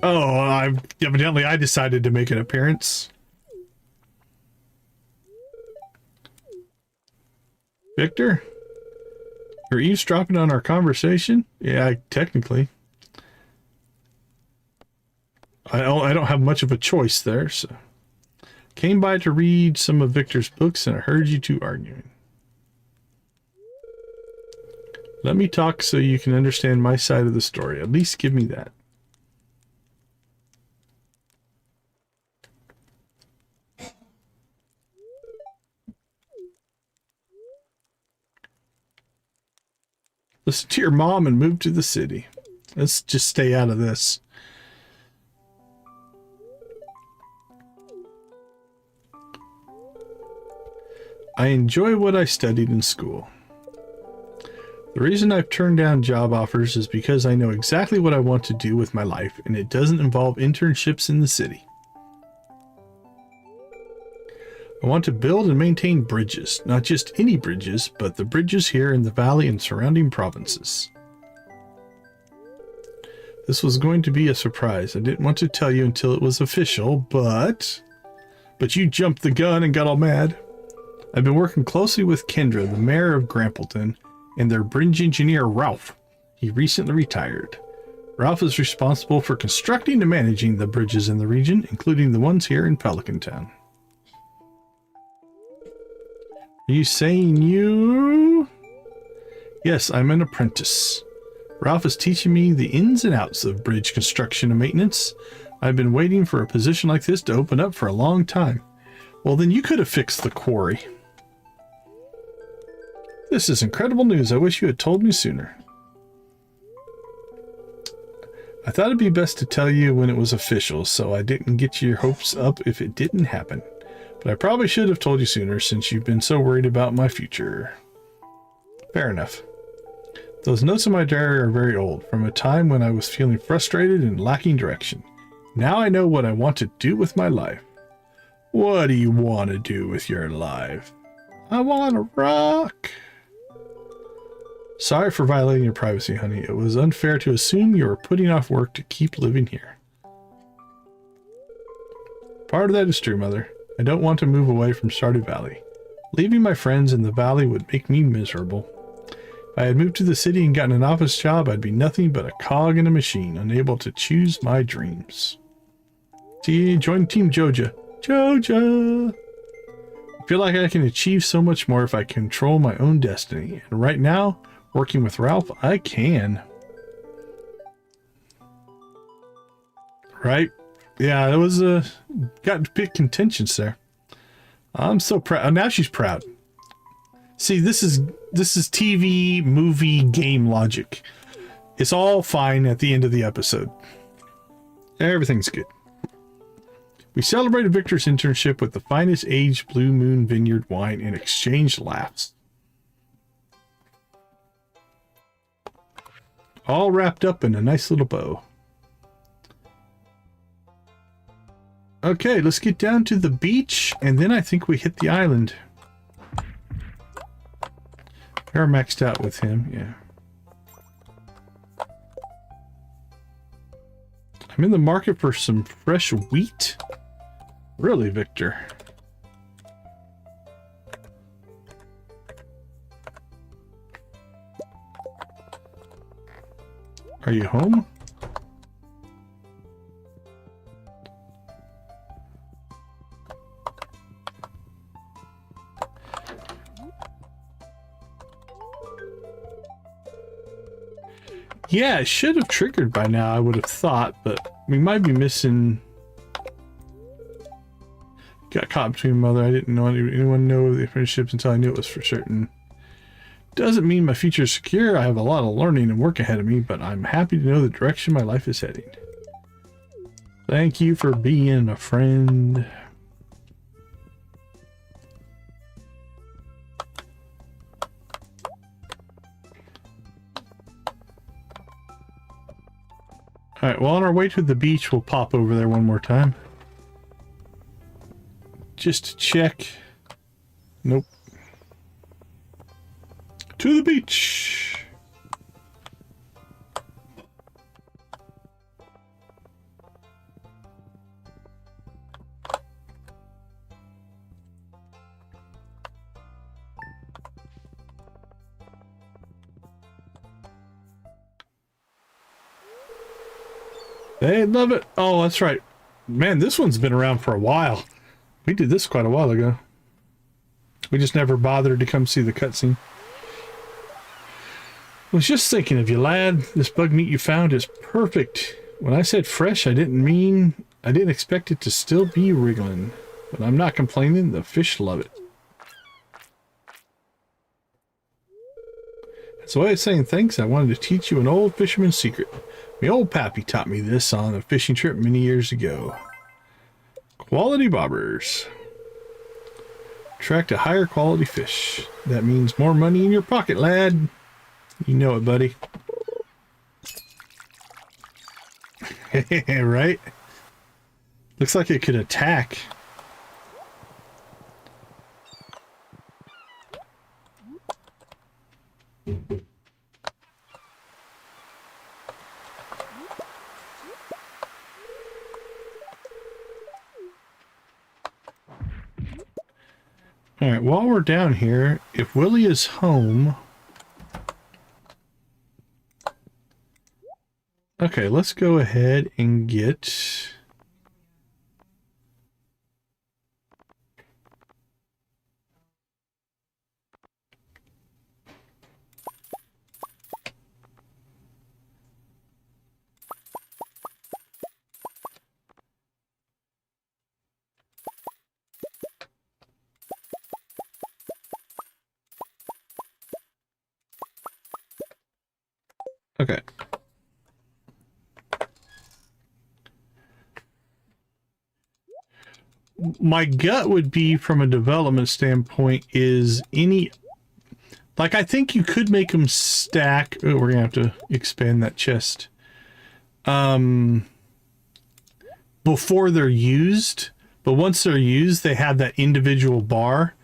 Oh, evidently I decided to make an appearance. Victor? You're eavesdropping on our conversation? Yeah, technically. I don't have much of a choice there, so. Came by to read some of Victor's books and I heard you two arguing. Let me talk so you can understand my side of the story. At least give me that. Listen to your mom and move to the city. Let's just stay out of this. I enjoy what I studied in school. The reason I've turned down job offers is because I know exactly what I want to do with my life, and it doesn't involve internships in the city. I want to build and maintain bridges, not just any bridges, but the bridges here in the valley and surrounding provinces. This was going to be a surprise. I didn't want to tell you until it was official, but you jumped the gun and got all mad. I've been working closely with Kendra, the mayor of Grampleton, and their bridge engineer, Ralph. He recently retired. Ralph is responsible for constructing and managing the bridges in the region, including the ones here in Pelican Town. Are you saying you? Yes, I'm an apprentice. Ralph is teaching me the ins and outs of bridge construction and maintenance. I've been waiting for a position like this to open up for a long time. Well, then you could have fixed the quarry. This is incredible news. I wish you had told me sooner. I thought it'd be best to tell you when it was official, so I didn't get your hopes up if it didn't happen. But I probably should have told you sooner since you've been so worried about my future. Fair enough. Those notes in my diary are very old, from a time when I was feeling frustrated and lacking direction. Now I know what I want to do with my life. What do you want to do with your life? I want to rock. Sorry for violating your privacy, honey. It was unfair to assume you were putting off work to keep living here. Part of that is true, Mother. I don't want to move away from Stardew Valley. Leaving my friends in the valley would make me miserable. If I had moved to the city and gotten an office job, I'd be nothing but a cog in a machine, unable to choose my dreams. See, join Team Joja. Joja! I feel like I can achieve so much more if I control my own destiny. And right now, working with Ralph, I can. Right? Yeah, it was got big contentions there. I'm so proud. Oh, now she's proud. See, this is TV, movie, game logic. It's all fine at the end of the episode. Everything's good. We celebrated Victor's internship with the finest aged Blue Moon Vineyard wine and exchanged laughs. All wrapped up in a nice little bow. Okay, let's get down to the beach, and then I think we hit the island. We're maxed out with him, yeah. I'm in the market for some fresh wheat. Really, Victor? Are you home? Yeah, it should have triggered by now, I would have thought, but we might be missing... Got caught between Mother. I didn't know anyone know the apprenticeships until I knew it was for certain. Doesn't mean my future is secure. I have a lot of learning and work ahead of me, but I'm happy to know the direction my life is heading. Thank you for being a friend. Alright, well, on our way to the beach, we'll pop over there one more time. Just to check. Nope. To the beach. They love it. Oh, that's right. Man, this one's been around for a while. We did this quite a while ago. We just never bothered to come see the cutscene. Was just thinking of you, lad. This bug meat you found is perfect. When I said fresh, I didn't expect it to still be wriggling. But I'm not complaining, the fish love it. So I was saying thanks, I wanted to teach you an old fisherman's secret. My old pappy taught me this on a fishing trip many years ago. Quality bobbers. Attract a higher quality fish. That means more money in your pocket, lad. You know it, buddy. Right? Looks like it could attack. Alright, while we're down here, if Willie is home... Okay, let's go ahead and get... Okay. My gut would be, from a development standpoint, is any... Like, I think you could make them stack... Oh, we're going to have to expand that chest. Before they're used. But once they're used, they have that individual bar.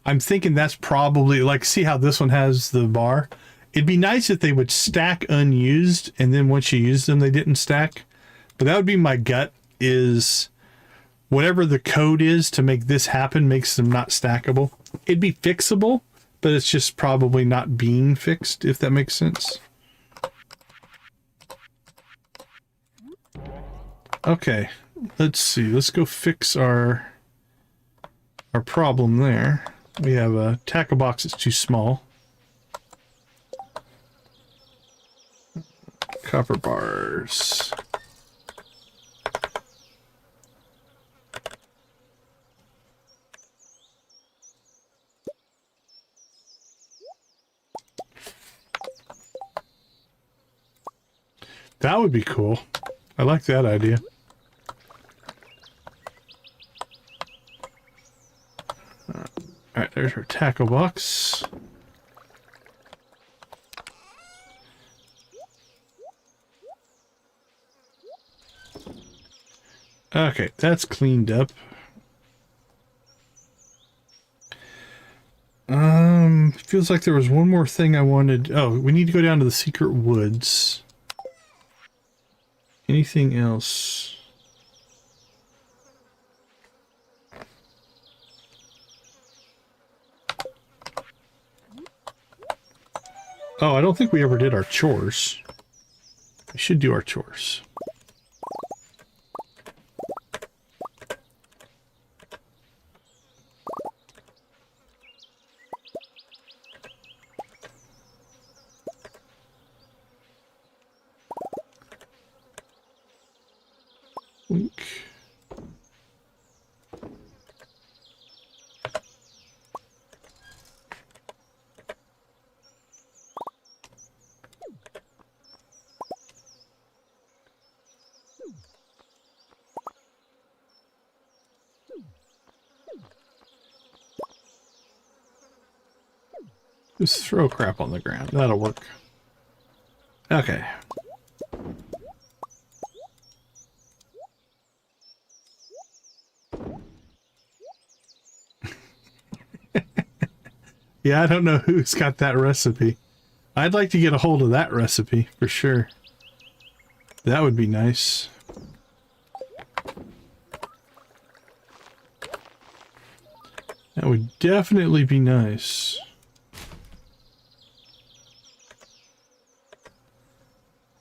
I'm thinking that's probably... Like, see how this one has the bar? It'd be nice if they would stack unused, and then once you use them, they didn't stack. But that would be my gut, is whatever the code is to make this happen makes them not stackable. It'd be fixable, but it's just probably not being fixed, if that makes sense. Okay, let's see. Let's go fix our problem there. We have a tackle box that's too small. Copper bars. That would be cool. I like that idea. Alright, there's our tackle box. Okay, that's cleaned up. Feels like there was one more thing I wanted. Oh, we need to go down to the secret woods. Anything else? Oh, I don't think we ever did our chores. We should do our chores. Wink. Just throw crap on the ground. That'll work. Okay. Yeah, I don't know who's got that recipe. I'd like to get a hold of that recipe, for sure. That would be nice. That would definitely be nice.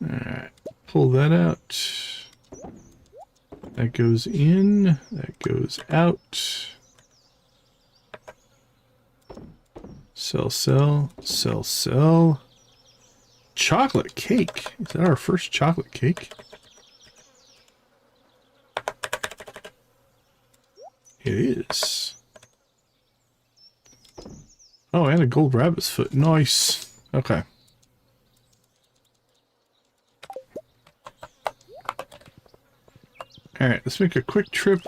Alright, pull that out. That goes in, that goes out. Sell, sell, sell, sell. chocolate cake. Is that our first chocolate cake? It is. Oh, and a gold rabbit's foot. Nice. Okay. Alright, let's make a quick trip.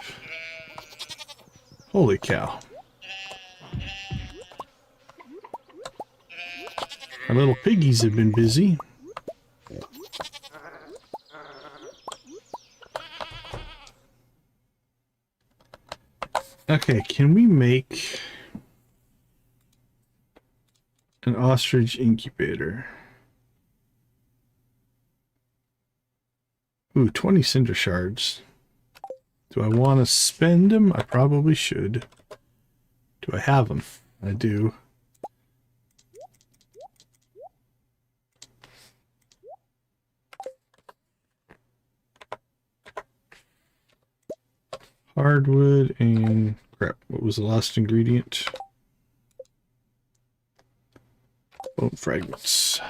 Holy cow. Our little piggies have been busy. Okay, can we make an ostrich incubator? Ooh, 20 cinder shards. Do I want to spend them? I probably should. Do I have them? I do. Hardwood and crap. What was the last ingredient? Bone fragments.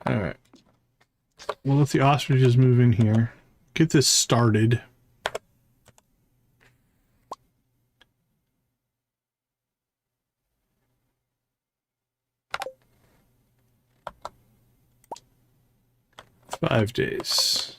Alright. We'll let the ostriches move in here. Get this started. Five days.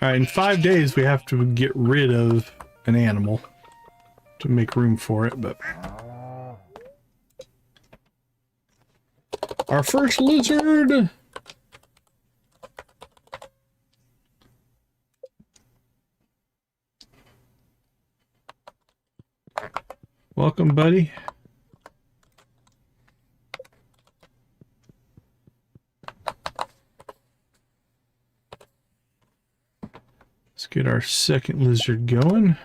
Alright, in 5 days we have to get rid of an animal to make room for it, but our first lizard! Welcome, buddy. Let's get our second lizard going.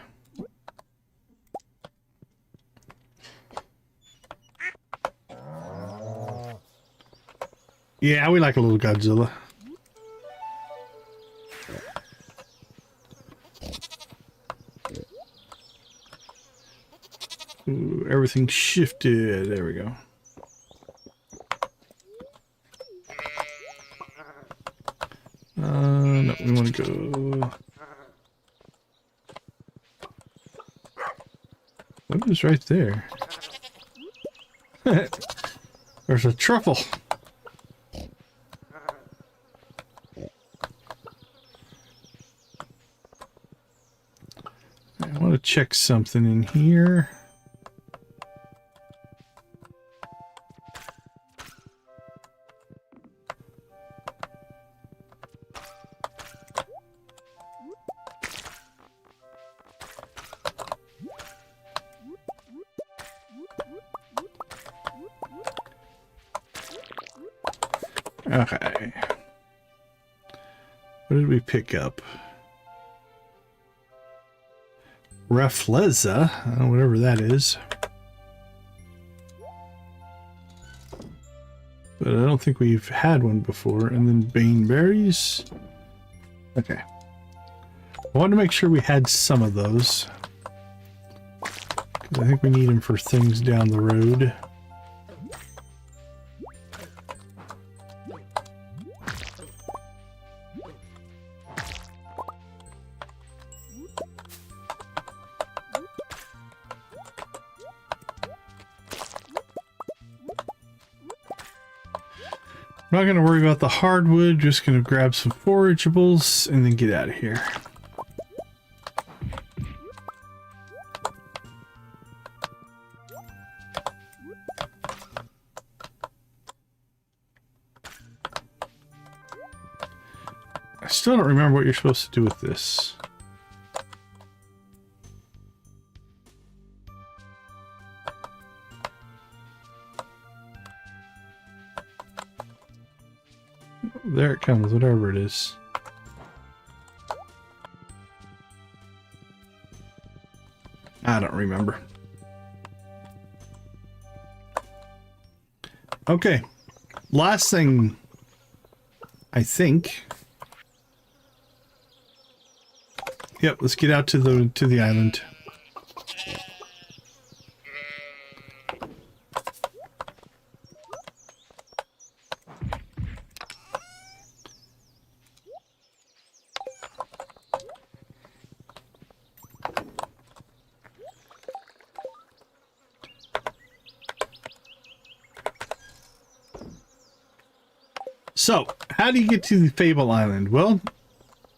Yeah, we like a little Godzilla. Ooh, everything shifted. There we go. No, we want to go. What is right there? There's a truffle. I want to check something in here. Okay. What did we pick up? Raffleza, whatever that is. But I don't think we've had one before. And then baneberries. Okay. I wanted to make sure we had some of those, because I think we need them for things down the road. I'm not going to worry about the hardwood, just going to grab some forageables and then get out of here. I still don't remember what you're supposed to do with this. There it comes, whatever it is. I don't remember. Okay. Last thing, I think. Yep, let's get out to the island. So, how do you get to the Fable Island? Well,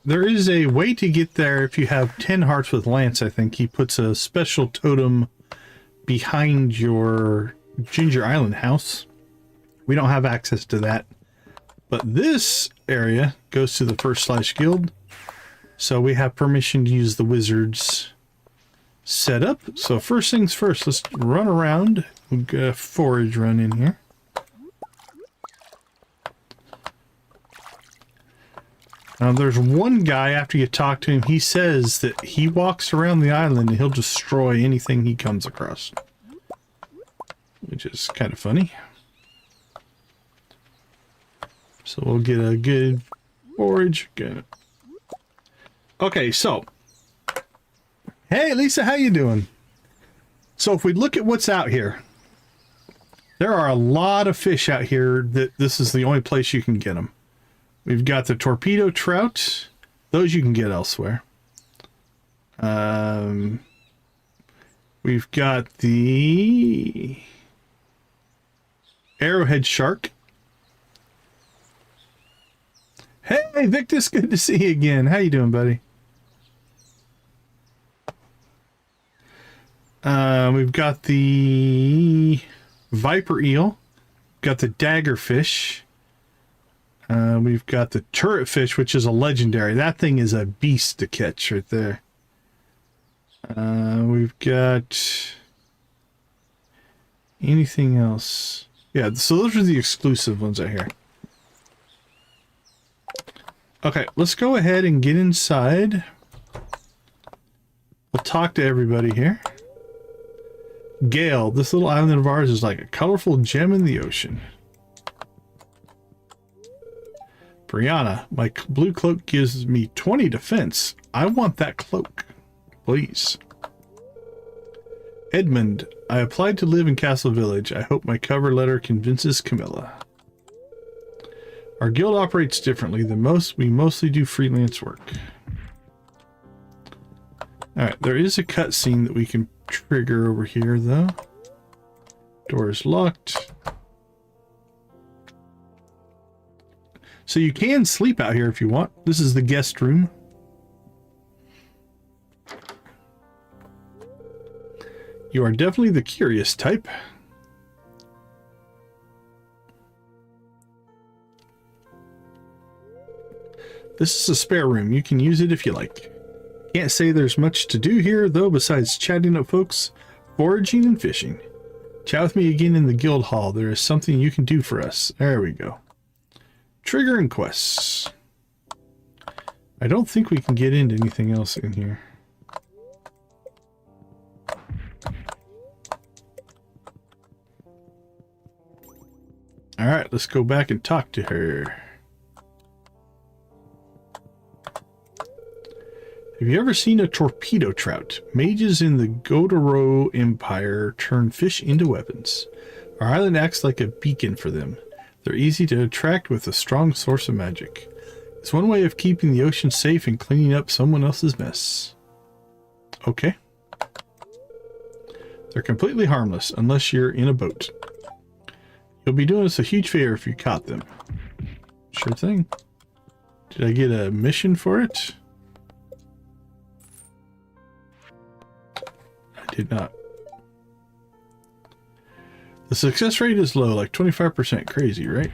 there is a way to get there if you have 10 hearts with Lance, I think. He puts a special totem behind your Ginger Island house. We don't have access to that. But this area goes to the First Slash Guild. So we have permission to use the wizard's setup. So first things first, let's run around. We'll get a forage run in here. Now, there's one guy, after you talk to him, he says that he walks around the island and he'll destroy anything he comes across. Which is kind of funny. So we'll get a good forage. Good. Okay, so. Hey, Lisa, how you doing? So if we look at what's out here, there are a lot of fish out here that this is the only place you can get them. We've got the torpedo trout. Those you can get elsewhere. We've got the arrowhead shark. Hey, Victus, good to see you again. How you doing, buddy? We've got the viper eel. Got the daggerfish. We've got the turret fish, which is a legendary. That thing is a beast to catch right there. We've got anything else? Yeah, so those are the exclusive ones out here. Okay, let's go ahead and get inside. We'll talk to everybody here. Gale, this little island of ours is like a colorful gem in the ocean. Brianna, my blue cloak gives me 20 defense. I want that cloak, please. Edmund, I applied to live in Castle Village. I hope my cover letter convinces Camilla. Our guild operates differently than most. We mostly do freelance work. Alright, there is a cutscene that we can trigger over here, though. Door is locked. So you can sleep out here if you want. This is the guest room. You are definitely the curious type. This is a spare room. You can use it if you like. Can't say there's much to do here, though, besides chatting up folks, foraging, and fishing. Chat with me again in the guild hall. There is something you can do for us. There we go. Triggering quests. I don't think we can get into anything else in here. Alright, let's go back and talk to her. Have you ever seen a torpedo trout? Mages in the Godoro Empire turn fish into weapons. Our island acts like a beacon for them. They're easy to attract with a strong source of magic. It's one way of keeping the ocean safe and cleaning up someone else's mess. Okay. They're completely harmless unless you're in a boat. You'll be doing us a huge favor if you caught them. Sure thing. Did I get a mission for it? I did not. The success rate is low, like 25%. Crazy, right?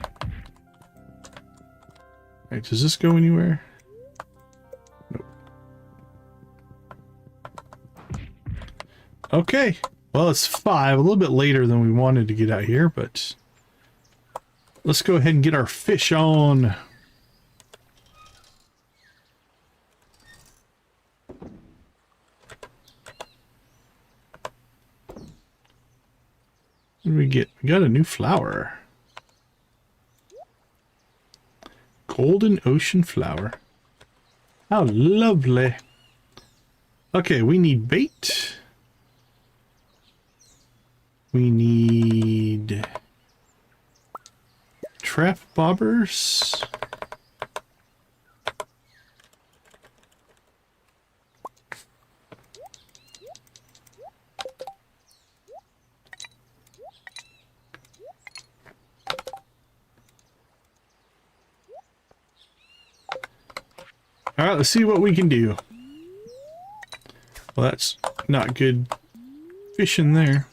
Alright, does this go anywhere? Nope. Okay. Well, it's 5, a little bit later than we wanted to get out here, but let's go ahead and get our fish on. What did we get? We got a new flower. Golden ocean flower. How lovely. Okay, we need bait. We need trap bobbers. All right, let's see what we can do. Well, that's not good fish in there.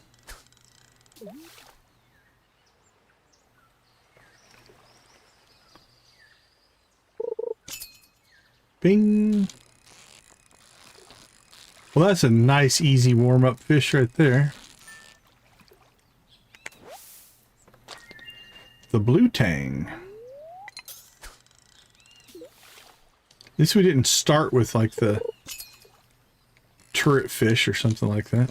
Bing. Well, that's a nice, easy warm-up fish right there. The blue tang. At least we didn't start with like the turret fish or something like that.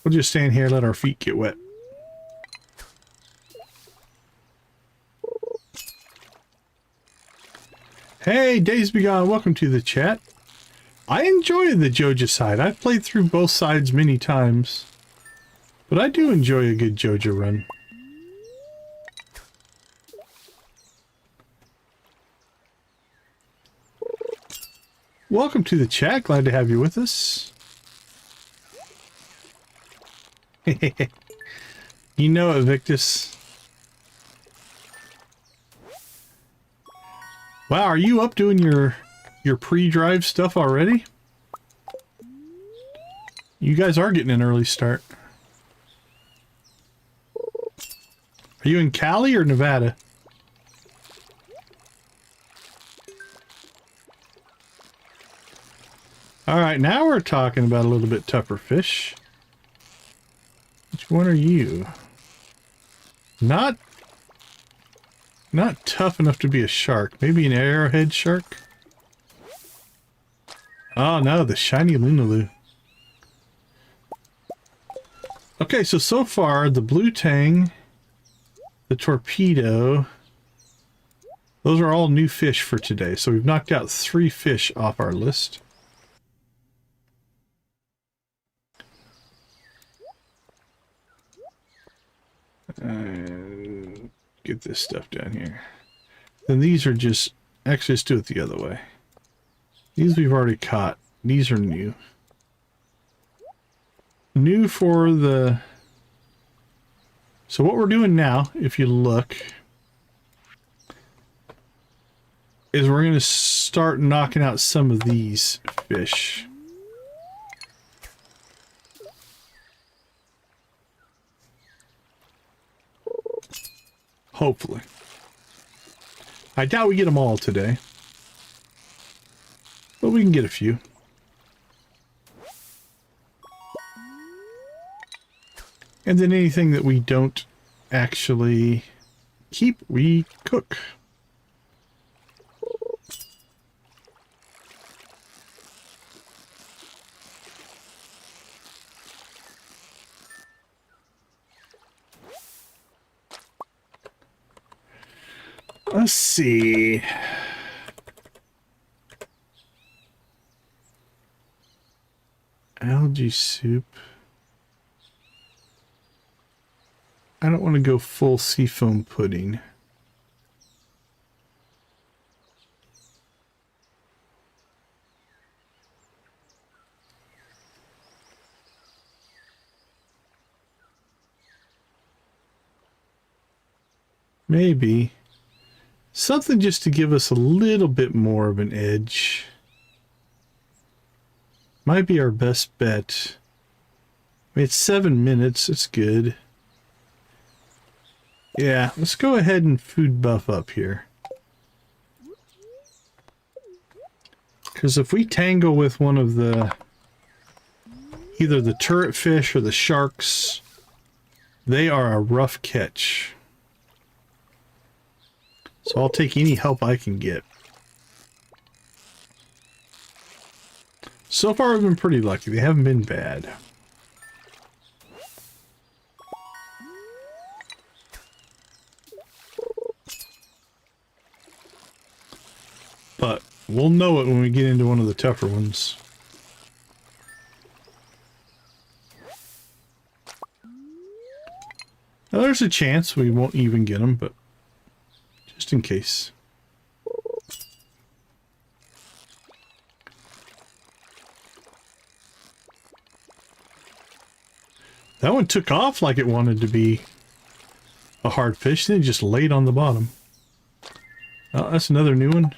We'll just stand here and let our feet get wet. Hey, Days Begone, welcome to the chat. I enjoy the Joja side. I've played through both sides many times, but I do enjoy a good Joja run. Welcome to the chat. Glad to have you with us. You know it, Victus. Wow, are you up doing your pre-drive stuff already? You guys are getting an early start. Are you in Cali or Nevada? Alright, now we're talking about a little bit tougher fish. Which one are you? Not tough enough to be a shark. Maybe an arrowhead shark? Oh no, the shiny Lunaloo. Okay, so far the blue tang, the torpedo, those are all new fish for today. So we've knocked out 3 fish off our list. Get this stuff down here. Then these are just, actually let's do it the other way. These we've already caught. These are new. New for the... So what we're doing now, if you look, is we're going to start knocking out some of these fish. Hopefully. I doubt we get them all today. But we can get a few. And then anything that we don't actually keep, we cook. Let's see. Algae soup. I don't want to go full seafoam pudding. Maybe. Something just to give us a little bit more of an edge. Might be our best bet. I mean, it's 7 minutes. It's good. Yeah, let's go ahead and food buff up here. Because if we tangle with one of the... either the turret fish or the sharks, they are a rough catch. So I'll take any help I can get. So far, we've been pretty lucky. They haven't been bad. But we'll know it when we get into one of the tougher ones. Now, there's a chance we won't even get them, but just in case. That one took off like it wanted to be a hard fish, then it just laid on the bottom. Oh, that's another new one.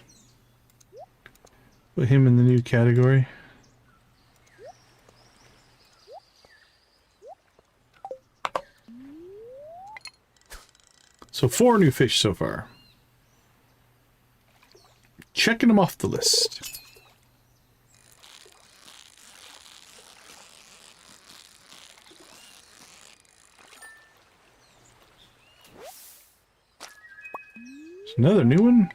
Put him in the new category. So 4 new fish so far. Checking them off the list. There's another new one.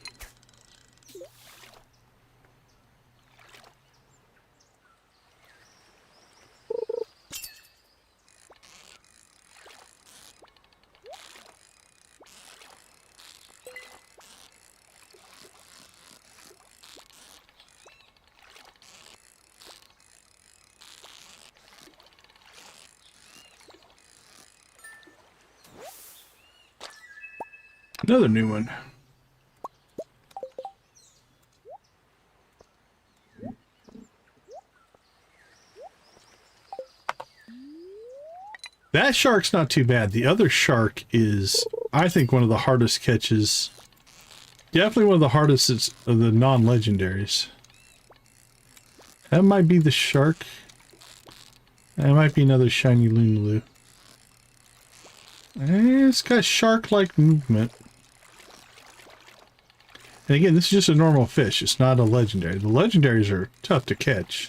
Another new one. That shark's not too bad. The other shark is, I think, one of the hardest catches. Definitely one of the hardest of the non-legendaries. That might be the shark. That might be another shiny Lunaloo. It's got shark-like movement. And again, this is just a normal fish. It's not a legendary. The legendaries are tough to catch.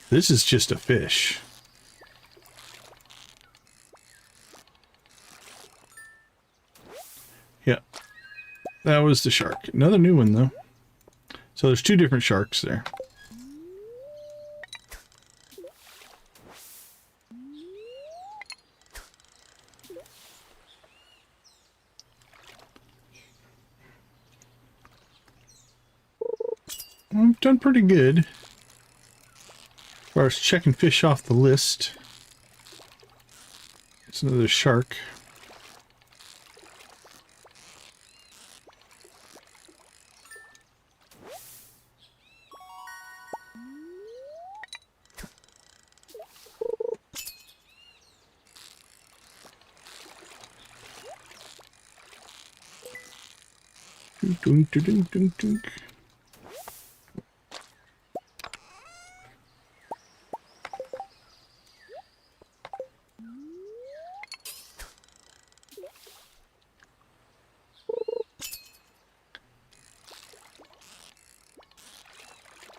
This is just a fish. Yeah. That was the shark. Another new one, though. So there's 2 different sharks there. I've done pretty good as far as checking fish off the list. It's another shark. Dunk, dunk, dunk, dunk, dunk.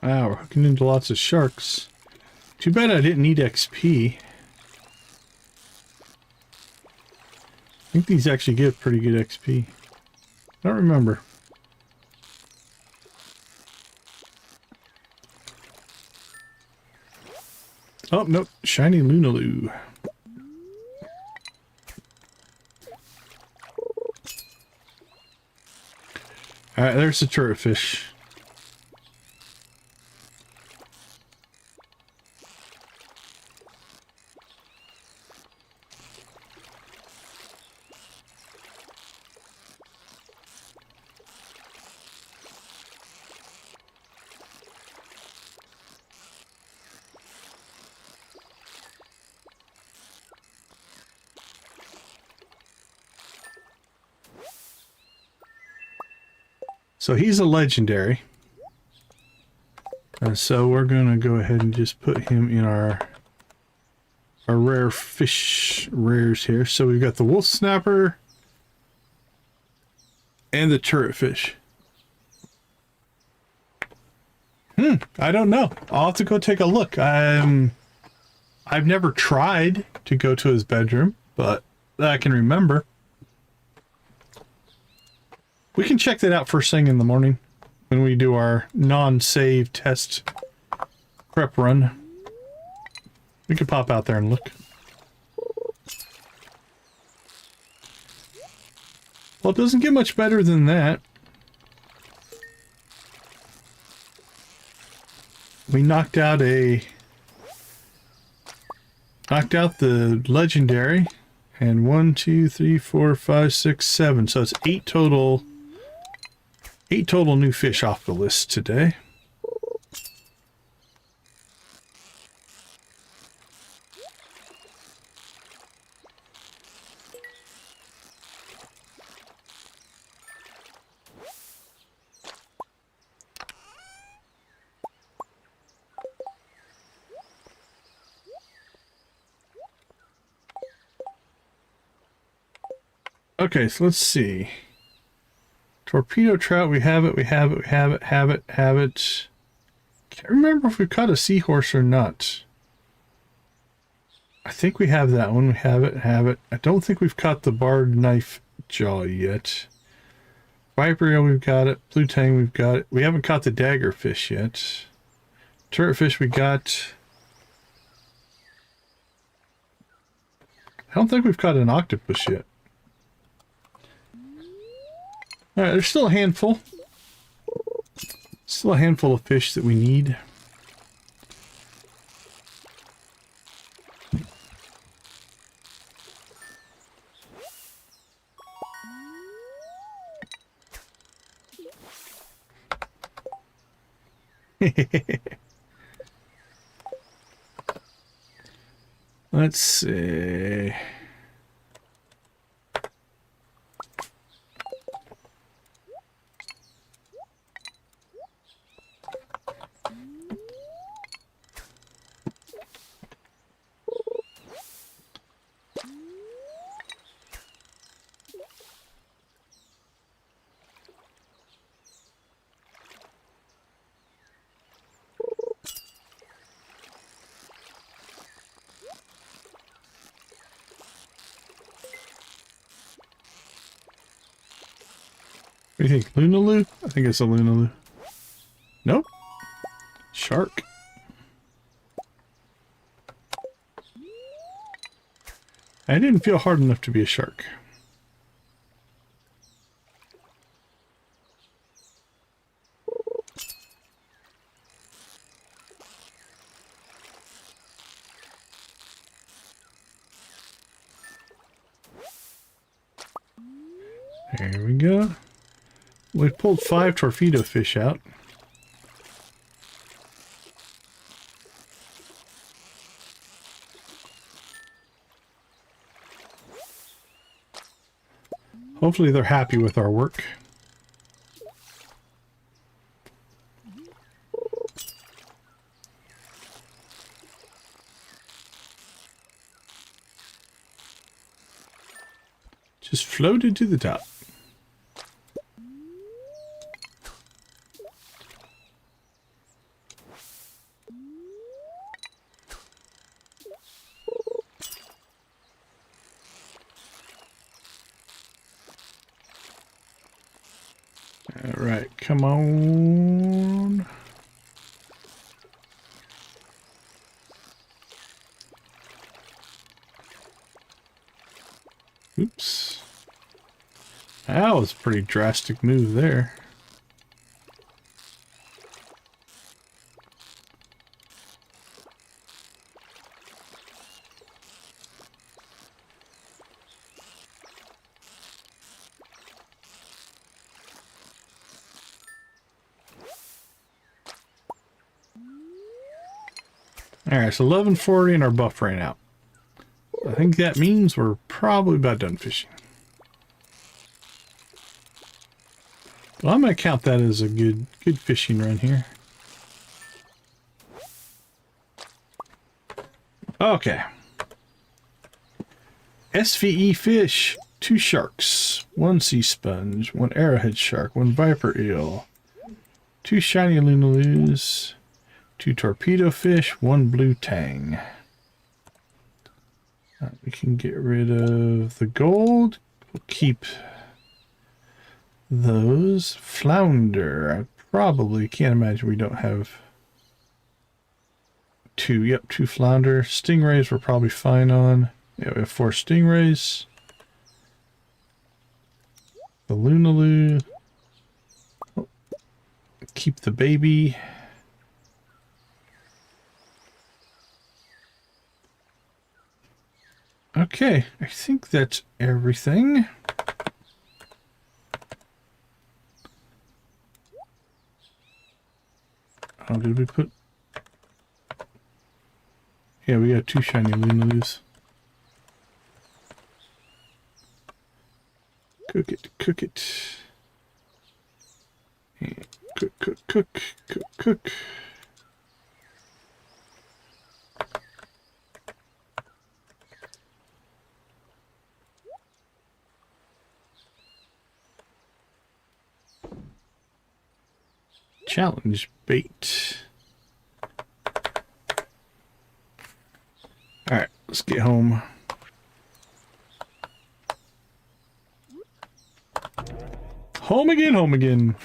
Wow, we're hooking into lots of sharks. Too bad I didn't need XP. I think these actually give pretty good XP. I don't remember. Oh, nope. Shiny Lunaloo. Alright, there's the turret fish. So he's a legendary. So we're going to go ahead and just put him in our rare fish rares here. So we've got the wolf snapper and the turret fish. I don't know. I'll have to go take a look. I've never tried to go to his bedroom, but I can remember. We can check that out first thing in the morning when we do our non-save test prep run. We could pop out there and look. Well, it doesn't get much better than that. We knocked out the legendary, and 1, 2, 3, 4, 5, 6, 7. So it's 8 total new fish off the list today. Okay, so let's see. Torpedo trout, we have it. Can't remember if we caught a seahorse or not. I think we have that one. We have it. I don't think we've caught the barred knife jaw yet. Viper eel, we've got it. Blue tang, we've got it. We haven't caught the dagger fish yet. Turret fish, we got. I don't think we've caught an octopus yet. Alright, there's still a handful. Still a handful of fish that we need. Let's see. What do you think? Lunaloo? I think it's a Lunaloo. Nope. Shark. I didn't feel hard enough to be a shark. There we go. We pulled 5 torpedo fish out. Hopefully they're happy with our work. Just floated to the top. Alright, come on. Oops. That was a pretty drastic move there. Alright, so 11:40 and our buff ran out. I think that means we're probably about done fishing. Well, I'm going to count that as a good fishing run here. Okay. SVE fish, 2 sharks, 1 sea sponge, 1 arrowhead shark, 1 viper eel, 2 shiny lunaloos, 2 torpedo fish, 1 blue tang. We can get rid of the gold. We'll keep those. Flounder. I probably can't imagine we don't have. 2. Yep, 2 flounder. Stingrays we're probably fine on. Yeah, we have 4 stingrays. The Lunaloo. Oh, keep the baby. Okay, I think that's everything. Oh, did we put... Yeah, we got 2 shiny Lunaloos. Cook it, cook it. And cook, cook, cook, cook, cook. Challenge bait. Alright, let's get home. Home again, home again.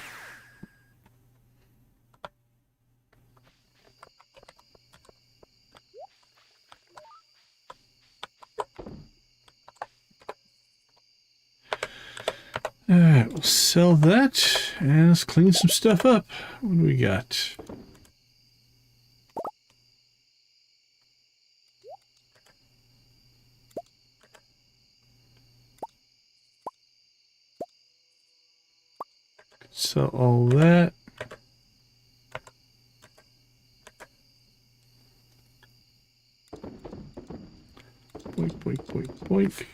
Alright, we'll sell that and let's clean some stuff up. What do we got? Sell all that. Boink, boink, boink, boink.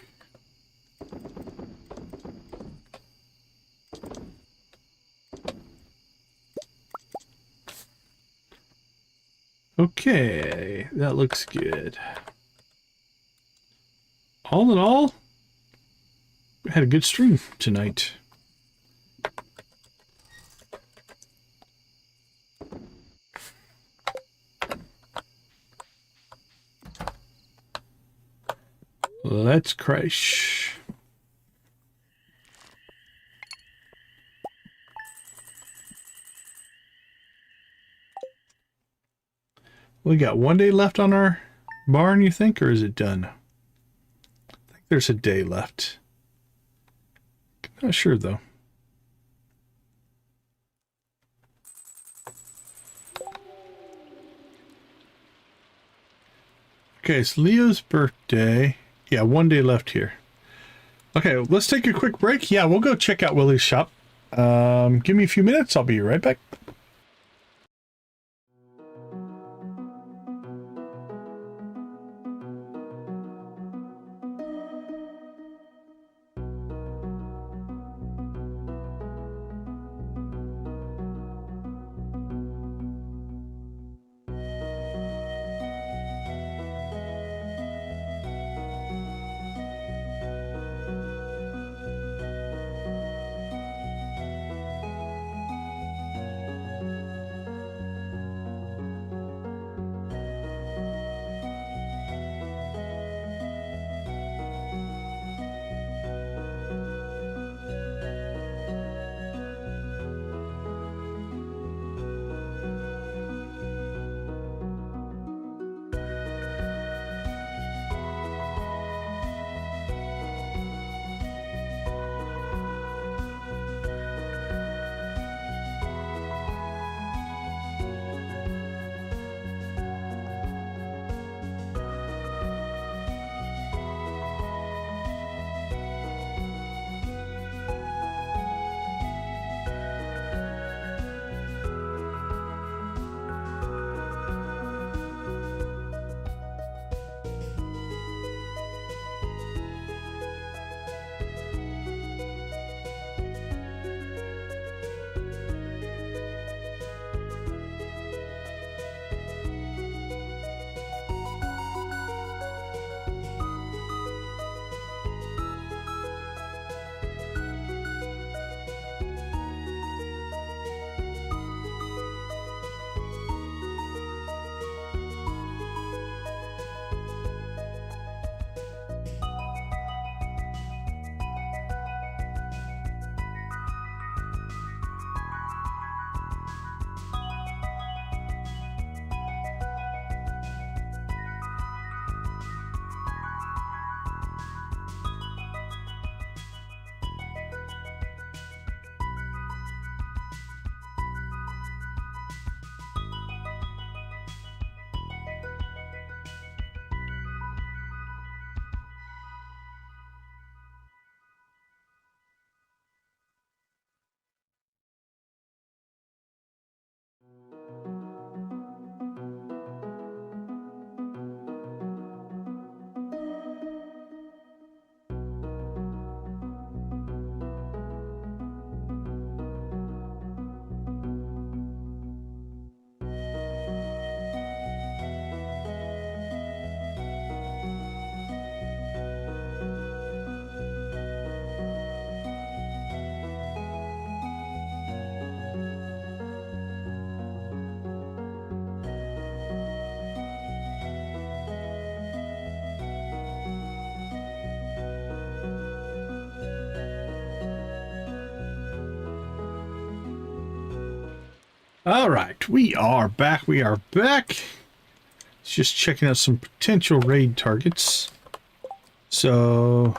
Okay, that looks good. All in all, we had a good stream tonight. Let's crash. We got 1 day left on our barn, you think, or is it done? I think there's a day left. Not sure, though. Okay, it's Leo's birthday. Yeah, 1 day left here. Okay, let's take a quick break. Yeah, we'll go check out Willie's shop. Give me a few minutes. I'll be right back. All right, we are back. We are back. It's just checking out some potential raid targets. So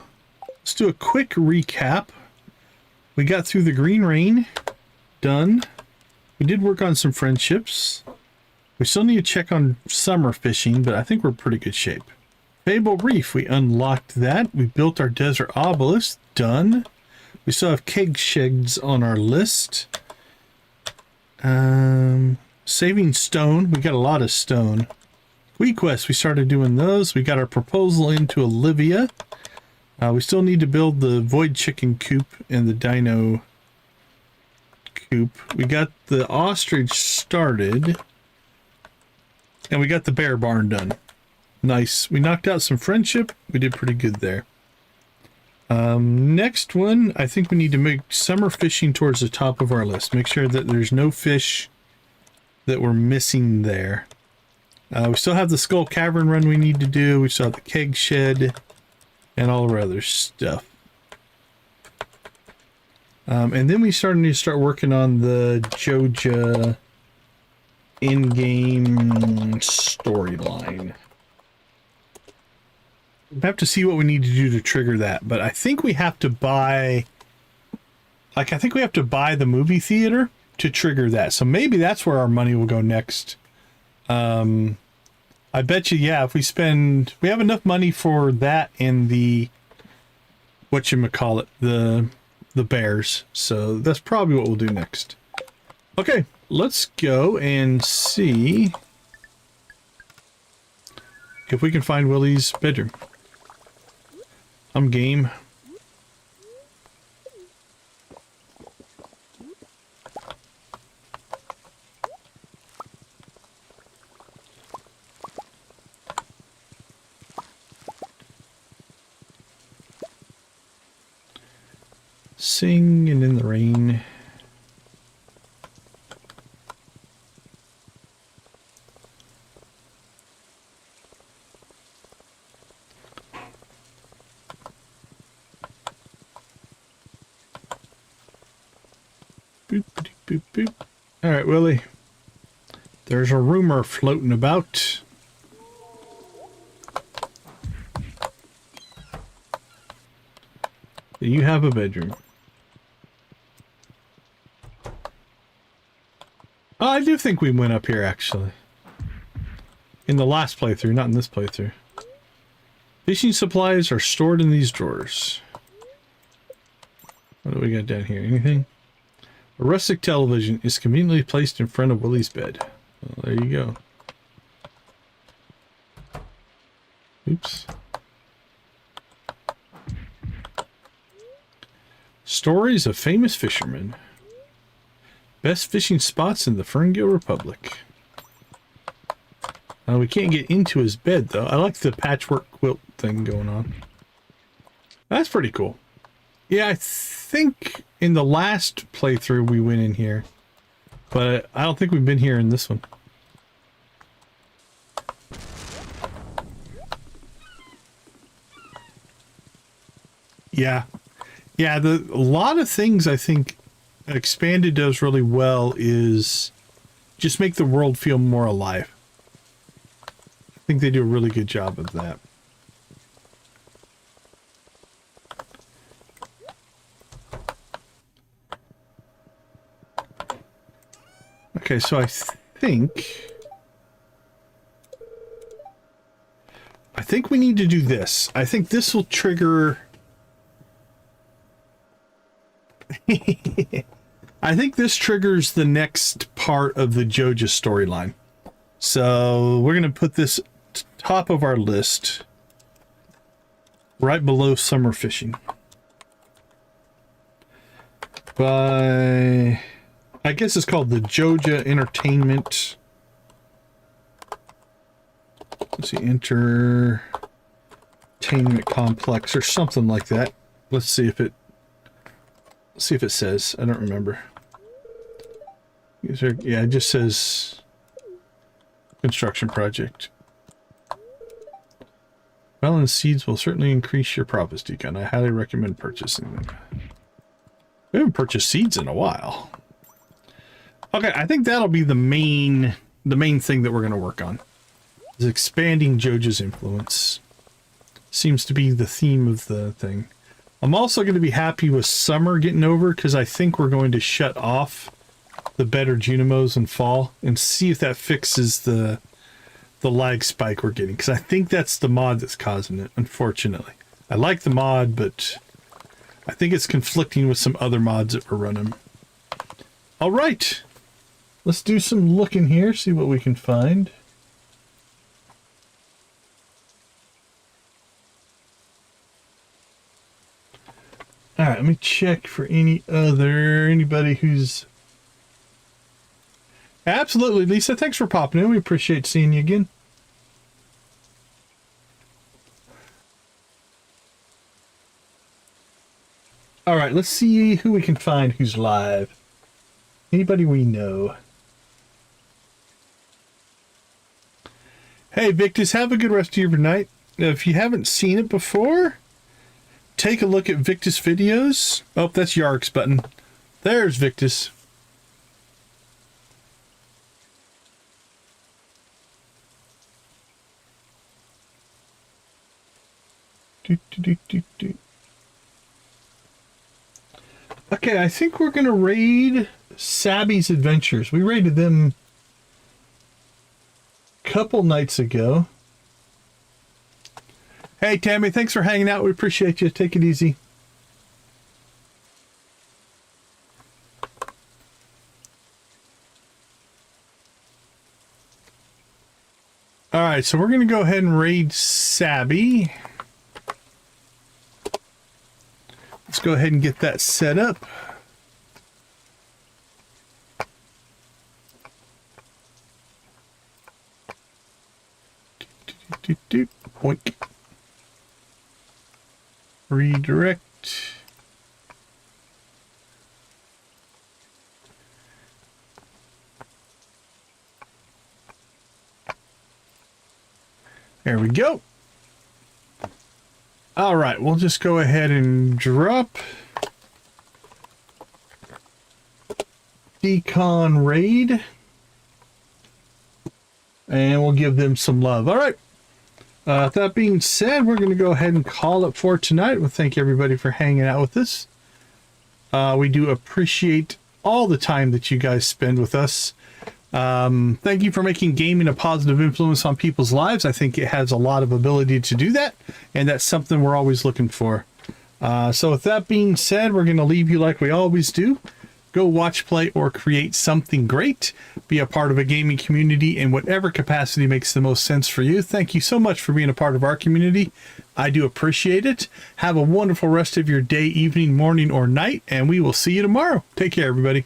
let's do a quick recap. We got through the Green Rain. Done. We did work on some friendships. We still need to check on summer fishing, but I think we're in pretty good shape. Fable Reef, we unlocked that. We built our desert obelisk. Done. We still have keg sheds on our list. Saving stone. We got a lot of stone. Quest, we started doing those. We got our proposal into Olivia. We still need to build the void chicken coop and the dino coop. We got the ostrich started. And we got the bear barn done. Nice. We knocked out some friendship. We did pretty good there. Next one, I think we need to make summer fishing towards the top of our list. Make sure that there's no fish that we're missing there. We still have the Skull Cavern run we need to do. We still have the keg shed and all our other stuff. And then we need to start working on the Joja in-game storyline. We have to see what we need to do to trigger that, but I think we have to buy... I think we have to buy the movie theater to trigger that. So maybe that's where our money will go next. I bet you, yeah, if we spend... We have enough money for that and the... Whatchamacallit, the bears. So that's probably what we'll do next. Okay, let's go and see if we can find Willie's bedroom. I'm game. Singing in the rain. Boop, boop, boop, boop. All right, Willie. There's a rumor floating about. Do you have a bedroom? Oh, I do think we went up here, actually. In the last playthrough, not in this playthrough. Fishing supplies are stored in these drawers. What do we got down here? Anything? A rustic television is conveniently placed in front of Willie's bed. Well, there you go. Oops. Stories of famous fishermen. Best fishing spots in the Ferngill Republic. We can't get into his bed, though. I like the patchwork quilt thing going on. That's pretty cool. Yeah, I think in the last playthrough we went in here. But I don't think we've been here in this one. Yeah. Yeah, a lot of things I think Expanded does really well is just make the world feel more alive. I think they do a really good job of that. Okay, so I think we need to do this. I think this will trigger... I think this triggers the next part of the Joja storyline. So we're going to put this top of our list right below summer fishing. I guess it's called the Joja Entertainment. Let's see, Entertainment Complex or something like that. Let's see if it says. I don't remember. Yeah, it just says construction project. Melon seeds will certainly increase your profits, Deacon. I highly recommend purchasing them. We haven't purchased seeds in a while. Okay, I think that'll be the main thing that we're going to work on. Is expanding Joja's influence. Seems to be the theme of the thing. I'm also going to be happy with summer getting over because I think we're going to shut off the better Junimos in fall and see if that fixes the lag spike we're getting, because I think that's the mod that's causing it, unfortunately. I like the mod, but I think it's conflicting with some other mods that we're running. All right, let's do some looking here, see what we can find. All right, let me check for anybody who's... Absolutely, Lisa. Thanks for popping in. We appreciate seeing you again. All right, let's see who we can find who's live. Anybody we know. Hey, Victus, have a good rest of your night. If you haven't seen it before, take a look at Victus videos. Oh, that's Yark's button. There's Victus. Okay, I think we're going to raid Sabby's Adventures. We raided them a couple nights ago. Hey, Tammy, thanks for hanging out. We appreciate you. Take it easy. All right, so we're going to go ahead and raid Sabby. Let's go ahead and get that set up. Boink. Redirect. There we go. All right, we'll just go ahead and drop Decon Raid. And we'll give them some love. All right. That being said, we're going to go ahead and call it for tonight. We'll thank everybody for hanging out with us. We do appreciate all the time that you guys spend with us. Thank you for making gaming a positive influence on people's lives. I think it has a lot of ability to do that, and that's something we're always looking for. So with that being said, we're going to leave you like we always do. Go watch, play, or create something great. Be a part of a gaming community in whatever capacity makes the most sense for you. Thank you so much for being a part of our community. I do appreciate it. Have a wonderful rest of your day, evening, morning, or night, and we will see you tomorrow. Take care, everybody.